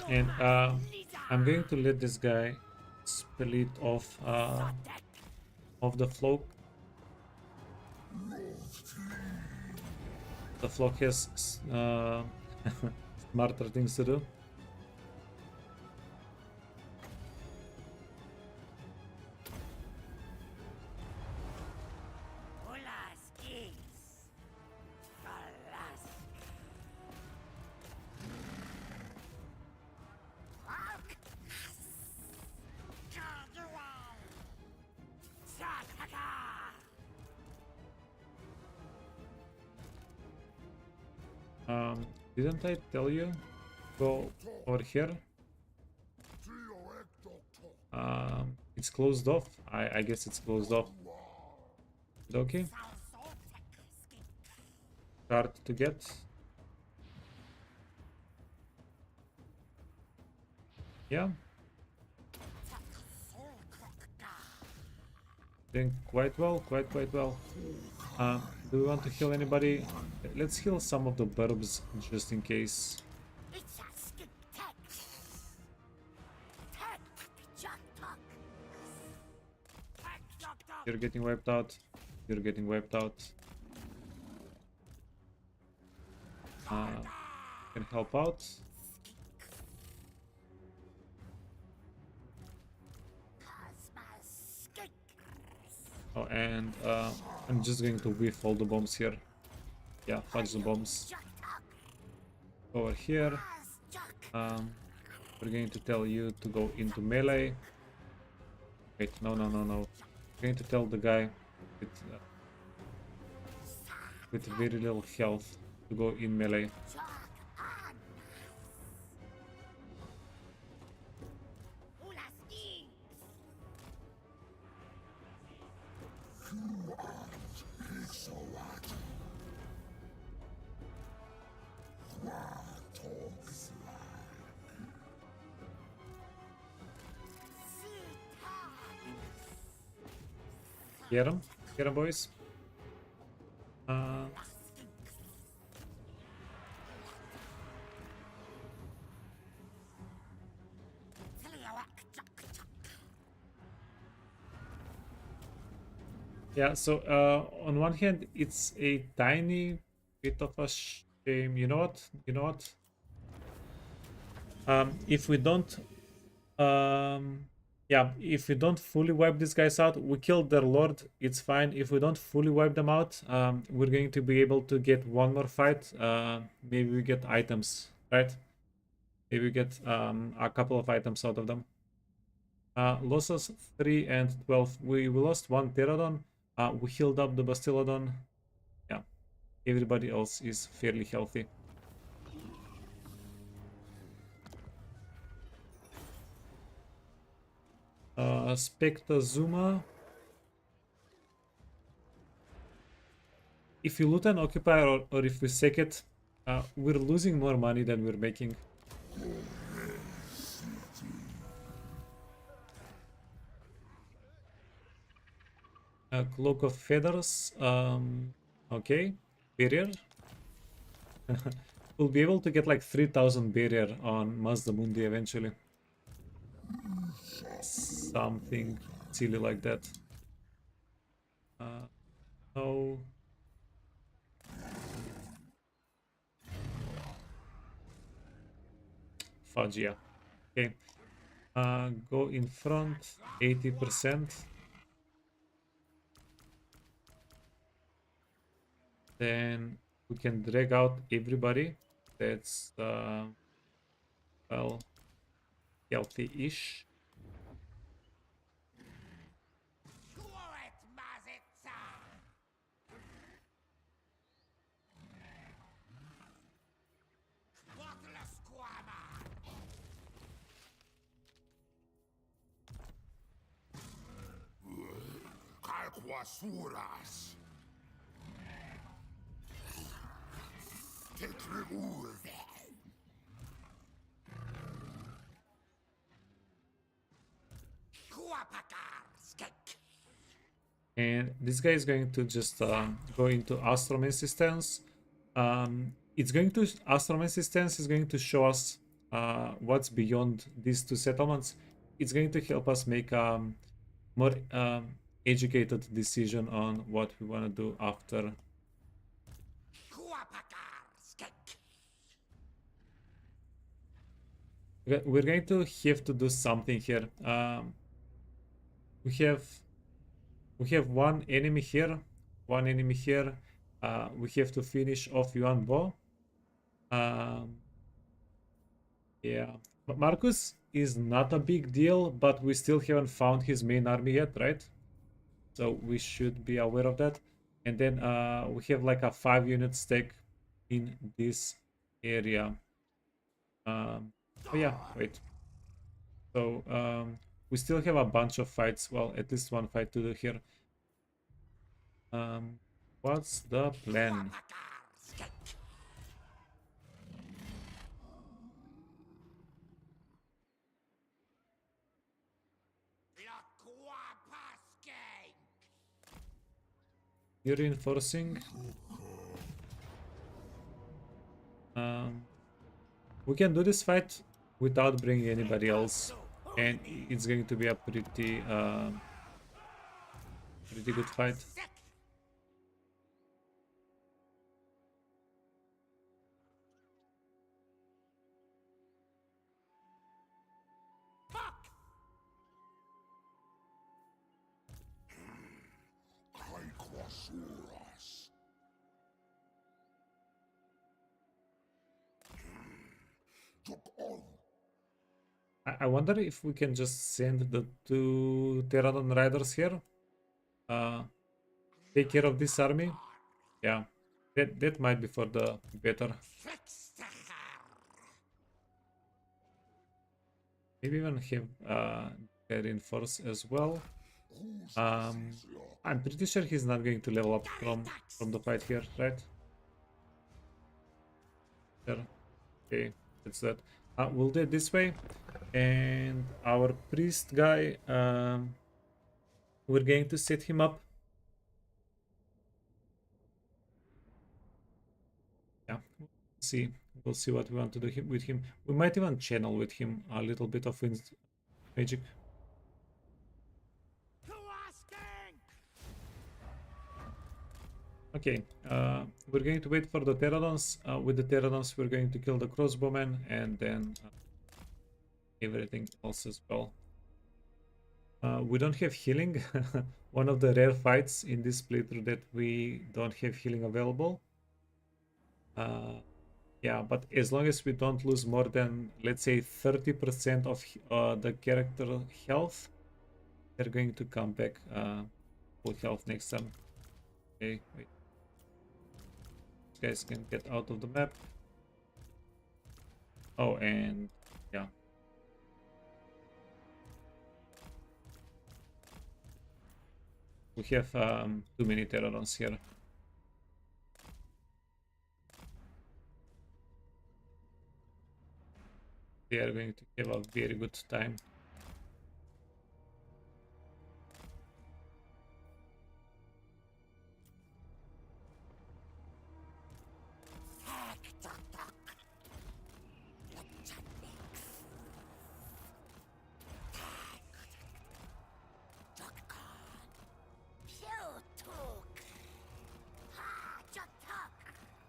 And I'm going to let this guy split off the flock. The flock has smarter things to do. Didn't I tell you? Go over here. It's closed off. I guess it's closed off. Okay. Hard to get. Yeah. Doing quite well, quite well. Do we want to heal anybody? Let's heal some of the burbs just in case. You're getting wiped out. You're getting wiped out. Can help out. Oh, and I'm just going to whiff all the bombs here. Yeah, fudge the bombs. Over here. We're going to tell you to go into melee. Wait, no. I'm going to tell the guy with very little health to go in melee. Get him, boys. Yeah, so on one hand, it's a tiny bit of a shame. You know what? If we don't, yeah, if we don't fully wipe these guys out, we killed their lord. It's fine. If we don't fully wipe them out, we're going to be able to get one more fight. Maybe we get items, right? Maybe we get a couple of items out of them. Losses 3 and 12. We lost one Pterodon. We healed up the Bastillodon. Yeah, everybody else is fairly healthy. Spectazuma. If you loot an occupier or if we sack it, we're losing more money than we're making. Cloak of Feathers. Okay. Barrier. We'll be able to get like 3000 barrier on MAZDAMUNDI eventually. Something silly like that. No. Fudge, yeah. Okay. Go in front, 80%. Then we can drag out everybody. That's well, healthy-ish. And this guy is going to just go into Astromancy stance. Astromancy stance is going to show us what's beyond these two settlements. It's going to help us make more educated decision on what we want to do after. We're going to have to do something here. We have one enemy here, one enemy here. We have to finish off Yuan Bo. Yeah, but Marcus is not a big deal, but we still haven't found his main army yet, right? So we should be aware of that. And then we have like a 5-unit stack in this area. Oh yeah, wait. So we still have a bunch of fights. Well, at least one fight to do here. What's the plan? You're reinforcing. We can do this fight without bringing anybody else, and it's going to be a pretty good fight. I wonder if we can just send the 2 Pterodon riders here. Take care of this army. Yeah, that might be for the better. Maybe even have reinforce as well. I'm pretty sure he's not going to level up from the fight here, right? Sure. Okay, that's that. We'll do it this way. And our priest guy, we're going to set him up. Yeah, we'll see what we want to do with him. We might even channel with him a little bit of magic. Okay, we're going to wait for the Pterodons. With the Pterodons, we're going to kill the crossbowmen and then everything else as well. We don't have healing. One of the rare fights in this playthrough that we don't have healing available. Yeah, but as long as we don't lose more than, let's say, 30% of the character health, they're going to come back full health next time. Okay, wait. These guys can get out of the map. Oh, and yeah. We have too many Pterodons here. They are going to have a very good time.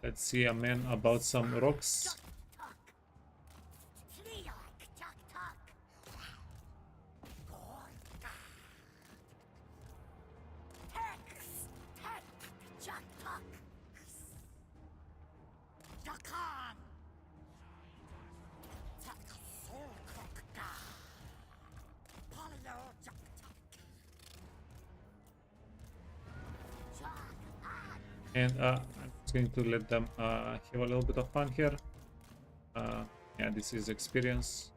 Let's see a man about some rocks. And I'm just going to let them have a little bit of fun here. Yeah, this is experience.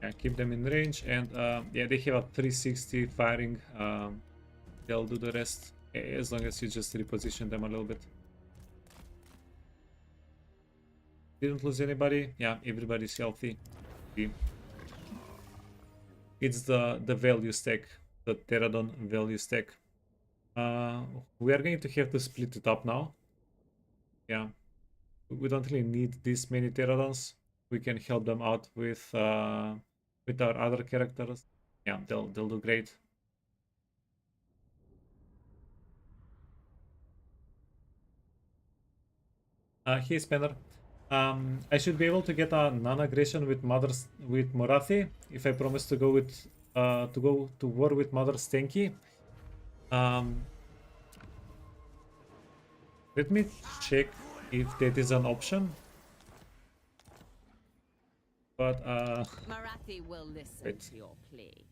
Yeah, keep them in range, and yeah, they have a 360 firing. They'll do the rest as long as you just reposition them a little bit. Didn't lose anybody. Yeah, everybody's healthy. It's the value stack, the Pterodon value stack. We are going to have to split it up now. Yeah, we don't really need this many Pterodons. We can help them out with our other characters. Yeah, they'll do great. Hey Spanner, I should be able to get a non-aggression with Morathi if I promise to go to war with Mother Stenki. Let me check if that is an option. But Marathi will listen wait. to your plea.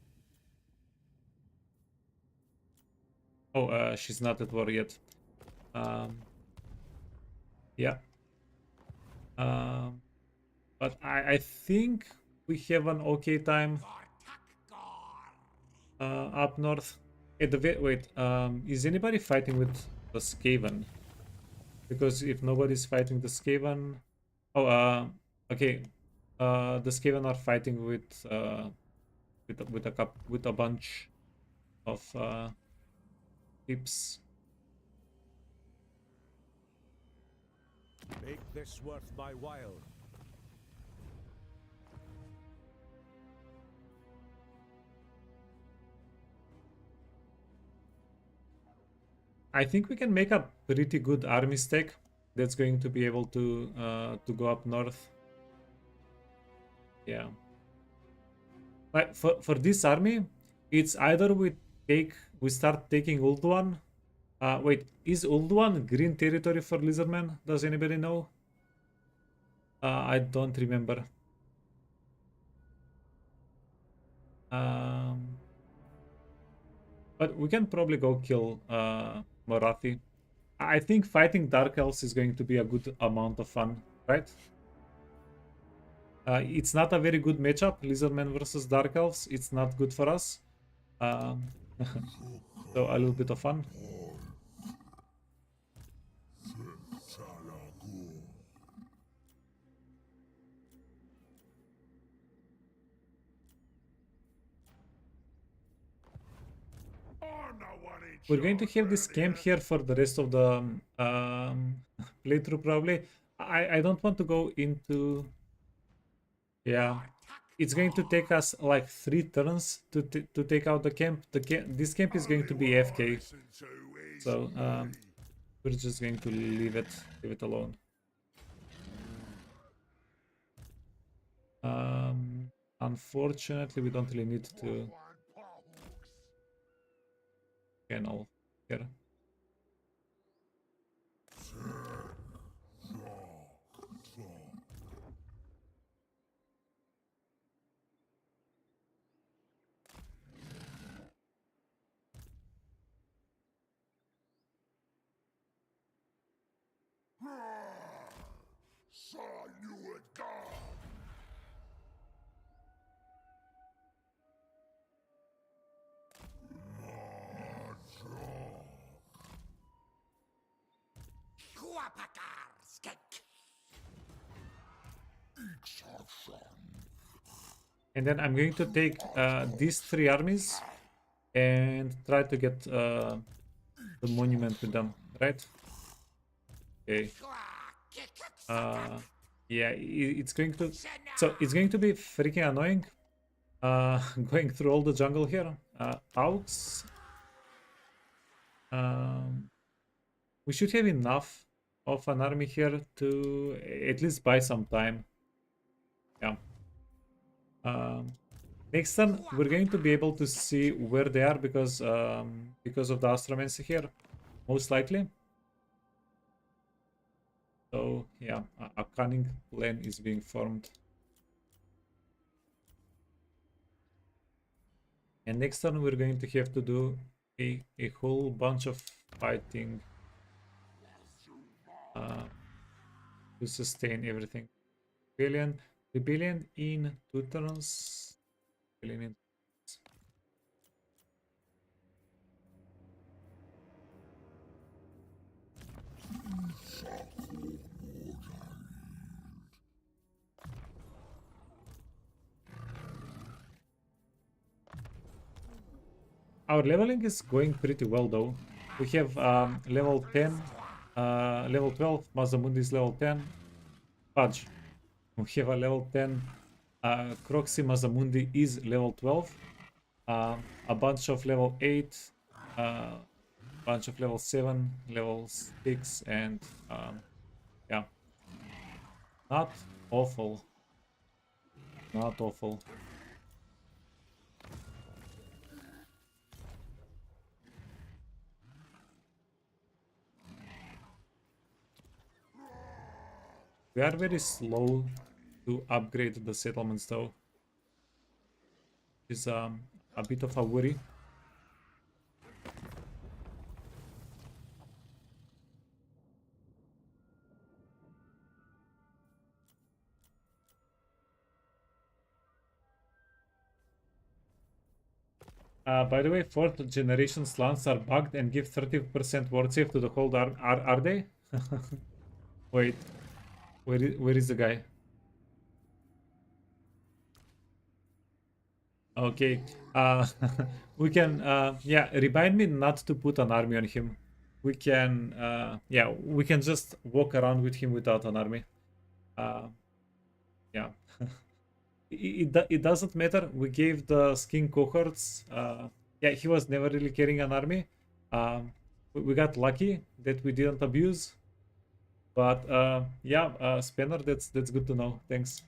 Oh, she's not at war yet. Yeah. But I think we have an okay time up north. At the wait, is anybody fighting with the Skaven? Because if nobody's fighting the Skaven, oh, okay, the Skaven are fighting with a bunch of pips. Make this worth my while. I think we can make a pretty good army stack that's going to be able to go up north. Yeah. Like for this army, it's either we start taking Ulduan. Wait, is Ulduan green territory for Lizardman? Does anybody know? I don't remember. But we can probably go kill Morathi. I think fighting Dark Elves is going to be a good amount of fun, right? It's not a very good matchup, Lizardmen versus Dark Elves. It's not good for us. So a little bit of fun. We're going to have this camp here for the rest of the playthrough probably. I don't want to go into... Yeah, it's going to take us like 3 turns to take out the camp. This camp is going to be FK, so we're just going to leave it alone. Unfortunately, we don't really need to channel here. Saw you would go. And then I'm going to take these 3 armies and try to get the monument with them, right? Okay. Yeah, it's going to... So it's going to be freaking annoying going through all the jungle here. Aux. We should have enough of an army here to at least buy some time. Yeah. Next turn, we're going to be able to see where they are because of the Astromancy here, most likely. So yeah, a cunning plan is being formed. And next turn we're going to have to do a whole bunch of fighting to sustain everything. Rebellion in 2 turns. filling in. Our leveling is going pretty well though. We have level 10, level 12, Mazamundi is level 10. Fudge. We have a level 10 Croxy, Mazamundi is level 12. A bunch of level 8, bunch of level 7, level 6, and yeah. Not awful. Not awful. We are very slow to upgrade the settlements though. Which is a bit of a worry. By the way, 4th generation slants are bugged and give 30% ward save to the whole arm. Are they? Wait, where is the guy? Okay, we can, yeah, remind me not to put an army on him. We can, yeah, we can just walk around with him without an army. Yeah. It doesn't matter. We gave the skin cohorts. Yeah, he was never really carrying an army. We got lucky that we didn't abuse. But yeah, Spanner, that's good to know. Thanks.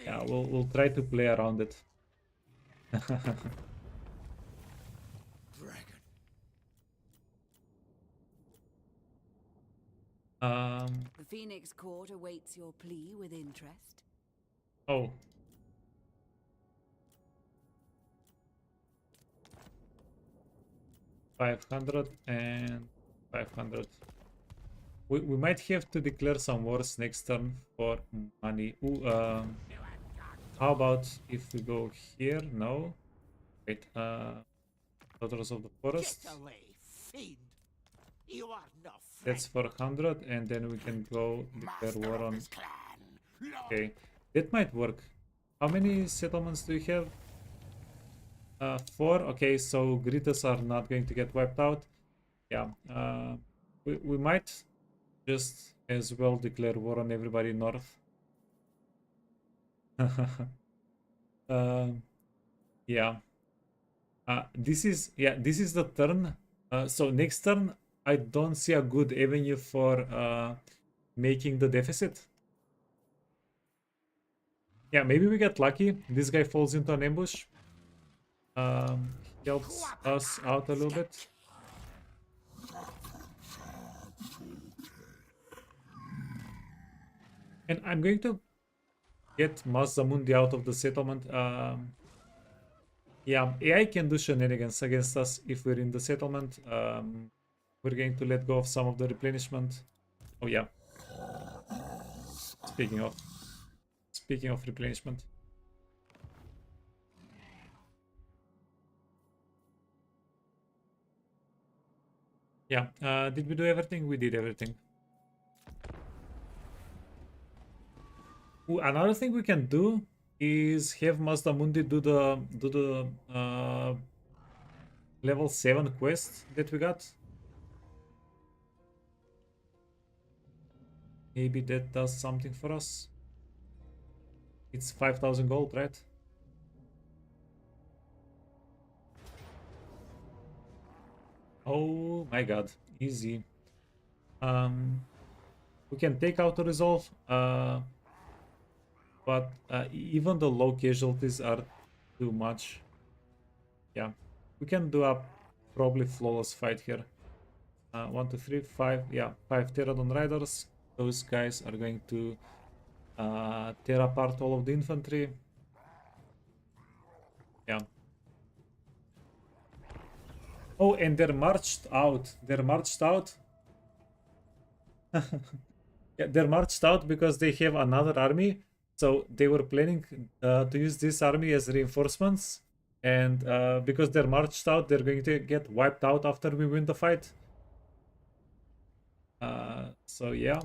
Yeah, we'll try to play around it. The Phoenix Court awaits your plea with interest. Oh. $500 and 500. We might have to declare some wars next turn for money. Ooh, how about if we go here? No. Wait, Daughters of the Forest. Get away, fiend. You are no friend. That's for 100, and then we can go declare war on. Okay, that might work. How many settlements do you have? 4. Okay, so Gritas are not going to get wiped out. Yeah, we might just as well declare war on everybody north. Yeah. This is the turn. So next turn, I don't see a good avenue for making the deficit. Yeah, maybe we get lucky. This guy falls into an ambush. Helps us out a little bit. And I'm going to get MAZDAMUNDI out of the settlement. Yeah, AI can do shenanigans against us if we're in the settlement. We're going to let go of some of the replenishment. Oh yeah. Speaking of replenishment. Yeah, did we do everything? We did everything. Ooh, another thing we can do is have MAZDAMUNDI do the level 7 quest that we got. Maybe that does something for us. It's 5,000 gold, right? Oh my god, easy. We can take out the resolve, but even the low casualties are too much. Yeah, we can do a probably flawless fight here. 1, 2, 3, 5. Yeah, 5 Pterodon Riders. Those guys are going to tear apart all of the infantry. Yeah. Oh, and they're marched out. Yeah, they're marched out because they have another army. So they were planning to use this army as reinforcements. And because they're marched out, they're going to get wiped out after we win the fight. So yeah.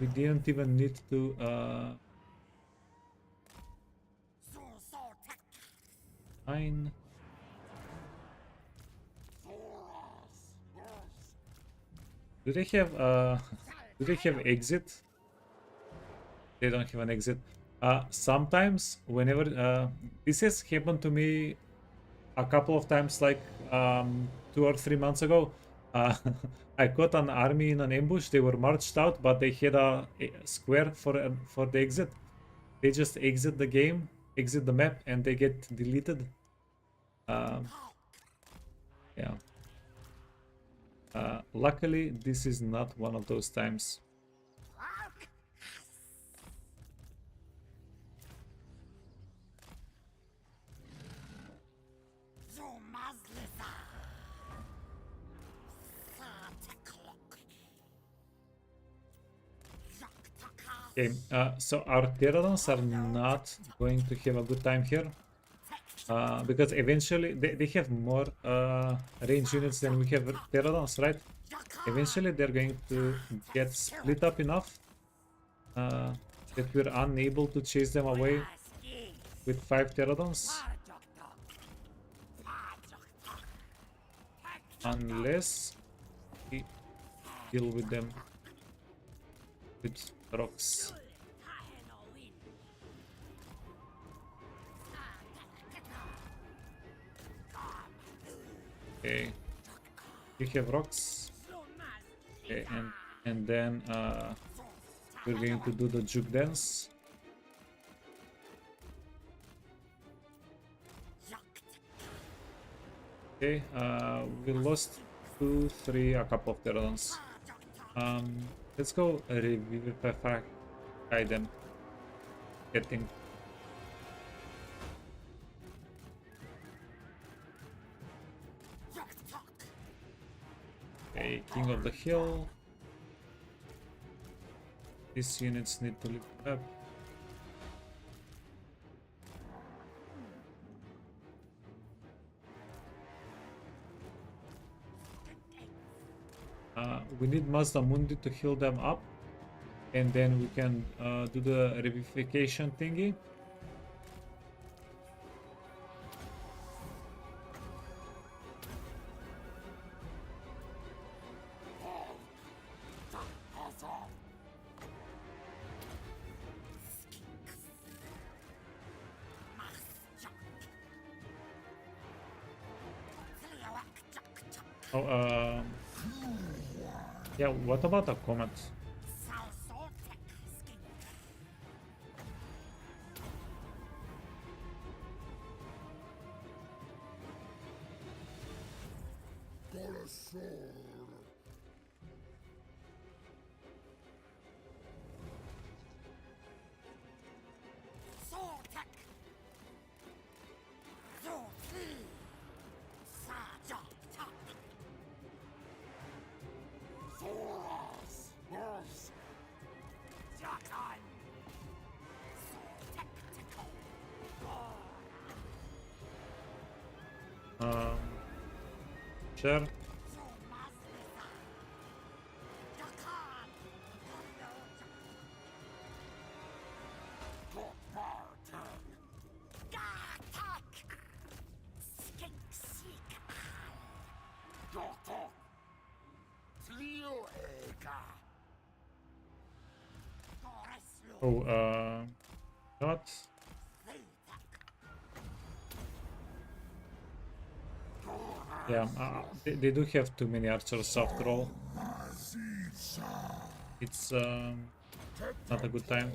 We didn't even need to... Fine. Do they have exit? They don't have an exit. Sometimes whenever this has happened to me a couple of times, like 2 or 3 months ago. I caught an army in an ambush. They were marched out, but they had a square for the exit. They just exit the game, exit the map, and they get deleted. Yeah. Luckily, this is not one of those times. Okay, so our Pterodons are not going to have a good time here. Because eventually they have more range units than we have Pterodons, right? Eventually they're going to get split up enough that we're unable to chase them away with 5 Pterodons. Unless we deal with them with rocks. Okay, we have rocks. Okay, and then we're going to do the juke dance. Okay, we lost 2, 3, a couple of Pterodons. Let's go revivify them. Getting. Okay, King of the Hill. These units need to lift up. We need MAZDAMUNDI to heal them up, and then we can do the revivification thingy. Oh, yeah, what about a comet? Sure. Oh, what? Yeah, they do have too many archers after all. It's not a good time.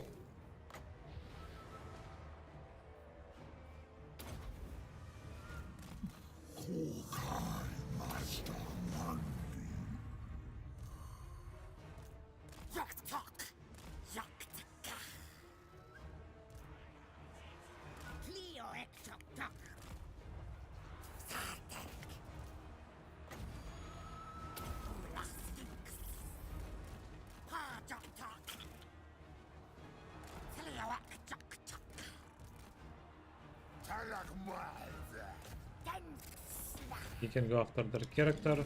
He can go after their character.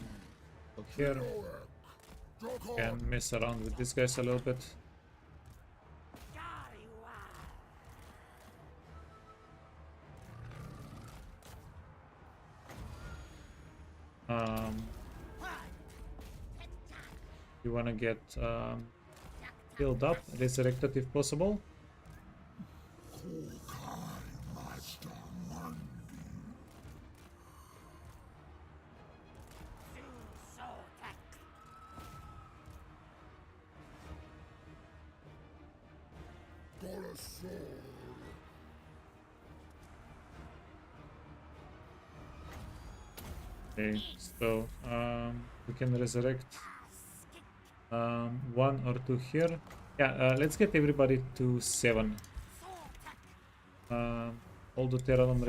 Go here. Can mess around with these guys a little bit. You wanna get healed up, resurrected if possible. Okay, so we can resurrect one or two here. Yeah, let's get everybody to 7. All the Terran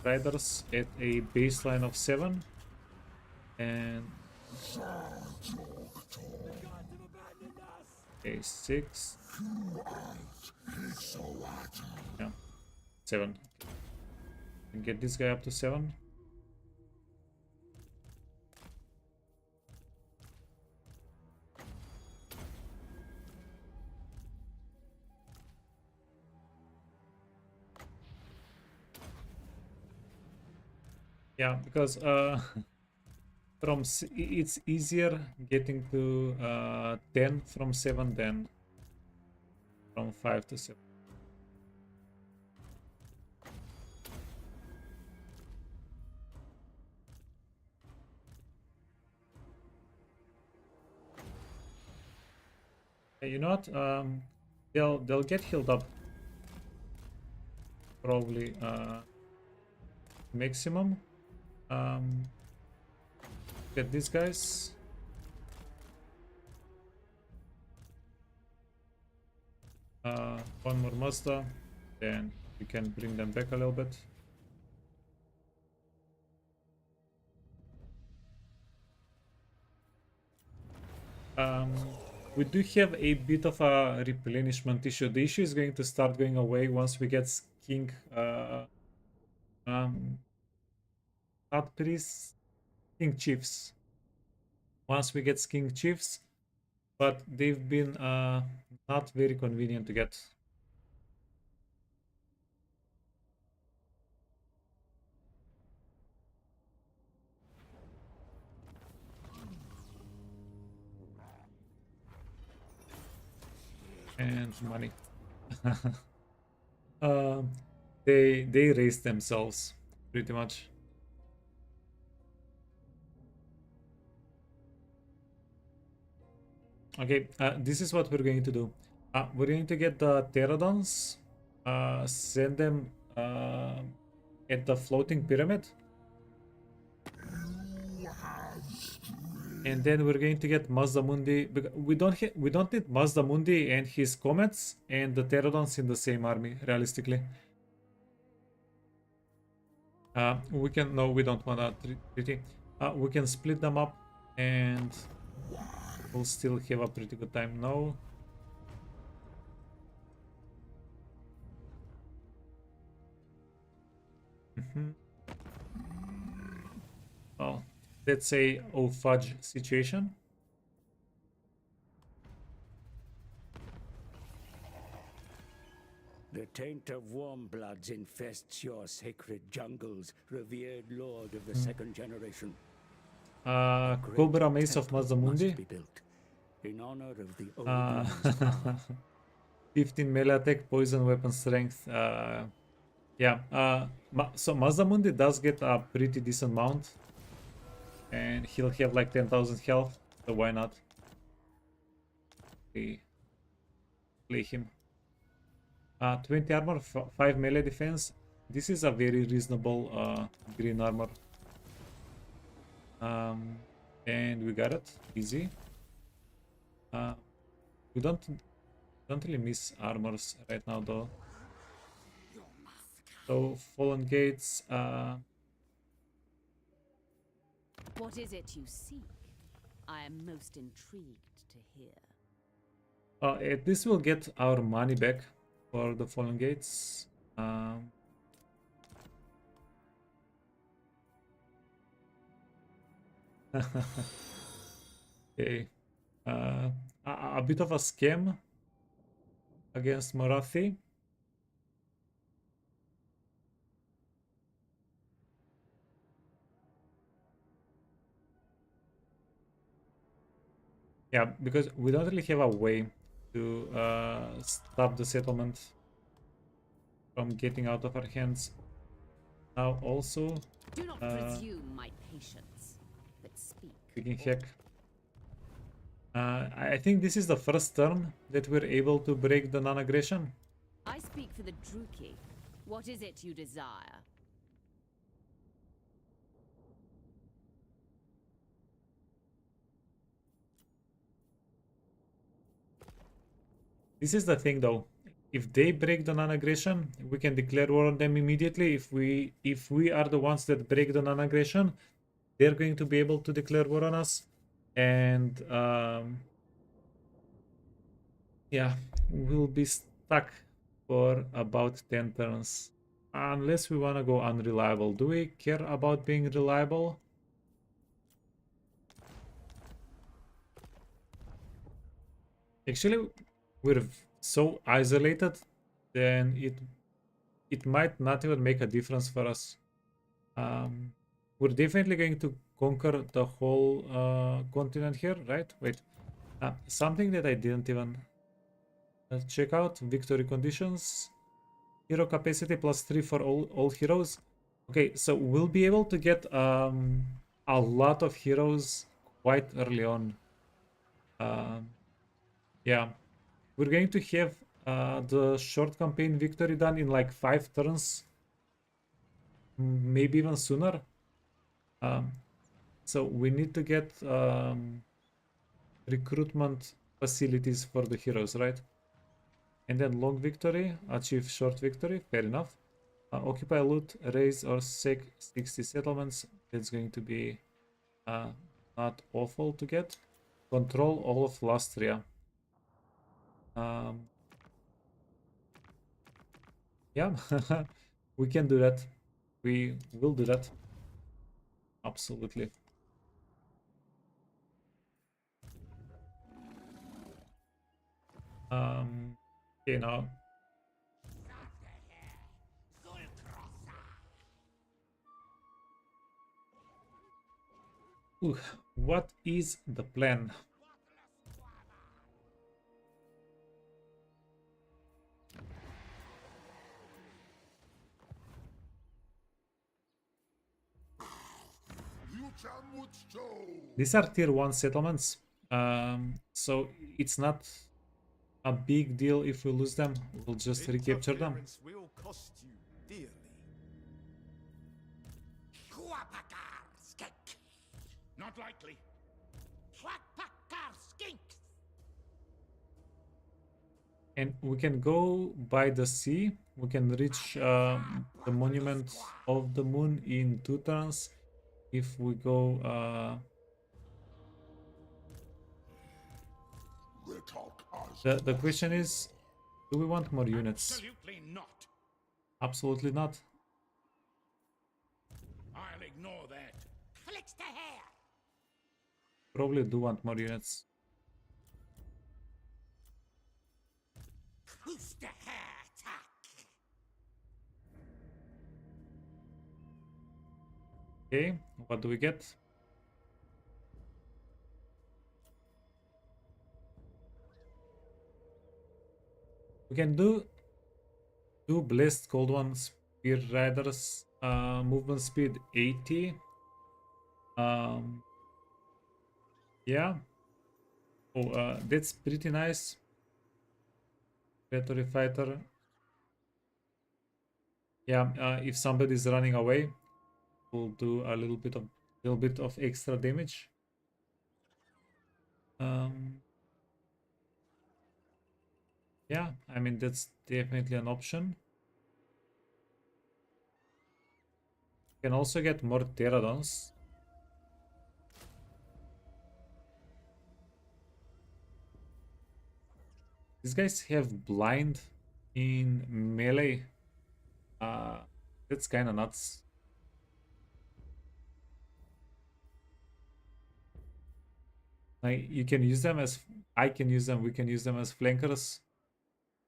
riders at a baseline of 7. And okay, 6. Yeah, 7. And get this guy up to 7. Yeah, because it's easier getting to 10 from 7 than from 5 to 7. Hey, you know what? They'll get healed up. Probably maximum. Get these guys. One more Mazda, then we can bring them back a little bit. We do have a bit of a replenishment issue. The issue is going to start going away once we get King not priests, King Chiefs. Once we get King Chiefs, but they've been not very convenient to get. And money. They raised themselves pretty much. Okay, this is what we're going to do. We're going to get the pterodons, send them at the floating pyramid, and then we're going to get MAZDAMUNDI. We don't need MAZDAMUNDI and his comets and the pterodons in the same army. Realistically, we can no, we don't want a treaty. We can split them up and we'll still have a pretty good time now. Oh, let's say fudge situation. The taint of warm bloods infests your sacred jungles, revered lord of the second generation. Cobra Mace of MAZDAMUNDI. In honor of the old 15 melee attack, poison weapon strength. Yeah. So MAZDAMUNDI does get a pretty decent mount, and he'll have like 10,000 health. So why not? We play him. 20 armor, 5 melee defense. This is a very reasonable green armor. And we got it easy. We don't really miss armors right now though. So Fallen Gates. What is it you seek? I am most intrigued to hear. This will get our money back for the Fallen Gates. Okay. A bit of a scam against Marathi. Yeah, because we don't really have a way to stop the settlement from getting out of our hands. Now also, Do not presume my patience, but speak. we can hack. I think this is the first turn that we're able to break the non-aggression. I speak for the Druki. What is it you desire? This is the thing though. If they break the non-aggression, we can declare war on them immediately. If we are the ones that break the non-aggression, they're going to be able to declare war on us. And yeah, we'll be stuck for about 10 turns. Unless we want to go unreliable. Do we care about being reliable? Actually, we're so isolated, then it might not even make a difference for us. We're definitely going to conquer the whole continent here, right? Wait, something that I didn't even check out. Victory conditions. Hero capacity +3 for all heroes. Okay, so we'll be able to get a lot of heroes quite early on. Yeah, we're going to have the short campaign victory done in like 5 turns, maybe even sooner. So we need to get recruitment facilities for the heroes, right? And then long victory, achieve short victory, fair enough. Occupy, loot, raise or sec 60 settlements. That's going to be not awful to get. Control all of Lastria. Yeah, we can do that. We will do that. Absolutely. Okay, now. Ooh, what is the plan? These are tier 1 settlements, so it's not a big deal if we lose them. We'll just recapture them. Will cost you dearly. Not likely. And we can go by the sea. We can reach the monument of the moon in 2 turns. If we go the question is, do we want more units? Absolutely not. Absolutely not. I'll ignore that. Flicks the hair. Probably do want more units. Who's the hair attack? Okay, what do we get? We can do 2 blessed cold ones, spear riders, movement speed 80. Yeah. Oh, that's pretty nice. Predatory fighter. Yeah, if somebody is running away, we'll do a little bit of extra damage. Yeah, I mean that's definitely an option. Can also get more pterodons. These guys have blind in melee. That's kind of nuts. Like you can use them as, I can use them, we can use them as flankers,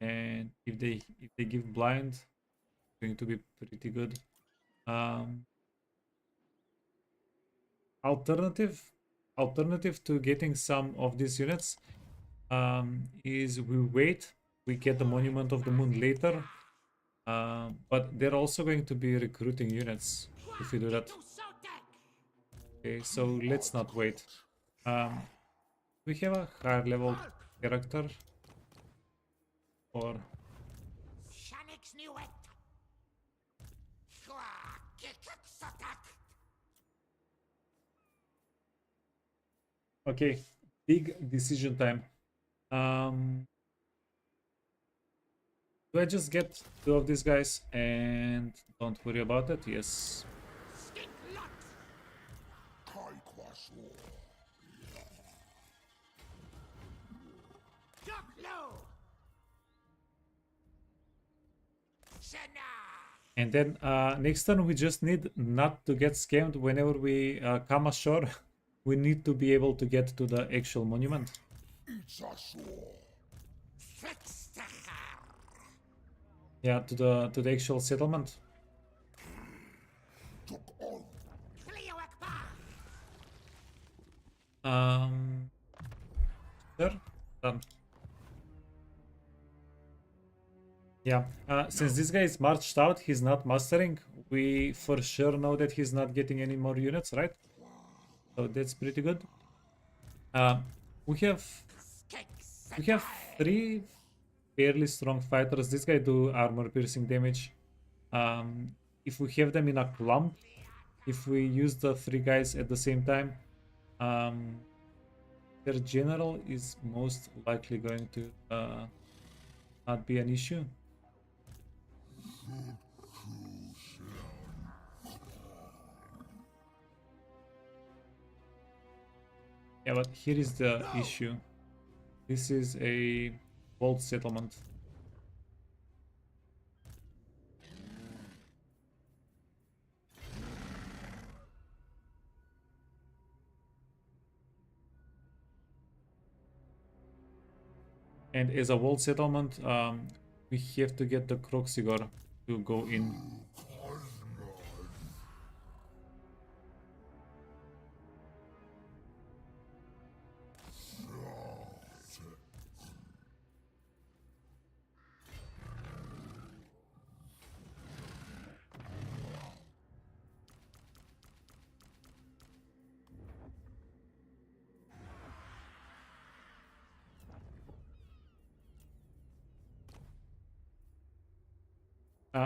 and if they give blind, it's going to be pretty good. Alternative to getting some of these units is we wait, we get the Monument of the Moon later, but they're also going to be recruiting units if we do that. Okay, so let's not wait. We have a higher level character, or okay, big decision time. Do I just get 2 of these guys and don't worry about it? Yes. And then next turn we just need not to get scammed whenever we come ashore. We need to be able to get to the actual monument. Yeah, to the actual settlement. Sure, done. Yeah, since this guy is marched out, he's not mastering. We for sure know that he's not getting any more units, right? So that's pretty good. We have 3 fairly strong fighters. This guy do armor piercing damage. If we have them in a clump, if we use the 3 guys at the same time, their general is most likely going to not be an issue. Yeah, but here is the issue. This is a walled settlement. And as a walled settlement, we have to get the Croxigor to go in.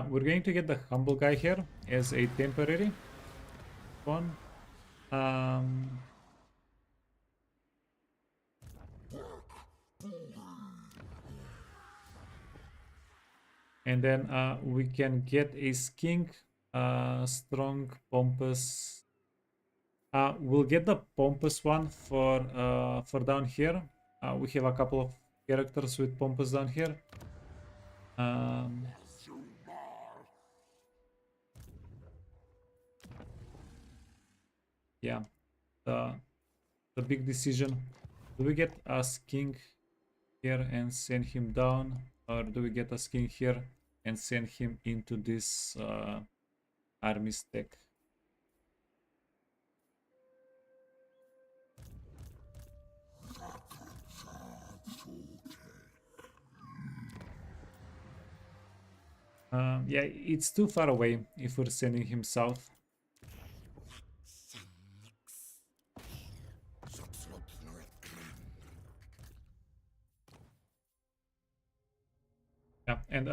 We're going to get the humble guy here as a temporary one. And then we can get a skink, strong, pompous. We'll get the pompous one for down here. We have a couple of characters with pompous down here. Yeah, the big decision. Do we get a skink here and send him down, or do we get a skink here and send him into this army stack? Yeah, it's too far away if we're sending him south. Yeah, and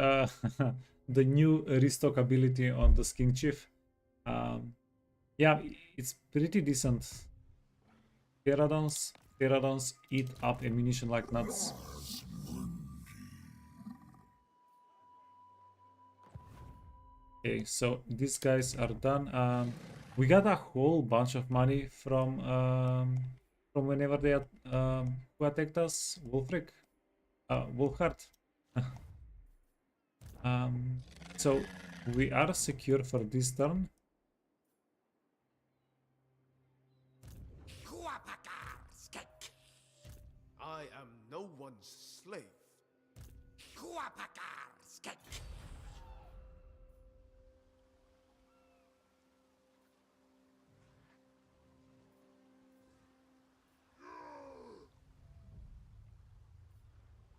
the new restock ability on the Skink Chief. Yeah, it's pretty decent. Pterodons eat up ammunition like nuts. Okay, so these guys are done. We got a whole bunch of money from whenever they who attacked us. Wolfric, Wolfhard. So we are secure for this turn. I am no one's slave.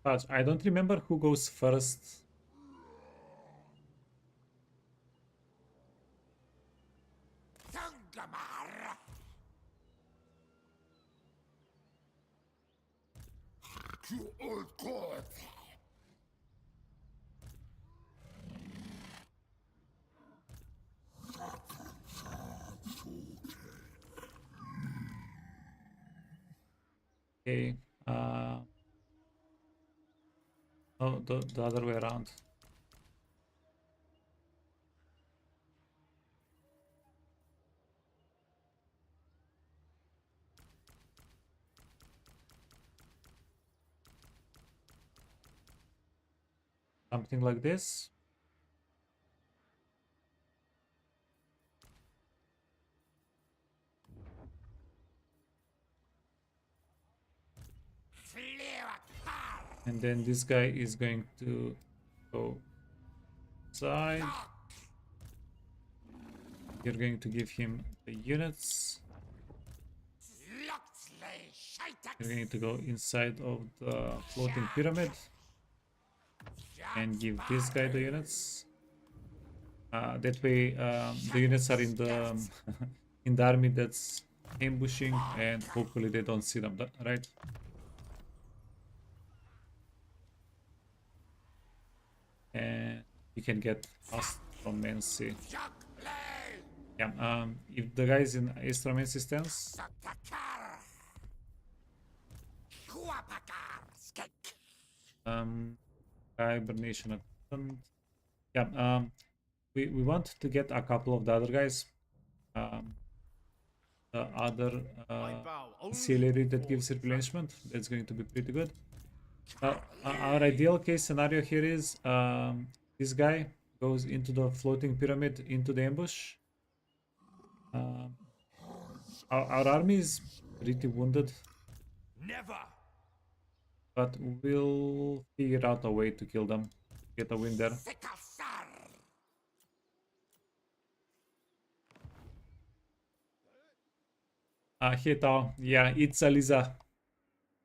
But I don't remember who goes first. Okay. No, the other way around. Something like this. And then this guy is going to go side. You're going to give him the units. You're going to go inside of the floating pyramid and give this guy the units. That way, the units are in the in the army that's ambushing, and hopefully they don't see them. Right? And you can get astromancy. Yeah. If the guy is in astromancy stance, hibernation attendant. Yeah. We want to get a couple of the other guys. The other auxiliary that gives replenishment. That's going to be pretty good. Now, our ideal case scenario here is this guy goes into the floating pyramid, into the ambush. Our army is pretty wounded. Never. But we'll figure out a way to kill them. Get a win there. Hey Tao. Yeah, it's a Lisa.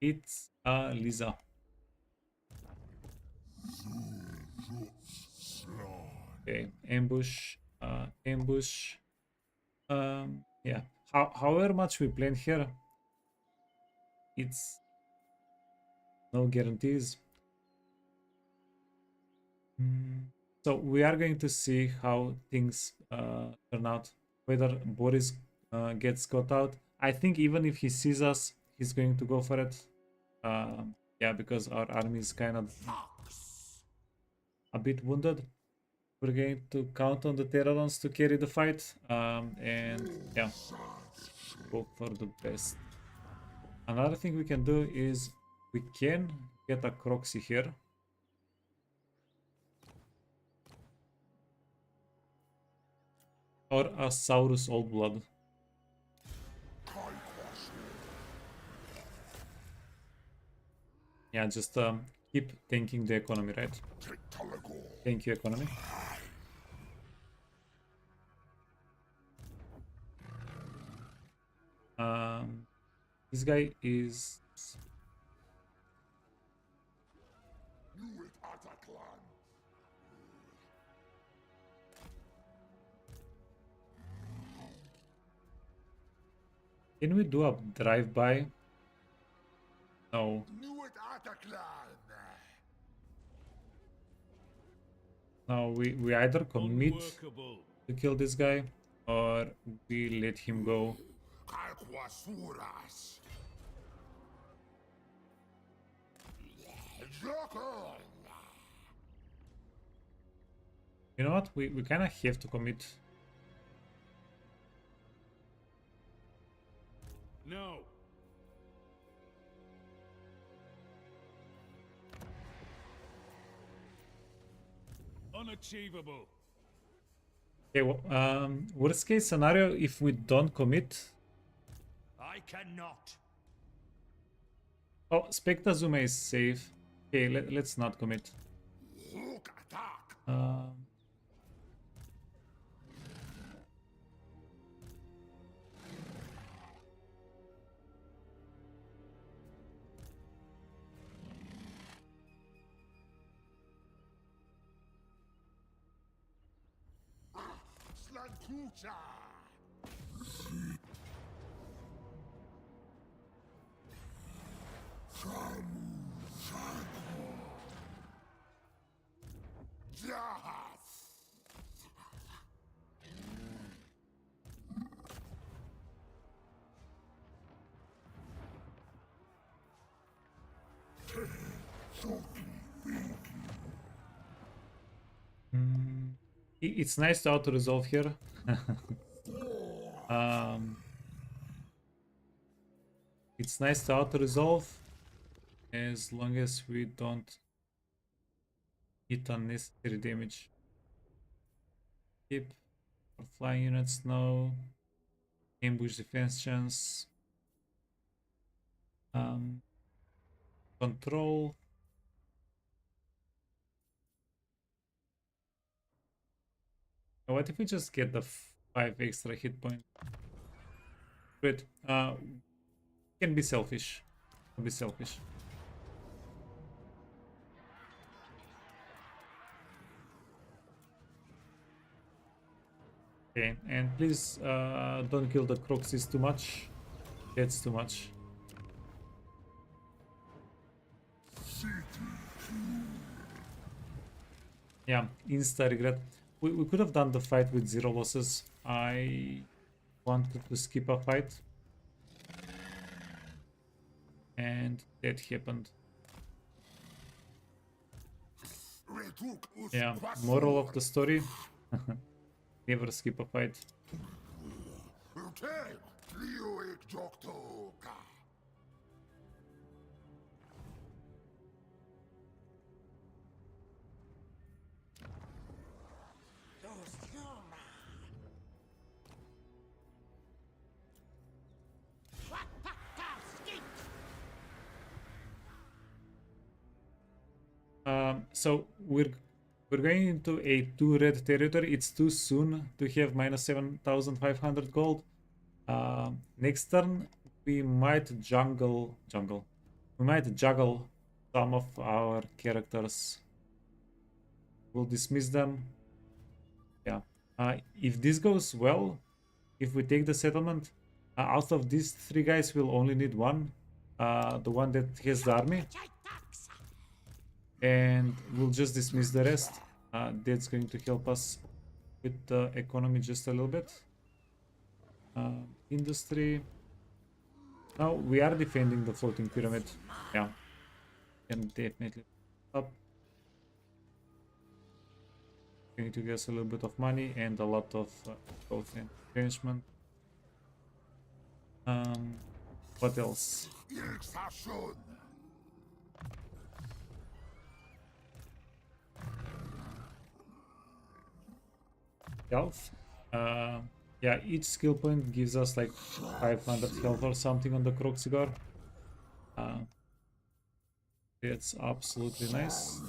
It's a Lisa. Okay, ambush. Ambush. Yeah. However much we plan here, it's no guarantees. So we are going to see how things turn out. Whether Boris gets caught out. I think even if he sees us, he's going to go for it. Yeah, because our army is kind of a bit wounded. We're going to count on the Terrorons to carry the fight. And yeah, hope for the best. Another thing we can do is we can get a Croxy here. Or a Saurus Old Blood. Yeah, just keep tanking the economy, right? Thank you, economy. This guy is... Can we do a drive-by? No. No, we either commit to kill this guy or we let him go. You know what? We kind of have to commit. No. Unachievable. Okay, well, worst case scenario, if we don't commit, I cannot. Oh, Spectazume is safe. Okay, let's not commit. Look, attack! Slankucha! Yes! It's nice to auto-resolve here. It's nice to auto-resolve as long as we don't hit unnecessary damage. Keep for flying units, no. Ambush defense chance. Control. What if we just get the 5 extra hit point? Great. Can be selfish. Be selfish. Okay, and please don't kill the Croxes too much. That's too much. Yeah, insta regret. We could have done the fight with 0 losses. I wanted to skip a fight. And that happened. Yeah, moral of the story. Never skip a fight. So we're going into a 2 red territory. It's too soon to have minus 7,500 gold. Next turn we might we might juggle some of our characters. We'll dismiss them. Yeah. If this goes well, if we take the settlement, out of these 3 guys we'll only need one. The one that has the army. And we'll just dismiss the rest. That's going to help us with the economy just a little bit. Industry. Now we are defending the floating pyramid. Yeah, can definitely up. Going to get a little bit of money and a lot of growth and replenishment. What else? Health. Yeah, each skill point gives us like 500 health or something on the Croxigar. That's absolutely nice.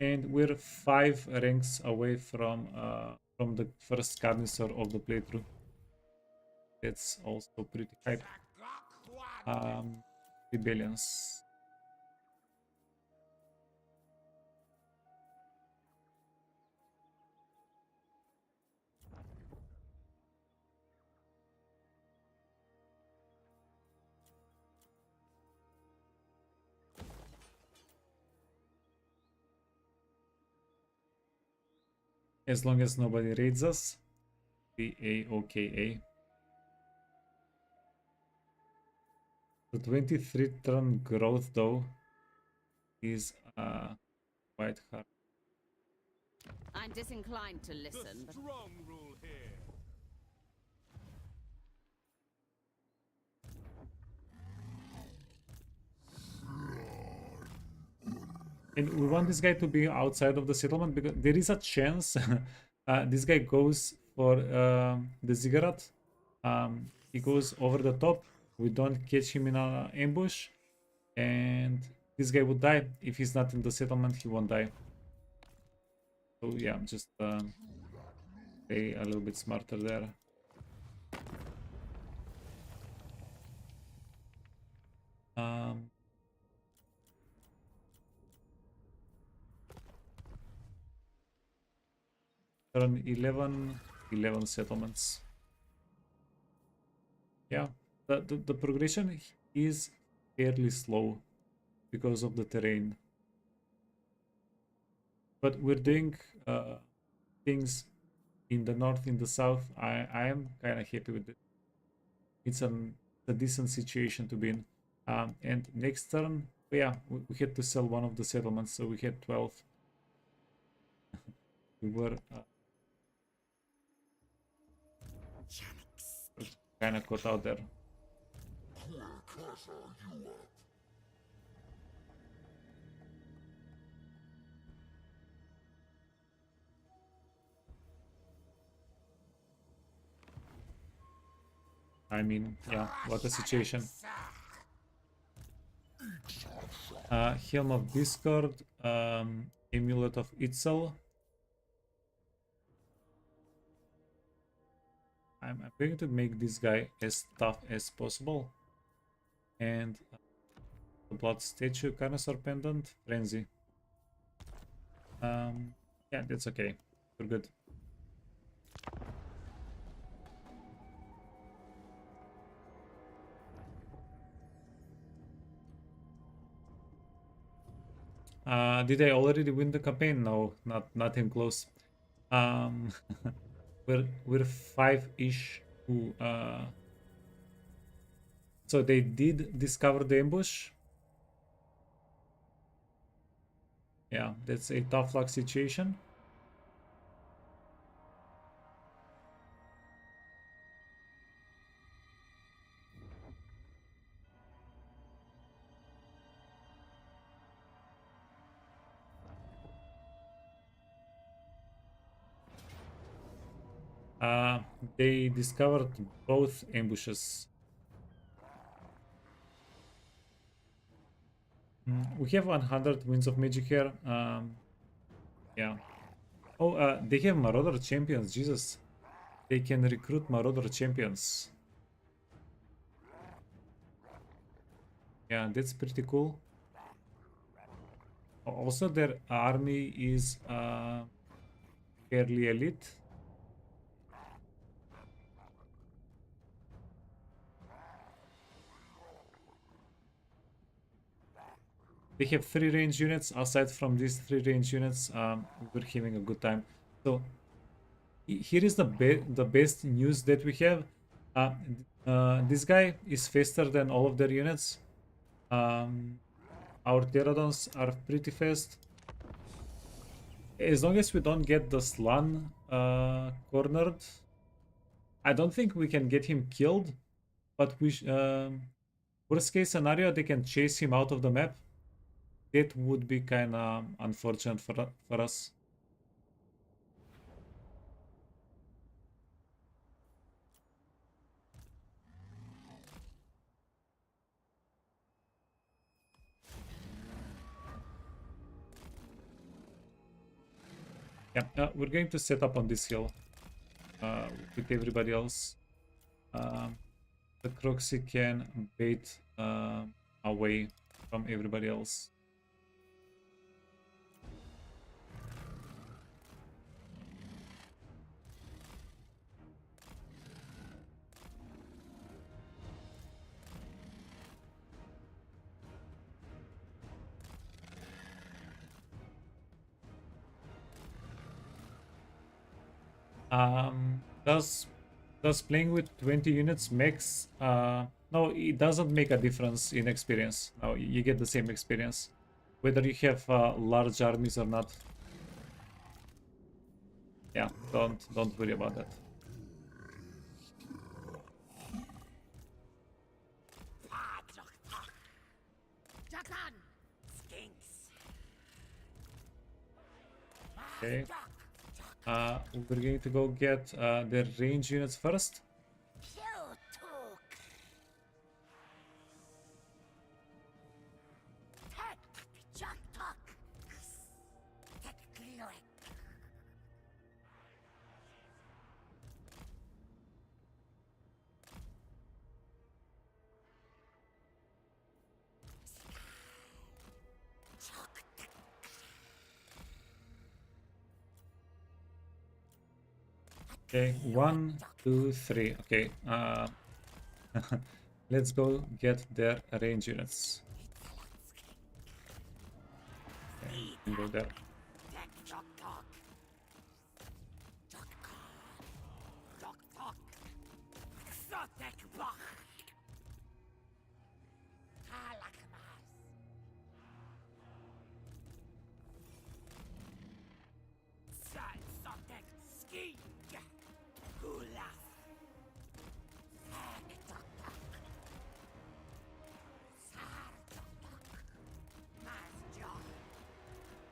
And we're 5 ranks away from the first Carnicer of the playthrough. That's also pretty hype. Rebellions. As long as nobody raids us, be a-okay. The 23 turn growth though is quite hard. I'm disinclined to listen, but Strong rule here. And we want this guy to be outside of the settlement because there is a chance this guy goes for the ziggurat. He goes over the top. We don't catch him in an ambush. And this guy would die. If he's not in the settlement, he won't die. So yeah, just play a little bit smarter there. Turn 11 settlements. Yeah, the progression is fairly slow because of the terrain. But we're doing things in the north, in the south. I am kind of happy with it. It's a decent situation to be in. And next turn, yeah, we had to sell one of the settlements, so we had 12. We were kind of caught out there. I mean, yeah, what a situation. Helm of Discord, Amulet of Itzel. I'm going to make this guy as tough as possible. And the Blood Statue, Carnosaur Pendant, Frenzy. Yeah, that's okay. We're good. Did I already win the campaign? No, not even close. We're 5-ish to so they did discover the ambush. Yeah, that's a tough luck situation. They discovered both ambushes. We have 100 Winds of Magic here. Yeah. Oh, they have Marauder champions. Jesus. They can recruit Marauder champions. Yeah, that's pretty cool. Also, their army is fairly elite. They have 3 range units. Aside from these 3 range units, we're having a good time. So here is the best news that we have. This guy is faster than all of their units. Our pterodons are pretty fast. As long as we don't get the Slan cornered, I don't think we can get him killed. But we worst case scenario, they can chase him out of the map. That would be kind of unfortunate for us. Yeah, we're going to set up on this hill with everybody else. The Croxy can bait away from everybody else. Does playing with 20 units makes no, it doesn't make a difference in experience. No, you get the same experience whether you have large armies or not. Yeah, don't worry about that. Okay. We're going to go get the range units first. Okay, 1, 2, 3. Okay, let's go get their range units. Okay, can go there.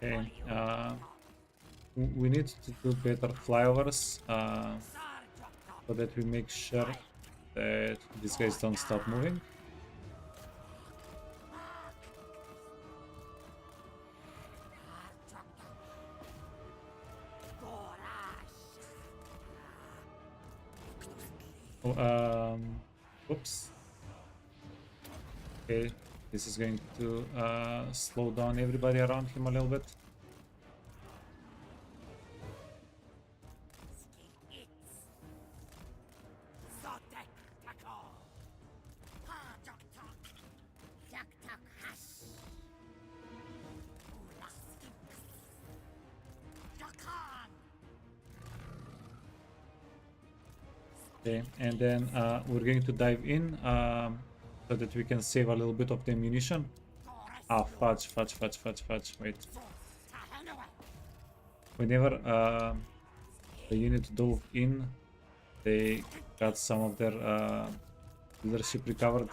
Okay, we need to do better flyovers so that we make sure that these guys don't stop moving. Oh, oops. Okay, this is going to slow down everybody around him a little bit. Okay, and then we're going to dive in so that we can save a little bit of the ammunition. Ah, fudge. Wait. Whenever the unit dove in, they got some of their leadership recovered.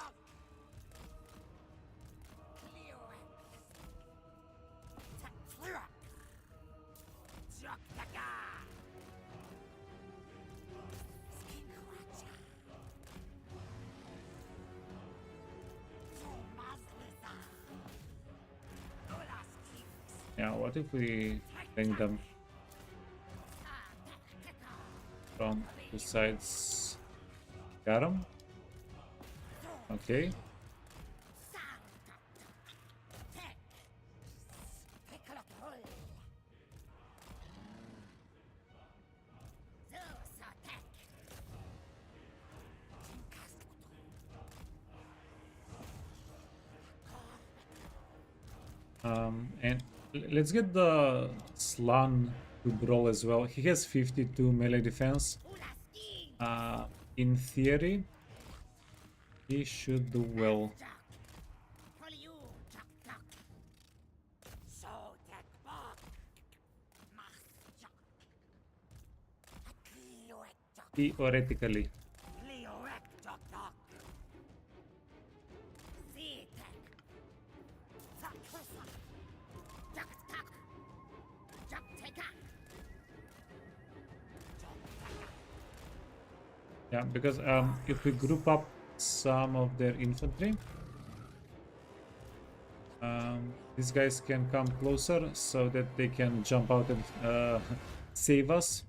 Yeah, what if we bring them from two sides? Got him? Okay. And let's get the Slan to brawl as well. He has 52 melee defense. In theory, he should do well. Theoretically. Yeah, because if we group up some of their infantry, these guys can come closer so that they can jump out and save us.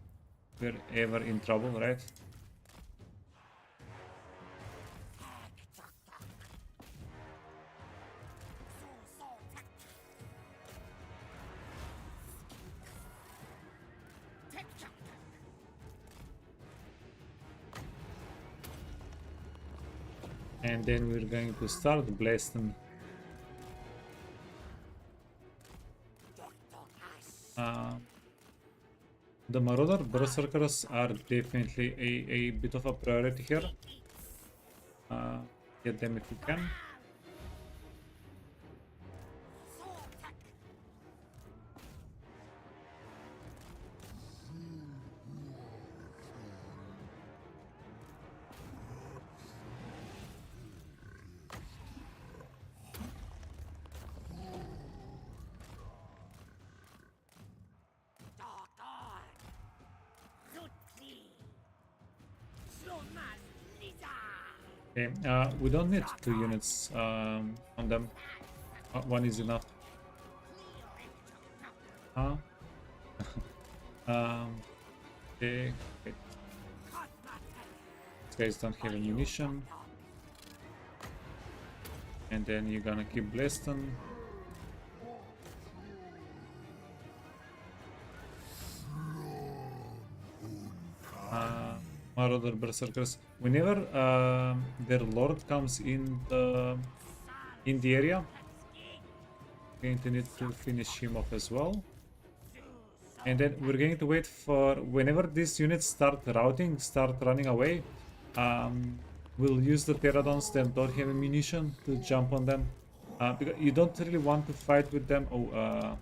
We're ever in trouble, right? And then we're going to start blasting. The Marauder Berserkers are definitely a bit of a priority here. Get them if we can. Okay, we don't need 2 units on them. One is enough. Huh? Okay. Wait. These guys don't have ammunition. And then you're gonna keep blasting. Marauder berserkers. Whenever their lord comes in the area, we're going to need to finish him off as well. And then we're going to wait for whenever these units start routing, start running away. We'll use the pterodons that don't have ammunition to jump on them. Because you don't really want to fight with them. Oh,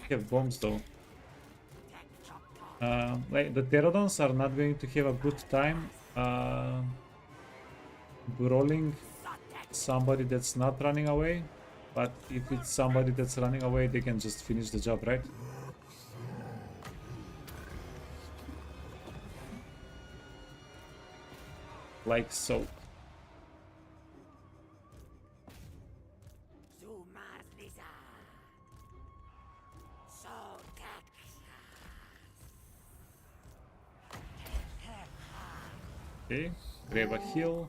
you have bombs though. Like the pterodons are not going to have a good time brawling somebody that's not running away. But if it's somebody that's running away, they can just finish the job, right? Like so. Okay, grab a heal.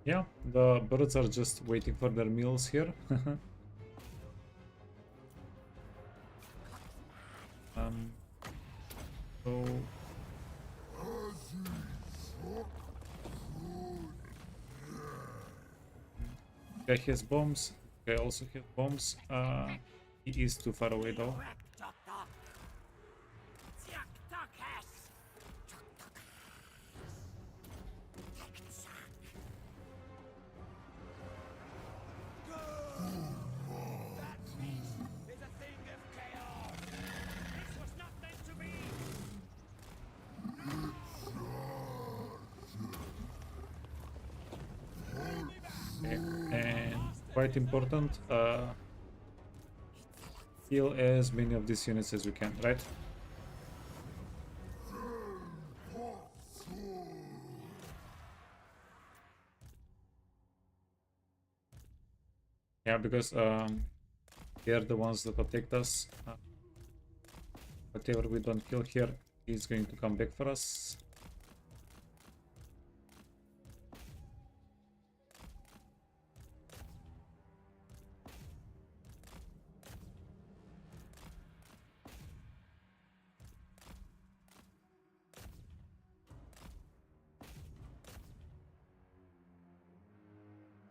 Yeah, the birds are just waiting for their meals here. So guy has bombs. Guy also has bombs. He is too far away though. And quite important, kill as many of these units as we can, right? Yeah, because they are the ones that protect us. Whatever we don't kill here is going to come back for us.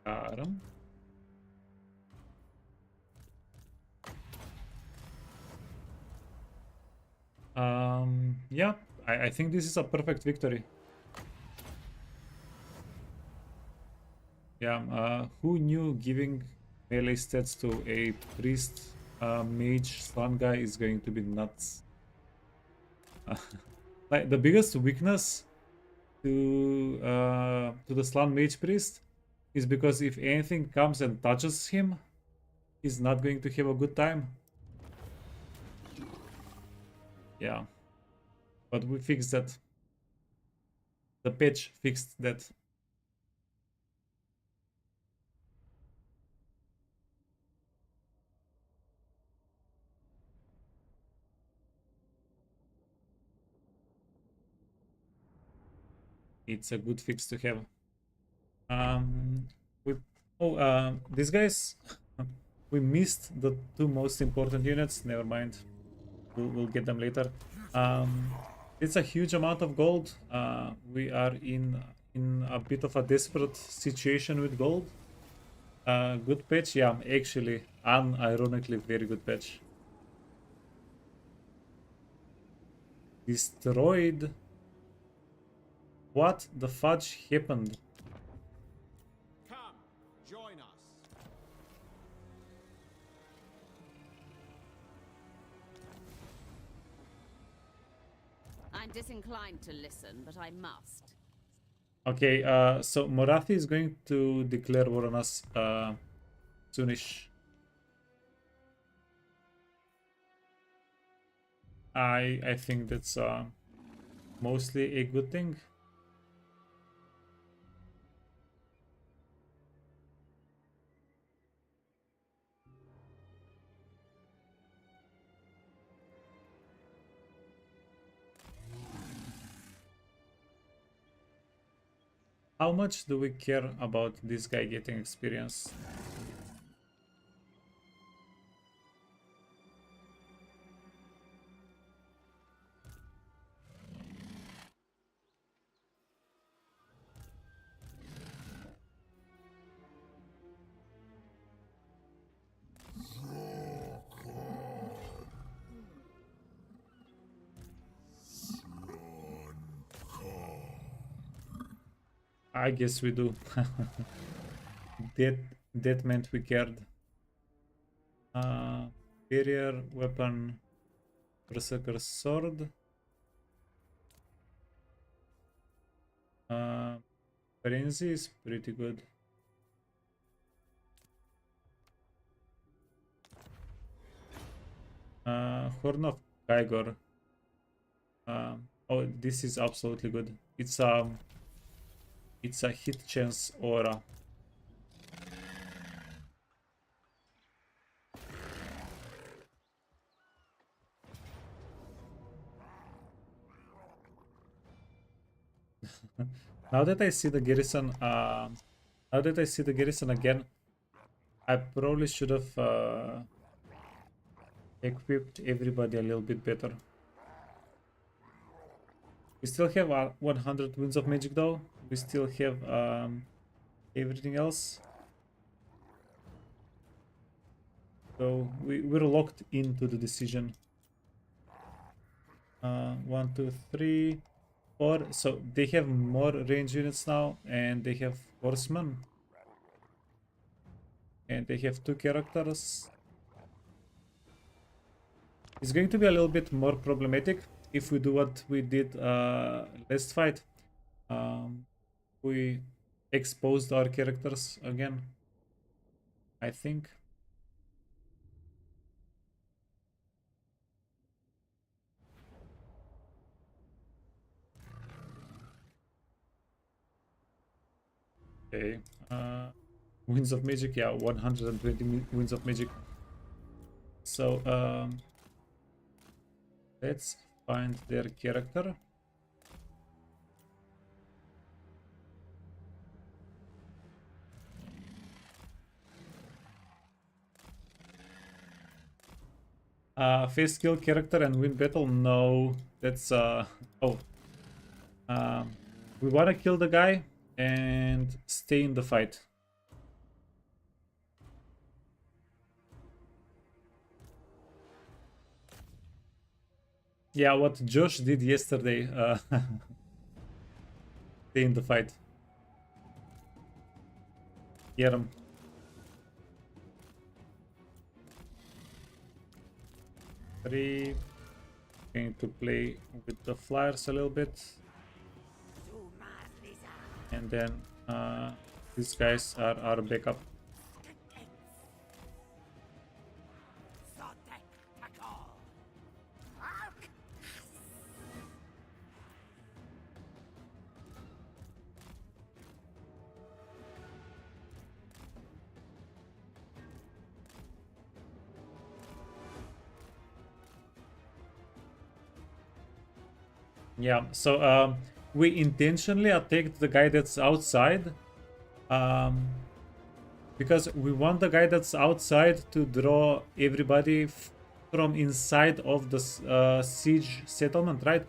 Got him. Yeah, I think this is a perfect victory. Yeah, who knew giving melee stats to a priest, mage, slan guy is going to be nuts. Like the biggest weakness to the slan mage priest is because if anything comes and touches him, he's not going to have a good time. Yeah, but we fixed that. The patch fixed that. It's a good fix to have. These guys, we missed the 2 most important units. Never mind, we'll get them later. It's a huge amount of gold. We are in a bit of a desperate situation with gold. Good patch, yeah, actually, unironically, very good patch. Destroyed. What the fudge happened? Come, join us. disinclined to listen, but I must. Okay, so Morathi is going to declare war on us soonish. I think that's mostly a good thing. How much do we care about this guy getting experience? I guess we do. that meant we cared. Barrier weapon, berserker sword. Frenzy is pretty good. Horn of Kygor. Oh, this is absolutely good. It's a hit chance aura. Now that I see the garrison, again, I probably should have equipped everybody a little bit better. We still have 100 winds of magic though. We still have everything else. So we're locked into the decision. 1, 2, 3, 4. So they have more range units now, and they have horsemen. And they have 2 characters. It's going to be a little bit more problematic if we do what we did last fight. We exposed our characters again, I think. Okay, winds of magic, yeah, 120 winds of magic. So let's find their character. Face skill character and win battle? No, that's oh. We wanna kill the guy and stay in the fight. Yeah, what Josh did yesterday. Stay in the fight. Get him. Three. Going to play with the flyers a little bit. And then these guys are our backup. Yeah, so we intentionally attacked the guy that's outside because we want the guy that's outside to draw everybody from inside of the siege settlement, right?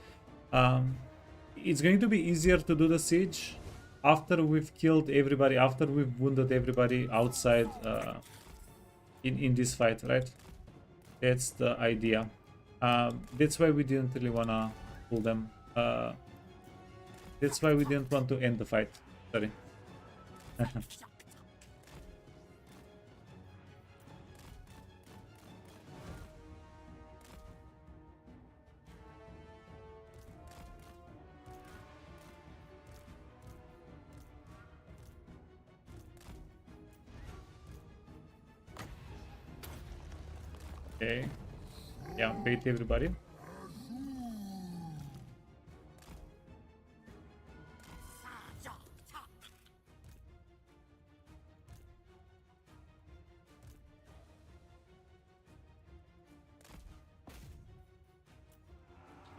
It's going to be easier to do the siege after we've killed everybody, after we've wounded everybody outside in this fight, right? That's the idea. That's why we didn't really want to pull them. That's why we didn't want to end the fight. Sorry. Okay. Yeah, bait everybody.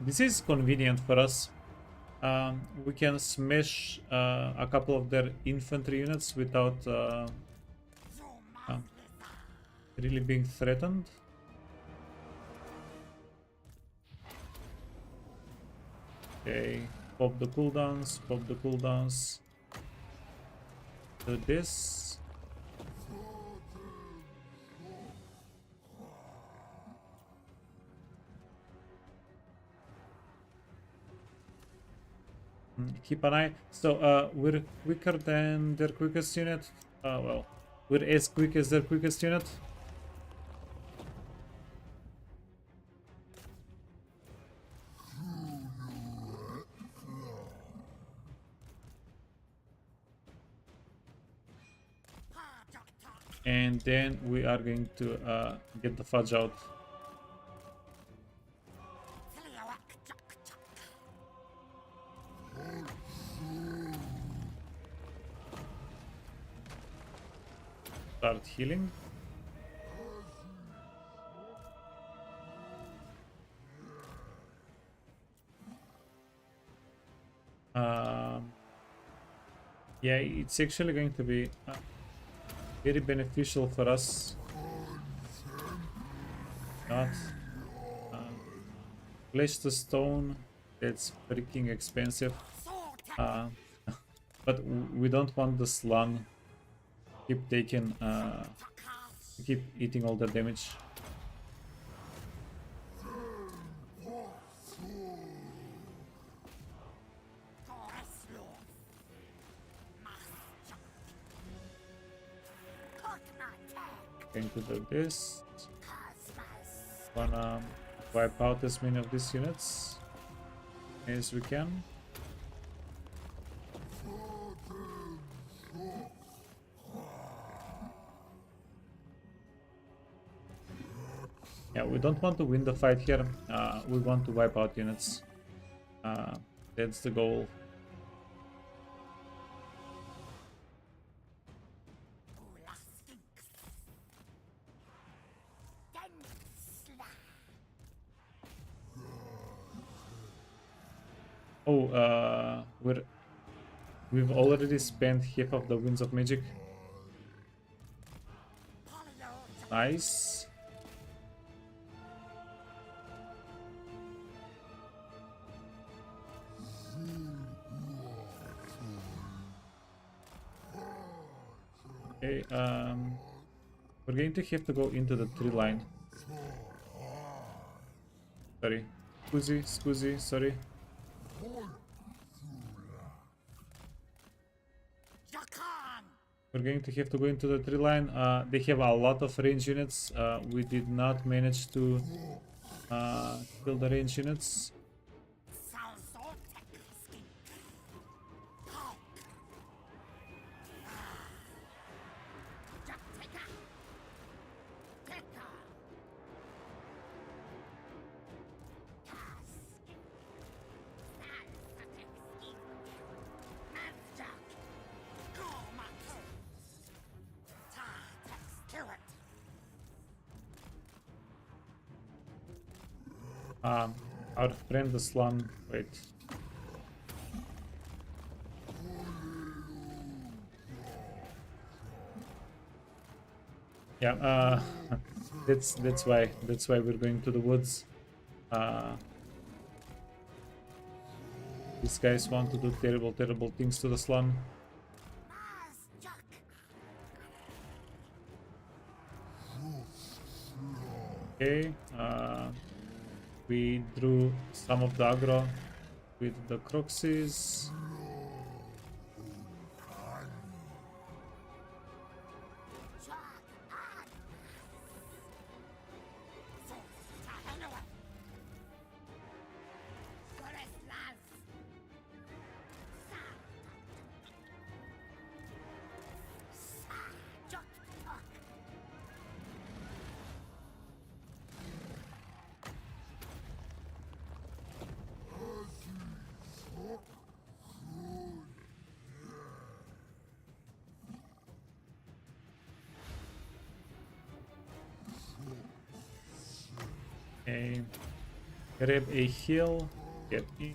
This is convenient for us. We can smash a couple of their infantry units without really being threatened. Okay, pop the cooldowns, pop the cooldowns. Do this. Keep an eye. So we're quicker than their quickest unit. Well, we're as quick as their quickest unit. And then we are going to get the fudge out. Start healing. Yeah, it's actually going to be very beneficial for us. Not place the stone. That's freaking expensive. But we don't want the slun keep taking keep eating all the damage. Going to do this. Wanna wipe out as many of these units as we can. Yeah, we don't want to win the fight here. We want to wipe out units. That's the goal. Oh, we've already spent half of the winds of magic. Nice. Okay, we're going to have to go into the tree line. Sorry. Scusi, sorry. We're going to have to go into the tree line. They have a lot of range units. We did not manage to kill the range units. Our friend the slum. Wait. Yeah, that's why we're going to the woods. These guys want to do terrible things to the slum. Okay, we drew some of the aggro with the Croxes. Okay. Grab a heal. Get in.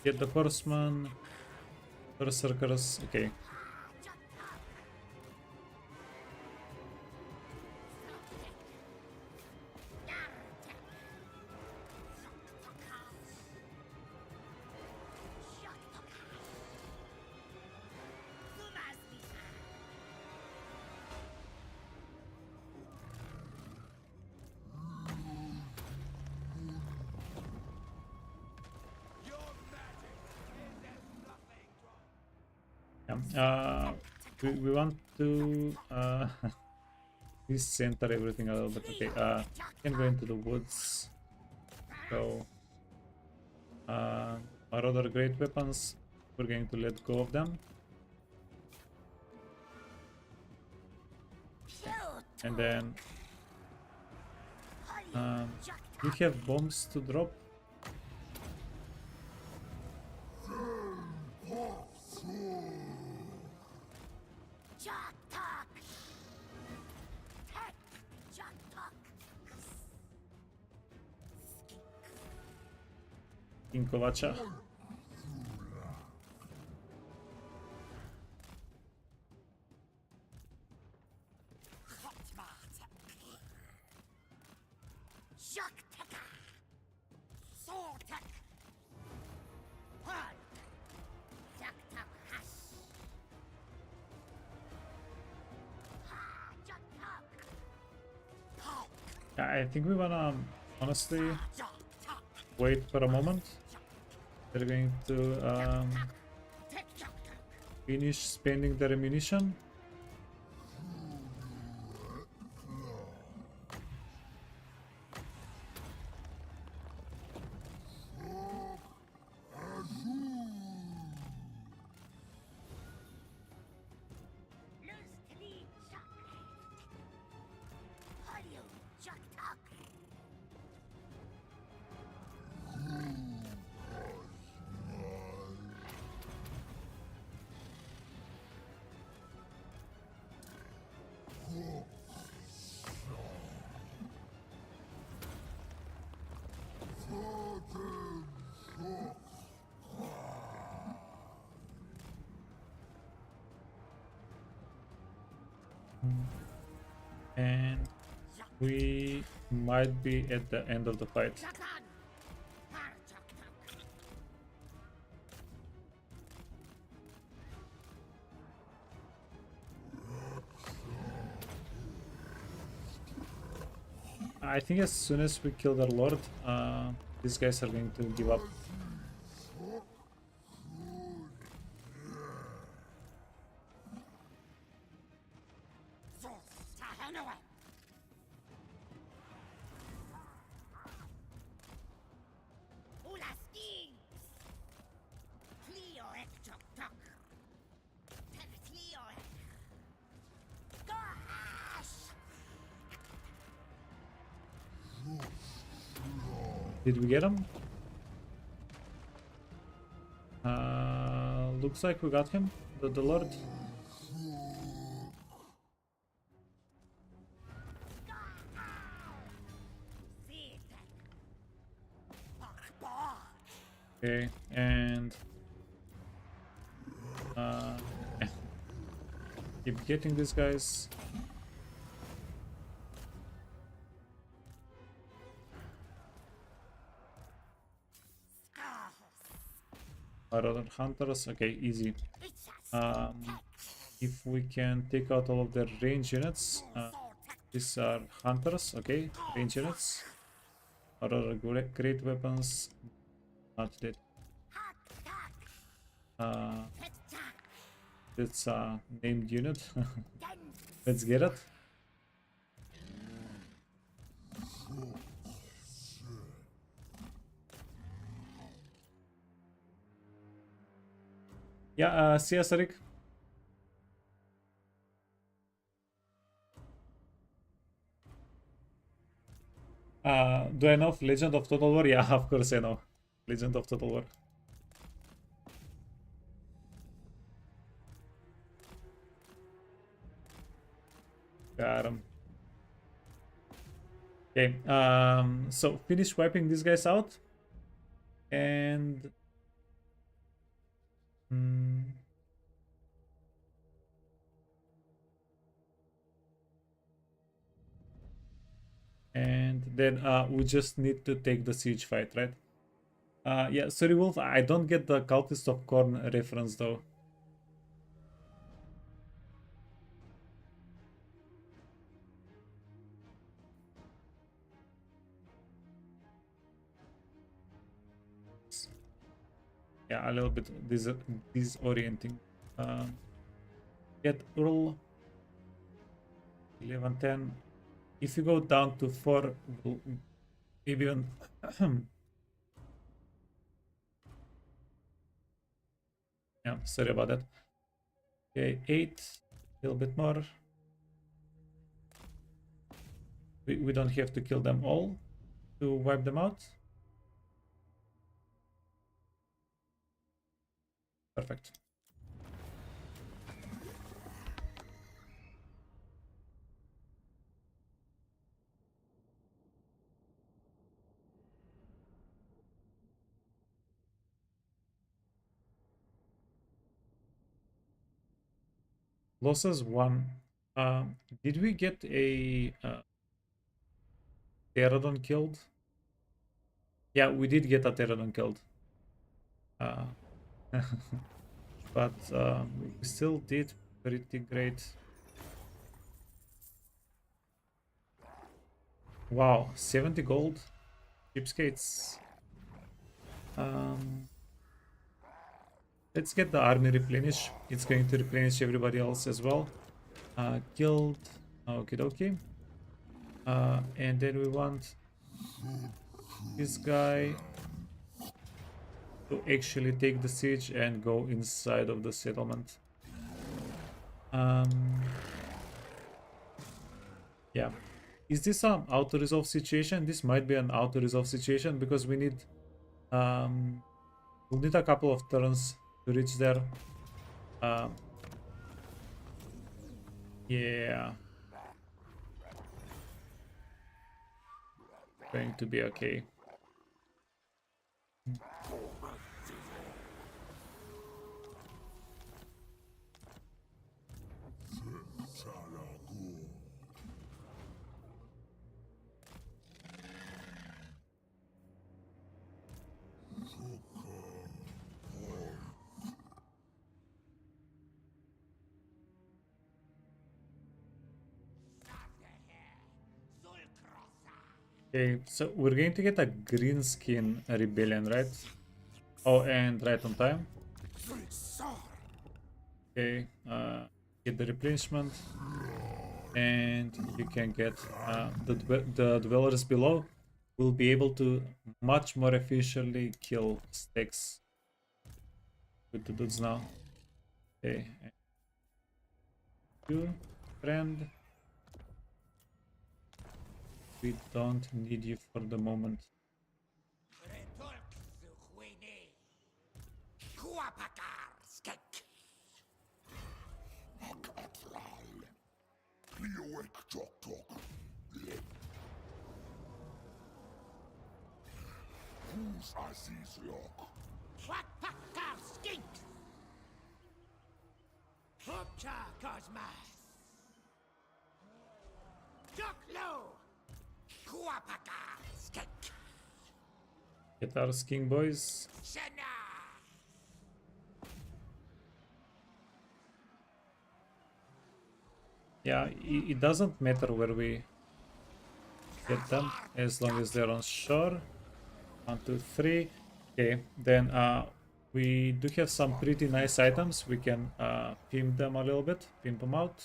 Get the horseman. Berserkers. Okay. Yeah. We want to recenter everything a little bit. Okay. Can go into the woods. So our other great weapons, we're going to let go of them. And then we have bombs to drop. Kovacha. I think we wanna honestly wait for a moment. They're going to finish spending their ammunition. And we might be at the end of the fight. I think as soon as we kill their lord, these guys are going to give up. Did we get him? Looks like we got him, the lord. Okay, and keep getting these guys. Our other hunters, okay, easy. If we can take out all of their range units, these are hunters, okay, range units. Our other great weapons, not dead. It's a named unit. Let's get it. Yeah, see ya, Sarik. Do I know of Legend of Total War? Yeah, of course I know. Legend of Total War. Got him. Okay, so finish wiping these guys out. And... and then we just need to take the siege fight, right? Yeah, sorry Wolf, I don't get the Cultist of Corn reference though. Yeah, a little bit disorienting. Get Earl 11, 10. If you go down to 4, we'll maybe even yeah, sorry about that. Okay, 8, a little bit more. We don't have to kill them all to wipe them out. Perfect. Losses 1. Did we get a Pterodon killed? Yeah, we did get a Pterodon killed. But we still did pretty great. Wow, 70 gold. Cheapskates. Let's get the army replenished. It's going to replenish everybody else as well. Killed. Okie dokie. And then we want this guy to actually take the siege and go inside of the settlement. Yeah. Is this an auto-resolve situation? This might be an auto-resolve situation because we need we'll need a couple of turns to reach there. Yeah. Going to be okay. Okay, so we're going to get a green skin rebellion, right? Oh, and right on time. Okay, get the replenishment, and you can get the dwellers below. Will be able to much more efficiently kill stacks with the dudes now. Okay, you friend. We don't need you for the moment. Who's Aziz Lock? Get our skin, boys. Yeah, it doesn't matter where we get them as long as they're on shore. 1, 2, 3. Okay, then we do have some pretty nice items. We can pimp them a little bit, pimp them out.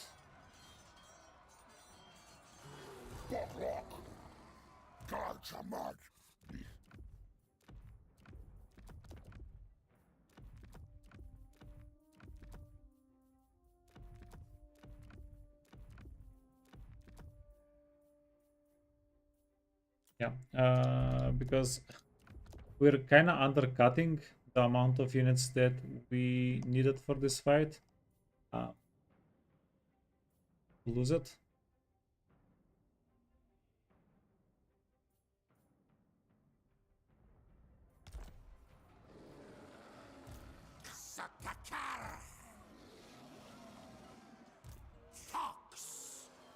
Yeah, because we're kind of undercutting the amount of units that we needed for this fight. Lose it.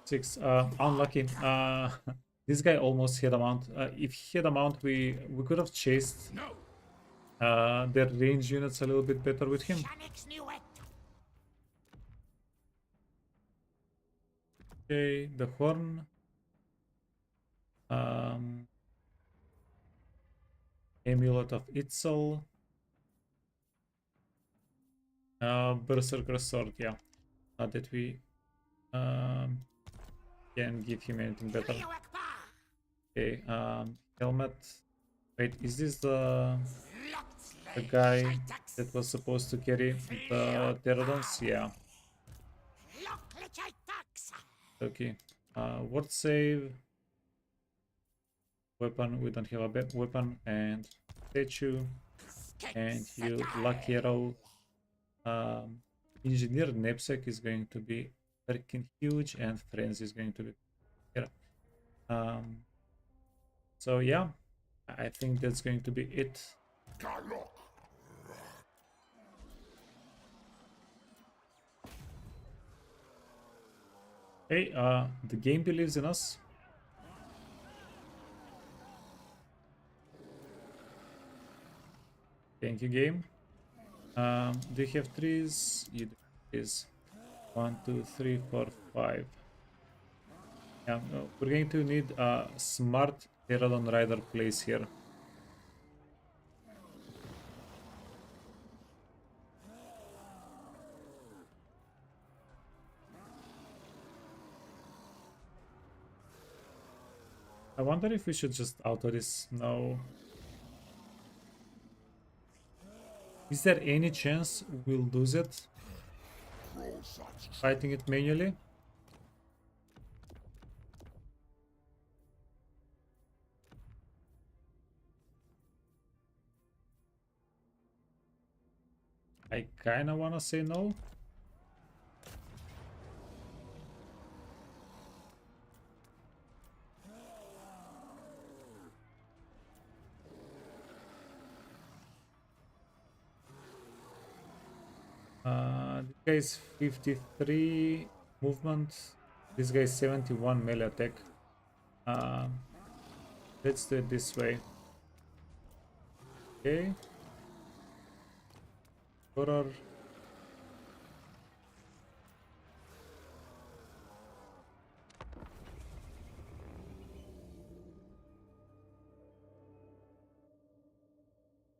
6. Unlucky. This guy almost had a mount. If he had a mount, we could have chased their range units a little bit better with him. Okay, the horn. Amulet of Itzel. Berserker sword, yeah. Not that we can give him anything better. Okay, helmet. Wait, is this the guy that was supposed to carry the pterodons? Yeah. Okay. Word save. Weapon, we don't have a weapon, and statue, and you lucky arrow. Engineer knapsack is going to be freaking huge, and frenzy is going to be here. So yeah, I think that's going to be it. Hey, the game believes in us. Thank you, game. Do you have trees? You do. Is 1, 2, 3, 4, 5. Yeah, no, we're going to need a smart Pterodon Rider place here. I wonder if we should just auto this. No. Is there any chance we'll lose it? Fighting it manually? I kinda wanna say no. This guy is 53 movement. This guy is 71 melee attack. Let's do it this way. Okay. Horror.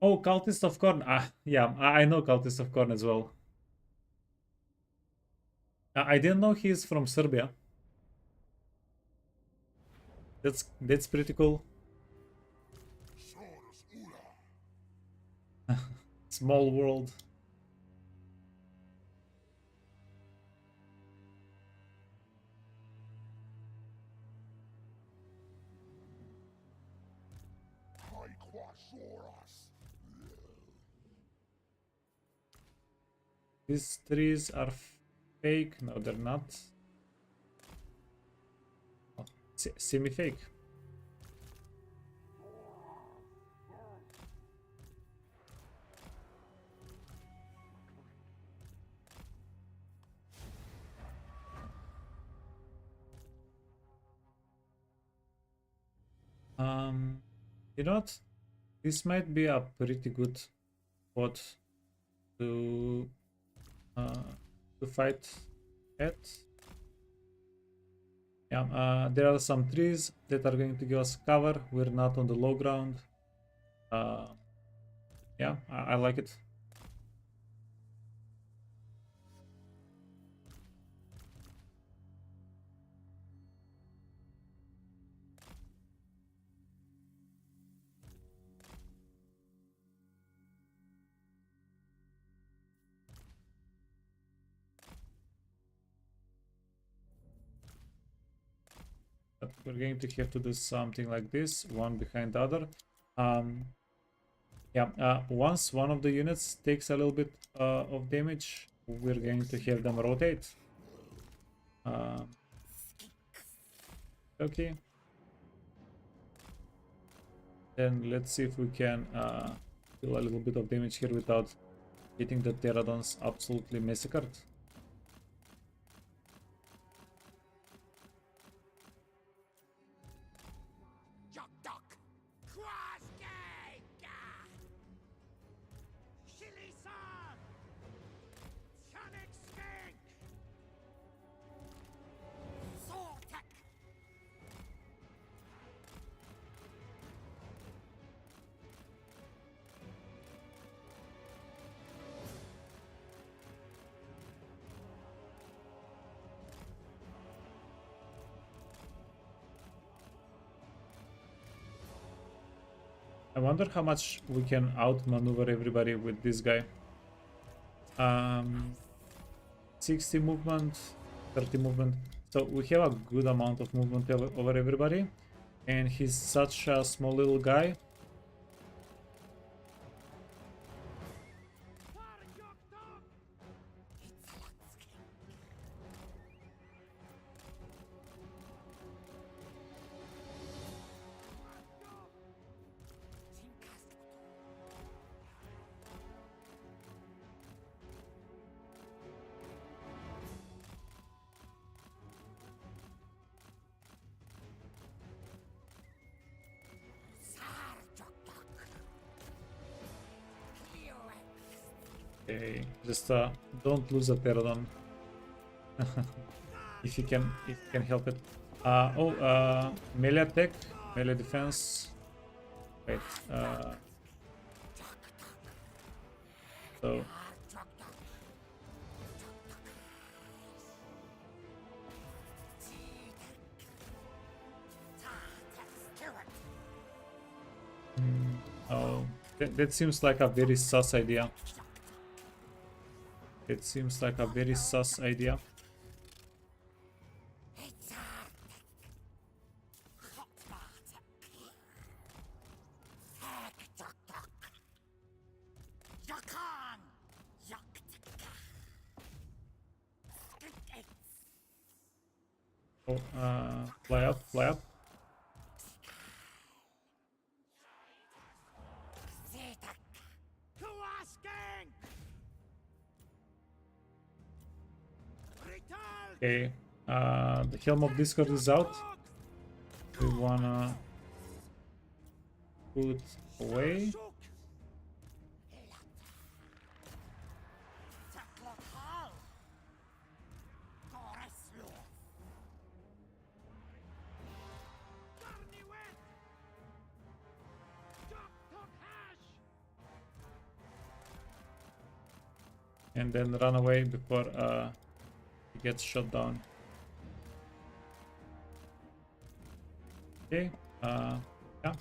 Oh, Cultist of Corn. Yeah, I know Cultist of Corn as well. I didn't know he's from Serbia. That's pretty cool. Small world. These trees are fake. No, they're not. Oh, semi-fake. You know what? This might be a pretty good spot to fight at. Yeah, there are some trees that are going to give us cover. We're not on the low ground. Yeah, I like it. But we're going to have to do something like this, one behind the other. Yeah, once one of the units takes a little bit of damage, we're going to have them rotate. Okay. Then let's see if we can deal a little bit of damage here without getting the pterodons absolutely massacred. I wonder how much we can outmaneuver everybody with this guy. 60 movement, 30 movement. So we have a good amount of movement over everybody. And he's such a small little guy. Okay, just don't lose a pterodon. if you can help it. Melee attack, melee defense. Wait, so oh, that seems like a very sus idea. It seems like a very sus idea. Oh, fly up, fly up. Okay, the Helm of Discord is out. We wanna put away. And then run away before he gets shot down. Okay, yeah.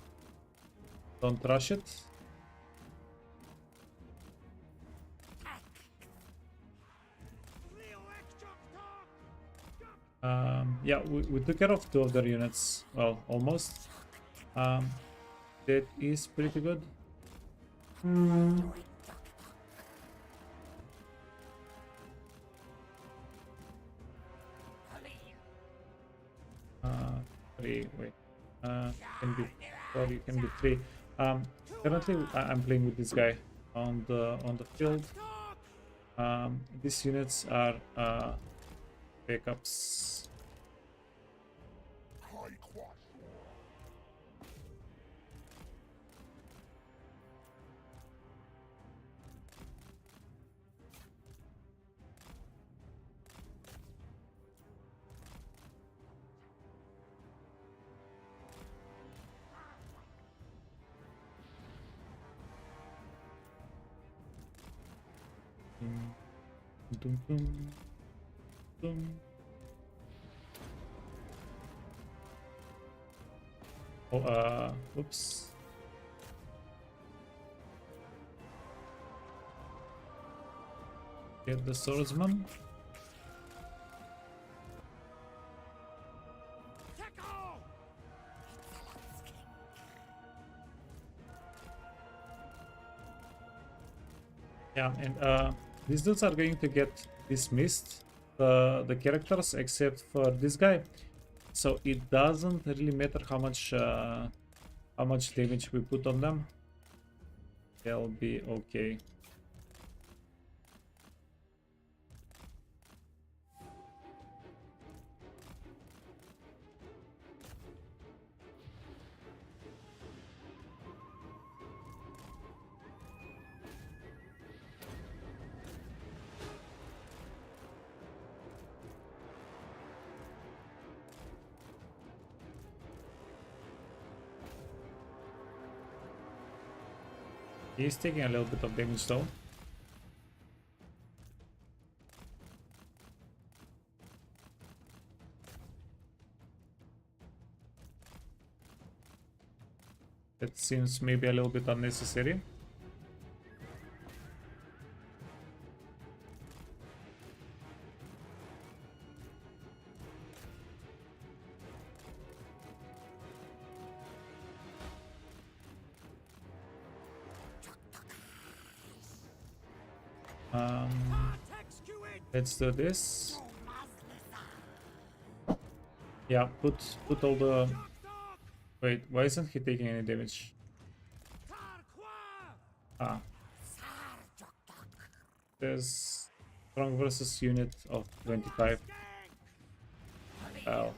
Don't rush it. Yeah, we took care of 2 of their units. Well, almost. That is pretty good. Three, wait. Can be 4, you can be 3. Currently I'm playing with this guy on the field. These units are backups. Dum, dum, dum. Oh, whoops. Get the swordsman. Yeah, and these dudes are going to get dismissed, the characters, except for this guy. So it doesn't really matter how much damage we put on them. They'll be okay. He's taking a little bit of damage though. That seems maybe a little bit unnecessary. Let's do this. Yeah, put all the... Wait, why isn't he taking any damage? Ah. There's strong versus unit of 25. Wow.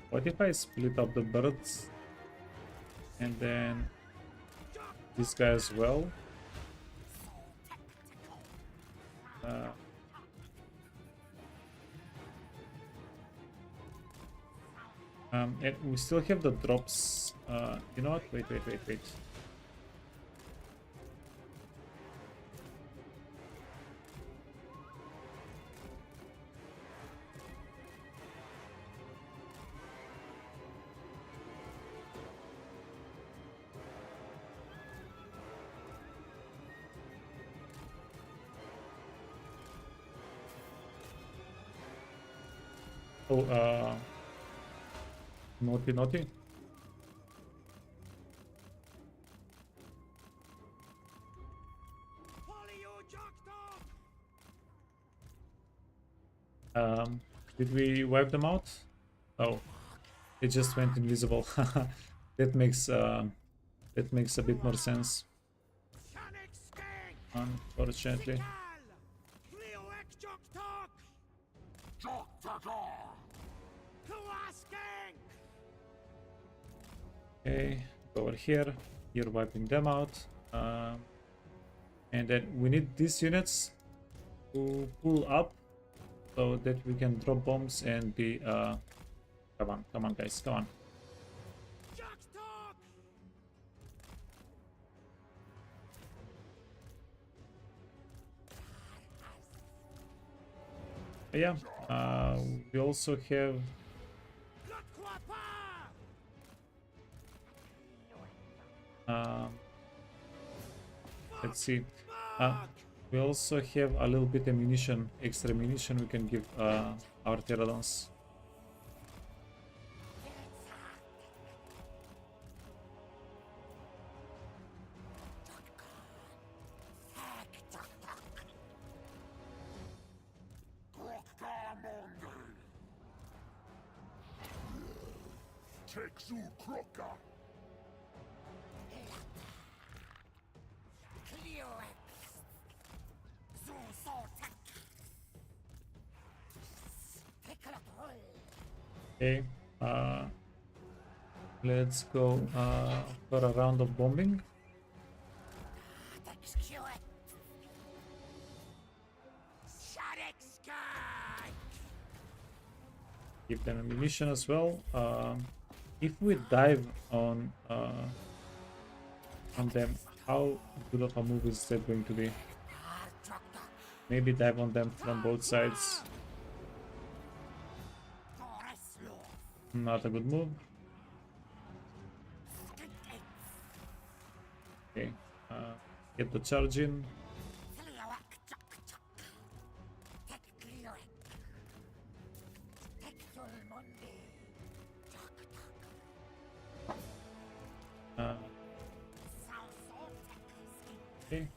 What if I split up the birds and then this guy as well? And we still have the drops. You know what? Wait. Oh, naughty. Did we wipe them out? Oh, it just went invisible. That makes a bit more sense. Unfortunately. Okay, go over here. You're wiping them out. And then we need these units to pull up so that we can drop bombs and be come on guys, come on. Yeah, we also have let's see. We also have a little bit of ammunition, extra ammunition we can give our pterodons. Okay, let's go for a round of bombing. Give them ammunition as well. If we dive on them, how good of a move is that going to be? Maybe dive on them from both sides. Not a good move. Okay, get the charge in. Okay.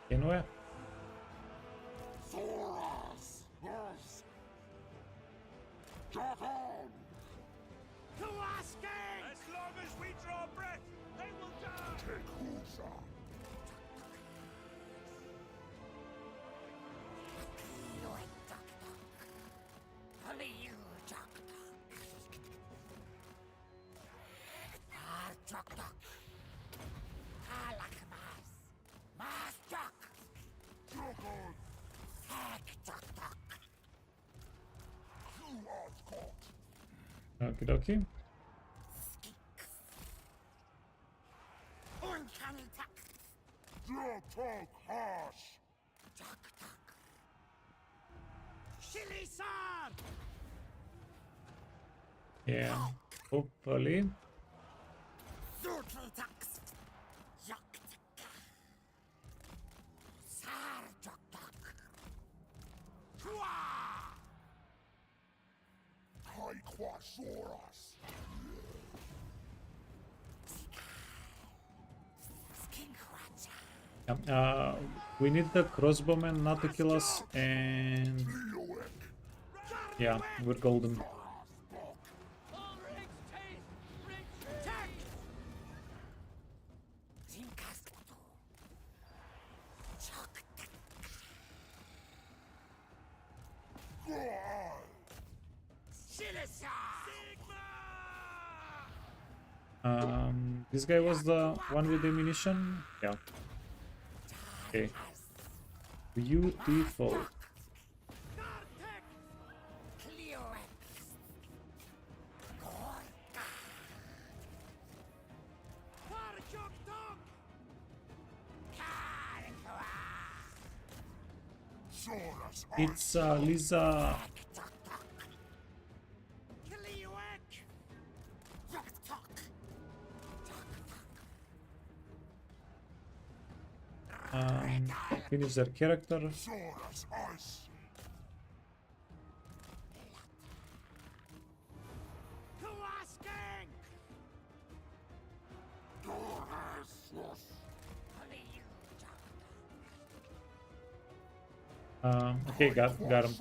Anywhere? As long as we draw breath, they will die! Okie dokie. Talk harsh. Yeah, hopefully. We need the crossbowman not to kill us, and yeah, we're golden. This guy was the one with the ammunition? Yeah. Okay. Beautiful. It's Lisa. Finish their character. Okay, got him.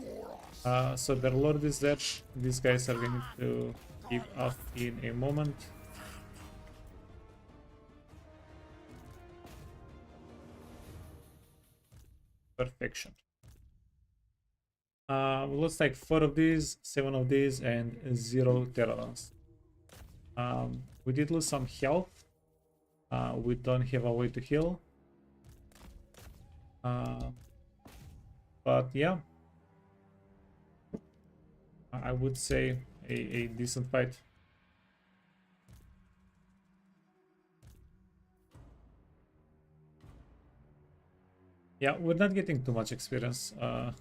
So their lord is dead. These guys are going to give up in a moment. Perfection. Looks like 4 of these, 7 of these, and 0 Terrans. We did lose some health. We don't have a way to heal. But yeah, I would say a decent fight. Yeah, we're not getting too much experience. Yeah,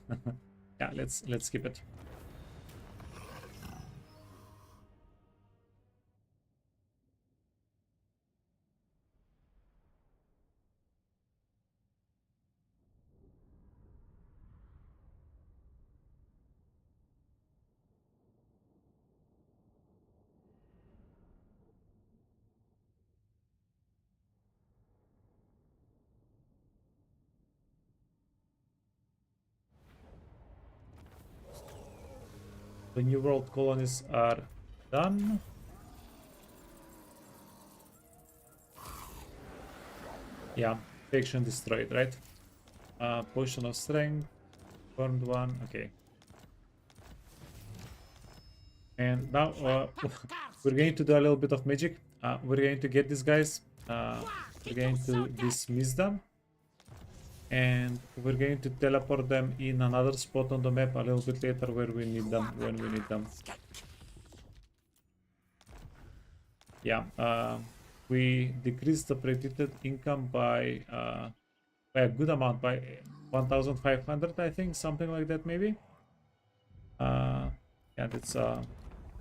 let's skip it. The New World colonies are done. Yeah, faction destroyed, right? Potion of strength, burned one, okay. And now we're going to do a little bit of magic. We're going to get these guys. We're going to dismiss them. And we're going to teleport them in another spot on the map a little bit later where we need them, when we need them. Yeah, we decreased the predicted income by a good amount, by 1,500, I think, something like that, maybe. Yeah, that's a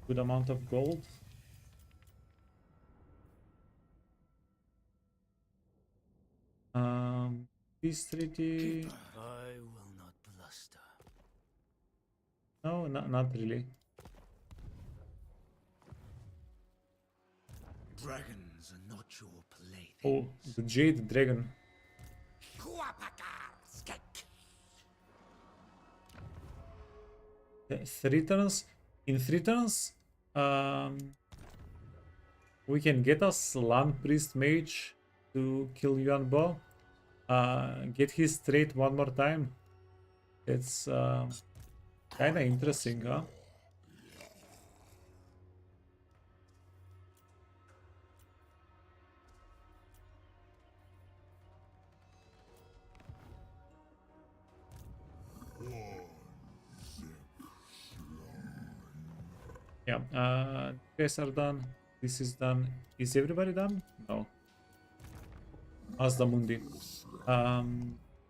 good amount of gold. Peace treaty. I will not bluster. No, not really. Dragons are not your playthings. Oh, the Jade Dragon. The 3 turns. In 3 turns, we can get us Land Priest Mage to kill Yuan Bo. Get his trait one more time. It's kind of interesting, huh? Yeah, you guys are done. This is done. Is everybody done? No. MAZDAMUNDI.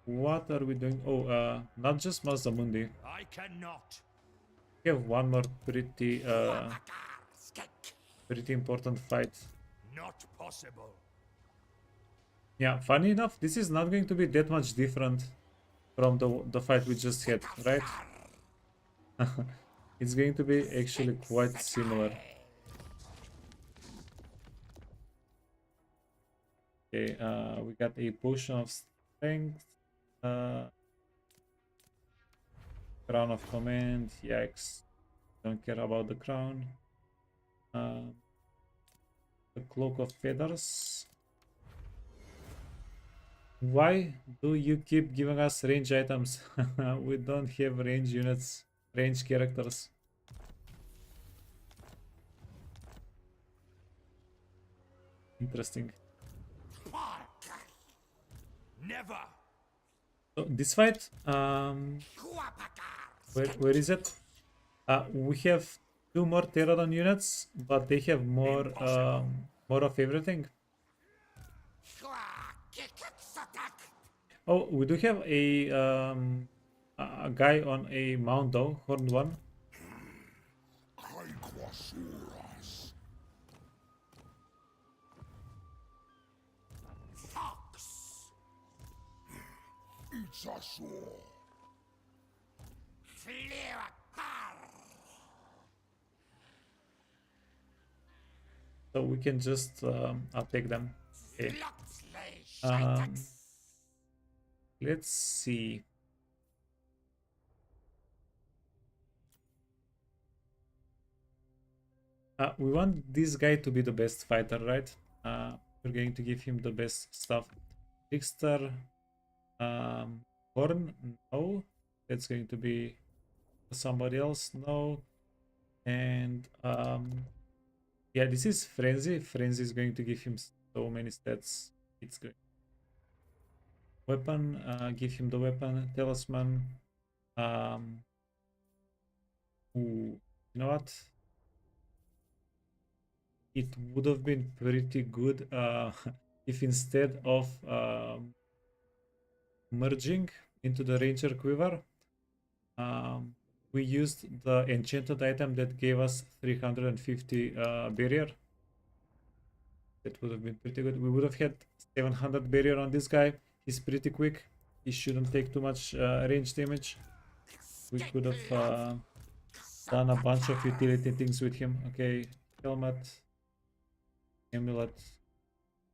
What are we doing? Oh, not just MAZDAMUNDI. I cannot. We have one more pretty important fight. Not possible. Yeah, funny enough, this is not going to be that much different from the fight we just had, right? It's going to be actually quite similar. Okay, we got a potion of strength, crown of command. Yikes! Don't care about the crown. The cloak of feathers. Why do you keep giving us range items? We don't have range units, range characters. Interesting. Never. So this fight, where is it? We have 2 more Pterodon units, but they have more of everything. Oh, we do have a guy on a mount though, horned one. So we can just attack them. Okay. Let's see. We want this guy to be the best fighter, right? We're going to give him the best stuff. Trickster, Horn, no. That's going to be somebody else, no. And yeah, this is Frenzy. Frenzy is going to give him so many stats. It's good. Weapon, give him the weapon. Talisman. Ooh, you know what? It would have been pretty good if instead of merging into the Ranger Quiver, we used the enchanted item that gave us 350 barrier. That would have been pretty good. We would have had 700 barrier on this guy. He's pretty quick. He shouldn't take too much range damage. We could have done a bunch of utility things with him. Okay, helmet, amulet.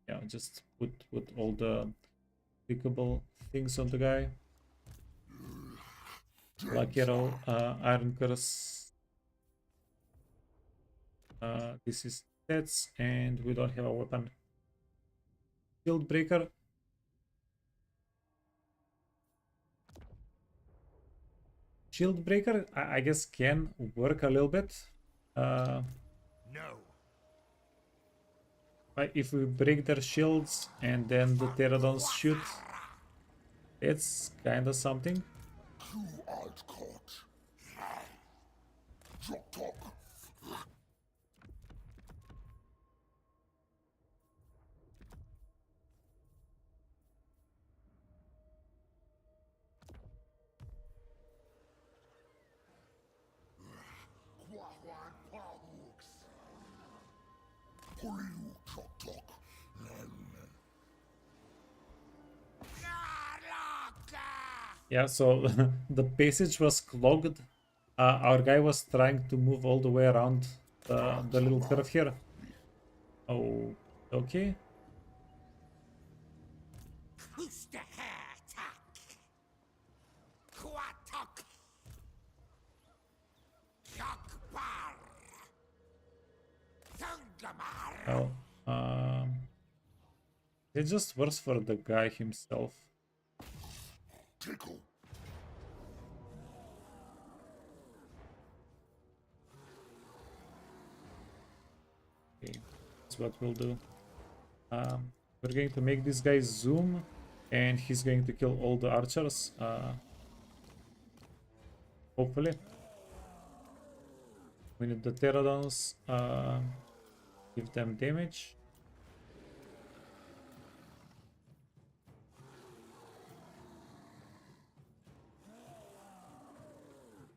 Yeah, just put all the clickable things on the guy. Black Arrow, Iron Curse. This is stats, and we don't have a weapon. Shield Breaker. Shield Breaker, I guess, can work a little bit. No. If we break their shields and then the Pterodons shoot, it's kind of something. Yeah, so the passage was clogged. Our guy was trying to move all the way around the little curve here. Oh, okay. Well, it's just worse for the guy himself. Tickle. Okay, that's what we'll do. We're going to make this guy zoom, and he's going to kill all the archers. Hopefully. We need the pterodons. Give them damage.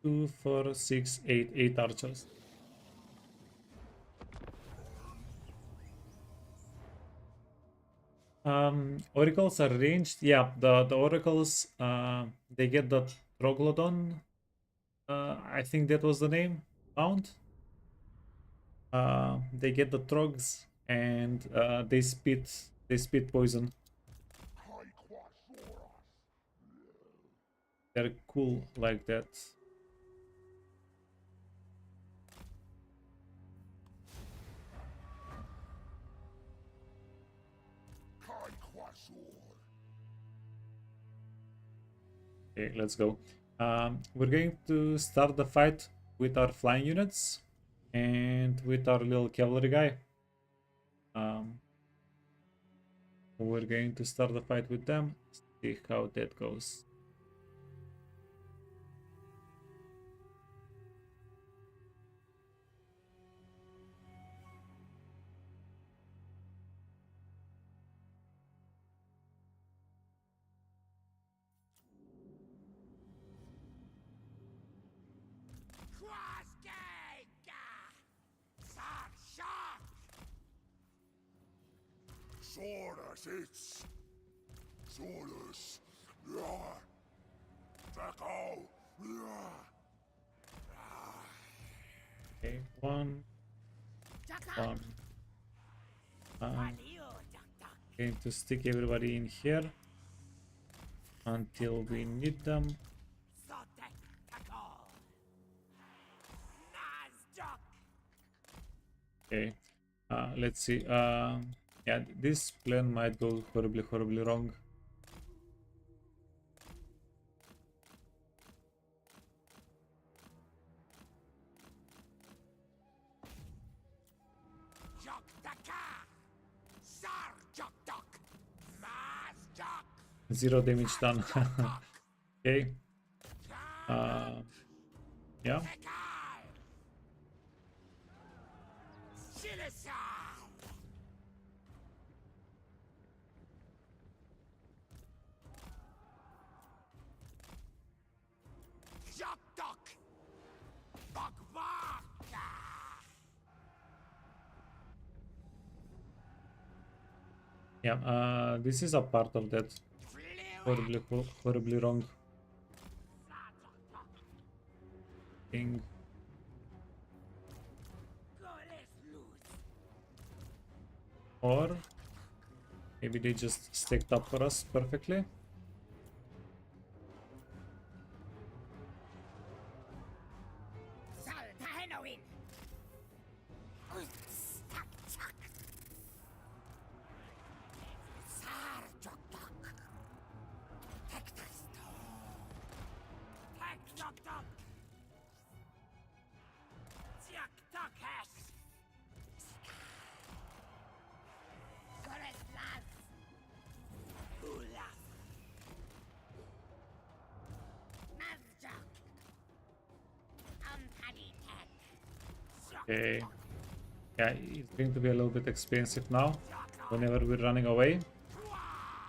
2, 4, 6, 8. 8 archers. Oracles are ranged. Yeah, the oracles, they get the Troglodon. I think that was the name. Found. They get the Trogs and they spit poison. They're cool like that. Okay, let's go. We're going to start the fight with our flying units and with our little cavalry guy. We're going to start the fight with them. See how that goes. Sordus, it's Sordus. Taco. Okay, one. Going to stick everybody in here until we need them. Okay, let's see. Yeah, this plan might go horribly wrong. Zero damage done. Okay. Yeah. Yeah, this is a part of that. Horribly wrong thing. Or maybe they just stacked up for us perfectly. Okay. Yeah, it's going to be a little bit expensive now. Whenever we're running away,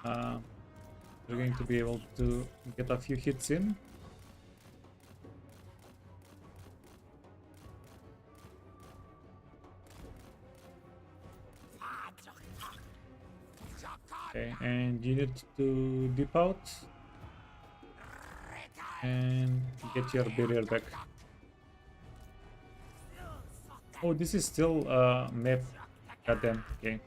we're going to be able to get a few hits in. Okay, and you need to dip out and get your barrier back. Oh, this is still map. Goddamn. Okay.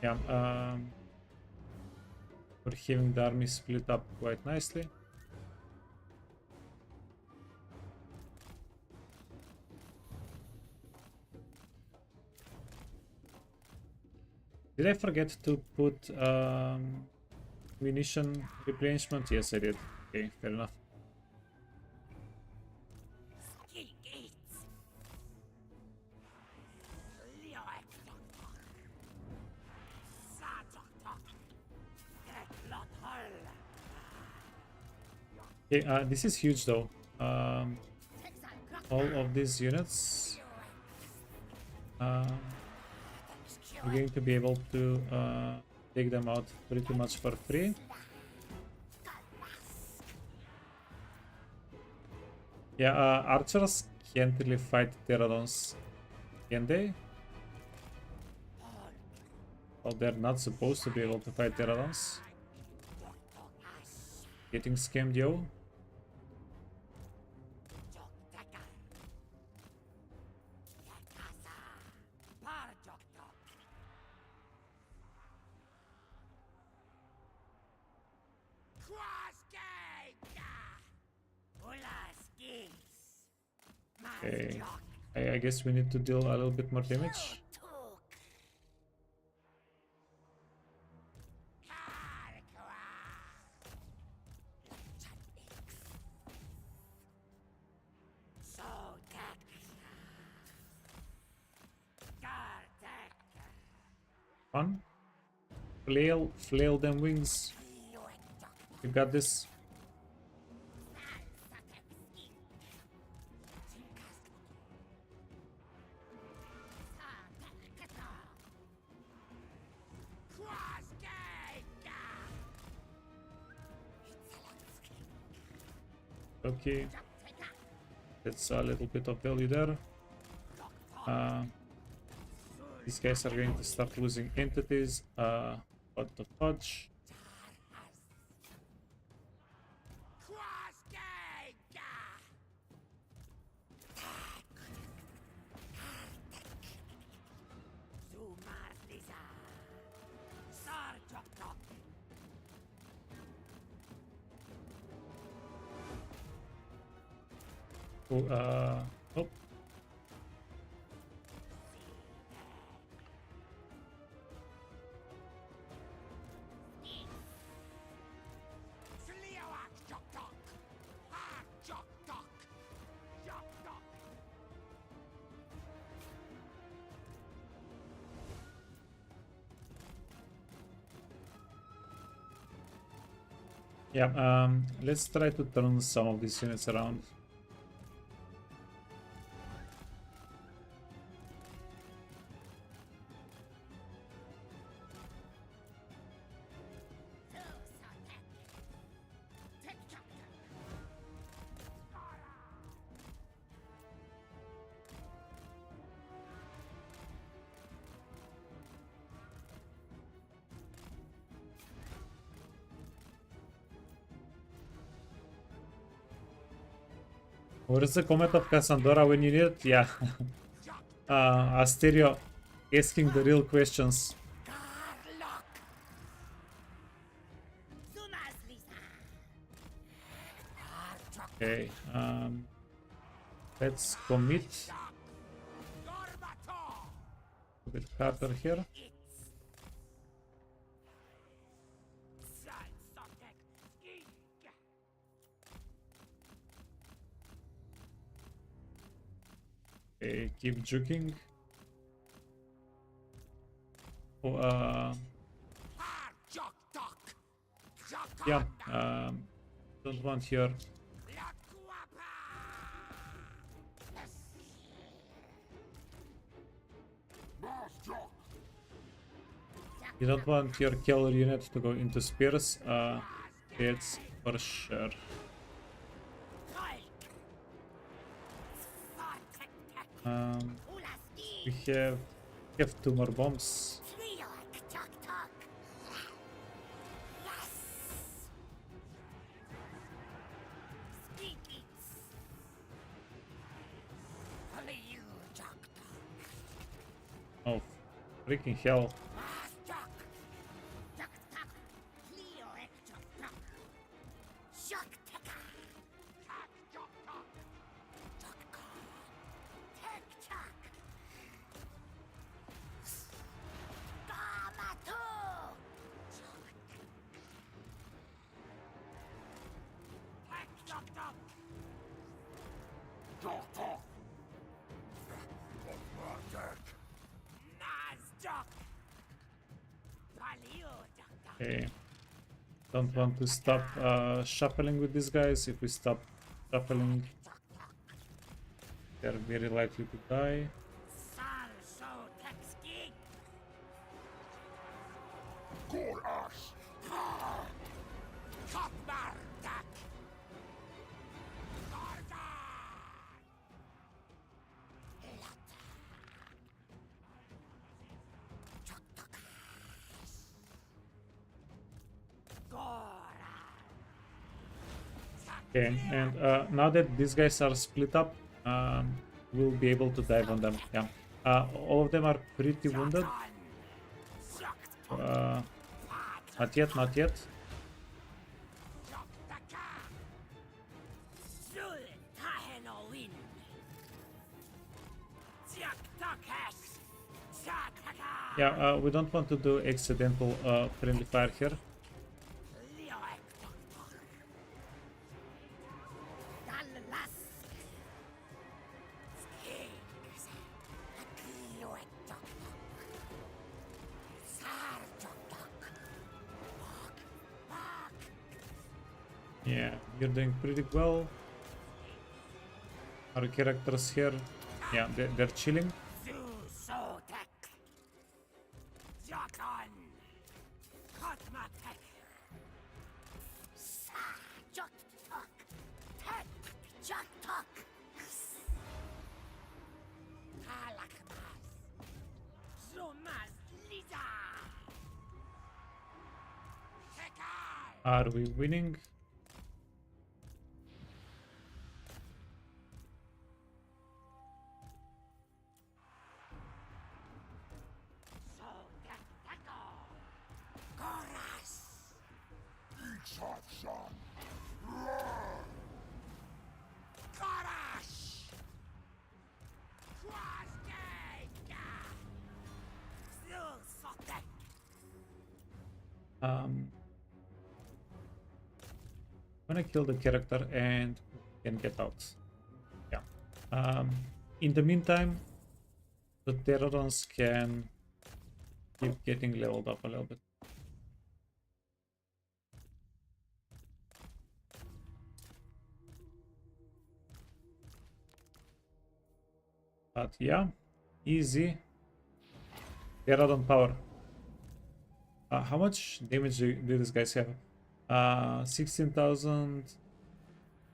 Yeah. We're having the army split up quite nicely. Did I forget to put munition replenishment? Yes, I did. Okay, fair enough. Okay, this is huge though. All of these units are going to be able to take them out pretty much for free. Yeah, archers can't really fight pterodons, can they? Well, they're not supposed to be able to fight pterodons. Getting scammed, yo. Okay, I guess we need to deal a little bit more damage. Fun. Flail them wings. You got this. Okay, that's a little bit of value there. These guys are going to start losing entities. What the fudge? Oh, oh. Yeah, let's try to turn some of these units around. Where's the Comet of Cassandra when you need it? Yeah. Asterio asking the real questions. Okay, let's commit a bit harder here. Okay, keep juking. Oh, yeah, don't want here. You don't want your killer unit to go into spears, it's for sure. We have 2 more bombs. Oh, freaking hell. Okay. don't want to stop shuffling with these guys. If we stop shuffling, they're very likely to die. Okay, and now that these guys are split up, we'll be able to dive on them. Yeah, all of them are pretty wounded. Not yet, not yet. Yeah, we don't want to do accidental friendly fire here. Yeah, you're doing pretty well. Our characters here, yeah, they're chilling. Are we winning? I'm gonna kill the character and can get out. Yeah. In the meantime, the Terrorons can keep getting leveled up a little bit. But yeah, easy. Terroron power. How much damage do these guys have? 16,000,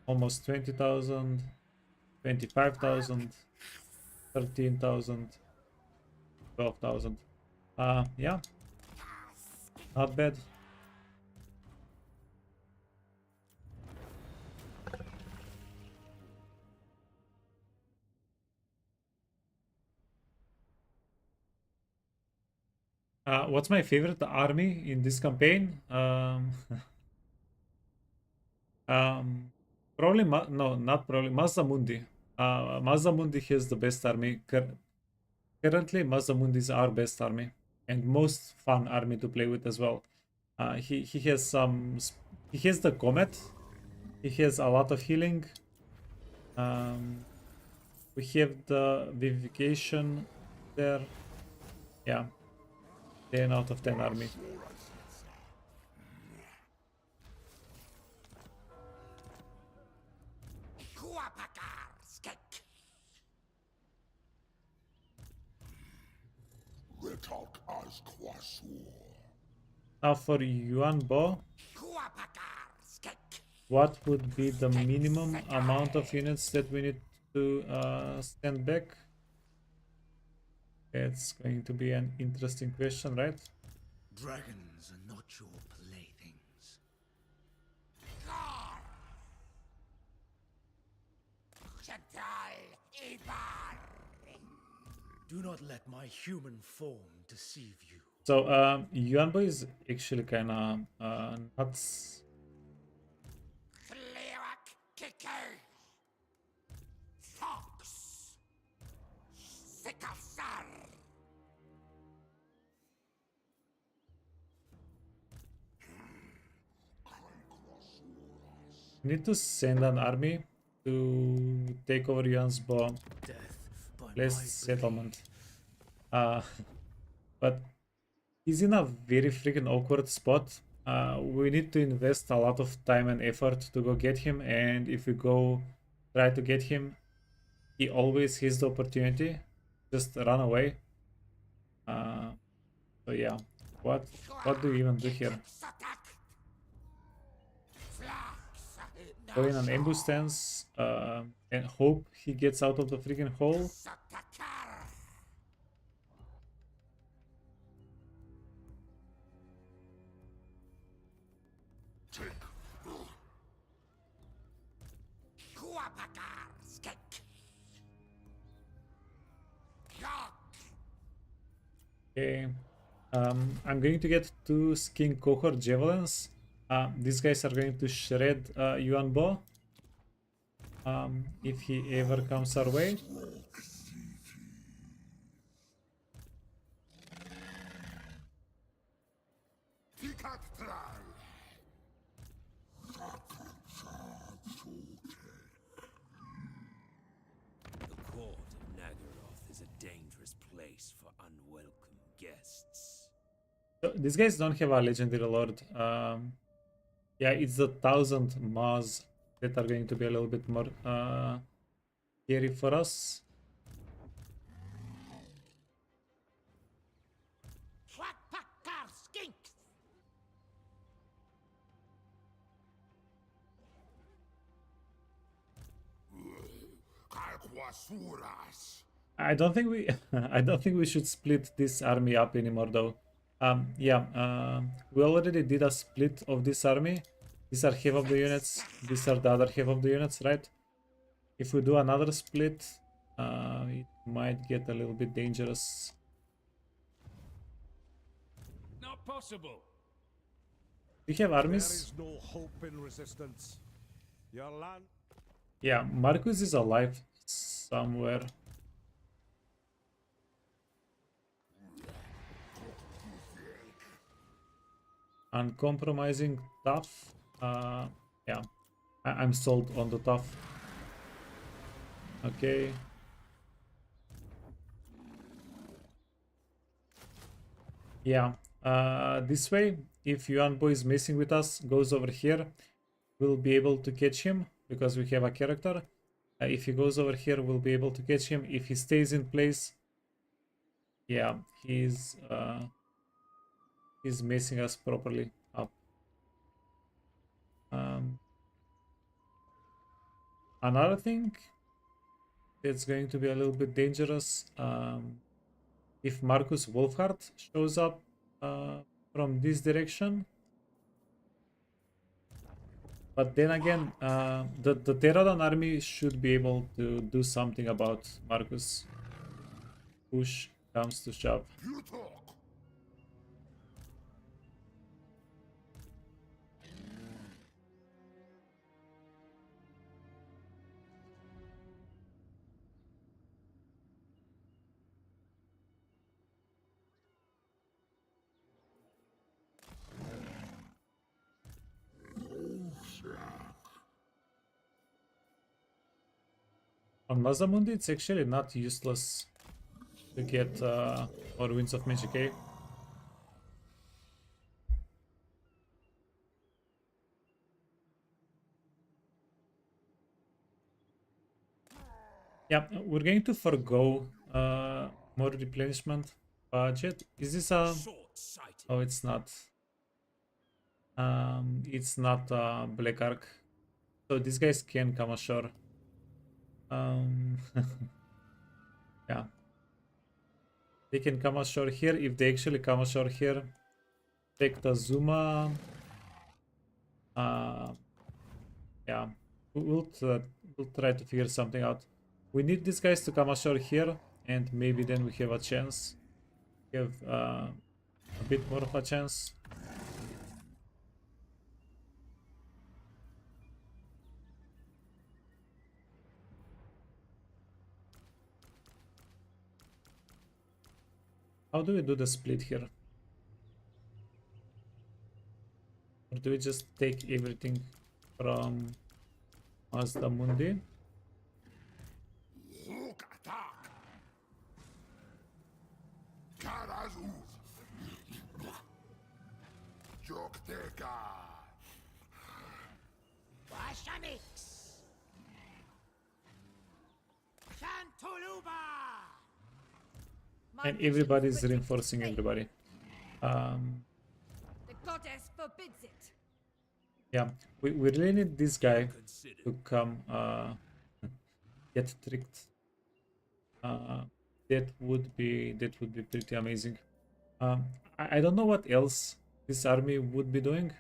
almost 20,000, 25,000, 13,000, 12,000. Yeah, not bad. What's my favorite army in this campaign? Probably no, not probably MAZDAMUNDI. MAZDAMUNDI has the best army. Currently, MAZDAMUNDI is our best army and most fun army to play with as well. He has some. He has the Comet. He has a lot of healing. We have the Vivification there. Yeah. 10 out of 10 army. Now for Yuan Bo, what would be the minimum amount of units that we need to stand back? It's going to be an interesting question, right? Dragons are not your playthings. Do not let my human form deceive you. So, Yuanbo is actually kind of nuts. We need to send an army to take over Yuan's bomb. Last settlement. But he's in a very freaking awkward spot. we need to invest a lot of time and effort to go get him, and if we go try to get him, he always has the opportunity just run away. So yeah, what do we even do here? Go in an ambush stance and hope he gets out of the freaking hole. Okay, I'm going to get 2 skin cohort javelins. These guys are going to shred Yuan Bo if he ever comes our way. The court of Nagaroth is a dangerous place for unwelcome guests. So these guys don't have a legendary lord. Yeah, it's the 1000 Maz that are going to be a little bit more scary for us. I don't think we I don't think we should split this army up anymore though. Yeah, we already did a split of this army. These are half of the units, these are the other half of the units, right? If we do another split, it might get a little bit dangerous. Not possible. We have armies. There is no hope in resistance. Your land. Yeah, Marcus is alive somewhere. Uncompromising, tough. Yeah, I'm sold on the tough. Okay. Yeah, this way, if Yuan Bo is messing with us, goes over here, we'll be able to catch him because we have a character. If he goes over here, we'll be able to catch him. If he stays in place, yeah, he's messing us properly up. Another thing that's going to be a little bit dangerous, if Marcus Wolfhard shows up from this direction. But then again, the Pterodon army should be able to do something about Marcus. Push comes to shove. You talk. On MAZDAMUNDI, it's actually not useless to get more Winds of Magic, eh? Yeah, we're going to forgo more replenishment budget. Is this a... Oh, it's not. It's not Black Ark. So these guys can come ashore. Yeah. They can come ashore here. If they actually come ashore here, take the Zuma. Yeah. We'll try to figure something out. We need these guys to come ashore here, and maybe then we have a chance. We have a bit more of a chance. How do we do the split here? Or do we just take everything from MAZDAMUNDI? Deka. Washamix. Chantuluba. My And mission is everybody's written in reinforcing stone. everybody. The goddess forbids it. Yeah, we really need this guy Consider. to come get tricked. That would be pretty amazing. I don't know what else this army would be doing.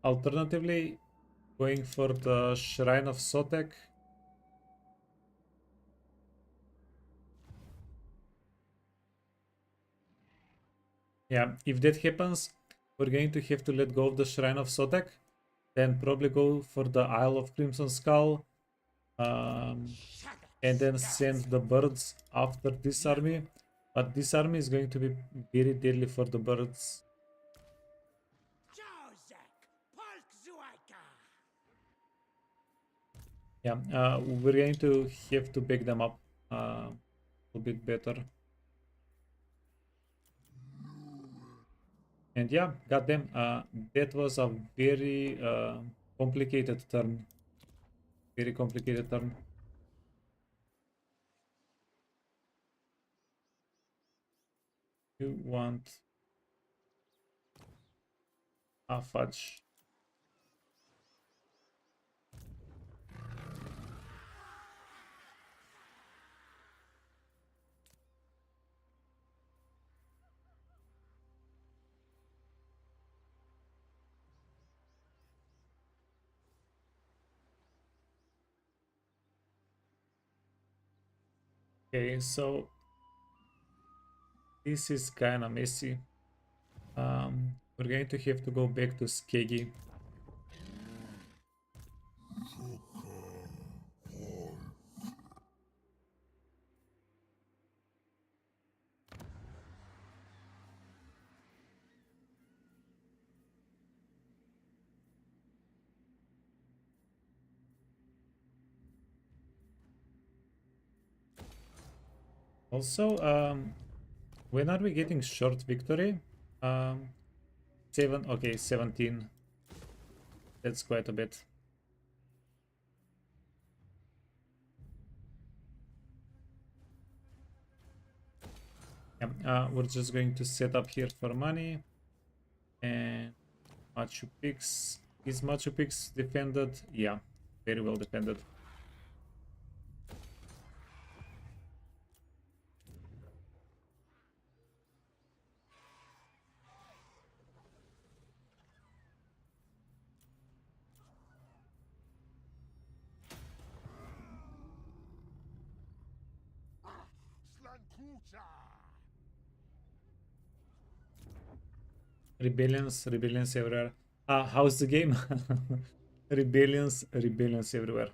Alternatively, going for the Shrine of Sotek. Yeah, if that happens, we're going to have to let go of the Shrine of Sotek, then probably go for the Isle of Crimson Skull, and then send the birds after this army. But this army is going to be very deadly for the birds. Yeah, we're going to have to back them up a little bit better. And yeah, goddamn, that was a very complicated turn. Very complicated turn. You want a fudge. Okay, so this is kind of messy. We're going to have to go back to Skeggy. Also, when are we getting short victory? 17. That's quite a bit. Yeah, we're just going to set up here for money. And Machu Picchu. Is Machu Picchu defended? Yeah, very well defended. Slankuta. Rebellions everywhere. How's the game? rebellions everywhere.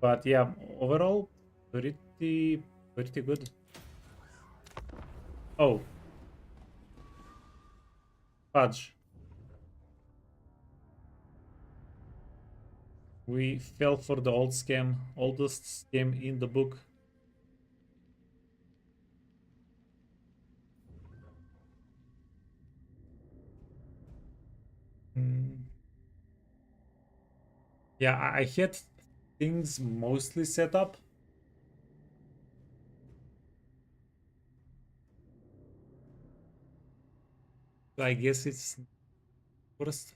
But yeah, overall, pretty good. Oh, fudge. We fell for the old scam, oldest scam in the book. Yeah, I had things mostly set up. So I guess it's worst.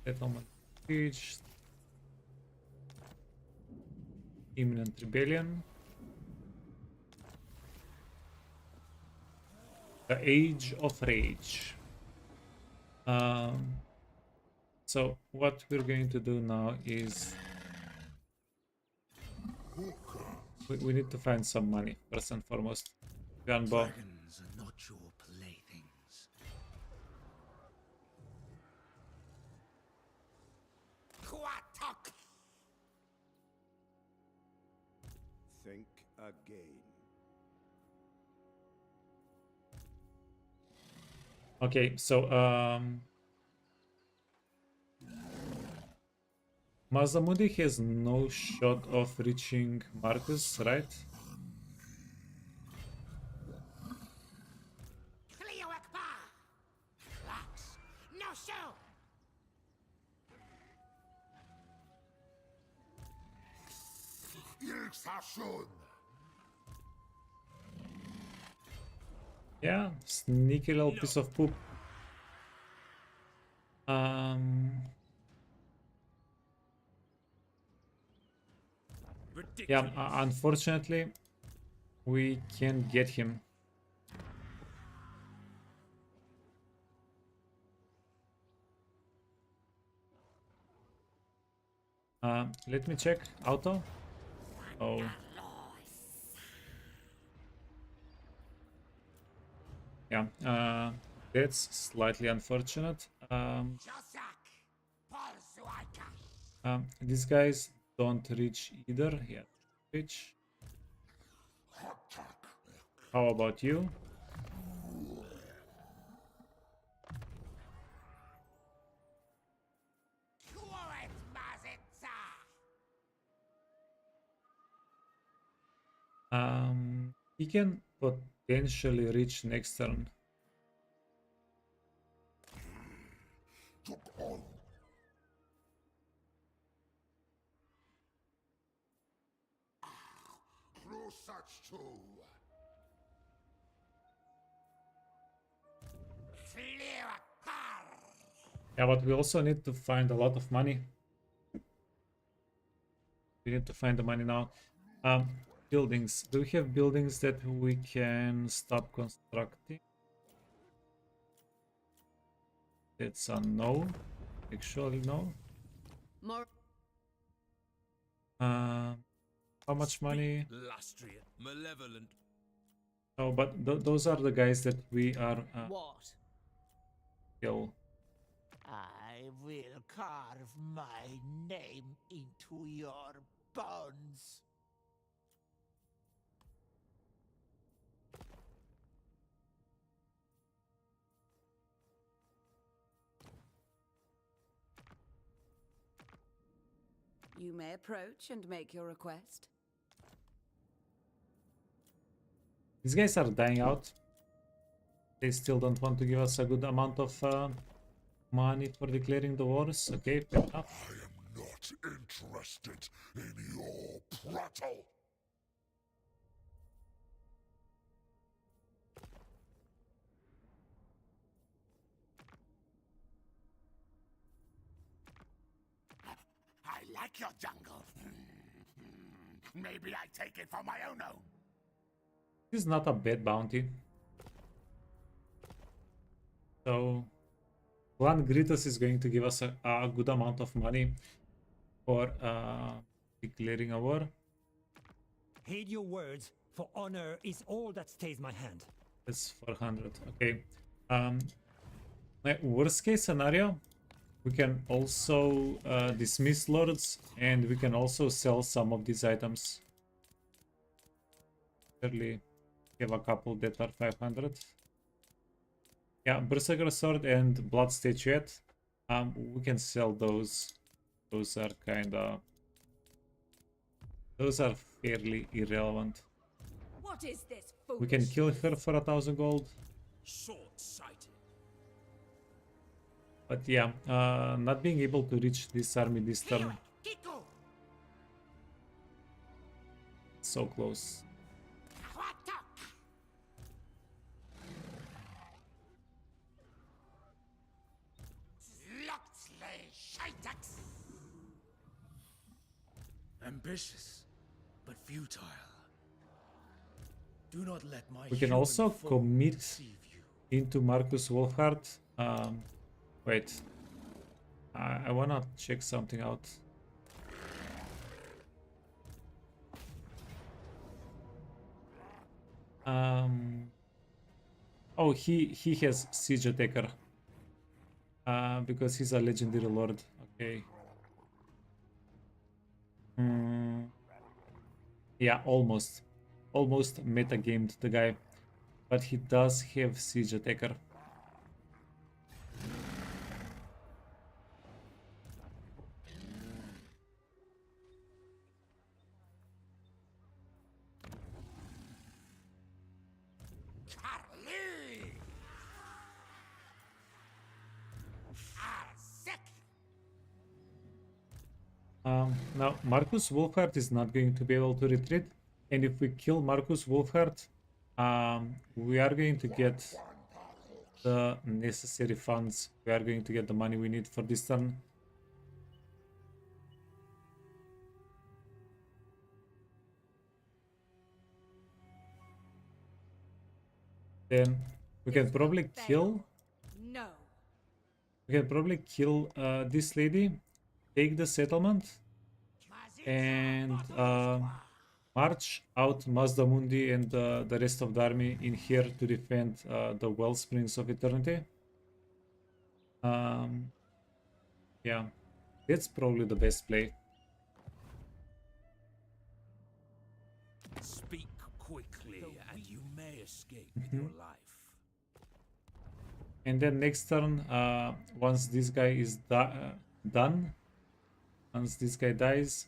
Settlement reached. Imminent rebellion. The Age of Rage. So what we're going to do now is we need to find some money first and foremost. Gunbow. Dragons are not your playthings. Think again. Okay, so MAZDAMUNDI has no shot of reaching Marcus, right? No show! Yixashun! Yeah, sneaky little piece of poop. Yeah, unfortunately, we can't get him. Let me check. Auto? Oh. Yeah, that's slightly unfortunate. These guys don't reach either. Yeah, reach. How about you? He can potentially reach next turn. Yeah, but we also need to find a lot of money. We need to find the money now. Buildings. Do we have buildings that we can stop constructing? That's a no. Actually, no. More. How much money? Lustrious, malevolent. Oh, but those are the guys that we are What? kill. I will carve my name into your bones. You may approach and make your request. These guys are dying out. They still don't want to give us a good amount of money for declaring the wars. Okay, fair enough. I am not interested in your prattle. I like your jungle. Maybe I take it for my own home. This is not a bad bounty. So, Clan Gritus is going to give us a good amount of money for declaring a war. Heed your words, for honor is all that stays my hand. That's 400. Okay. Worst case scenario, we can also dismiss lords, and we can also sell some of these items. Surely have a couple that are 500. Yeah, Berserker Sword and Blood Statuette. We can sell those. Those are kinda... Those are fairly irrelevant. What is this We can kill her for 1,000 gold. Short-sighted. But yeah, not being able to reach this army this turn. So close. Ambitious, but futile. Do not let my We can human also form commit deceive you. into Marcus Wolfhard. Wait. I wanna check something out. Oh, he has Siege Attacker. Because he's a legendary lord. Okay. Yeah, almost. almost metagamed the guy, but he does have siege attacker. Now Marcus Wolfhard is not going to be able to retreat, and if we kill Marcus Wolfhard, we are going to get the necessary funds. We are going to get the money we need for this turn. Then we can probably kill. No. We can probably kill this lady, take the settlement, and march out MAZDAMUNDI and the rest of the army in here to defend the Wellsprings of Eternity. Yeah, that's probably the best play. Speak quickly, and you may escape with your life. And then next turn, once this guy is done, once this guy dies,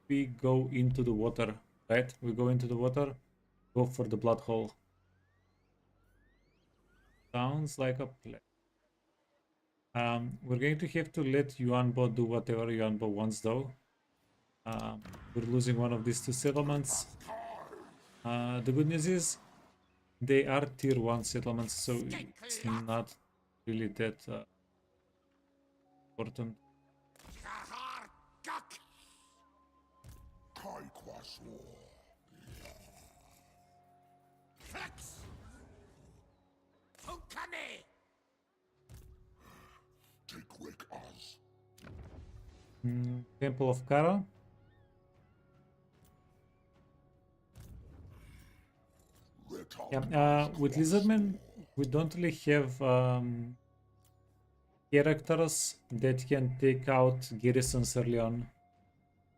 we go into the water, right? We go into the water, go for the blood hole. Sounds like a plan. We're going to have to let Yuanbo do whatever Yuanbo wants, though. We're losing one of these two settlements. The good news is they are tier 1 settlements, so it's not really that important. Temple of Kara. Yeah, with Lizardmen, we don't really have characters that can take out garrisons early on,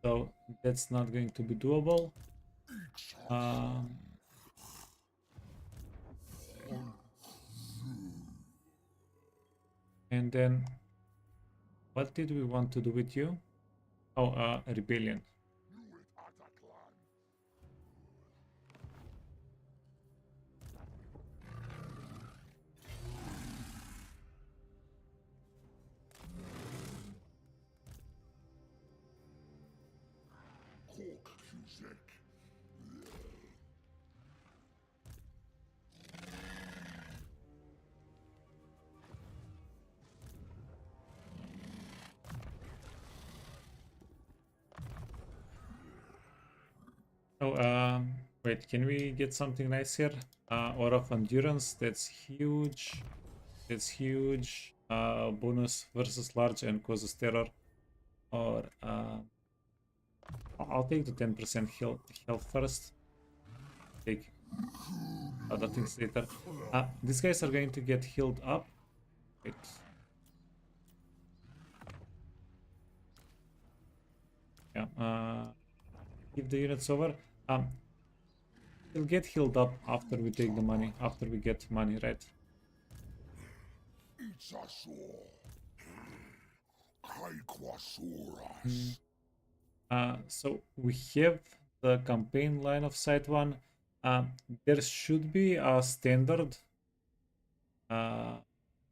so that's not going to be doable. And then, what did we want to do with you? Oh, a rebellion. Oh, wait, can we get something nice here? Aura of Endurance, that's huge. That's huge. Bonus versus large and causes terror. Or, I'll take the 10% health first. Take other things later. These guys are going to get healed up. Wait. Yeah, keep the units over. We'll get healed up after we take the money, after we get money, right? So we have the campaign line of sight one. There should be a standard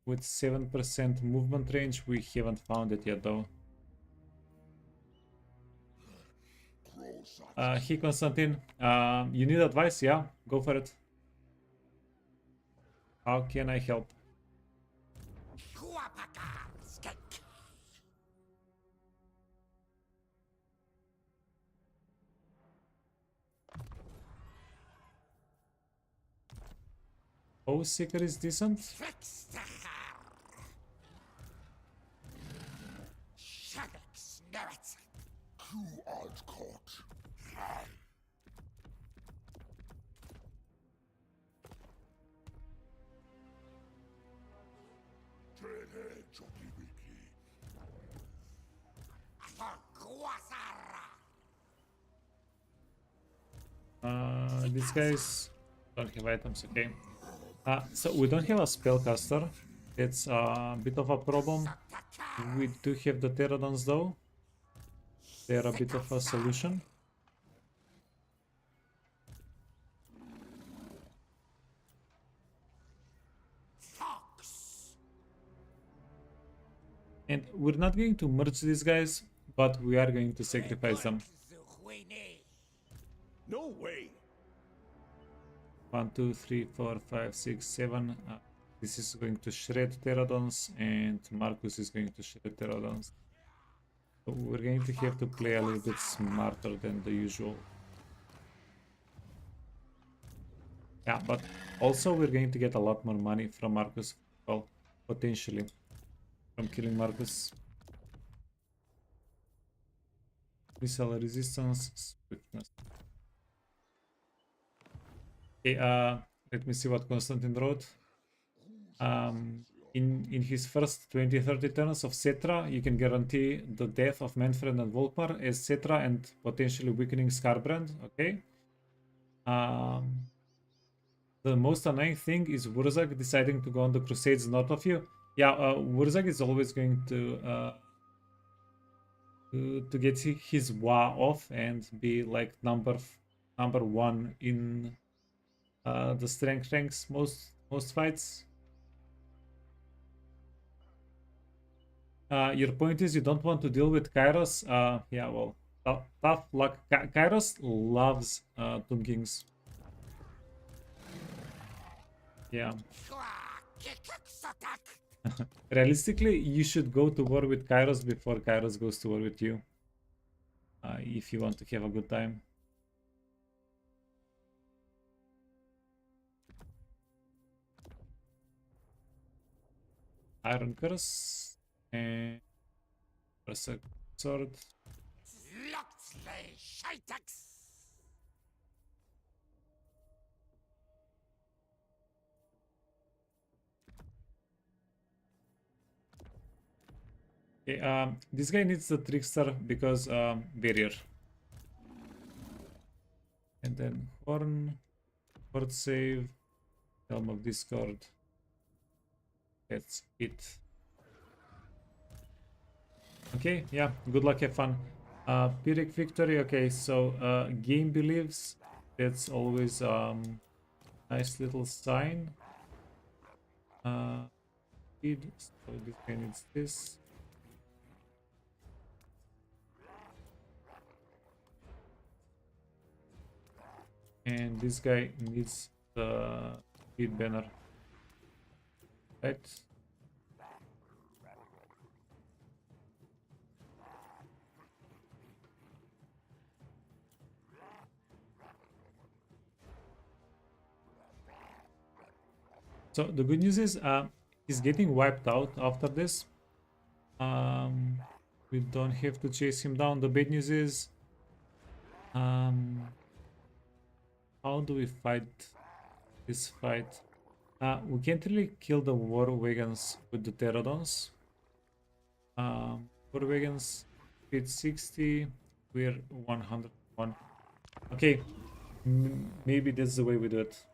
with 7% movement range. We haven't found it yet, though. Hey Konstantin, you need advice? Yeah, go for it. How can I help? Oh, Seeker is decent. These guys don't have items, okay. So we don't have a spellcaster. It's a bit of a problem. We do have the pterodons though. They're a bit of a solution. And we're not going to merge these guys, but we are going to sacrifice them. No way. 1, 2, 3, 4, 5, 6, 7. This is going to shred pterodons, and Marcus is going to shred pterodons. So we're going to have to play a little bit smarter than the usual. Yeah, but also we're going to get a lot more money from Marcus. Well, potentially. From killing Marcus. Missile resistance, swiftness. Okay, let me see what Constantine wrote. In his first 20-30 turns of Cetra, you can guarantee the death of Manfred and Volkmar as Cetra and potentially weakening Skarbrand. Okay. The most annoying thing is Wurzag deciding to go on the Crusades north of you. Yeah, Wurzag is always going to get his Wa off and be like number 1 in the strength ranks most fights. Your point is you don't want to deal with Kairos. Yeah, well, tough luck. Kairos loves Tomb Kings. Yeah. Realistically, you should go to war with Kairos before Kairos goes to war with you. If you want to have a good time. Iron Curse and Berserk Sword. Okay, this guy needs the Trickster because barrier. And then Horn, Horde Save, Helm of Discord. That's it. Okay, yeah, good luck, have fun. Pyrrhic Victory, okay, so game believes, that's always nice little sign. So this guy needs this. And this guy needs the speed banner. Right? So the good news is he's getting wiped out after this. We don't have to chase him down. The bad news is how do we fight this fight? We can't really kill the war wagons with the pterodons. War wagons speed 60, we're 101. Okay, maybe that's the way we do it.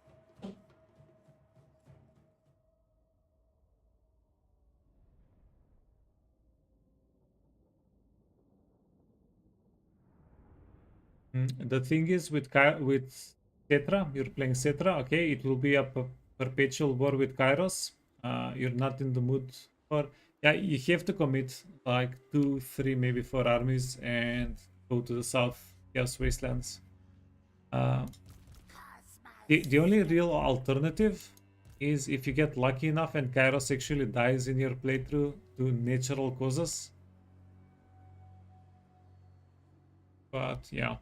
The thing is with Cetra, you're playing Cetra, okay, it will be a perpetual war with Kairos. You're not in the mood for... Yeah, you have to commit like 2, 3, maybe 4 armies and go to the south, Chaos Wastelands. The only real alternative is if you get lucky enough and Kairos actually dies in your playthrough to natural causes. But yeah.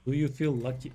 Do you feel lucky?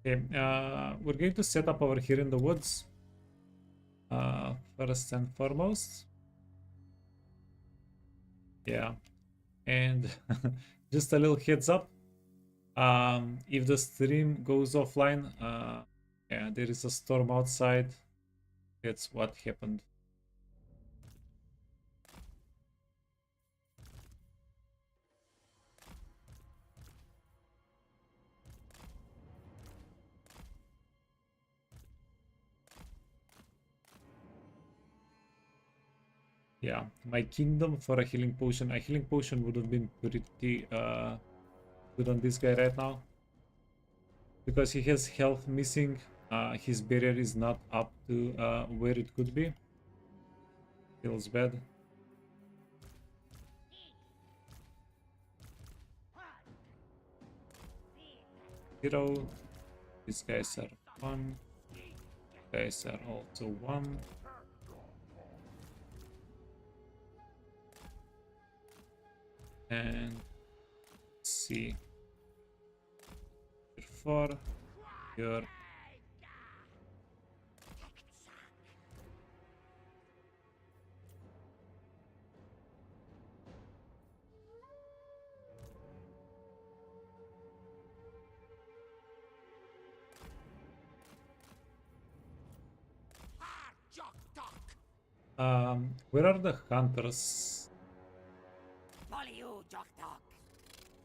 Okay, we're going to set up over here in the woods. First and foremost. Yeah, and just a little heads up. If the stream goes offline, yeah, there is a storm outside. That's what happened. Yeah, my kingdom for a healing potion. A healing potion would have been pretty good on this guy right now. Because he has health missing, his barrier is not up to where it could be. Feels bad. Zero. These guys are 1. These guys are also 1. And let's see. You're 4. You're where are the hunters?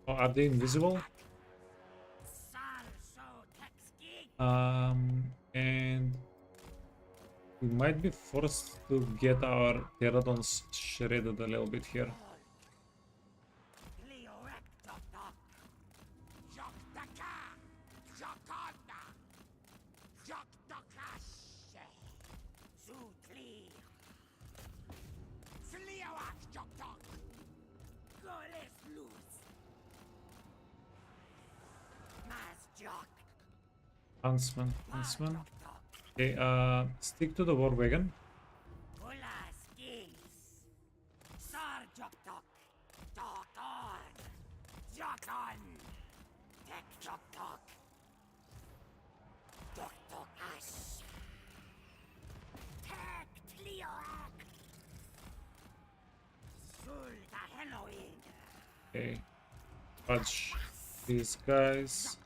Oh, are they invisible? And we might be forced to get our pterodons shredded a little bit here. Huntsman. Okay, stick to the war wagon. Okay, fudge these guys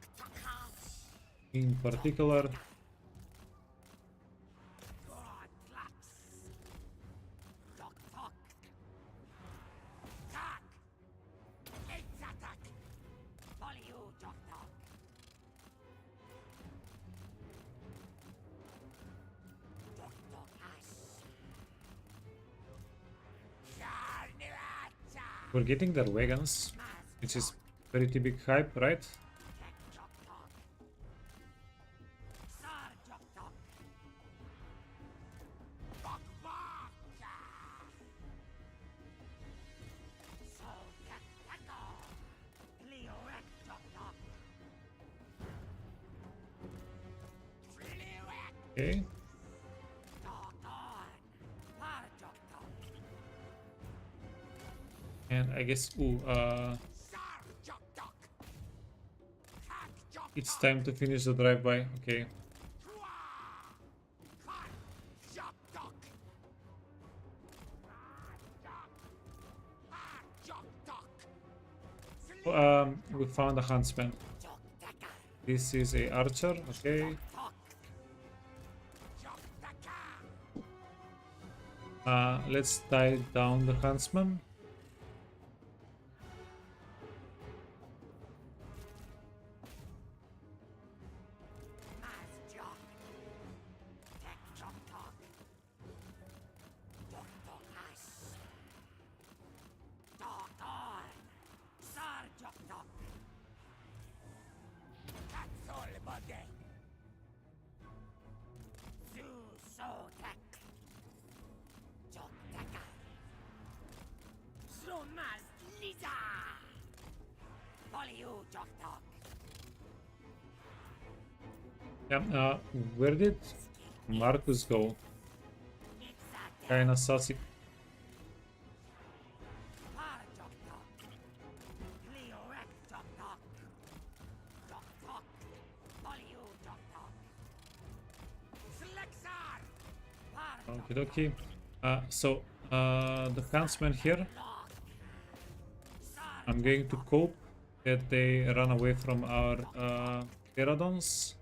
in particular. We're getting their wagons, which is pretty big hype, right? Okay. And I guess, it's time to finish the drive-by. Okay. We found a huntsman. This is a archer. Okay. Let's tie down the huntsman. Yeah, where did Marcus go? Kinda sussy. Okay. The huntsman here. I'm going to cope that they run away from our pterodons.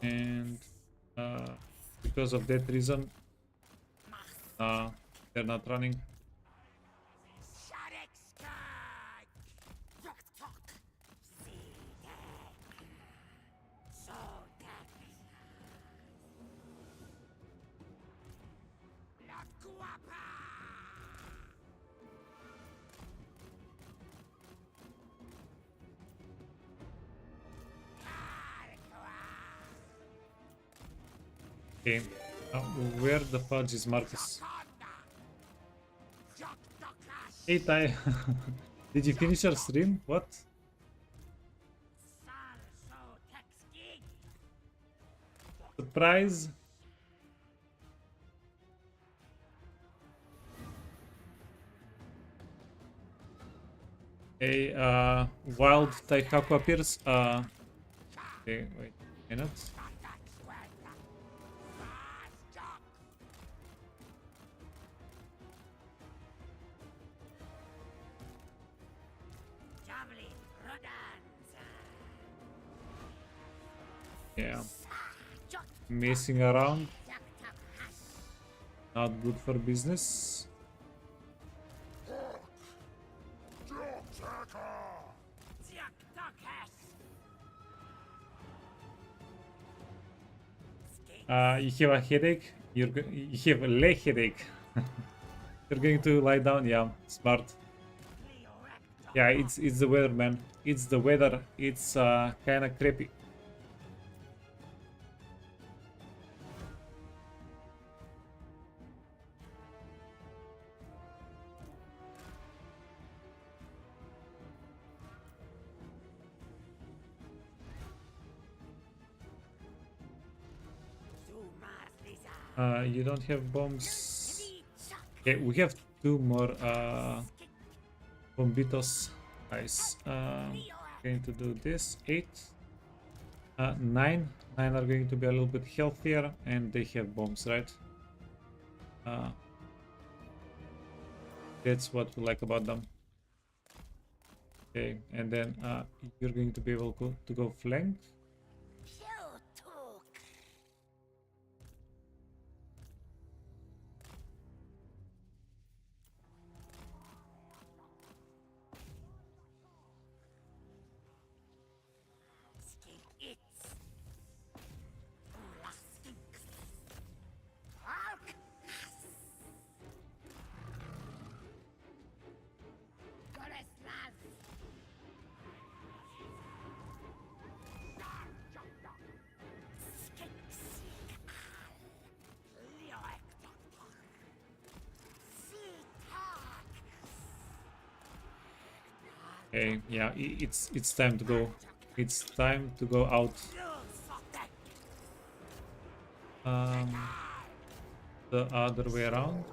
And because of that reason, they're not running. Okay, where the fudge is Marcus? Hey Ty, did you finish your stream? What? Surprise! A wild Taihaku appears. Okay, wait a minute. Yeah, messing around, not good for business. You have a headache. You have a leg headache. You're going to lie down. Yeah, smart. Yeah, it's the weather, man. It's the weather. It's kind of creepy. You don't have bombs. Okay, we have 2 more bombitos. Nice. Going to do this. 8. 9. 9 are going to be a little bit healthier, and they have bombs, right? That's what we like about them. Okay, and then you're going to be able to go flank. Okay, yeah, it's time to go. It's time to go out. The other way around.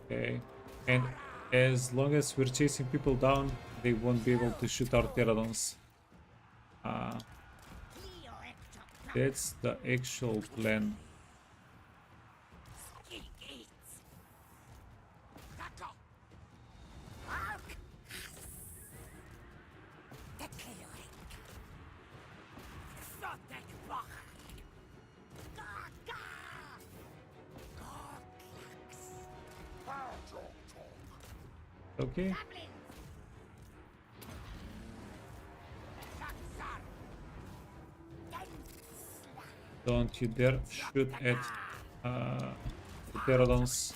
Okay, and as long as we're chasing people down, they won't be able to shoot our pterodons. That's the actual plan. Okay. Don't you dare shoot at the pterodons.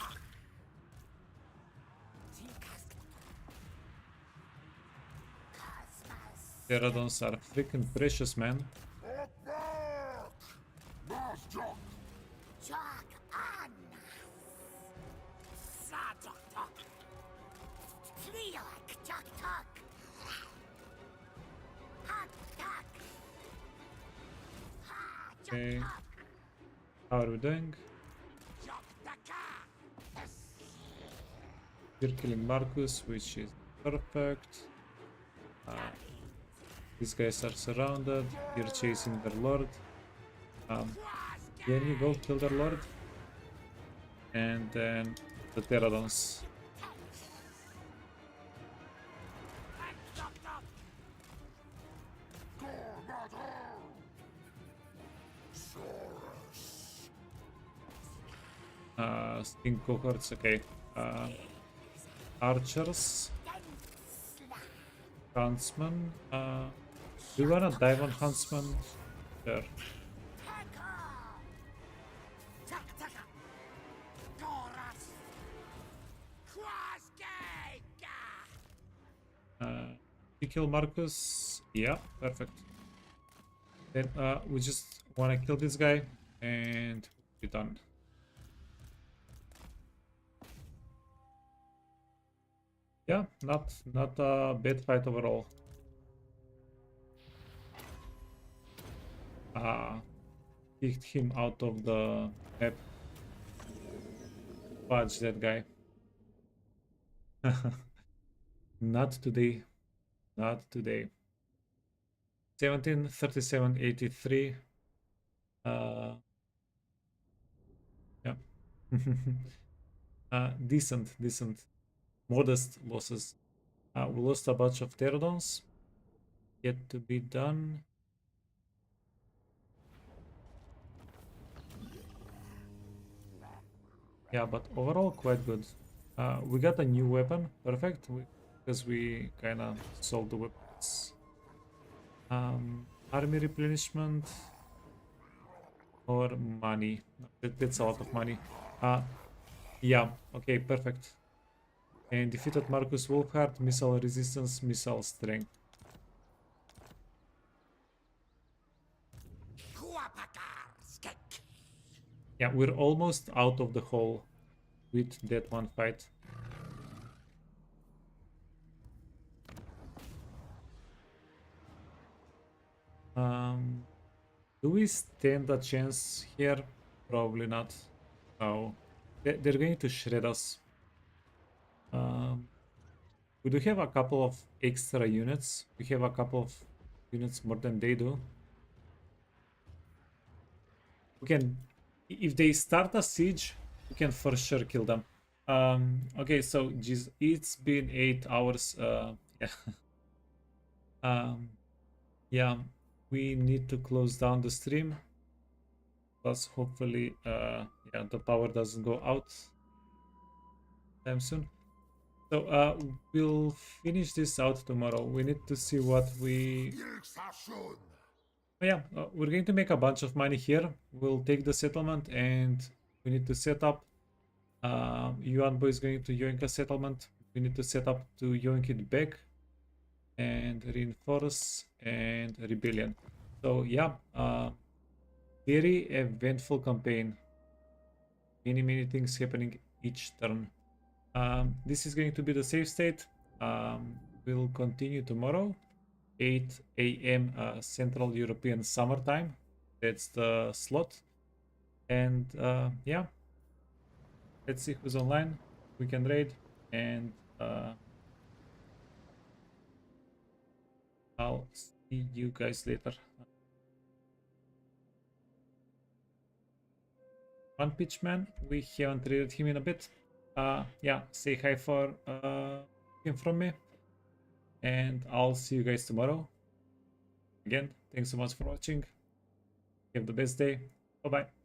Pterodons are freaking precious, man. Okay. How are we doing? We're killing Marcus, which is perfect. These guys are surrounded. You're chasing their lord. Can you go kill their lord? And then the pterodons. Sting cohorts, okay. Archers. Huntsman. Do you wanna dive on Huntsman? Sure. You kill Marcus? Yeah, perfect. Then we just wanna kill this guy and we're done. Yeah, not a bad fight overall. Kicked him out of the map. Fudge that guy. Not today. Not today. 17, 37, 83. Yeah. Decent. Modest losses. We lost a bunch of pterodons. Yet to be done. Yeah, but overall quite good. We got a new weapon, perfect, because we kind of solved the weapons. Army replenishment or money. That's a lot of money. Yeah, okay, perfect. And defeated Marcus Wolfhard, missile resistance, missile strength. Yeah, we're almost out of the hole with that one fight. Do we stand a chance here? Probably not. Oh, they're going to shred us. We do have a couple of extra units. We have a couple of units more than they do. We can, if they start a siege, we can for sure kill them. Okay, so geez, it's been 8 hours. Yeah. Yeah, we need to close down the stream. Plus, hopefully, yeah, the power doesn't go out time soon. So, we'll finish this out tomorrow. We need to see what we... Oh yeah, we're going to make a bunch of money here. We'll take the settlement and we need to set up. Yuan Boy is going to yoink a settlement. We need to set up to yoink it back and reinforce and rebellion. So yeah, very eventful campaign. Many things happening each turn. This is going to be the save state. We'll continue tomorrow. 8 a.m. Central European Summertime. That's the slot. And yeah, let's see who's online. We can raid, and I'll see you guys later. One Pitch Man, we haven't raided him in a bit. Yeah, say hi for him from me. And I'll see you guys tomorrow. Again, thanks so much for watching. Have the best day. Bye-bye.